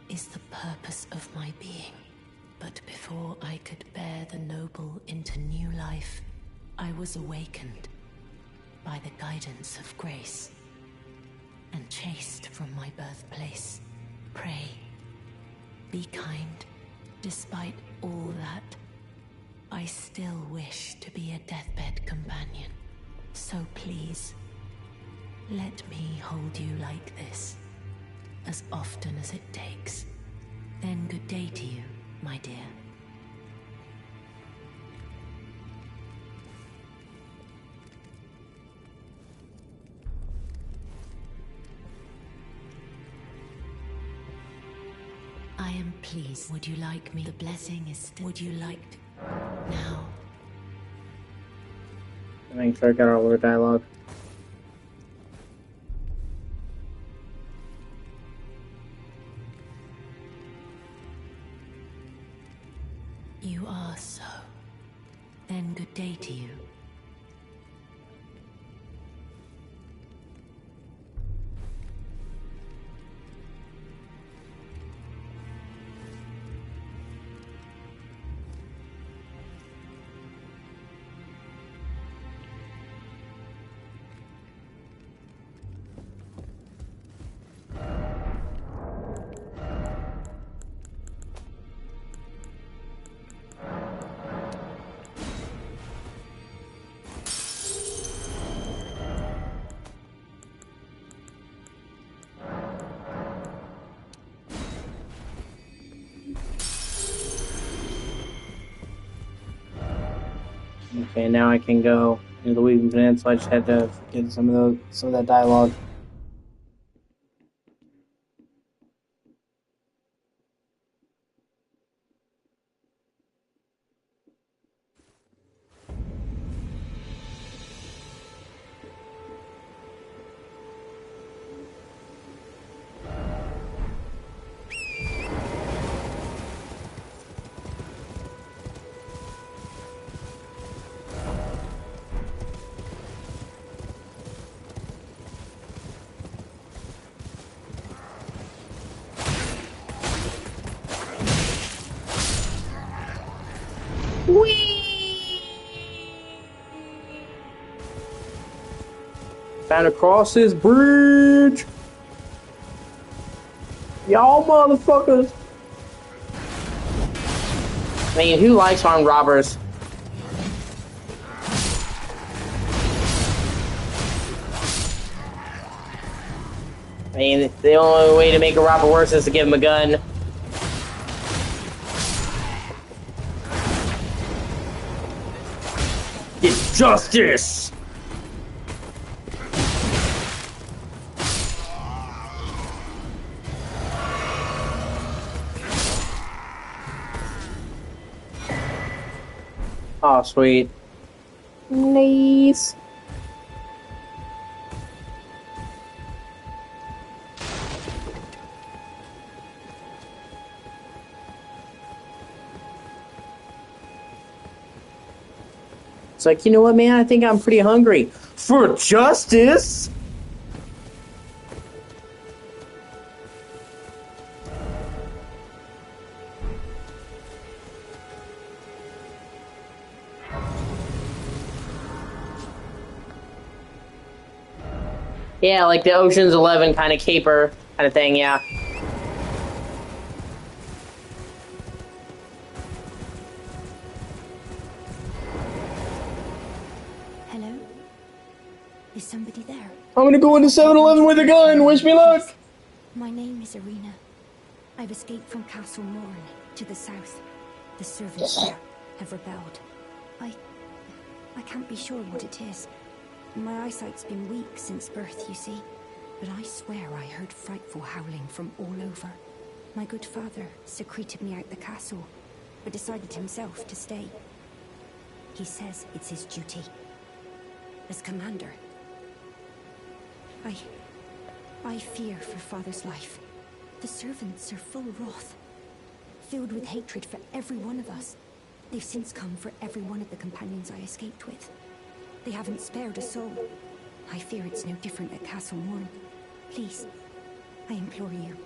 is the purpose of my being. But before I could bear the noble into new life, I was awakened by the guidance of grace and chased from my birthplace. Pray, be kind. Despite all that, I still wish to be a deathbed companion. So please, let me hold you like this, as often as it takes. Then good day to you, my dear. I am pleased. Would you like me? The blessing is still. Would you like to? Now. Make sure I got all the dialogue. You are so. Then good day to you. Okay, now I can go into the Weaving Peninsula. I just had to get some of that dialogue. Time to cross this bridge! Y'all motherfuckers! I mean, who likes armed robbers? I mean, the only way to make a robber worse is to give him a gun. Get justice! Oh, sweet. Nice. It's like, you know what, man? I think I'm pretty hungry. For justice? Yeah, like the Ocean's 11 kind of caper kind of thing, yeah. Is somebody there? I'm gonna go into 7-Eleven with a gun. Wish me luck. My name is Irina. I've escaped from Castle Morn to the south. The servants there have rebelled. I can't be sure what it is. My eyesight's been weak since birth, you see. But I swear I heard frightful howling from all over. My good father secreted me out the castle, but decided himself to stay. He says it's his duty. As commander, I fear for father's life. The servants are full wrath, filled with hatred for every one of us. They've since come for every one of the companions I escaped with. They haven't spared a soul. I fear it's no different at Castle Morn. Please, I implore you,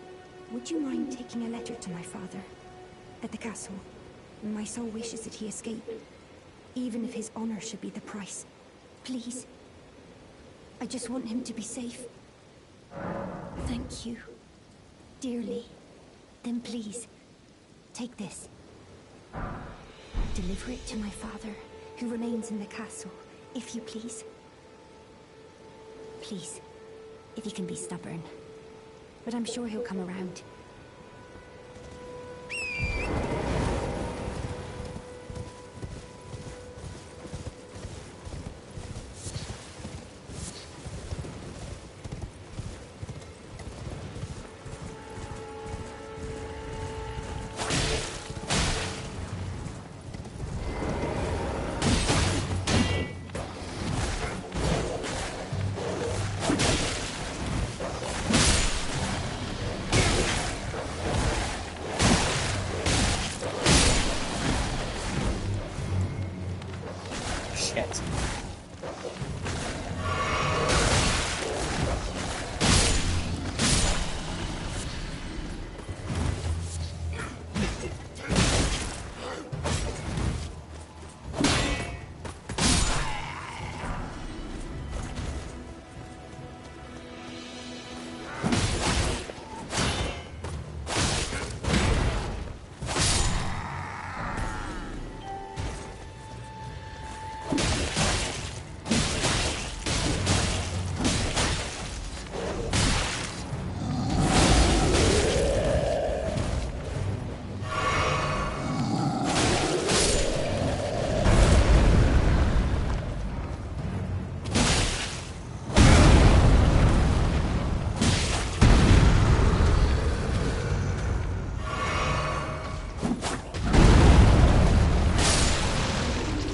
would you mind taking a letter to my father? At the castle, my soul wishes that he escape, even if his honor should be the price. Please. I just want him to be safe. Thank you. Dearly. Then please, take this. Deliver it to my father, who remains in the castle, if you please. Please, if you can be stubborn. But I'm sure he'll come around.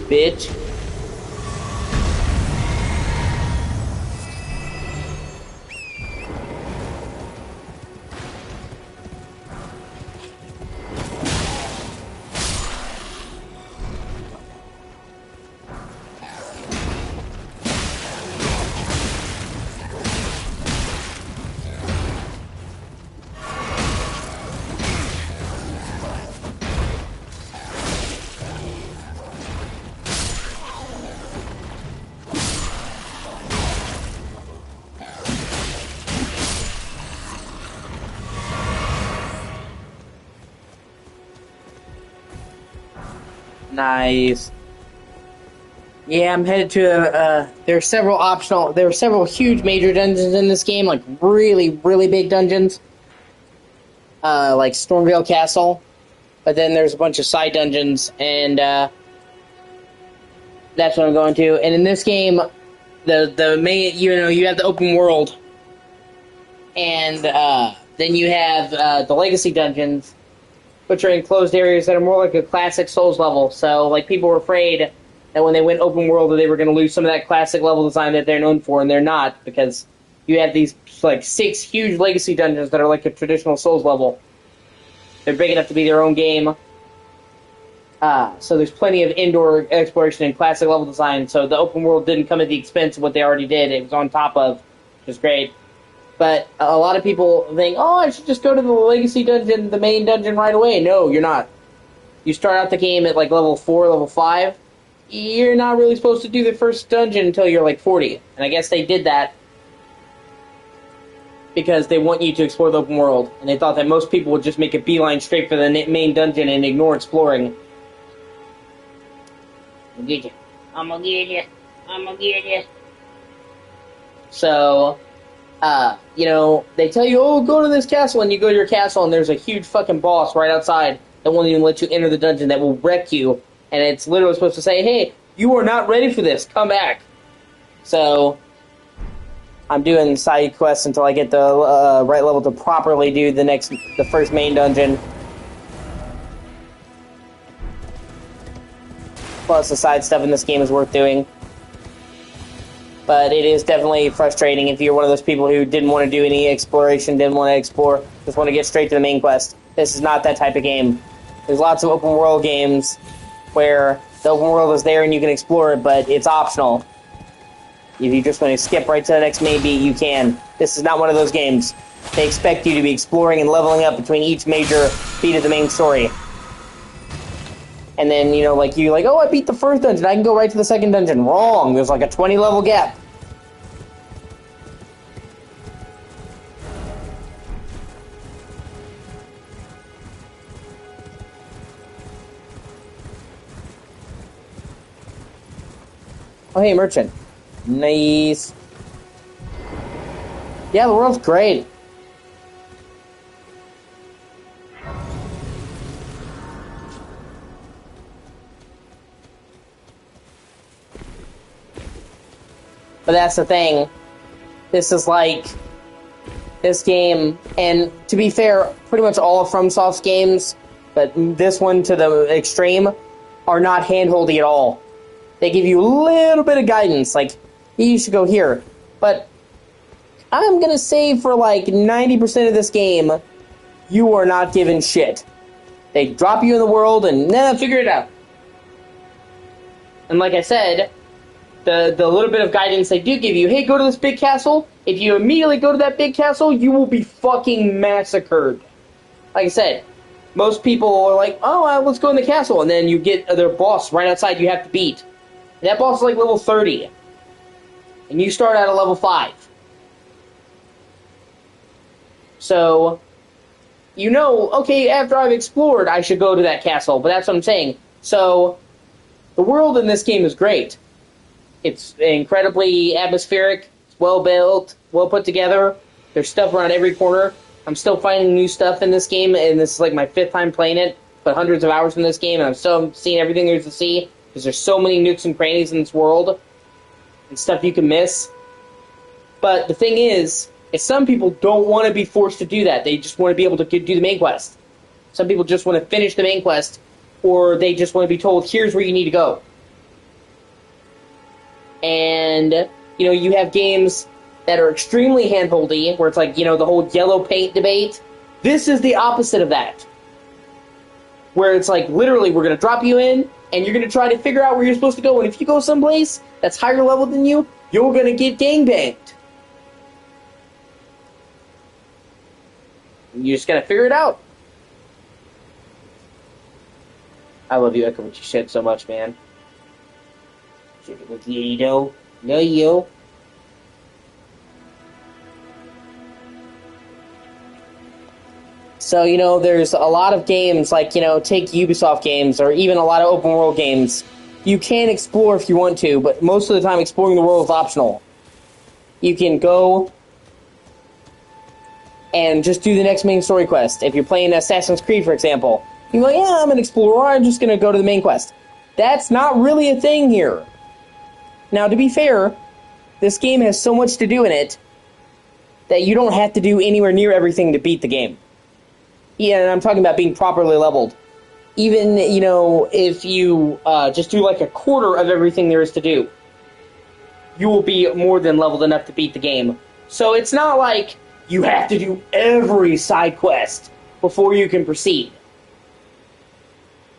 Bitch. Nice. Yeah, I'm headed to there are several huge major dungeons in this game, like really, really big dungeons. Like Stormvale Castle. But then there's a bunch of side dungeons, and that's what I'm going to. And in this game, the main, you have the open world, and then you have the legacy dungeons, which are enclosed areas that are more like a classic Souls level. So, like, people were afraid that when they went open world that they were going to lose some of that classic level design that they're known for, and they're not, because you have these, like, 6 huge legacy dungeons that are like a traditional Souls level. They're big enough to be their own game. So there's plenty of indoor exploration and classic level design, so the open world didn't come at the expense of what they already did. It was on top of, which is great. But a lot of people think, oh, I should just go to the legacy dungeon, the main dungeon right away. No, you're not. You start out the game at like level 4, level 5. You're not really supposed to do the first dungeon until you're like 40. And I guess they did that because they want you to explore the open world. And they thought that most people would just make a beeline straight for the main dungeon and ignore exploring. I'm gonna get you. I'm gonna get you. I'm gonna get you. So, you know, they tell you, oh, go to this castle, and you go to your castle, and there's a huge fucking boss right outside that won't even let you enter the dungeon that will wreck you, and it's literally supposed to say, hey, you are not ready for this, come back. So, I'm doing side quests until I get the right level to properly do the first main dungeon. Plus, the side stuff in this game is worth doing. But it is definitely frustrating if you're one of those people who didn't want to do any exploration, didn't want to explore, just want to get straight to the main quest. This is not that type of game. There's lots of open world games where the open world is there and you can explore it, but it's optional. If you just want to skip right to the next main beat, you can. This is not one of those games. They expect you to be exploring and leveling up between each major beat of the main story. And then, you know, like, you're like, oh, I beat the first dungeon, I can go right to the second dungeon. Wrong, there's like a 20-level gap. Oh, hey, merchant. Nice. Yeah, the world's great. But that's the thing. This is like this game, and to be fair, pretty much all of FromSoft's games, but this one to the extreme, are not handholdy at all. They give you a little bit of guidance, like, you should go here. But I'm gonna say for like 90% of this game, you are not given shit. They drop you in the world and, figure it out. And like I said, the little bit of guidance they do give you, hey, go to this big castle. If you immediately go to that big castle, you will be fucking massacred. Like I said, most people are like, oh, let's go in the castle. And then you get their boss right outside you have to beat. And that boss is like level 30. And you start out at level 5. So, you know, okay, after I've explored, I should go to that castle. But that's what I'm saying. So, the world in this game is great. It's incredibly atmospheric, it's well built, well put together. There's stuff around every corner. I'm still finding new stuff in this game, and this is like my 5th time playing it. But hundreds of hours in this game, and I'm still seeing everything there's to see. Because there's so many nooks and crannies in this world, and stuff you can miss. But the thing is some people don't want to be forced to do that. They just want to be able to do the main quest. Some people just want to finish the main quest, or they just want to be told, here's where you need to go. And, you know, you have games that are extremely handholdy, where it's like, you know, the whole yellow paint debate. This is the opposite of that. Where it's like, literally, we're going to drop you in, and you're going to try to figure out where you're supposed to go. And if you go someplace that's higher level than you, you're going to get gangbanged. You just got to figure it out. I love you, Echo, but you said so much, man. No, you. So, you know, there's a lot of games, like, you know, take Ubisoft games, or even a lot of open world games. You can explore if you want to, but most of the time exploring the world is optional. You can go and just do the next main story quest. If you're playing Assassin's Creed, for example, you're like, yeah, I'm an explorer, I'm just going to go to the main quest. That's not really a thing here. Now, to be fair, this game has so much to do in it that you don't have to do anywhere near everything to beat the game. Yeah, and I'm talking about being properly leveled. Even, you know, if you just do like a quarter of everything there is to do, you will be more than leveled enough to beat the game. So it's not like you have to do every side quest before you can proceed.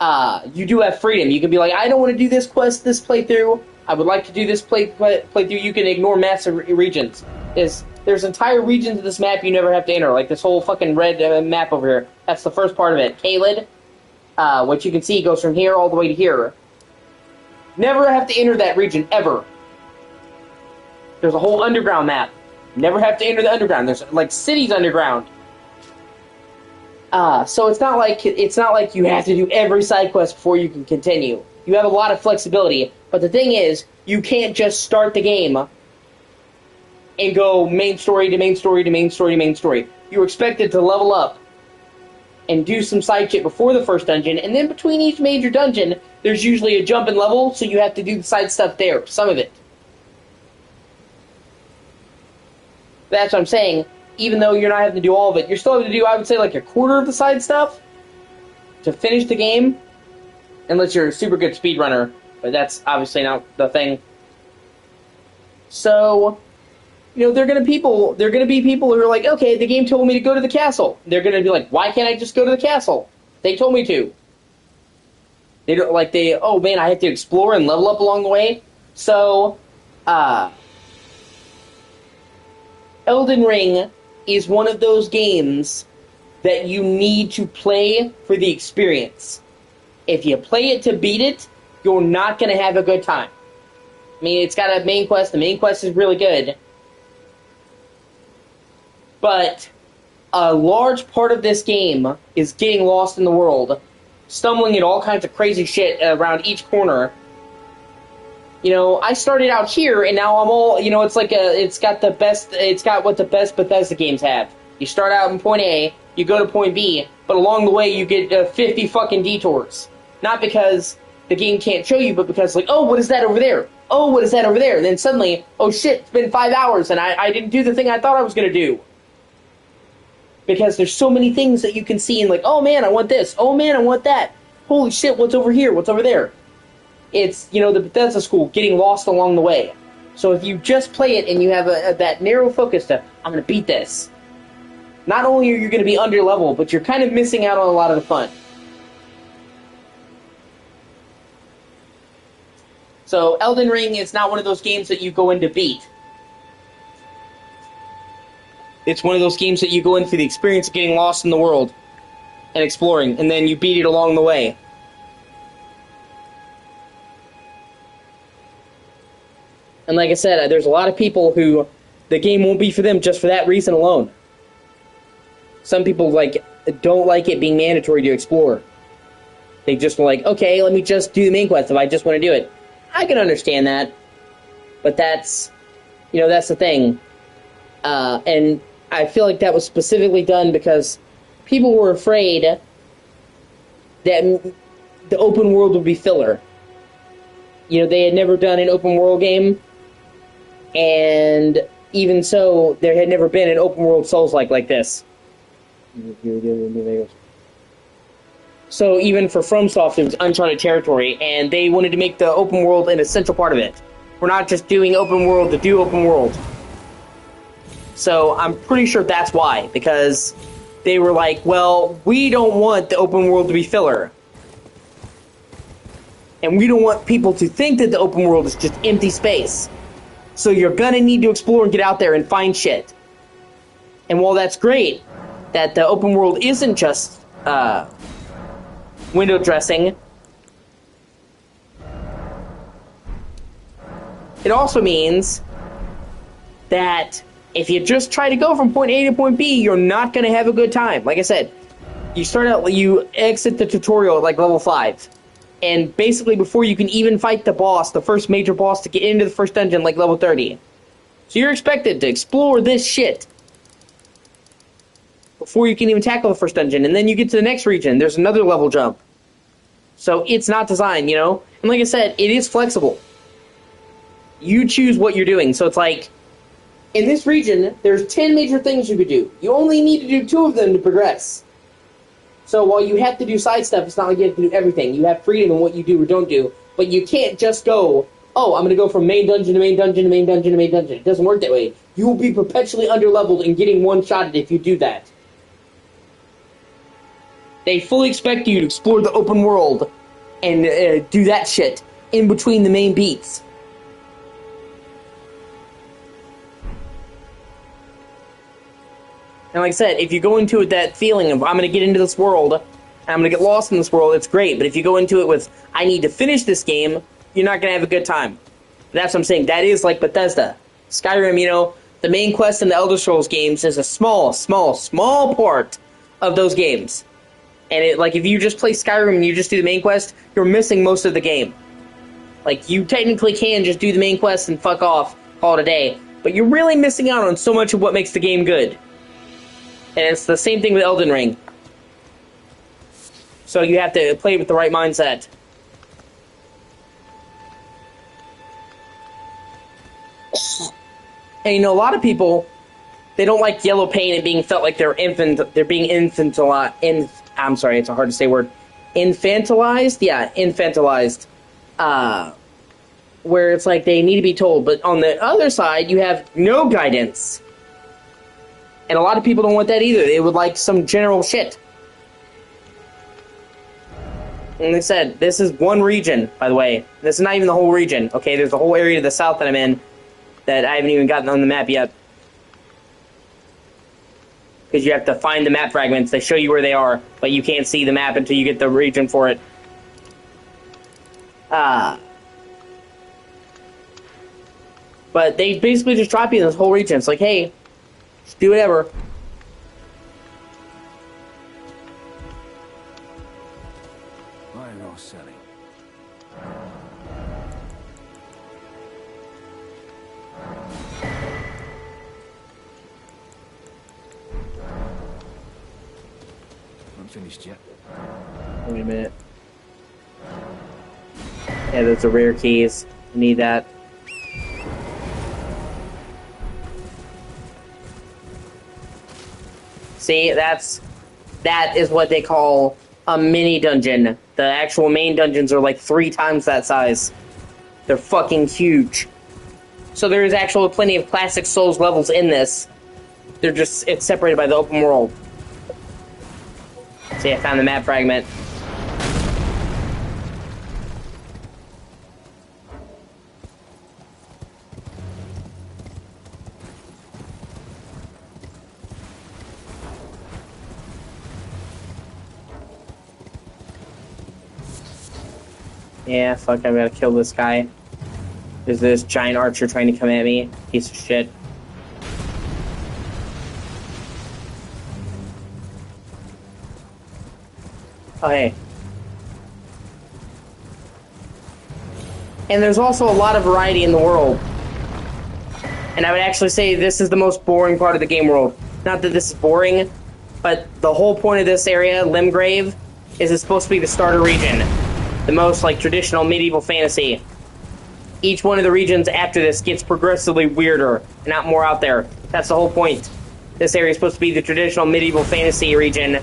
You do have freedom. You can be like, I don't want to do this quest, this playthrough. I would like to do this playthrough. You can ignore massive regions. There's entire regions of this map you never have to enter, like this whole fucking red map over here. That's the first part of it. Caelid, what you can see goes from here all the way to here. Never have to enter that region, ever. There's a whole underground map. Never have to enter the underground. There's, like, cities underground. So it's not like you have to do every side quest before you can continue. You have a lot of flexibility, but the thing is, you can't just start the game and go main story to main story to main story to main story. You're expected to level up and do some side shit before the first dungeon, and then between each major dungeon, there's usually a jump in level, so you have to do the side stuff there, some of it. That's what I'm saying. Even though you're not having to do all of it, you're still having to do, I would say, like a quarter of the side stuff to finish the game, unless you're a super good speedrunner, but that's obviously not the thing. So, you know, there are going to be people who are like, okay, the game told me to go to the castle. They're going to be like, why can't I just go to the castle? They told me to. They don't like oh man, I have to explore and level up along the way. So, Elden Ring is one of those games that you need to play for the experience. If you play it to beat it, you're not going to have a good time. I mean, it's got a main quest. The main quest is really good. But a large part of this game is getting lost in the world, stumbling at all kinds of crazy shit around each corner. You know, I started out here, and now I'm all, you know, it's got what the best Bethesda games have. You start out in point A, you go to point B, but along the way you get 50 fucking detours. Not because the game can't show you, but because, like, oh, what is that over there? Oh, what is that over there? And then suddenly, oh shit, it's been 5 hours, and I didn't do the thing I thought I was going to do. Because there's so many things that you can see, and like, oh man, I want this. Oh man, I want that. Holy shit, what's over here? What's over there? It's, you know, the Bethesda school, getting lost along the way. So if you just play it and you have that narrow focus to, I'm going to beat this, not only are you going to be under level, but you're kind of missing out on a lot of the fun. So Elden Ring is not one of those games that you go in to beat. It's one of those games that you go in for the experience of getting lost in the world and exploring, and then you beat it along the way. And like I said, there's a lot of people who the game won't be for them just for that reason alone. Some people don't like it being mandatory to explore. They just are like, okay, let me just do the main quest if I just want to do it. I can understand that, but that's the thing. And I feel like that was specifically done because people were afraid that the open world would be filler. You know, they had never done an open world game, and even so, there had never been an open world Souls-like like this. So even for FromSoft, it was uncharted territory, and they wanted to make the open world an essential part of it. We're not just doing open world to do open world. So I'm pretty sure that's why, because they were like, well, we don't want the open world to be filler. And we don't want people to think that the open world is just empty space. So you're gonna need to explore and get out there and find shit. And while that's great, that the open world isn't just window dressing, it also means that if you just try to go from point A to point B, you're not going to have a good time. Like I said, you exit the tutorial at like level 5. And basically before you can even fight the boss, the first major boss to get into the first dungeon, like level 30. So you're expected to explore this shit before you can even tackle the first dungeon. And then you get to the next region, there's another level jump. So it's not designed, you know? And like I said, it is flexible. You choose what you're doing. So it's like, in this region, there's 10 major things you could do. You only need to do 2 of them to progress. So while you have to do side stuff, it's not like you have to do everything. You have freedom in what you do or don't do. But you can't just go, oh, I'm going to go from main dungeon to main dungeon to main dungeon to main dungeon. It doesn't work that way. You will be perpetually underleveled and getting one-shotted if you do that. They fully expect you to explore the open world and do that shit in between the main beats. And like I said, if you go into it that feeling of, I'm going to get into this world, and I'm going to get lost in this world, it's great. But if you go into it with, I need to finish this game, you're not going to have a good time. That's what I'm saying. That is like Bethesda. Skyrim, you know, the main quest in the Elder Scrolls games is a small part of those games. And if you just play Skyrim and you just do the main quest, you're missing most of the game. Like, you technically can just do the main quest and fuck off, call it a day. but you're really missing out on so much of what makes the game good. And it's the same thing with Elden Ring. So you have to play with the right mindset. And you know, a lot of people, they don't like yellow paint and being felt like they're being infantilized. I'm sorry, it's a hard to say word. Infantilized? Yeah, infantilized. Where it's like they need to be told. But on the other side, you have no guidance. And a lot of people don't want that either. They would like some general shit. And they said, this is one region, by the way. This is not even the whole region. Okay, there's a whole area to the south that I'm in that I haven't even gotten on the map yet. Because you have to find the map fragments. They show you where they are, but you can't see the map until you get the region for it. But they basically just drop you in this whole region. It's like, hey, just do whatever. I know, Sally. I'm finished yet. Wait a minute. Yeah, those are rare keys. I need that. See, that is what they call a mini dungeon. The actual main dungeons are like 3 times that size. They're fucking huge. So there is actually plenty of classic Souls levels in this. It's separated by the open world. See, I found the map fragment. Yeah, fuck, I've got to kill this guy. There's this giant archer trying to come at me. Piece of shit. Oh, hey. And there's also a lot of variety in the world. And I would actually say this is the most boring part of the game world. Not that this is boring, but the whole point of this area, Limgrave, is it's supposed to be the starter region. The most, like, traditional medieval fantasy. Each one of the regions after this gets progressively weirder and not more out there. That's the whole point. This area is supposed to be the traditional medieval fantasy region.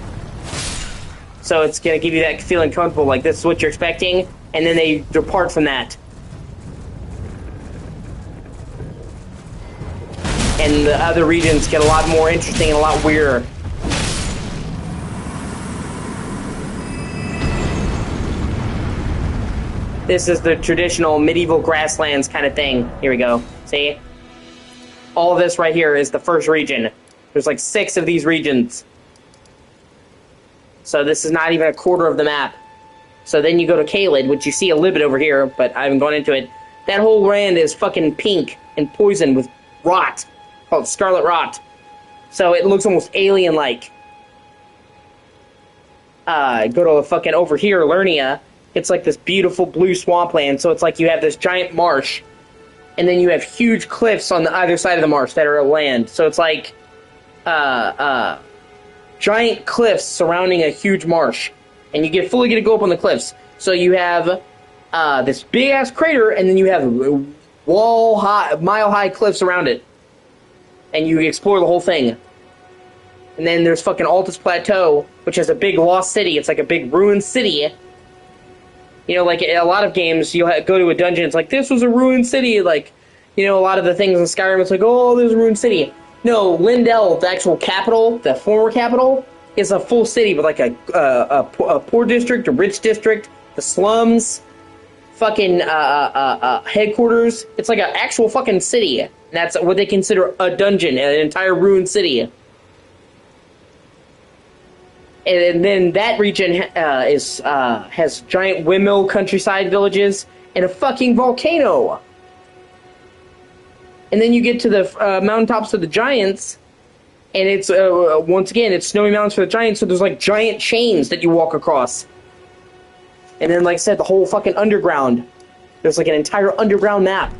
So it's going to give you that feeling comfortable, like this is what you're expecting, and then they depart from that. And the other regions get a lot more interesting and a lot weirder. This is the traditional medieval grasslands kind of thing. Here we go. See? All of this right here is the first region. There's like 6 of these regions. So this is not even a quarter of the map. So then you go to Caelid, which you see a little bit over here, but I haven't gone into it. That whole land is fucking pink and poisoned with rot, called scarlet rot. So it looks almost alien-like. Go to fucking over here, Lernia. It's like this beautiful blue swampland, so it's like you have this giant marsh, and then you have huge cliffs on the either side of the marsh that are land. So it's like giant cliffs surrounding a huge marsh, and you fully get to go up on the cliffs. So you have this big ass crater, and then you have mile high cliffs around it, and you explore the whole thing. And then there's fucking Altus Plateau, which has a big lost city. It's like a big ruined city. You know, like a lot of games, you'll go to a dungeon, it's like, this was a ruined city. Like, you know, a lot of the things in Skyrim, it's like, oh, there's a ruined city. No, Lindell, the actual capital, the former capital, is a full city with like a poor district, a rich district, the slums, fucking headquarters. It's like an actual fucking city. And that's what they consider a dungeon, an entire ruined city. And then that region has giant windmill countryside villages and a fucking volcano. And then you get to the mountaintops of the giants, and it's once again it's snowy mountains for the giants. So there's like giant chains that you walk across. And then, like I said, the whole fucking underground. There's like an entire underground map.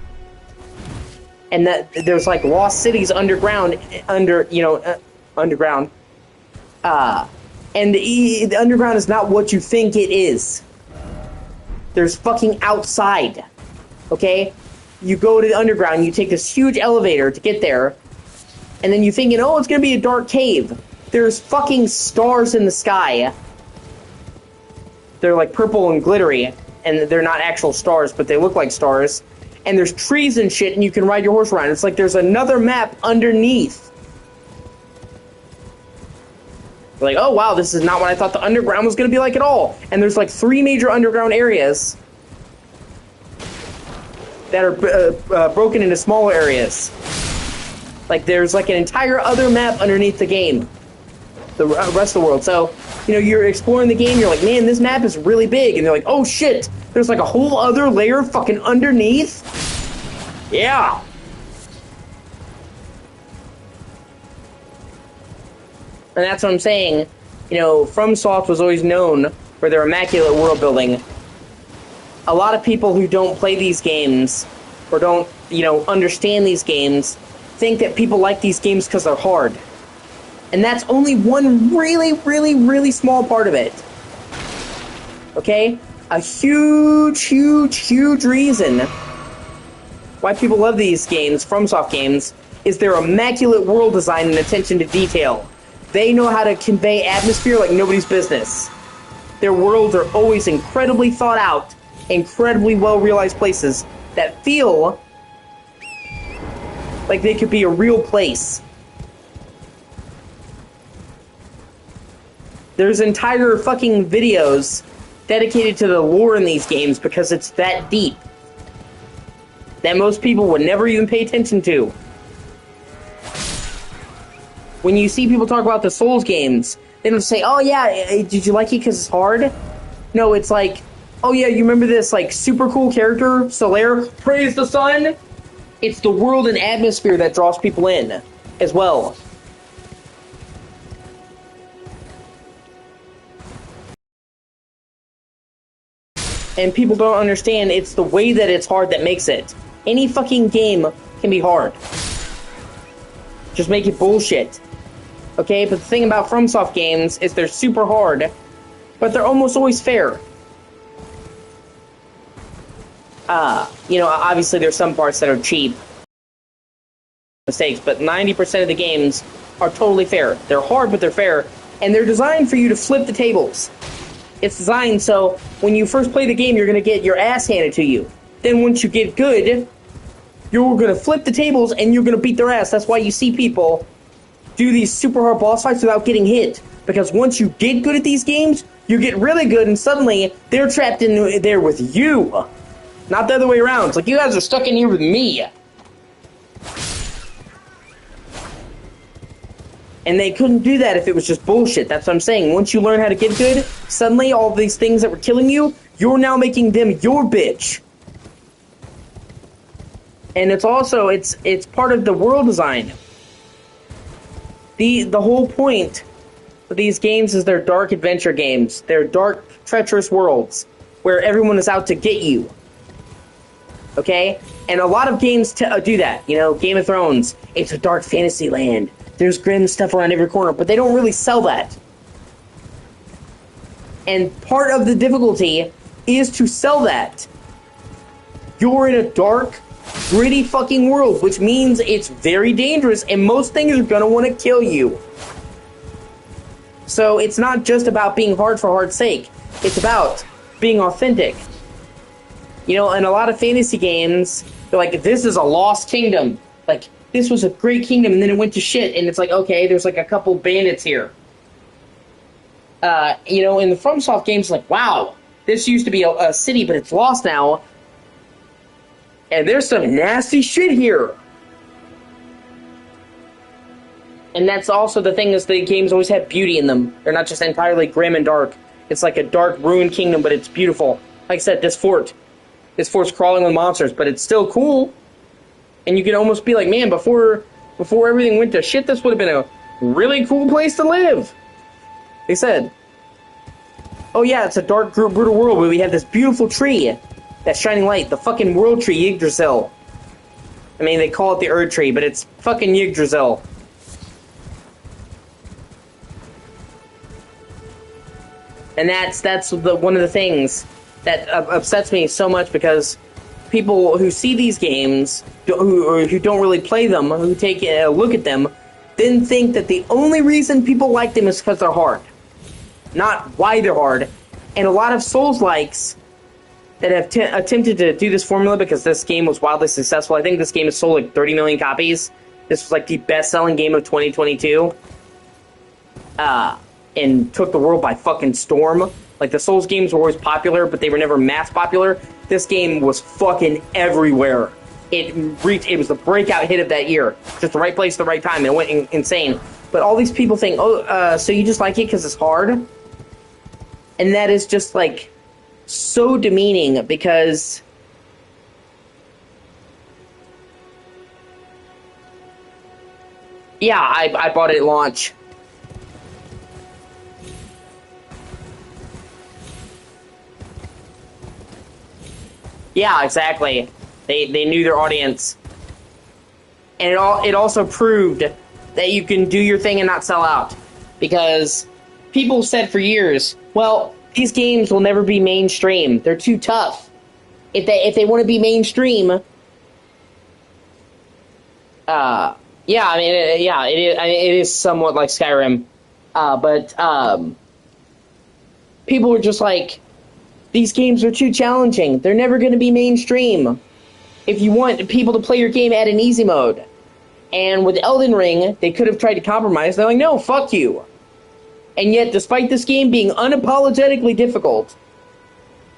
and that there's like lost cities underground, underground. And the underground is not what you think it is. There's fucking outside. Okay? You go to the underground, you take this huge elevator to get there, and then you're thinking, oh, it's gonna be a dark cave. There's fucking stars in the sky. They're like purple and glittery, and they're not actual stars, but they look like stars. And there's trees and shit, and you can ride your horse around. It's like there's another map underneath. Like, oh wow, this is not what I thought the underground was going to be like at all. And there's like 3 major underground areas that are broken into smaller areas. Like there's like an entire other map underneath the game, the rest of the world. So, you know, you're exploring the game, you're like, man, this map is really big. And they're like, oh shit, there's like a whole other layer fucking underneath. Yeah. And that's what I'm saying. You know, FromSoft was always known for their immaculate world building. A lot of people who don't play these games, or don't, you know, understand these games, think that people like these games because they're hard. And that's only one really, really, really small part of it. Okay? A huge, huge, huge reason why people love these games, FromSoft games, is their immaculate world design and attention to detail. They know how to convey atmosphere like nobody's business. Their worlds are always incredibly thought out, incredibly well-realized places that feel like they could be a real place. There's entire fucking videos dedicated to the lore in these games because it's that deep. That most people would never even pay attention to. When you see people talk about the Souls games, they don't say, oh yeah, did you like it because it's hard? No, it's like, oh yeah, you remember this like super cool character, Solaire? Praise the sun! It's the world and atmosphere that draws people in, as well. And people don't understand it's the way that it's hard that makes it. Any fucking game can be hard. Just make it bullshit. Okay, but the thing about FromSoft games is they're super hard, but they're almost always fair. You know, obviously there's some parts that are cheap mistakes, but 90% of the games are totally fair. They're hard, but they're fair, and they're designed for you to flip the tables. It's designed so when you first play the game, you're going to get your ass handed to you. Then once you get good, you're going to flip the tables and you're going to beat their ass. That's why you see people do these super hard boss fights without getting hit. Because once you get good at these games, you get really good and suddenly they're trapped in there with you. Not the other way around. It's like, you guys are stuck in here with me. And they couldn't do that if it was just bullshit. That's what I'm saying. Once you learn how to get good, suddenly all these things that were killing you, you're now making them your bitch. And it's also, it's part of the world design. The whole point of these games is they're dark adventure games. They're dark, treacherous worlds where everyone is out to get you. Okay? And a lot of games do that. You know, Game of Thrones, it's a dark fantasy land. There's grim stuff around every corner, but they don't really sell that. And part of the difficulty is to sell that. You're in a dark, gritty fucking world, which means it's very dangerous, and most things are gonna want to kill you. So it's not just about being hard for hard's sake. It's about being authentic. You know, in a lot of fantasy games, they're like, this is a lost kingdom. Like, this was a great kingdom, and then it went to shit, and it's like, okay, there's like a couple bandits here. You know, in the FromSoft games, like, wow, this used to be a city, but it's lost now. And there's some nasty shit here. And that's also the thing, is the games always have beauty in them. They're not just entirely grim and dark. It's like a dark, ruined kingdom, but it's beautiful. Like I said, this fort's crawling with monsters, but it's still cool. And you can almost be like, man, before everything went to shit, this would have been a really cool place to live. They said, oh yeah, it's a dark, brutal world, but we have this beautiful tree that's shining light, the fucking world tree, Yggdrasil. I mean, they call it the Erd Tree, but it's fucking Yggdrasil. And that's one of the things that upsets me so much, because people who see these games, who don't really play them, who take a look at them, then think that the only reason people like them is because they're hard. Not why they're hard. And a lot of Souls-likes that have attempted to do this formula, because this game was wildly successful. I think this game has sold like 30 million copies. This was like the best-selling game of 2022. And took the world by fucking storm. Like, the Souls games were always popular, but they were never mass popular. This game was fucking everywhere. It was the breakout hit of that year. Just the right place, the right time, and it went insane. But all these people think, so you just like it because it's hard? And that is just, like, so demeaning, because yeah, I bought it at launch. Yeah, exactly. They knew their audience. And it also proved that you can do your thing and not sell out. Because people said for years, well, these games will never be mainstream. They're too tough. If they want to be mainstream, yeah, I mean, it is somewhat like Skyrim. But people were just like, these games are too challenging. They're never going to be mainstream. If you want people to play your game, add an easy mode. And with Elden Ring, they could have tried to compromise. They're like, no, fuck you. And yet, despite this game being unapologetically difficult,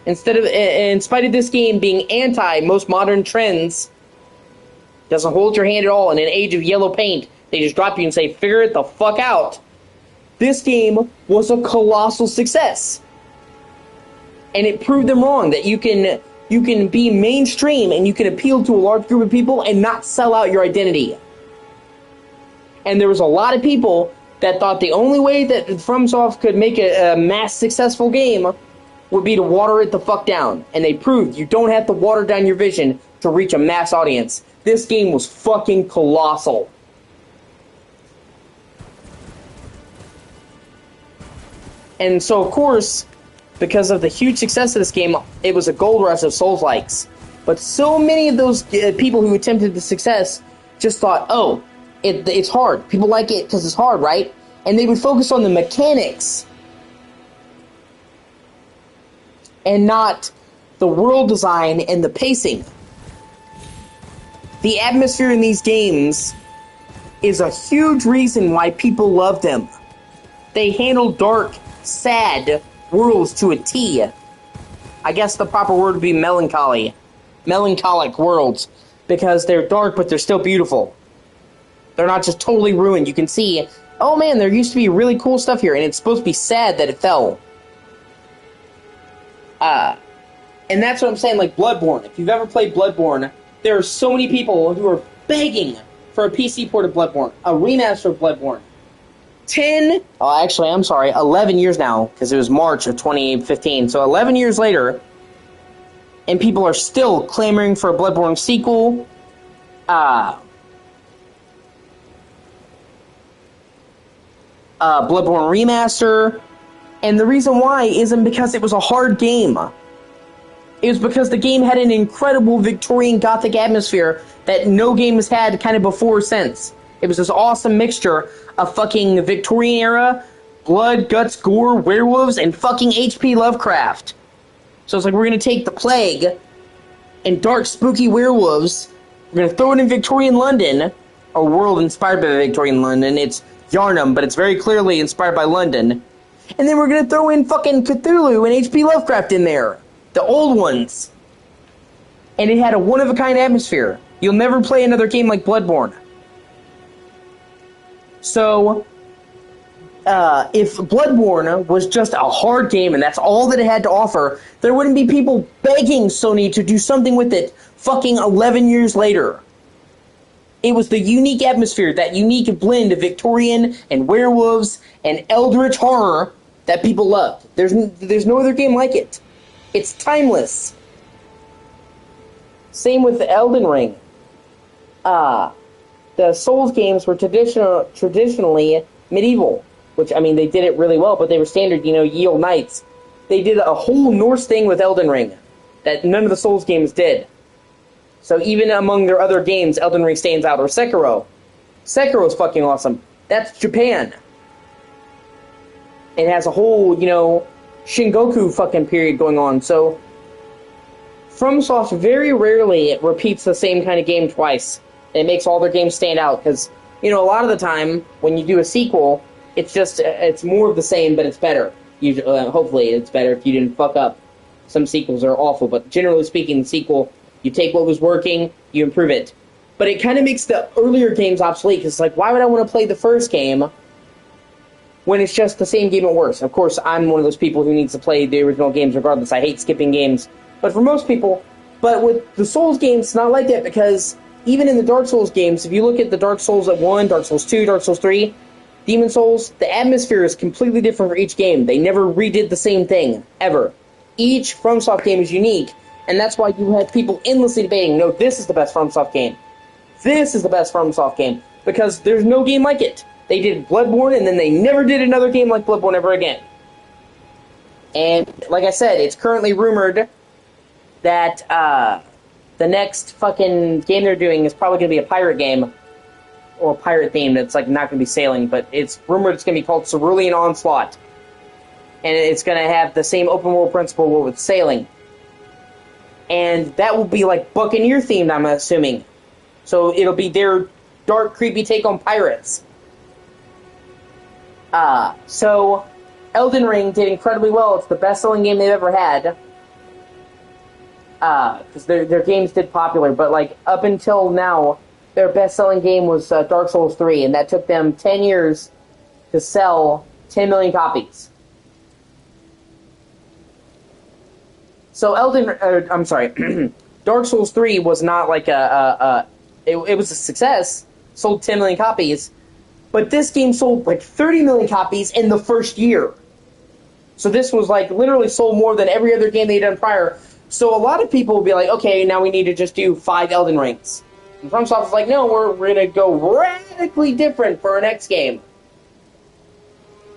in spite of this game being anti most modern trends, doesn't hold your hand at all. In an age of yellow paint, they just drop you and say, figure it the fuck out. This game was a colossal success. And it proved them wrong, that you can be mainstream and you can appeal to a large group of people and not sell out your identity. And there was a lot of people that thought the only way that FromSoft could make a mass successful game would be to water it the fuck down. And they proved you don't have to water down your vision to reach a mass audience. This game was fucking colossal. And so, of course, because of the huge success of this game, it was a gold rush of Souls-likes. But so many of those people who attempted the success just thought, oh, it's hard. People like it because it's hard, right? And they would focus on the mechanics and not the world design and the pacing. The atmosphere in these games is a huge reason why people love them. They handle dark, sad worlds to a T. I guess the proper word would be melancholy. Melancholic worlds. Because they're dark, but they're still beautiful. They're not just totally ruined. You can see, oh man, there used to be really cool stuff here, and it's supposed to be sad that it fell. And that's what I'm saying, like Bloodborne. If you've ever played Bloodborne, there are so many people who are begging for a PC port of Bloodborne, a remaster of Bloodborne. 11 years now, because it was March of 2015, so 11 years later, and people are still clamoring for a Bloodborne sequel. Bloodborne remaster, and the reason why isn't because it was a hard game. It was because the game had an incredible Victorian Gothic atmosphere that no game has had kind of before or since. It was this awesome mixture of fucking Victorian era, blood, guts, gore, werewolves, and fucking H.P. Lovecraft. So it's like, we're gonna take the plague and dark, spooky werewolves, we're gonna throw it in Victorian London, a world inspired by Victorian London. It's Yarnum, but it's very clearly inspired by London. And then we're gonna throw in fucking Cthulhu and H.P. Lovecraft in there. The old ones. And it had a one-of-a-kind atmosphere. You'll never play another game like Bloodborne. So, if Bloodborne was just a hard game and that's all that it had to offer, there wouldn't be people begging Sony to do something with it fucking 11 years later. It was the unique atmosphere, that unique blend of Victorian and werewolves and eldritch horror that people loved. There's no other game like it. It's timeless. Same with Elden Ring. the Souls games were traditionally medieval, which, I mean, they did it really well, but they were standard, ye olde knights. They did a whole Norse thing with Elden Ring that none of the Souls games did. So even among their other games, Elden Ring stands out. Or Sekiro. Sekiro's fucking awesome. That's Japan. It has a whole, Shingoku fucking period going on. So FromSoft very rarely repeats the same kind of game twice. It makes all their games stand out because, a lot of the time when you do a sequel, it's more of the same, but it's better. Usually, hopefully it's better if you didn't fuck up. Some sequels are awful, but generally speaking, the sequel, you take what was working, you improve it. But it kind of makes the earlier games obsolete, because it's like, why would I want to play the first game when it's just the same game at worse? Of course, I'm one of those people who needs to play the original games regardless. I hate skipping games. But for most people, but with the Souls games, it's not like that, because even in the Dark Souls games, if you look at the Dark Souls 1, Dark Souls 2, Dark Souls 3, Demon Souls, the atmosphere is completely different for each game. They never redid the same thing, ever. Each FromSoft game is unique, and that's why you have people endlessly debating, no, this is the best FromSoft game. This is the best FromSoft game, because there's no game like it. They did Bloodborne, and then they never did another game like Bloodborne ever again. And, like I said, it's currently rumored that the next fucking game they're doing is probably going to be a pirate game, or pirate themed. It's like not going to be sailing, but it's rumored it's going to be called Cerulean Onslaught. And it's going to have the same open world principle with sailing. And that will be like Buccaneer themed, I'm assuming. So it'll be their dark, creepy take on pirates. So Elden Ring did incredibly well. It's the best-selling game they've ever had. Because their games did popular, but like up until now, their best-selling game was Dark Souls 3, and that took them 10 years to sell 10 million copies. So Dark Souls 3 was not like it was a success, sold 10 million copies, but this game sold like 30 million copies in the first year. So this was like literally sold more than every other game they'd done prior. So a lot of people will be like, okay, now we need to just do 5 Elden Rings. And FromSoft is like, no, we're going to go radically different for our next game.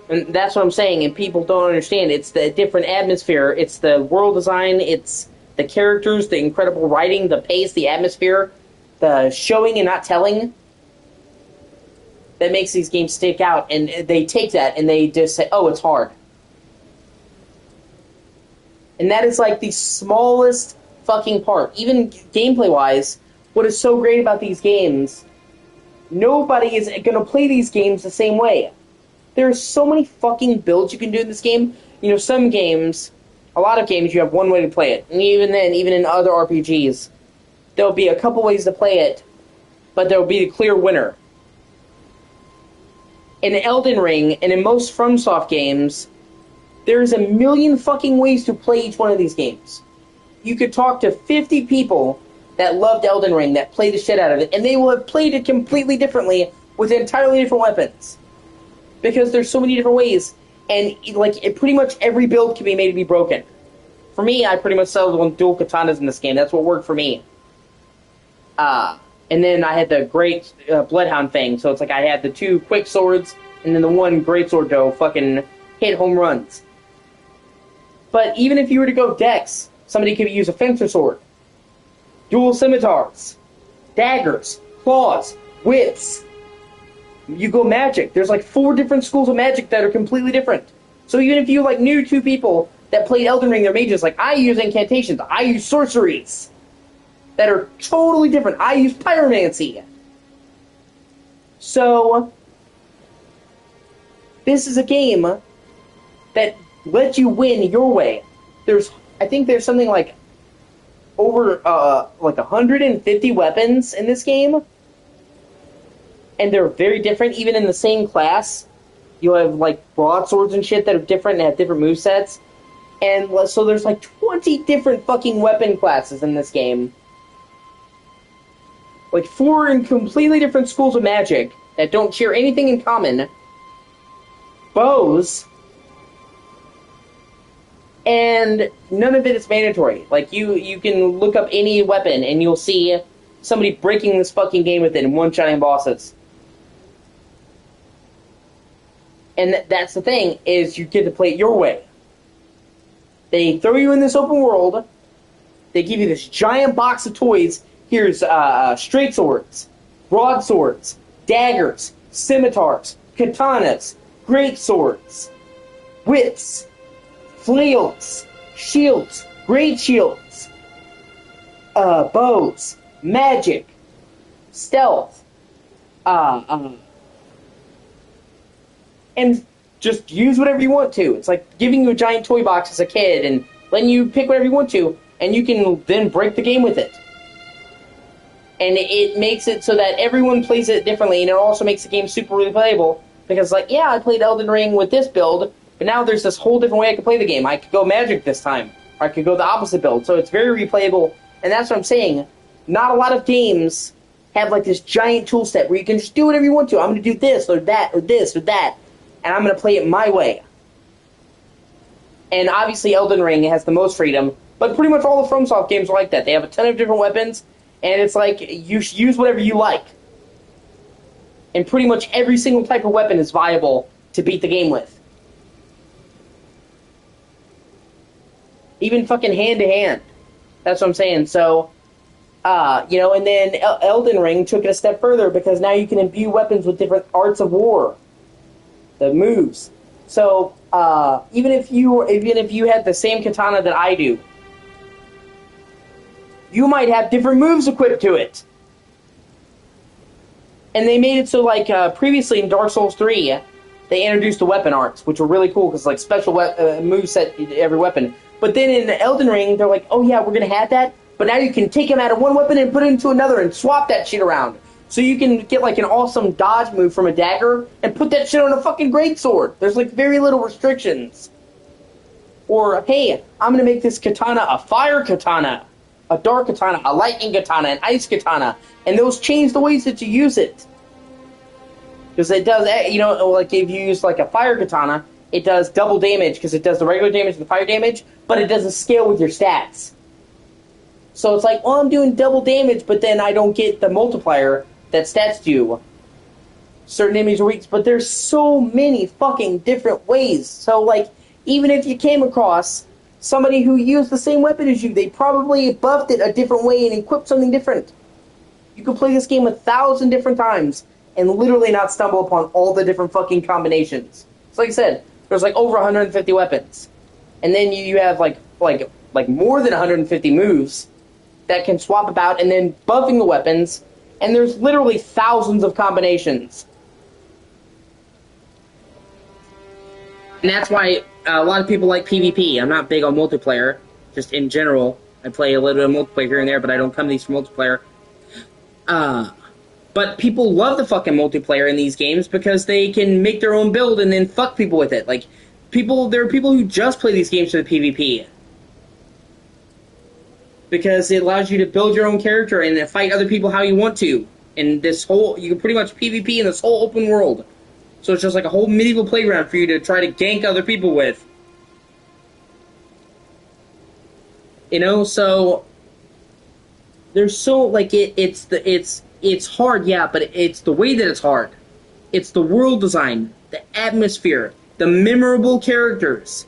And that's what I'm saying, and people don't understand. It's the different atmosphere, it's the world design, it's the characters, the incredible writing, the pace, the atmosphere, the showing and not telling that makes these games stick out. And they take that and they just say, oh, it's hard. And that is like the smallest fucking part. Even gameplay-wise, what is so great about these games, nobody is going to play these games the same way. There are so many fucking builds you can do in this game. Some games, a lot of games, you have one way to play it. And even then, even in other RPGs, there'll be a couple ways to play it, but there'll be a clear winner. In Elden Ring, and in most FromSoft games, there's a million fucking ways to play each one of these games. You could talk to 50 people that loved Elden Ring, that played the shit out of it, and they will have played it completely differently with entirely different weapons. Because there's so many different ways, and pretty much every build can be made to be broken. For me, I pretty much settled on dual katanas in this game. That's what worked for me. And then I had the great Bloodhound thing, so it's like I had the 2 quick swords, and then the 1 greatsword to fucking hit home runs. But even if you were to go dex, somebody could use a fencer sword, dual scimitars, daggers, claws, whips. You go magic. There's like 4 different schools of magic that are completely different. So even if you knew 2 people that played Elden Ring, they're mages, like I use incantations, I use sorceries that are totally different. I use pyromancy. So this is a game that lets you win your way. I think there's something like over 150 weapons in this game. And they're very different, even in the same class. You'll have, broadswords and shit that are different and have different movesets. And so there's, 20 different fucking weapon classes in this game. 4 in completely different schools of magic that don't share anything in common. Bows. And none of it is mandatory. You can look up any weapon and you'll see somebody breaking this fucking game with it and one-shotting bosses. And that's the thing, is you get to play it your way. They throw you in this open world. They give you this giant box of toys. Here's straight swords, broadswords, daggers, scimitars, katanas, great swords, whips, flails, shields, great shields, bows, magic, stealth, and just use whatever you want to. It's like giving you a giant toy box as a kid and letting you pick whatever you want to, and you can then break the game with it. And it makes it so that everyone plays it differently, and it also makes the game super replayable, because, like, yeah, I played Elden Ring with this build, but now there's this whole different way I could play the game. I could go magic this time, or I could go the opposite build, so it's very replayable, and that's what I'm saying. Not a lot of games have, like, this giant tool set where you can just do whatever you want to. I'm going to do this, or that, or this, or that, and I'm going to play it my way. And obviously Elden Ring has the most freedom, but pretty much all the FromSoft games are like that. They have a ton of different weapons, and it's like, you use whatever you like. And pretty much every single type of weapon is viable to beat the game with. Even fucking hand-to-hand. That's what I'm saying. So, and then Elden Ring took it a step further, because now you can imbue weapons with different arts of war. The moves. So, even if you had the same katana that I do, you might have different moves equipped to it. And they made it so, like, previously in Dark Souls 3, they introduced the weapon arts, which were really cool, because, like, special moves set every weapon. But then in Elden Ring, they're like, oh yeah, we're going to have that, but now you can take them out of one weapon and put it into another and swap that shit around. So you can get, like, an awesome dodge move from a dagger and put that shit on a fucking greatsword. There's, like, very little restrictions. Or, hey, I'm going to make this katana a fire katana, a dark katana, a lightning katana, an ice katana, and those change the ways that you use it. Because it does, like, if you use, like, a fire katana, it does double damage, because it does the regular damage and the fire damage, but it doesn't scale with your stats. So it's like, well, I'm doing double damage, but then I don't get the multiplier that stats do. Certain enemies are weak, but there's so many fucking different ways. So, like, even if you came across somebody who used the same weapon as you, they probably buffed it a different way and equipped something different. You could play this game 1,000 different times and literally not stumble upon all the different fucking combinations. So like I said, there's like over 150 weapons. And then you have like more than 150 moves that can swap about, and then buffing the weapons, and there's literally thousands of combinations. And that's why a lot of people like PvP. I'm not big on multiplayer, just in general. I play a little bit of multiplayer here and there, but I don't come to these for multiplayer. But people love the fucking multiplayer in these games because they can make their own build and then fuck people with it. Like, there are people who just play these games for the PvP. Because it allows you to build your own character and fight other people how you want to. And you can pretty much PvP in this whole open world. So it's just like a whole medieval playground for you to try to gank other people with. So there's so, like, it's hard, yeah, but it's the way that it's hard. It's the world design, the atmosphere, the memorable characters,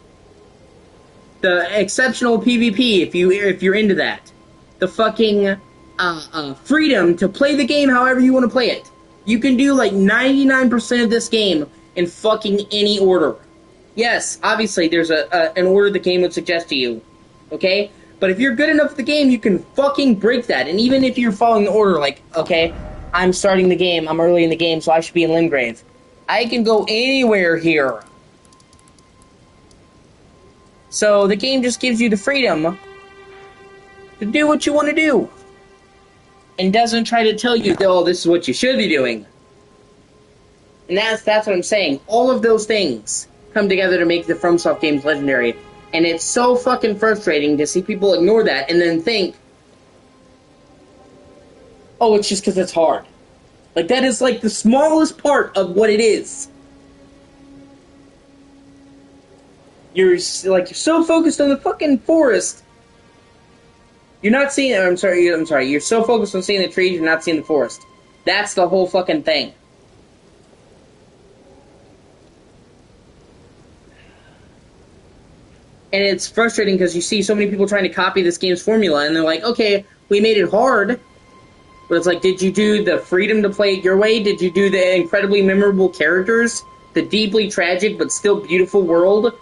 the exceptional PvP if you're into that, the fucking freedom to play the game however you want to play it. You can do like 99% of this game in fucking any order. Yes, obviously there's an order the game would suggest to you, okay? But if you're good enough at the game, you can fucking break that. And even if you're following the order, like, okay, I'm starting the game, I'm early in the game, so I should be in Limgrave. I can go anywhere here. So the game just gives you the freedom to do what you want to do. And doesn't try to tell you, oh, this is what you should be doing. And that's what I'm saying. All of those things come together to make the FromSoft games legendary. And it's so fucking frustrating to see people ignore that and then think, oh, it's just because it's hard. Like, that is like the smallest part of what it is. You're so focused on the fucking forest, You're not seeing. I'm sorry. You're so focused on seeing the trees, you're not seeing the forest. That's the whole fucking thing. And it's frustrating because you see so many people trying to copy this game's formula, and they're like, okay, we made it hard, but it's like, did you do the freedom to play it your way? Did you do the incredibly memorable characters? The deeply tragic but still beautiful world?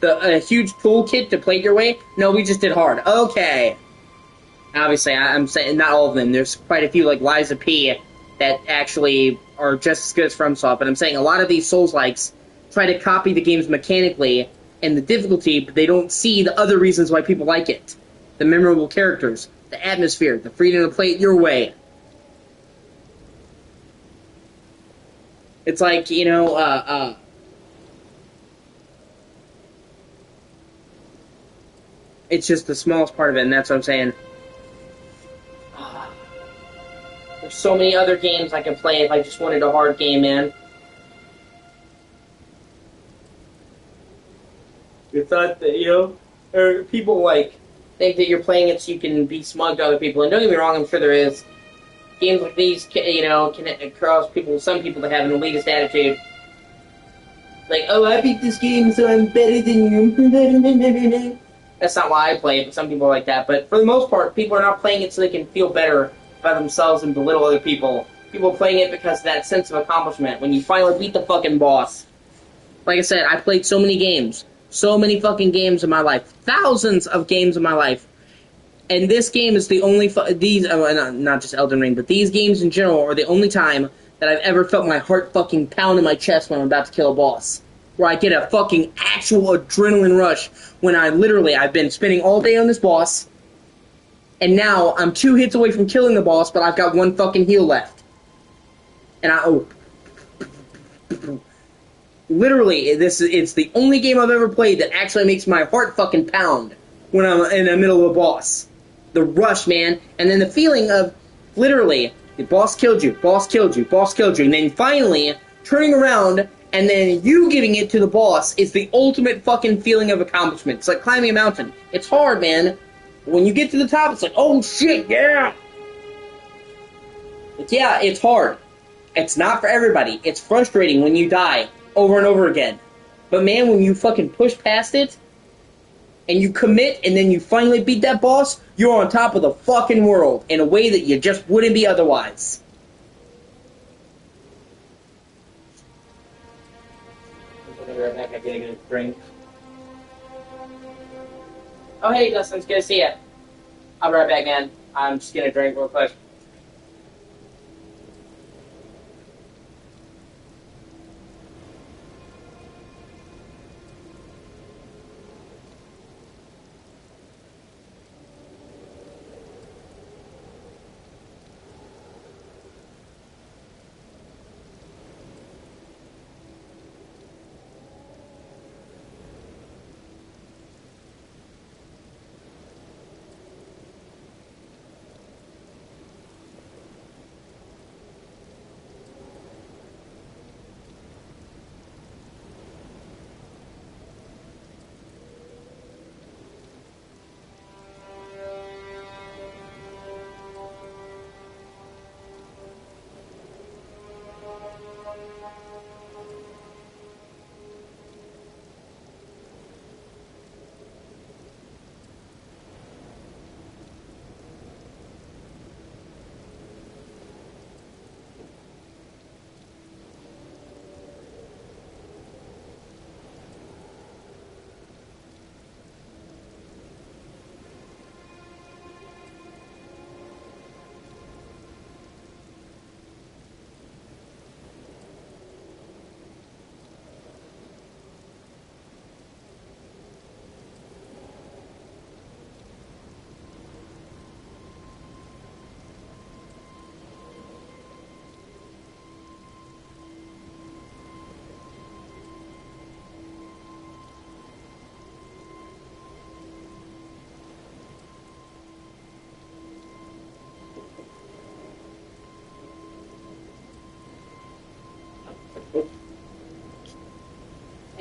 A huge toolkit to play it your way? No, we just did hard. Okay. Obviously, I'm saying not all of them. There's quite a few, like Liza P, that actually are just as good as FromSoft, but I'm saying a lot of these Souls-likes try to copy the games mechanically and the difficulty, but they don't see the other reasons why people like it. The memorable characters, the atmosphere, the freedom to play it your way. It's like, it's just the smallest part of it, and that's what I'm saying. There's so many other games I can play if I just wanted a hard game, man. You thought that, or people, think that you're playing it so you can be smug to other people. And don't get me wrong, I'm sure there is. Games like these, can cause some people to have an elitist attitude. Like, oh, I beat this game, so I'm better than you. That's not why I play it, but some people are like that. But for the most part, people are not playing it so they can feel better about themselves and belittle other people. People are playing it because of that sense of accomplishment. When you finally beat the fucking boss. Like I said, I played so many games. So many fucking games in my life. Thousands of games in my life. And this game is the only... not just Elden Ring, but these games in general are the only time that I've ever felt my heart fucking pound in my chest when I'm about to kill a boss. Where I get a fucking actual adrenaline rush when I've been spending all day on this boss, and now I'm 2 hits away from killing the boss, but I've got 1 fucking heal left. And literally, it's the only game I've ever played that actually makes my heart fucking pound when I'm in the middle of a boss. The rush, man. And then the feeling of, literally, the boss killed you, boss killed you, boss killed you, and then finally turning around and then you giving it to the boss is the ultimate fucking feeling of accomplishment. It's like climbing a mountain. It's hard, man. When you get to the top, it's like, oh shit, yeah! But yeah, it's hard. It's not for everybody. It's frustrating when you die over and over again. But man, when you fucking push past it, and you commit, and then you finally beat that boss, you're on top of the fucking world in a way that you just wouldn't be otherwise. I'll be right back. I'm getting a drink. Oh, hey, Dustin. It's good to see you. I'll be right back, man. I'm just getting a drink real quick.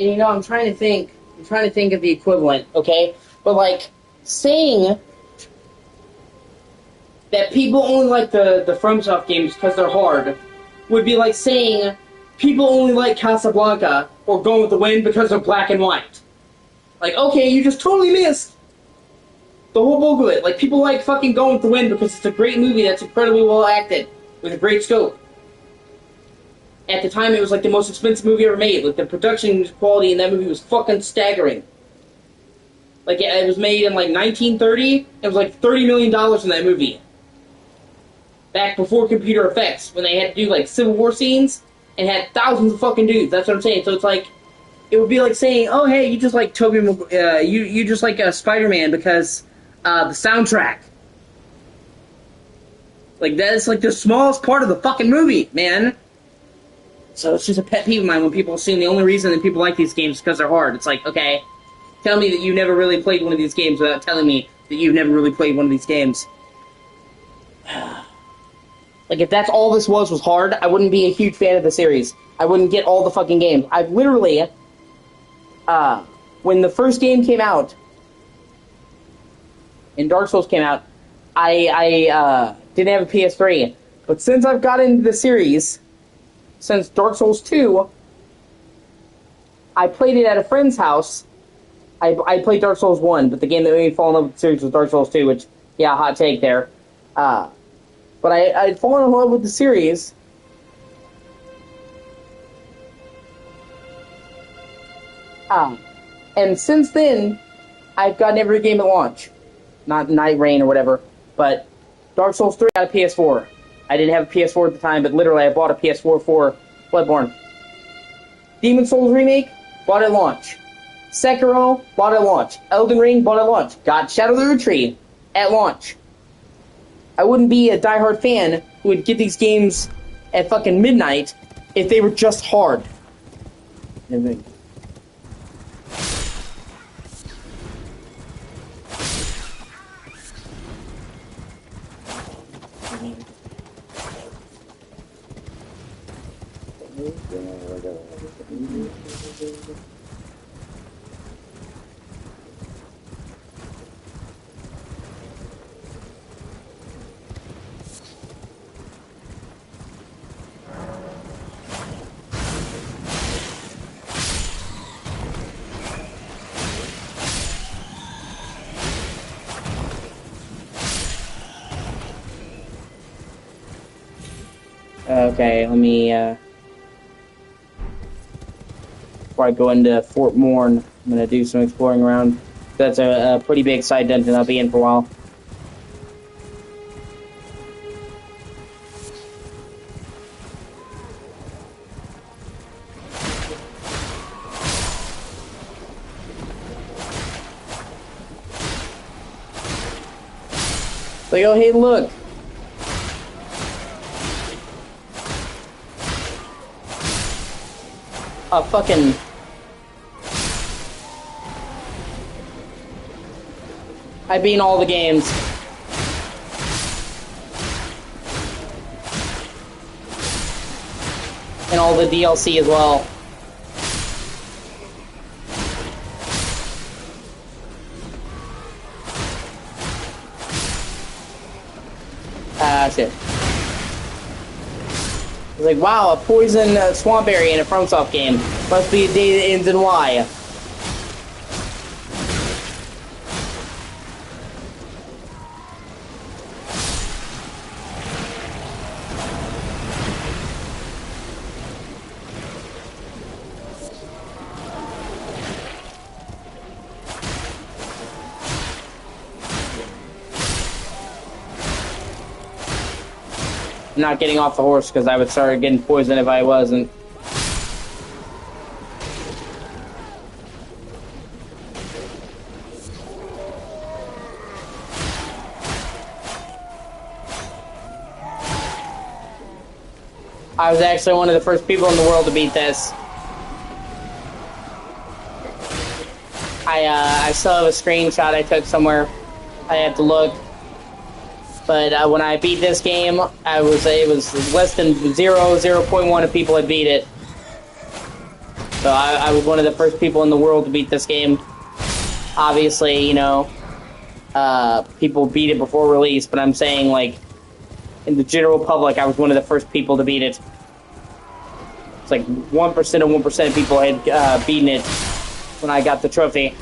And I'm trying to think of the equivalent, okay? But saying that people only like the FromSoft games because they're hard would be like saying people only like Casablanca or Gone with the Wind because they're black and white. Like, okay, you just totally missed the whole bulk of it. Like, people like fucking Gone with the Wind because it's a great movie that's incredibly well acted with a great scope. At the time, it was like the most expensive movie ever made. Like, the production quality in that movie was fucking staggering. Like, it was made in like 1930. It was like $30 million in that movie. Back before computer effects, when they had to do like Civil War scenes and had thousands of fucking dudes. That's what I'm saying. So it's like, it would be like saying, "Oh, hey, you just like you just like Spider-Man because the soundtrack." Like, that is like the smallest part of the fucking movie, man. So it's just a pet peeve of mine when people assume the only reason that people like these games is because they're hard. It's like, okay, tell me that you never really played one of these games without telling me that you've never really played one of these games. Like, if that's all this was hard, I wouldn't be a huge fan of the series. I wouldn't get all the fucking games. I've literally, when the first game came out, and Dark Souls came out, I didn't have a PS3. But since I've got into the series, since Dark Souls 2, I played it at a friend's house. I played Dark Souls 1, but the game that made me fall in love with the series was Dark Souls 2, which, yeah, hot take there. But I'd fallen in love with the series. And since then, I've gotten every game at launch. Not Night Rain or whatever, but Dark Souls 3 got a PS4. I didn't have a PS4 at the time, but literally I bought a PS4 for Bloodborne. Demon Souls Remake, bought at launch. Sekiro, bought at launch. Elden Ring, bought at launch. Got Shadow of the Retreat at launch. I wouldn't be a diehard fan who would get these games at fucking midnight if they were just hard. Okay, let me, before I go into Fort Morn, I'm gonna do some exploring around. That's a pretty big side dungeon I'll be in for a while. Like, oh, hey, look! A fucking... I beat all the games. And all the DLC as well. Shit. It's like, wow, a poison swamp berry in a FromSoft game. Must be a day that ends in Y. Not getting off the horse because I would start getting poisoned if I wasn't. I was actually one of the first people in the world to beat this. I still have a screenshot I took somewhere. I have to look. But when I beat this game, it was less than 0.1 of people had beat it. So I was one of the first people in the world to beat this game. Obviously, you know, people beat it before release, but I'm saying, like, in the general public, I was one of the first people to beat it. It's like 1% of 1% of people had beaten it when I got the trophy.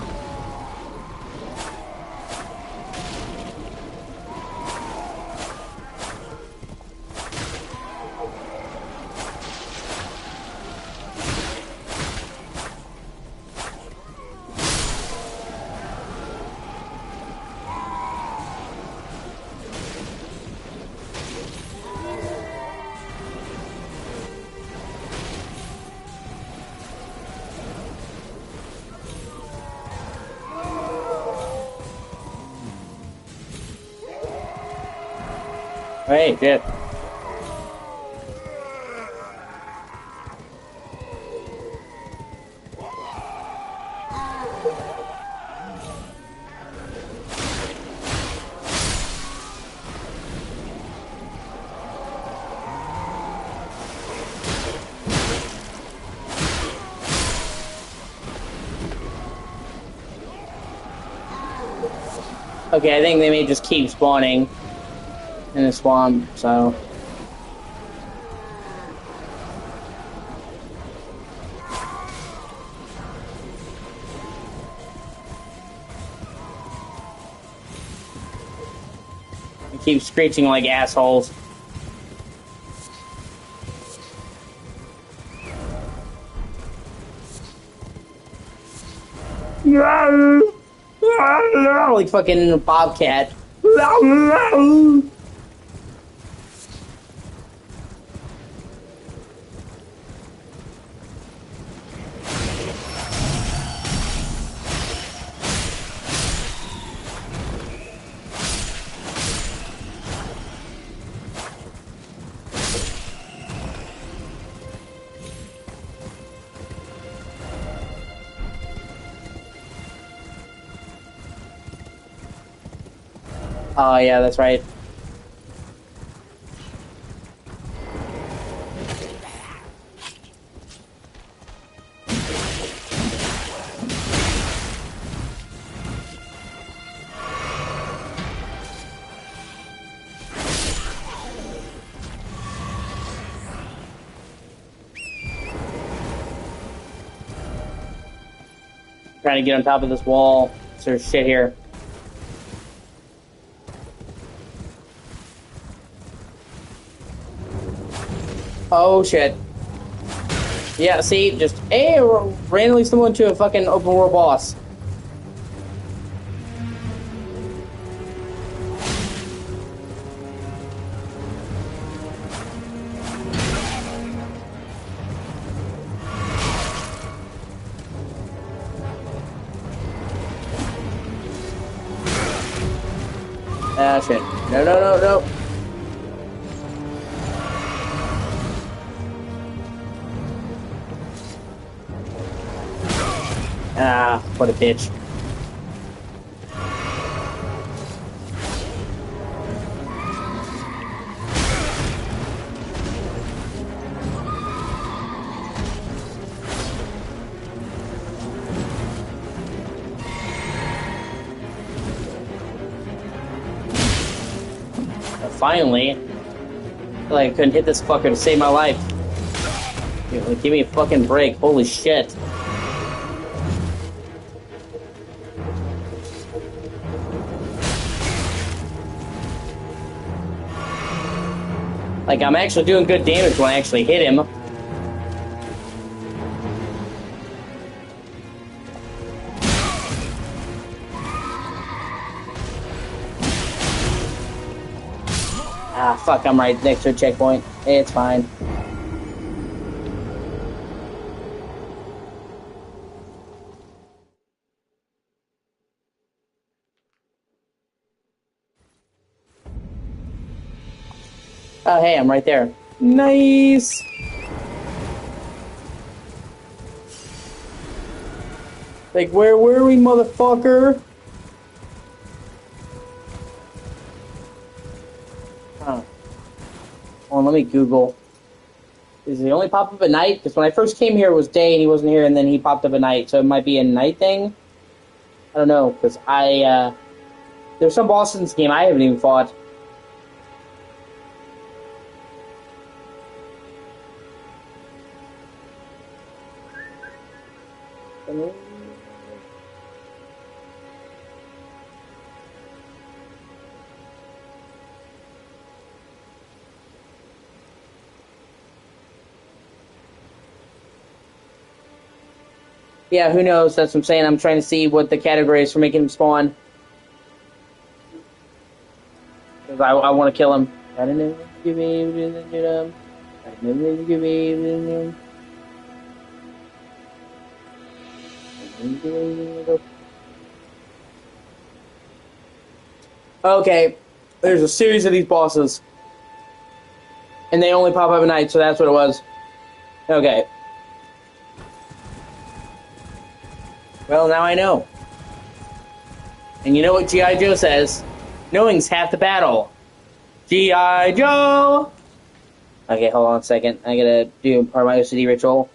Hey, shit. Okay, I think they may just keep spawning in the swamp, so... They keep screeching like assholes. Like fucking bobcat. Oh, yeah, that's right. Trying to get on top of this wall. There's shit here. Oh shit. Yeah, see, just randomly stumble into a fucking open world boss. Ah, shit. No, no, no, no. Ah, what a bitch. Finally, like, I couldn't hit this fucker to save my life. Dude, like, give me a fucking break. Holy shit. Like, I'm actually doing good damage when I actually hit him. Ah, fuck, I'm right next to a checkpoint. It's fine. Oh, hey, I'm right there. Nice! Like, where are we, motherfucker? Huh. Hold on, let me Google. Does he only pop up at night? Because when I first came here, it was day and he wasn't here, and then he popped up at night. So it might be a night thing? I don't know, because I There's some bosses in this game I haven't even fought. Yeah, who knows? That's what I'm saying. I'm trying to see what the category is for making him spawn. Because I want to kill him. Okay, there's a series of these bosses. And they only pop up at night, so that's what it was. Okay. Well, now I know. And you know what G.I. Joe says? Knowing's half the battle. G.I. Joe! Okay, hold on a second. I gotta do part of my O.C.D. ritual.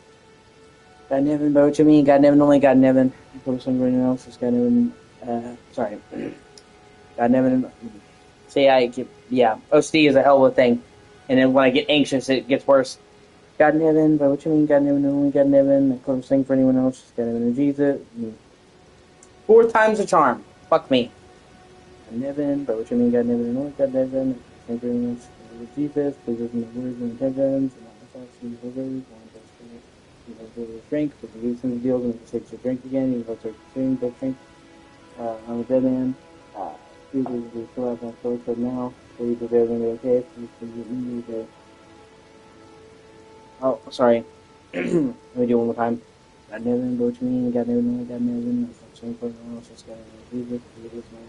God in heaven, but what you mean? God in heaven, only God in heaven. Somebody else is God in heaven. Sorry. God in heaven. See, yeah, O.C.D. is a hell of a thing. And then when I get anxious, it gets worse. God in heaven, but what you mean? God in heaven, only God in heaven. I couldn't sing for anyone else. God in heaven, Jesus. 4 times the charm. Fuck me. God in heaven, but what you mean? God in heaven, only God in heaven. I couldn't sing for anyone else. Jesus, please listen to my words and intentions. And not myself, see the words. You know, the drink, but the reason the deals and it takes your drink again. You have to drink, don't drink. I'm a dead man. Jesus, we still have my clothes right now. Please, if everything is okay, please get me okay. Oh, sorry. Let me do it one more time. God never go to me, God never know, God never know. I'm saying for everyone else, just God never Jesus, Jesus, my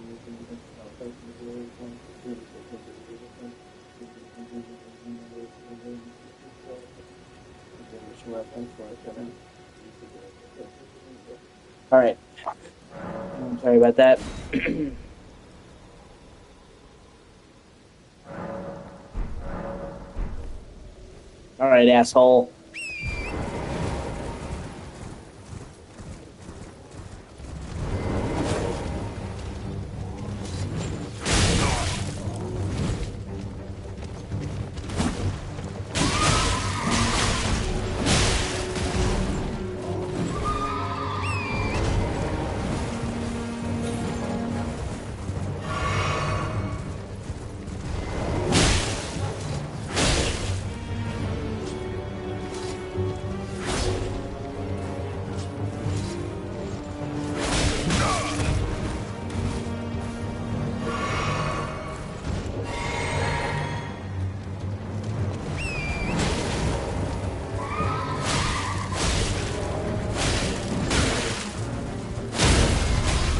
Alright. I'm sorry about that. Alright, asshole.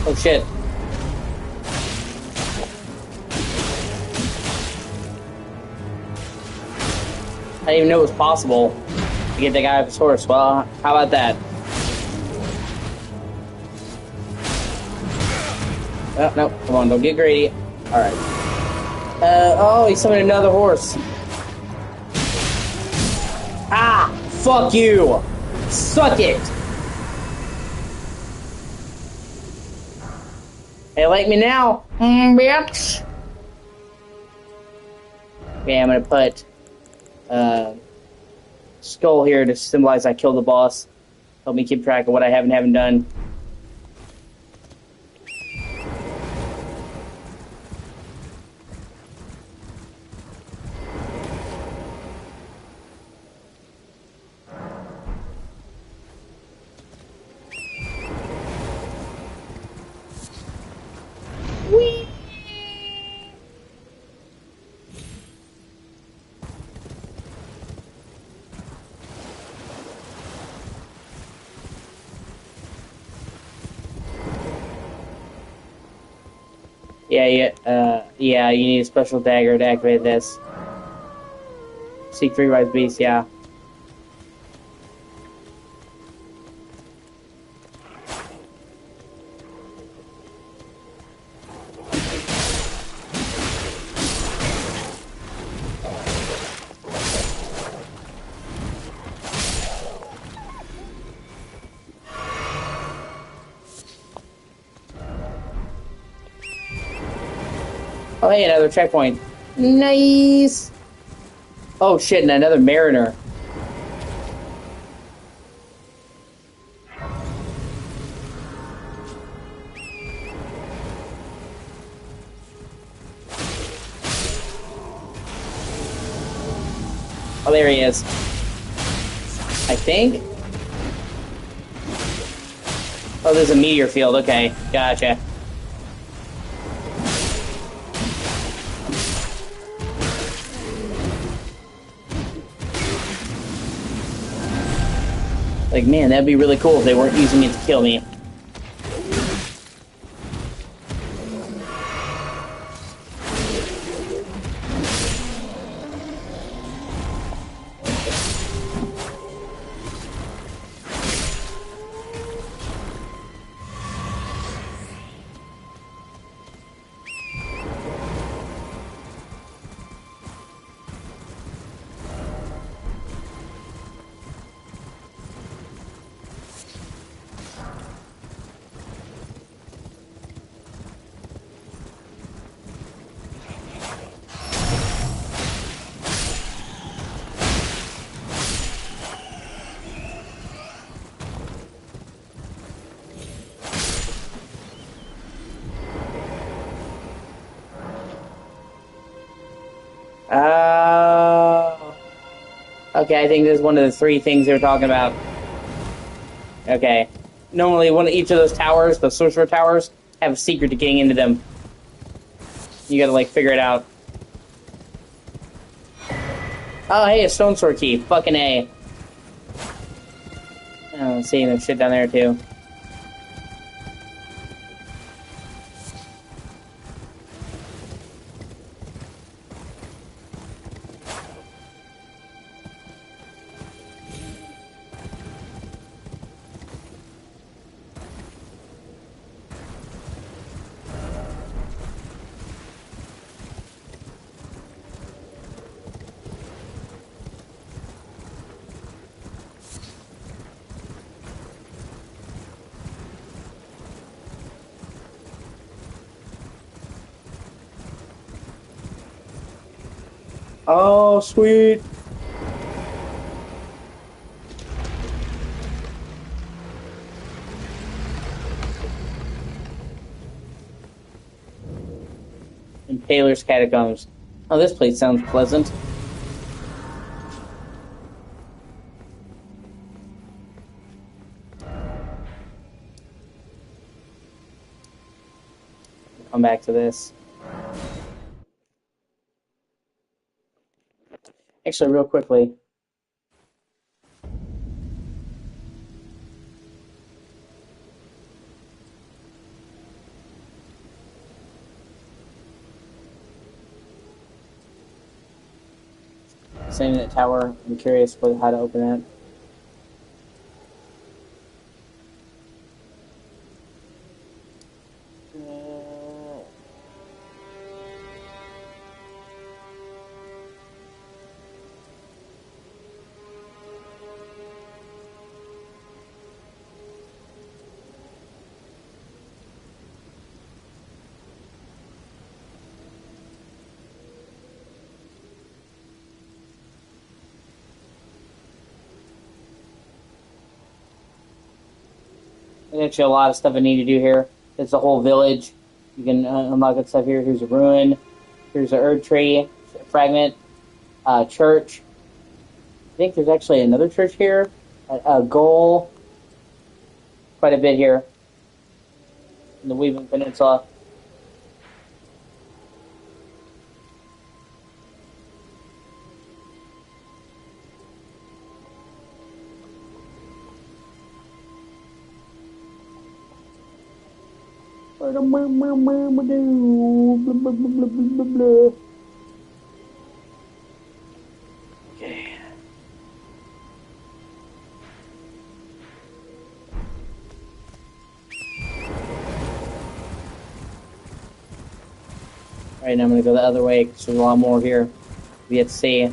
Oh shit. I didn't even know it was possible to get the guy off his horse. Well, how about that? Oh, no, come on, don't get greedy. Alright. Oh, he summoned another horse. Ah! Fuck you! Suck it! Hey, like me now, bitch! Okay, I'm gonna put skull here to symbolize I killed the boss. Help me keep track of what I haven't done. Whee! Yeah, you need a special dagger to activate this. Seek 3 rise beasts, yeah. Oh, hey, another checkpoint. Nice! Oh, shit, and another mariner. Oh, there he is. I think. Oh, there's a meteor field. Okay, gotcha. Like, man, that'd be really cool if they weren't using it to kill me. Okay, I think this is one of the 3 things they were talking about. Okay. Normally, each of those towers, the sorcerer towers, have a secret to getting into them. You gotta, like, figure it out. Oh, hey, a stone sword key. Fucking A. Oh, seeing that shit down there, too. Oh, sweet. Impaler's Catacombs. Oh, this place sounds pleasant. Come back to this. Actually, real quickly. Same in that tower. I'm curious how to open that. There's actually a lot of stuff I need to do here. It's a whole village. You can unlock that stuff here. Here's a ruin. Here's an Erd tree, fragment, church. I think there's actually another church here. A goal. Quite a bit here in the Weaving Peninsula. Okay. Alright, now I'm going to go the other way because there's a lot more here we have to see.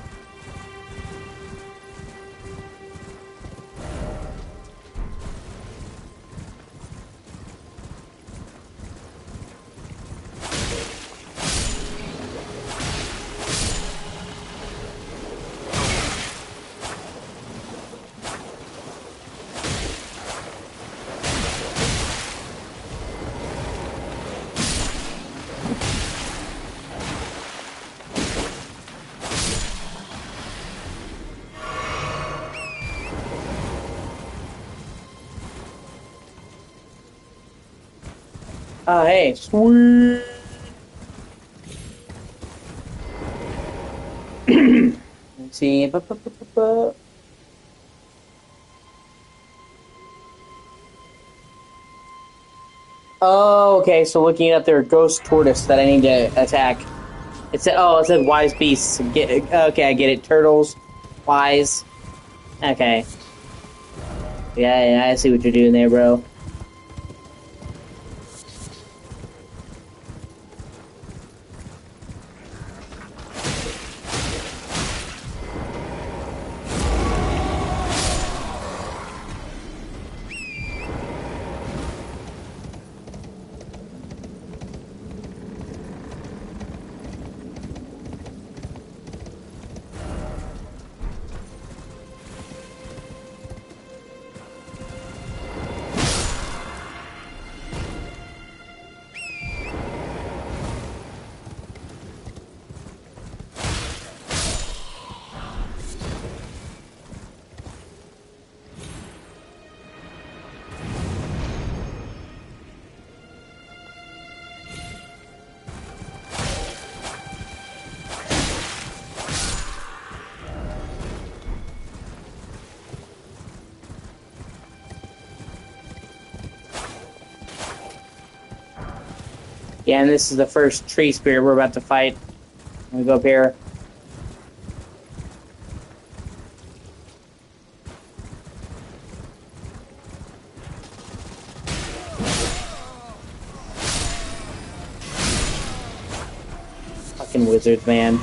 Hey, sweet. Let's see. Oh, okay. So looking at their ghost tortoise that I need to attack. It said wise beasts. Okay, I get it. Turtles, wise. Okay. Yeah, I see what you're doing there, bro. Yeah, and this is the first tree spirit we're about to fight. I'm gonna go up here. Fucking wizards, man.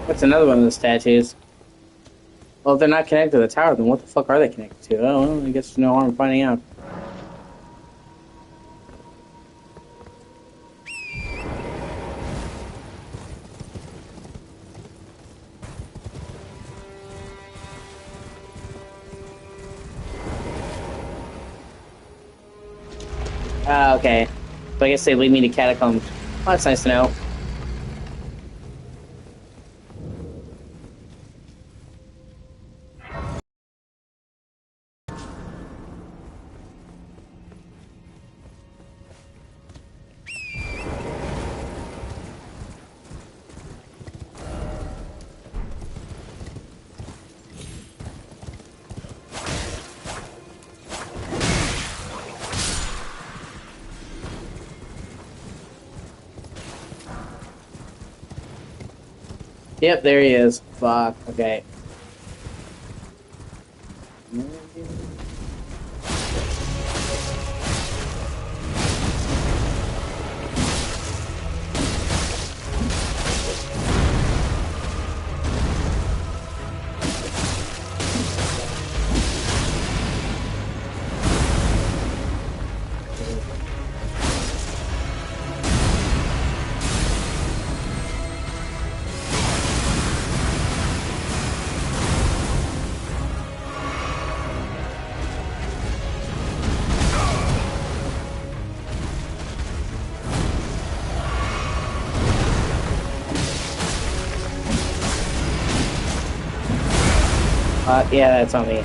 What's another one of the statues? Well, if they're not connected to the tower, then what the fuck are they connected to? Oh, I guess there's no harm finding out. Okay. So I guess they lead me to catacombs. Well, that's nice to know. Yep, there he is. Fuck. Okay. Yeah, that's on me.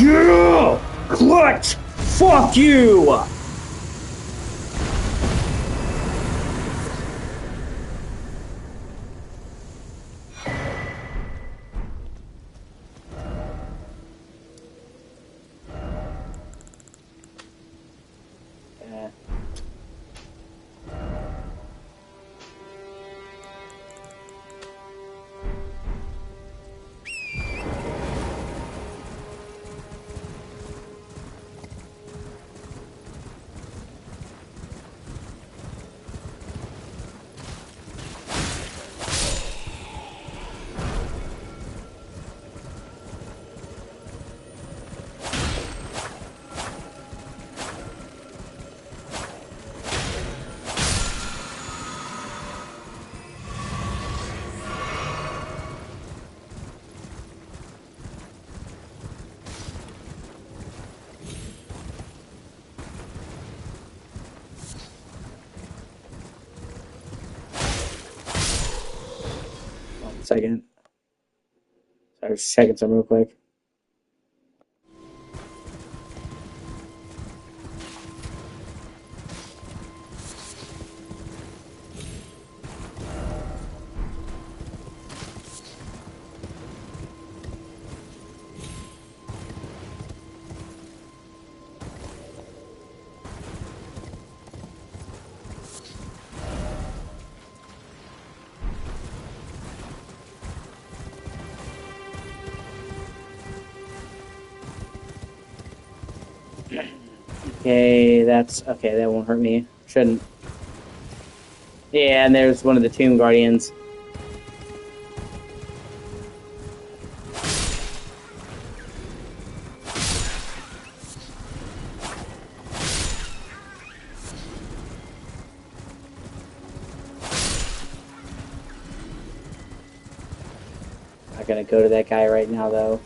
Yeah! Clutch! Fuck you! Second. Sorry, just checking some real quick. Okay, that's okay. That won't hurt me. Shouldn't. Yeah, and there's one of the Tomb Guardians. Not gonna go to that guy right now, though.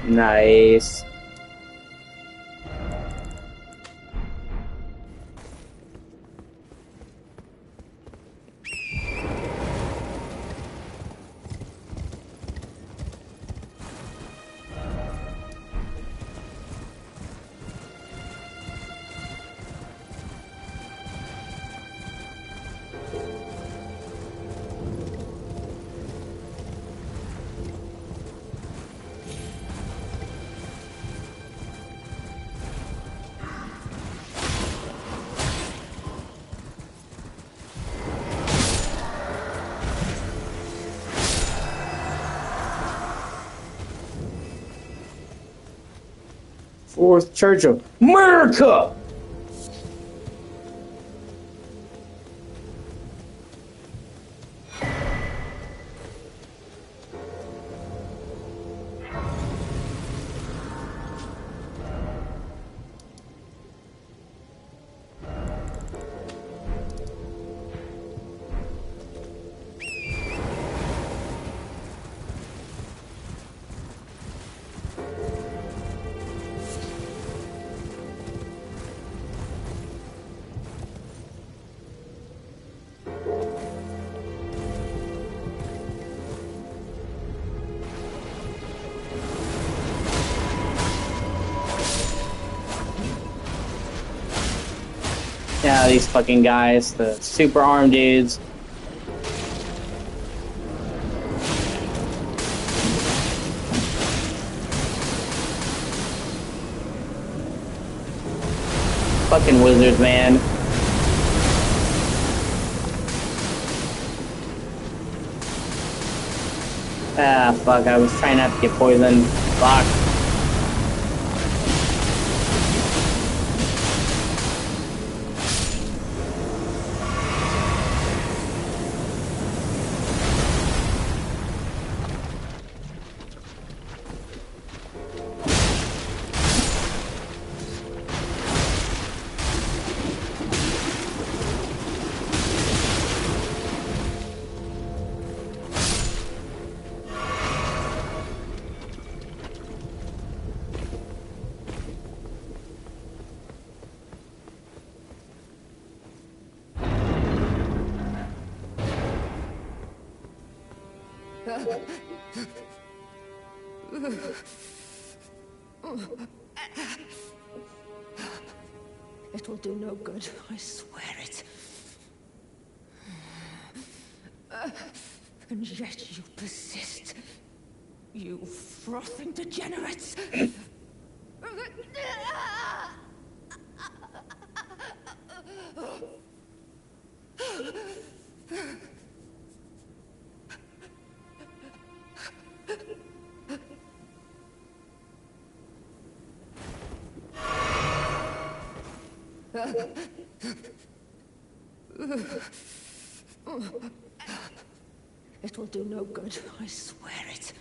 Nice. Fourth Church of America! Yeah, these fucking guys, the super armed dudes. Fucking wizards, man. Ah, fuck, I was trying not to get poisoned. Fuck. It will do no good, I swear it. And yet you persist. You frothing degenerates! It will do no good, I swear it.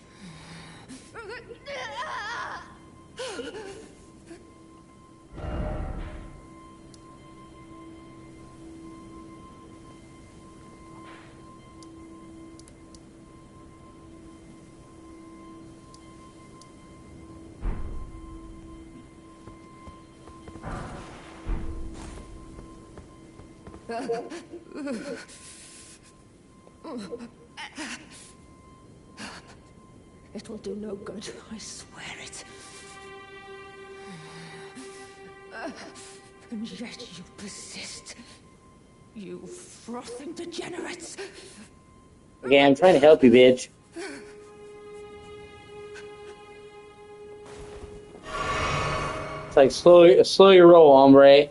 It will do no good, I swear it. And yet you persist. You frothing degenerates! Okay, I'm trying to help you, bitch. It's like slow your roll, hombre.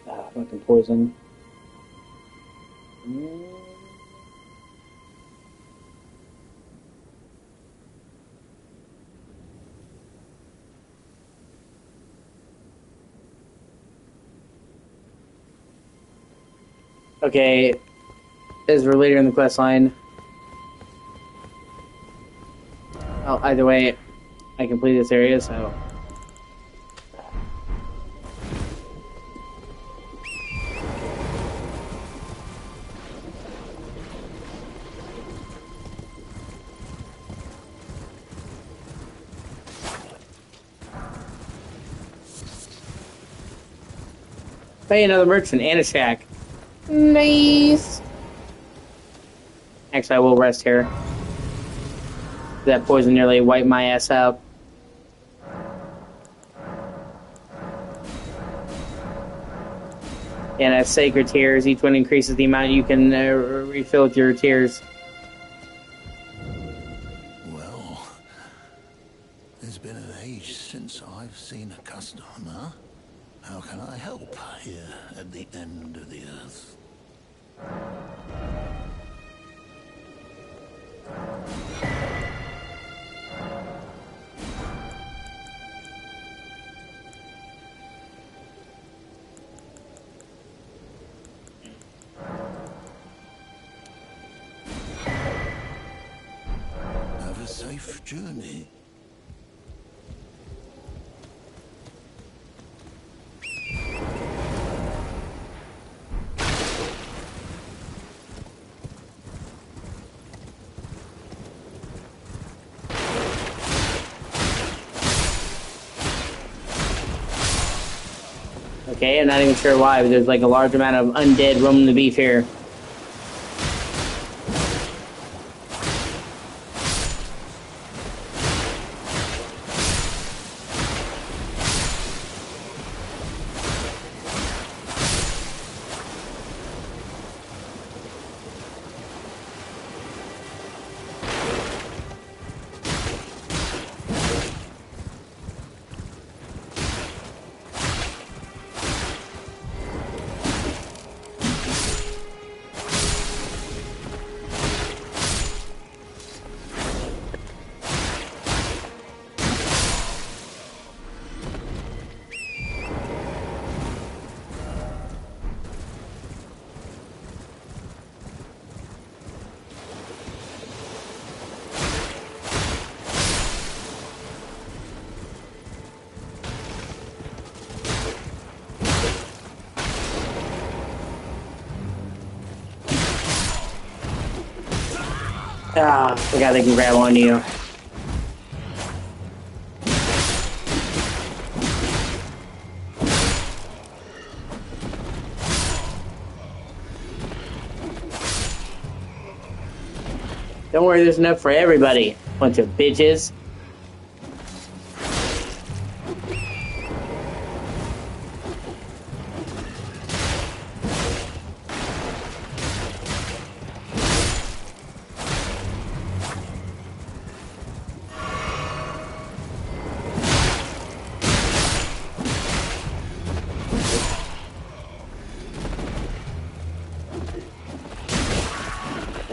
Ah, fucking poison. Okay, as we're later in the quest line. Oh, either way, I completed this area, so. Hey, another merchant and a shack. Nice. Actually, I will rest here. That poison nearly wiped my ass out. And that's sacred tears. Each one increases the amount you can refill with your tears. Well, it's been an age since I've seen a customer. How can I help here at the end of the earth? Have a safe journey. Okay, I'm not even sure why, but there's like a large amount of undead roaming the beach here. Ah, I forgot they can grab on you. Don't worry, there's enough for everybody. Bunch of bitches.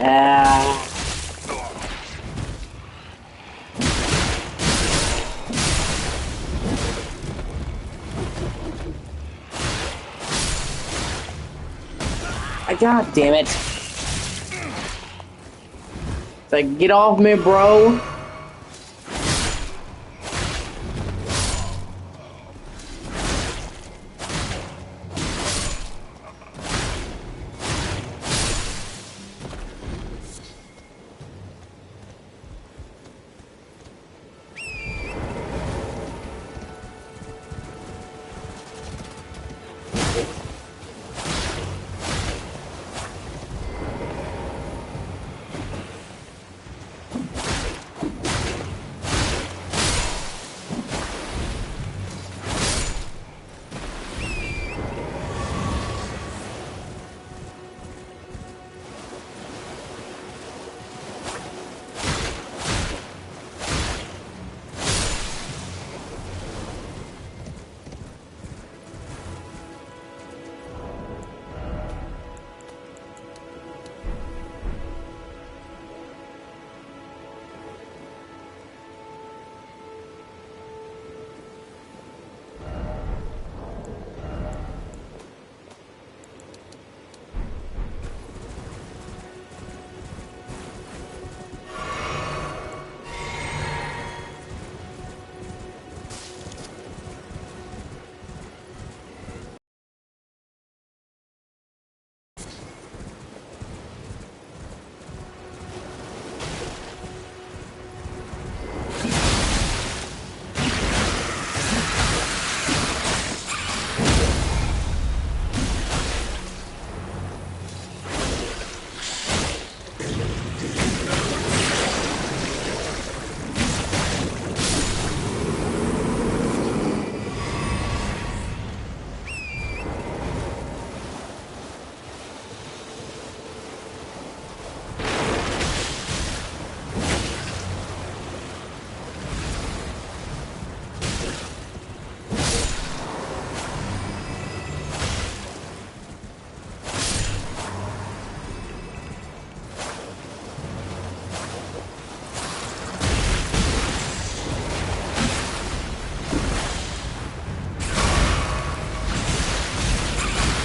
Ah. God damn it. It's like, get off me, bro.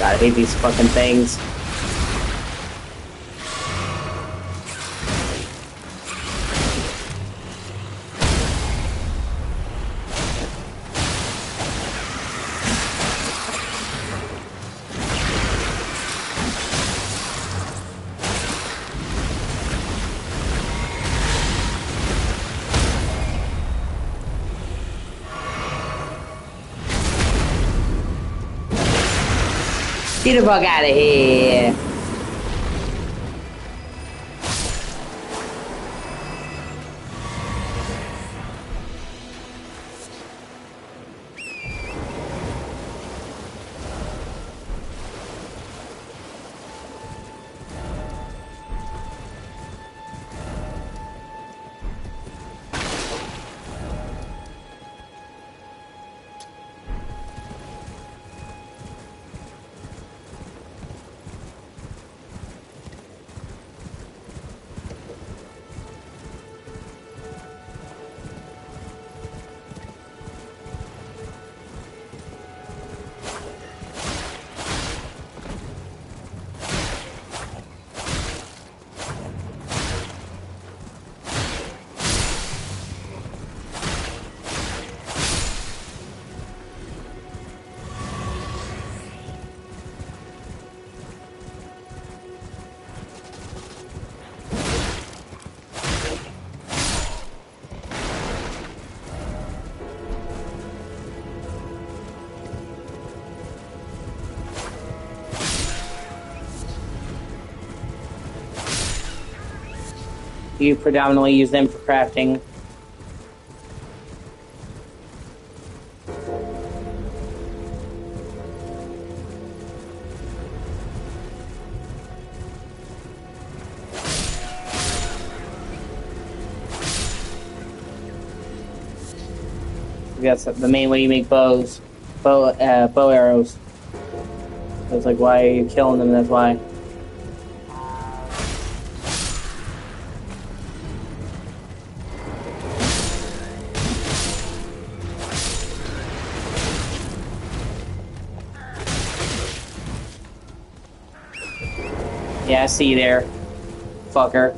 God, I hate these fucking things. Get the fuck out of here. You predominantly use them for crafting. That's the main way you make bows. Bow arrows. So it's like, why are you killing them? That's why. Yeah, I see you there, fucker.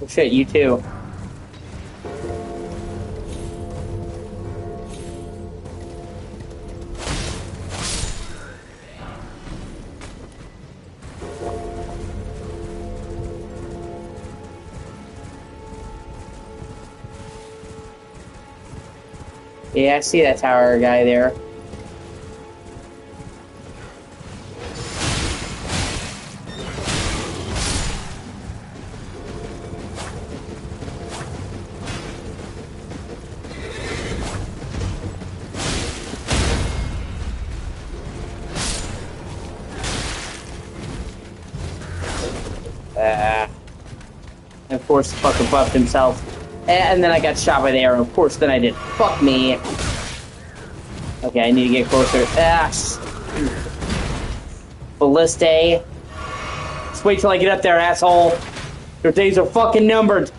Oh shit, you too. Yeah, I see that tower guy there. And of course, fucking buffed himself. And then I got shot by the arrow. Of course, then I did. Fuck me. Okay, I need to get closer. Ballista. Just wait till I get up there, asshole. Your days are fucking numbered.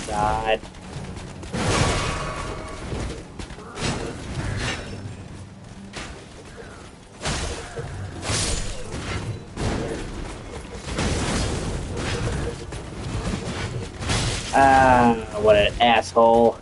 God. What an asshole.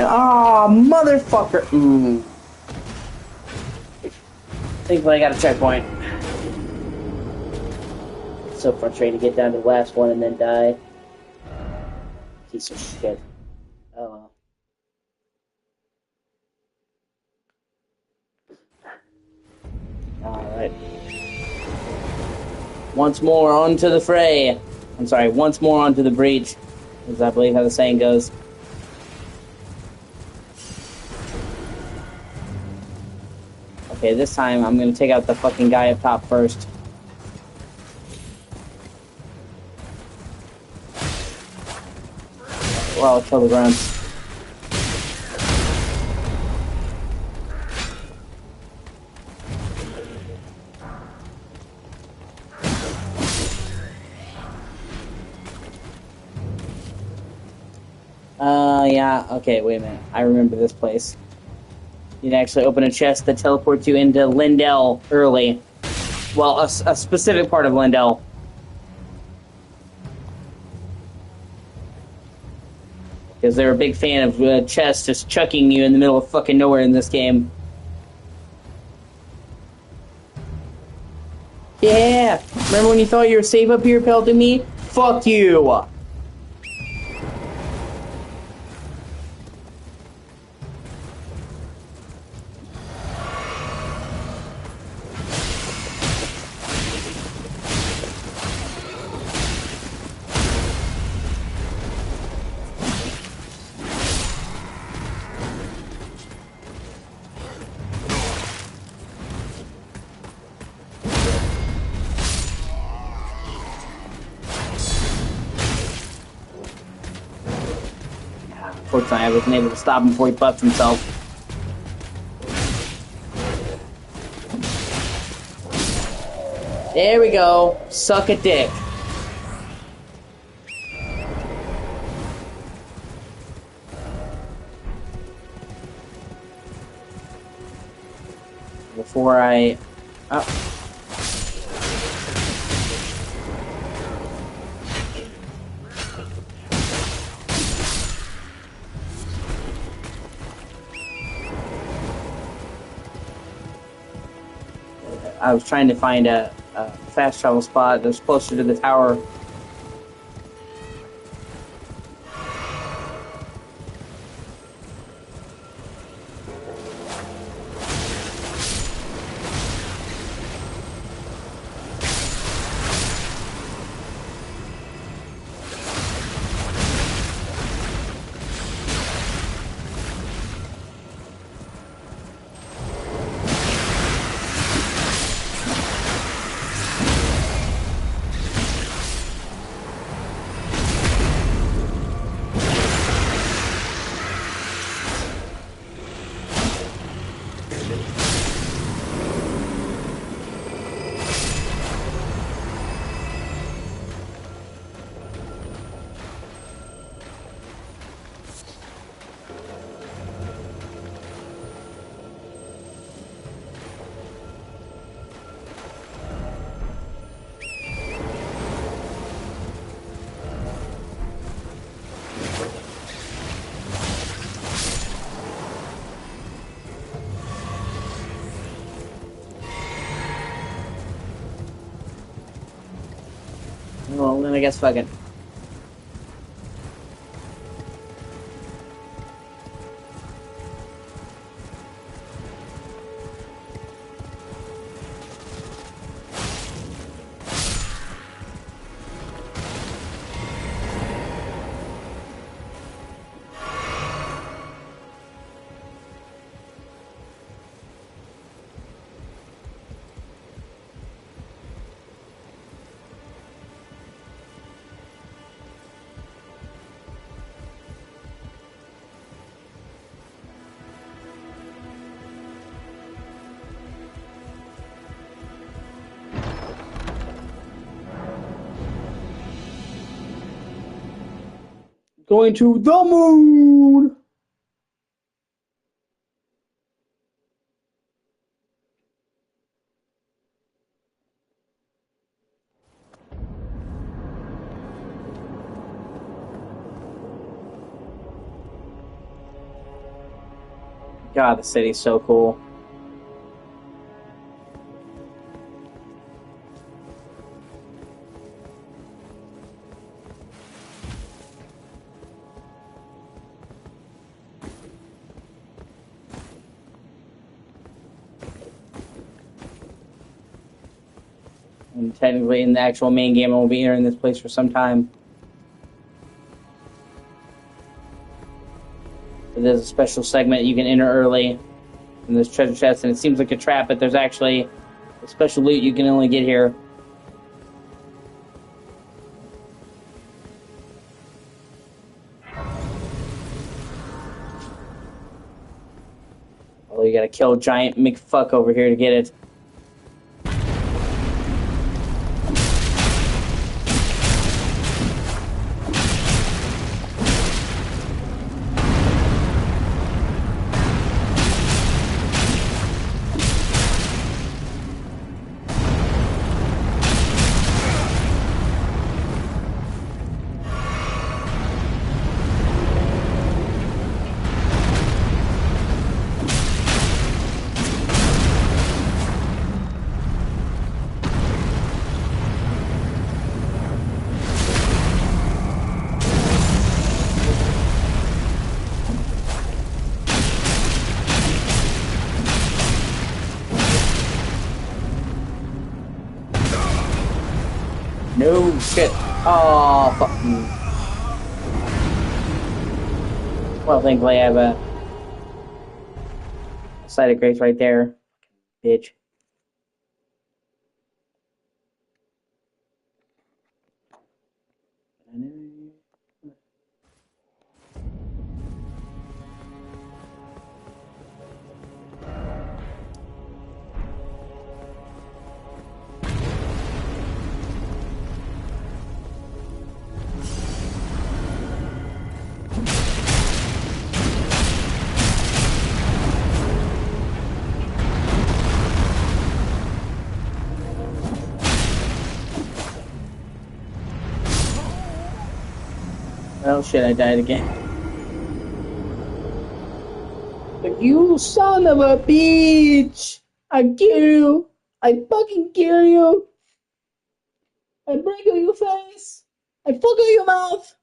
Ah, motherfucker. Thankfully, I got a checkpoint. So frustrating to get down to the last one and then die. Piece of shit. Oh well. Alright. Once more onto the fray. I'm sorry, once more onto the breach. Is I believe how the saying goes. Okay, this time I'm gonna take out the fucking guy up top first. Well, I'll kill the grunts. Yeah, okay, wait a minute. I remember this place. You can actually open a chest that teleports you into Lindell early. Well, a specific part of Lindell. Because they're a big fan of chests just chucking you in the middle of fucking nowhere in this game. Yeah! Remember when you thought you were safe up here pelting me? Fuck you! Fortunately, I wasn't able to stop him before he buffed himself. There we go. Suck a dick. Before I... Oh. I was trying to find a fast travel spot that was closer to the tower. Well, then I guess fuck it. Going to the moon! God, the city's so cool. And technically, in the actual main game, I will be entering this place for some time. But there's a special segment you can enter early. And there's treasure chests, and it seems like a trap, but there's actually a special loot you can only get here. Although you gotta kill giant McFuck over here to get it. No shit. Oh, fuck. Well, thankfully I have a site of grace right there. Bitch. Oh shit, I died again. But you son of a bitch! I kill you! I fucking kill you! I break your face! I fuck your mouth!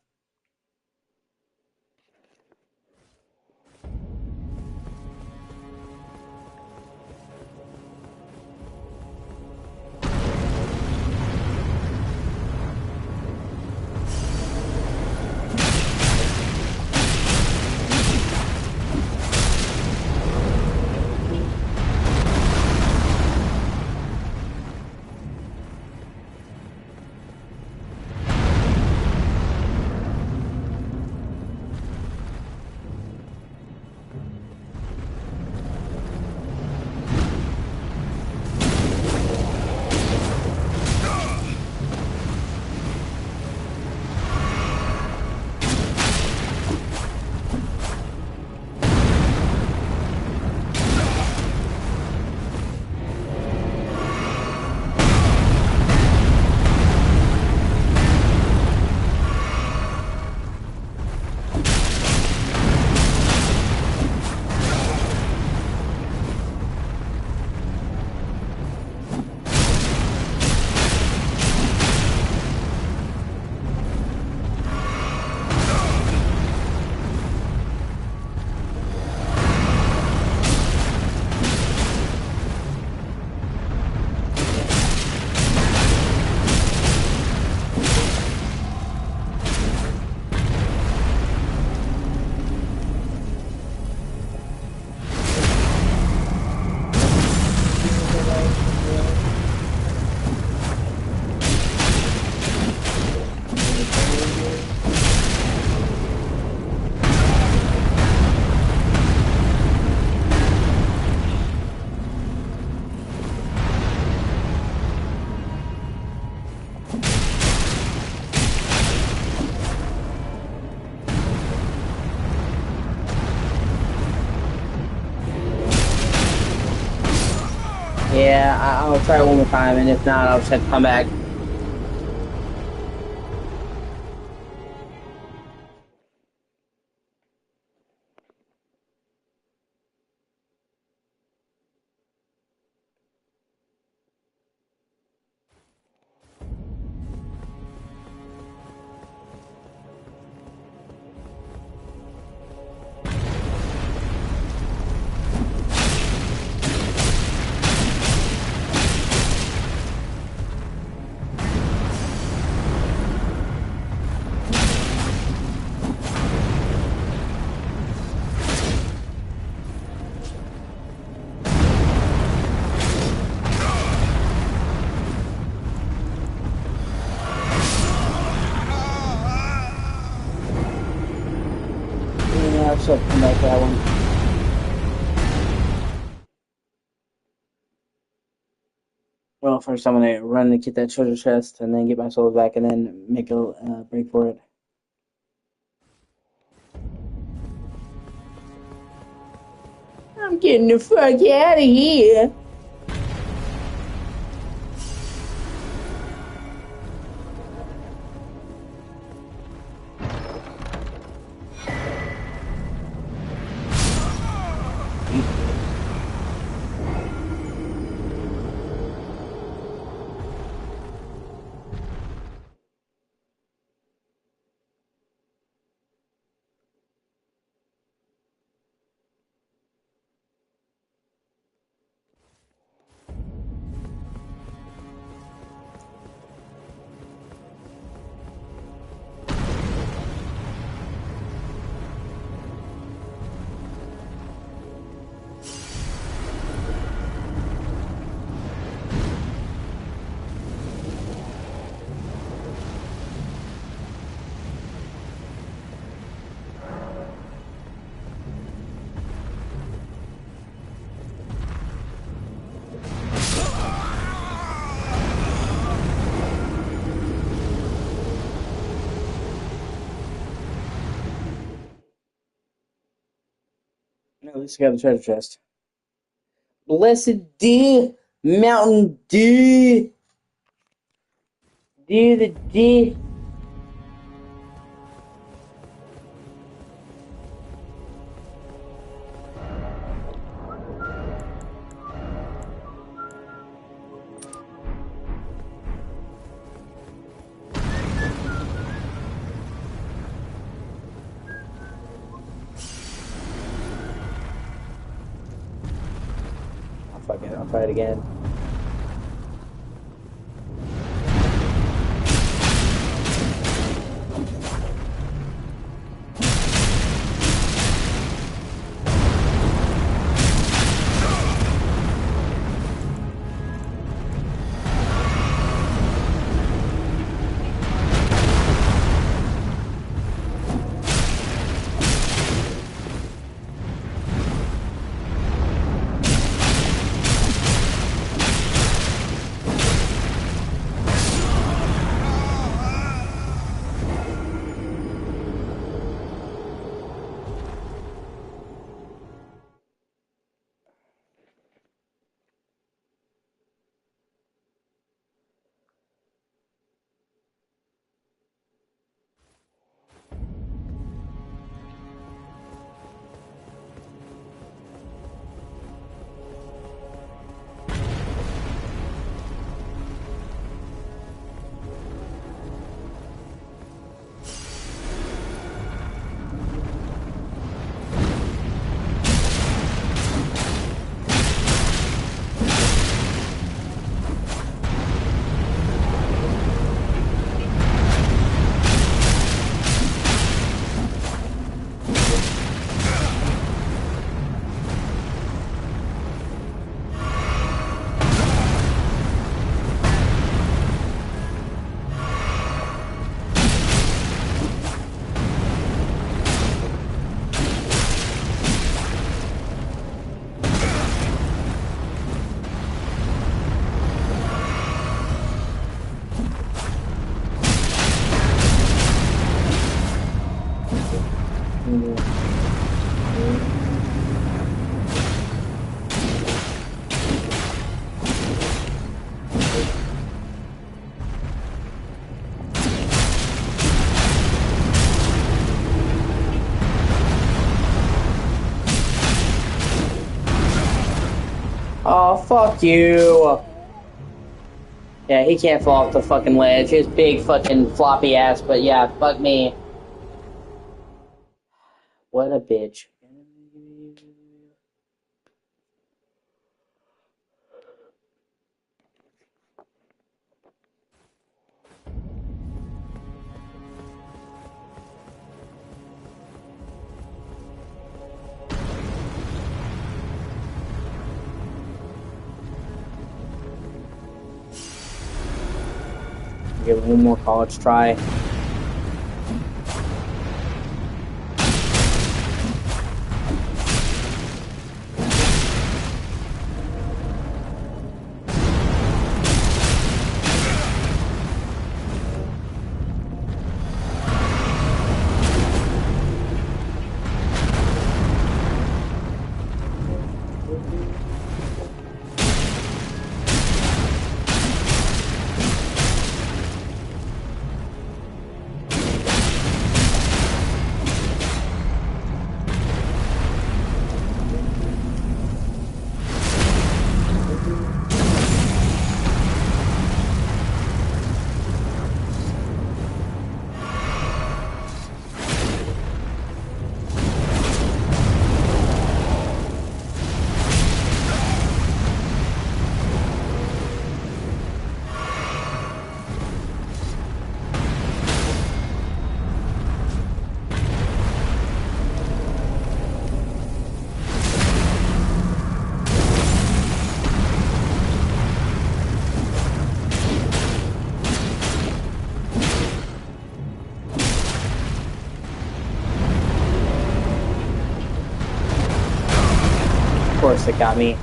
Yeah, I'll try it one more time, and if not, I'll just have to come back. Yeah, I'll just have to come back to that one. Well, first I'm gonna run to get that treasure chest, and then get my souls back, and then make a break for it. I'm getting the fuck out of here. No, at least I got the treasure chest. Blessed deer, mountain deer, deer the deer. fuck it, I'll try it again. Oh, fuck you. Yeah, he can't fall off the fucking ledge. His big fucking floppy ass, but yeah, fuck me. What a bitch. Give it one more college try. Of course it got me.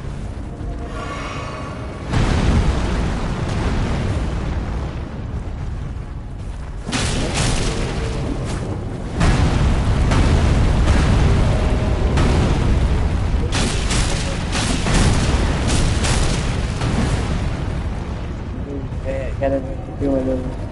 Okay, I gotta do it.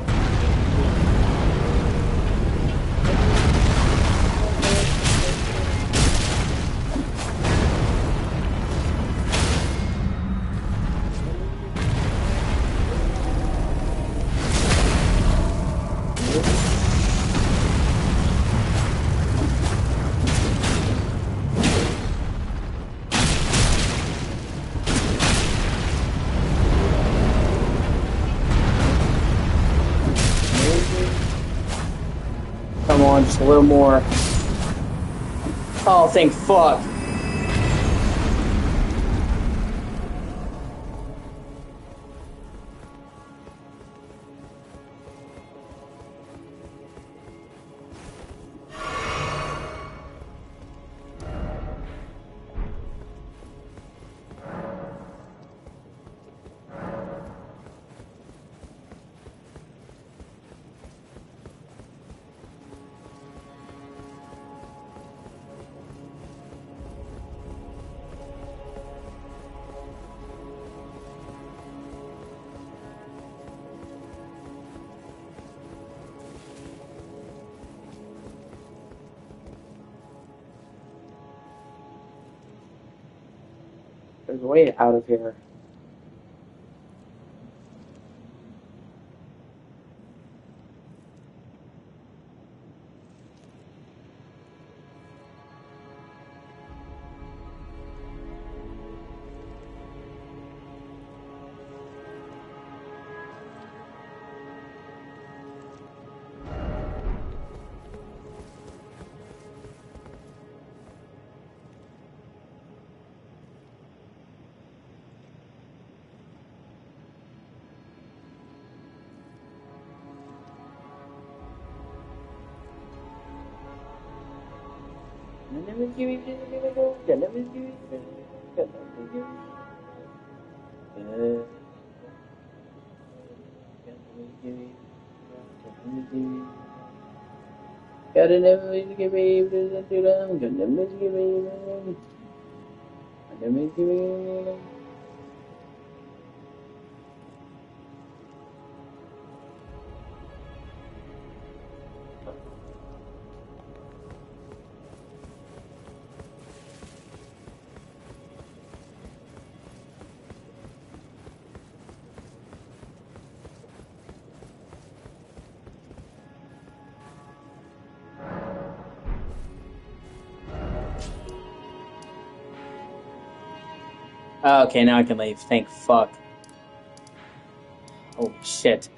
on just a little more. Oh, thank fuck. There's a way out of here. Okay, now I can leave. Thank fuck. Oh shit.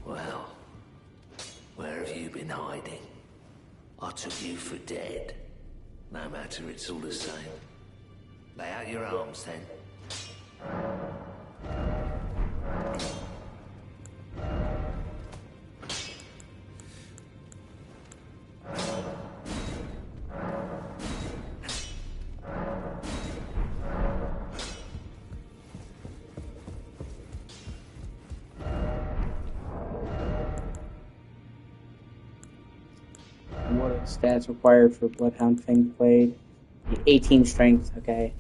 Well, where have you been hiding? I took you for dead. No matter, it's all the same. Lay out your arms, then. What are the stats required for Bloodhound Fang Blade? 18 strength, okay.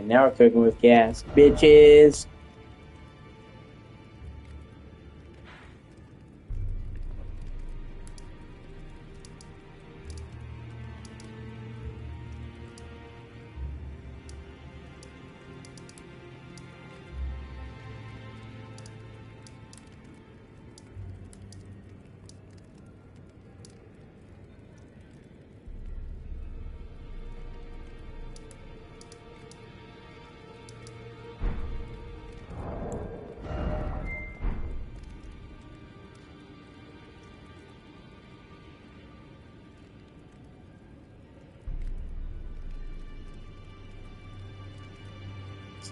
And now we're cooking with gas. Bitches!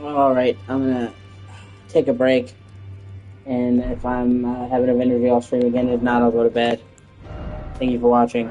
Alright, I'm gonna take a break. And if I'm having an interview, I'll stream again. If not, I'll go to bed. Thank you for watching.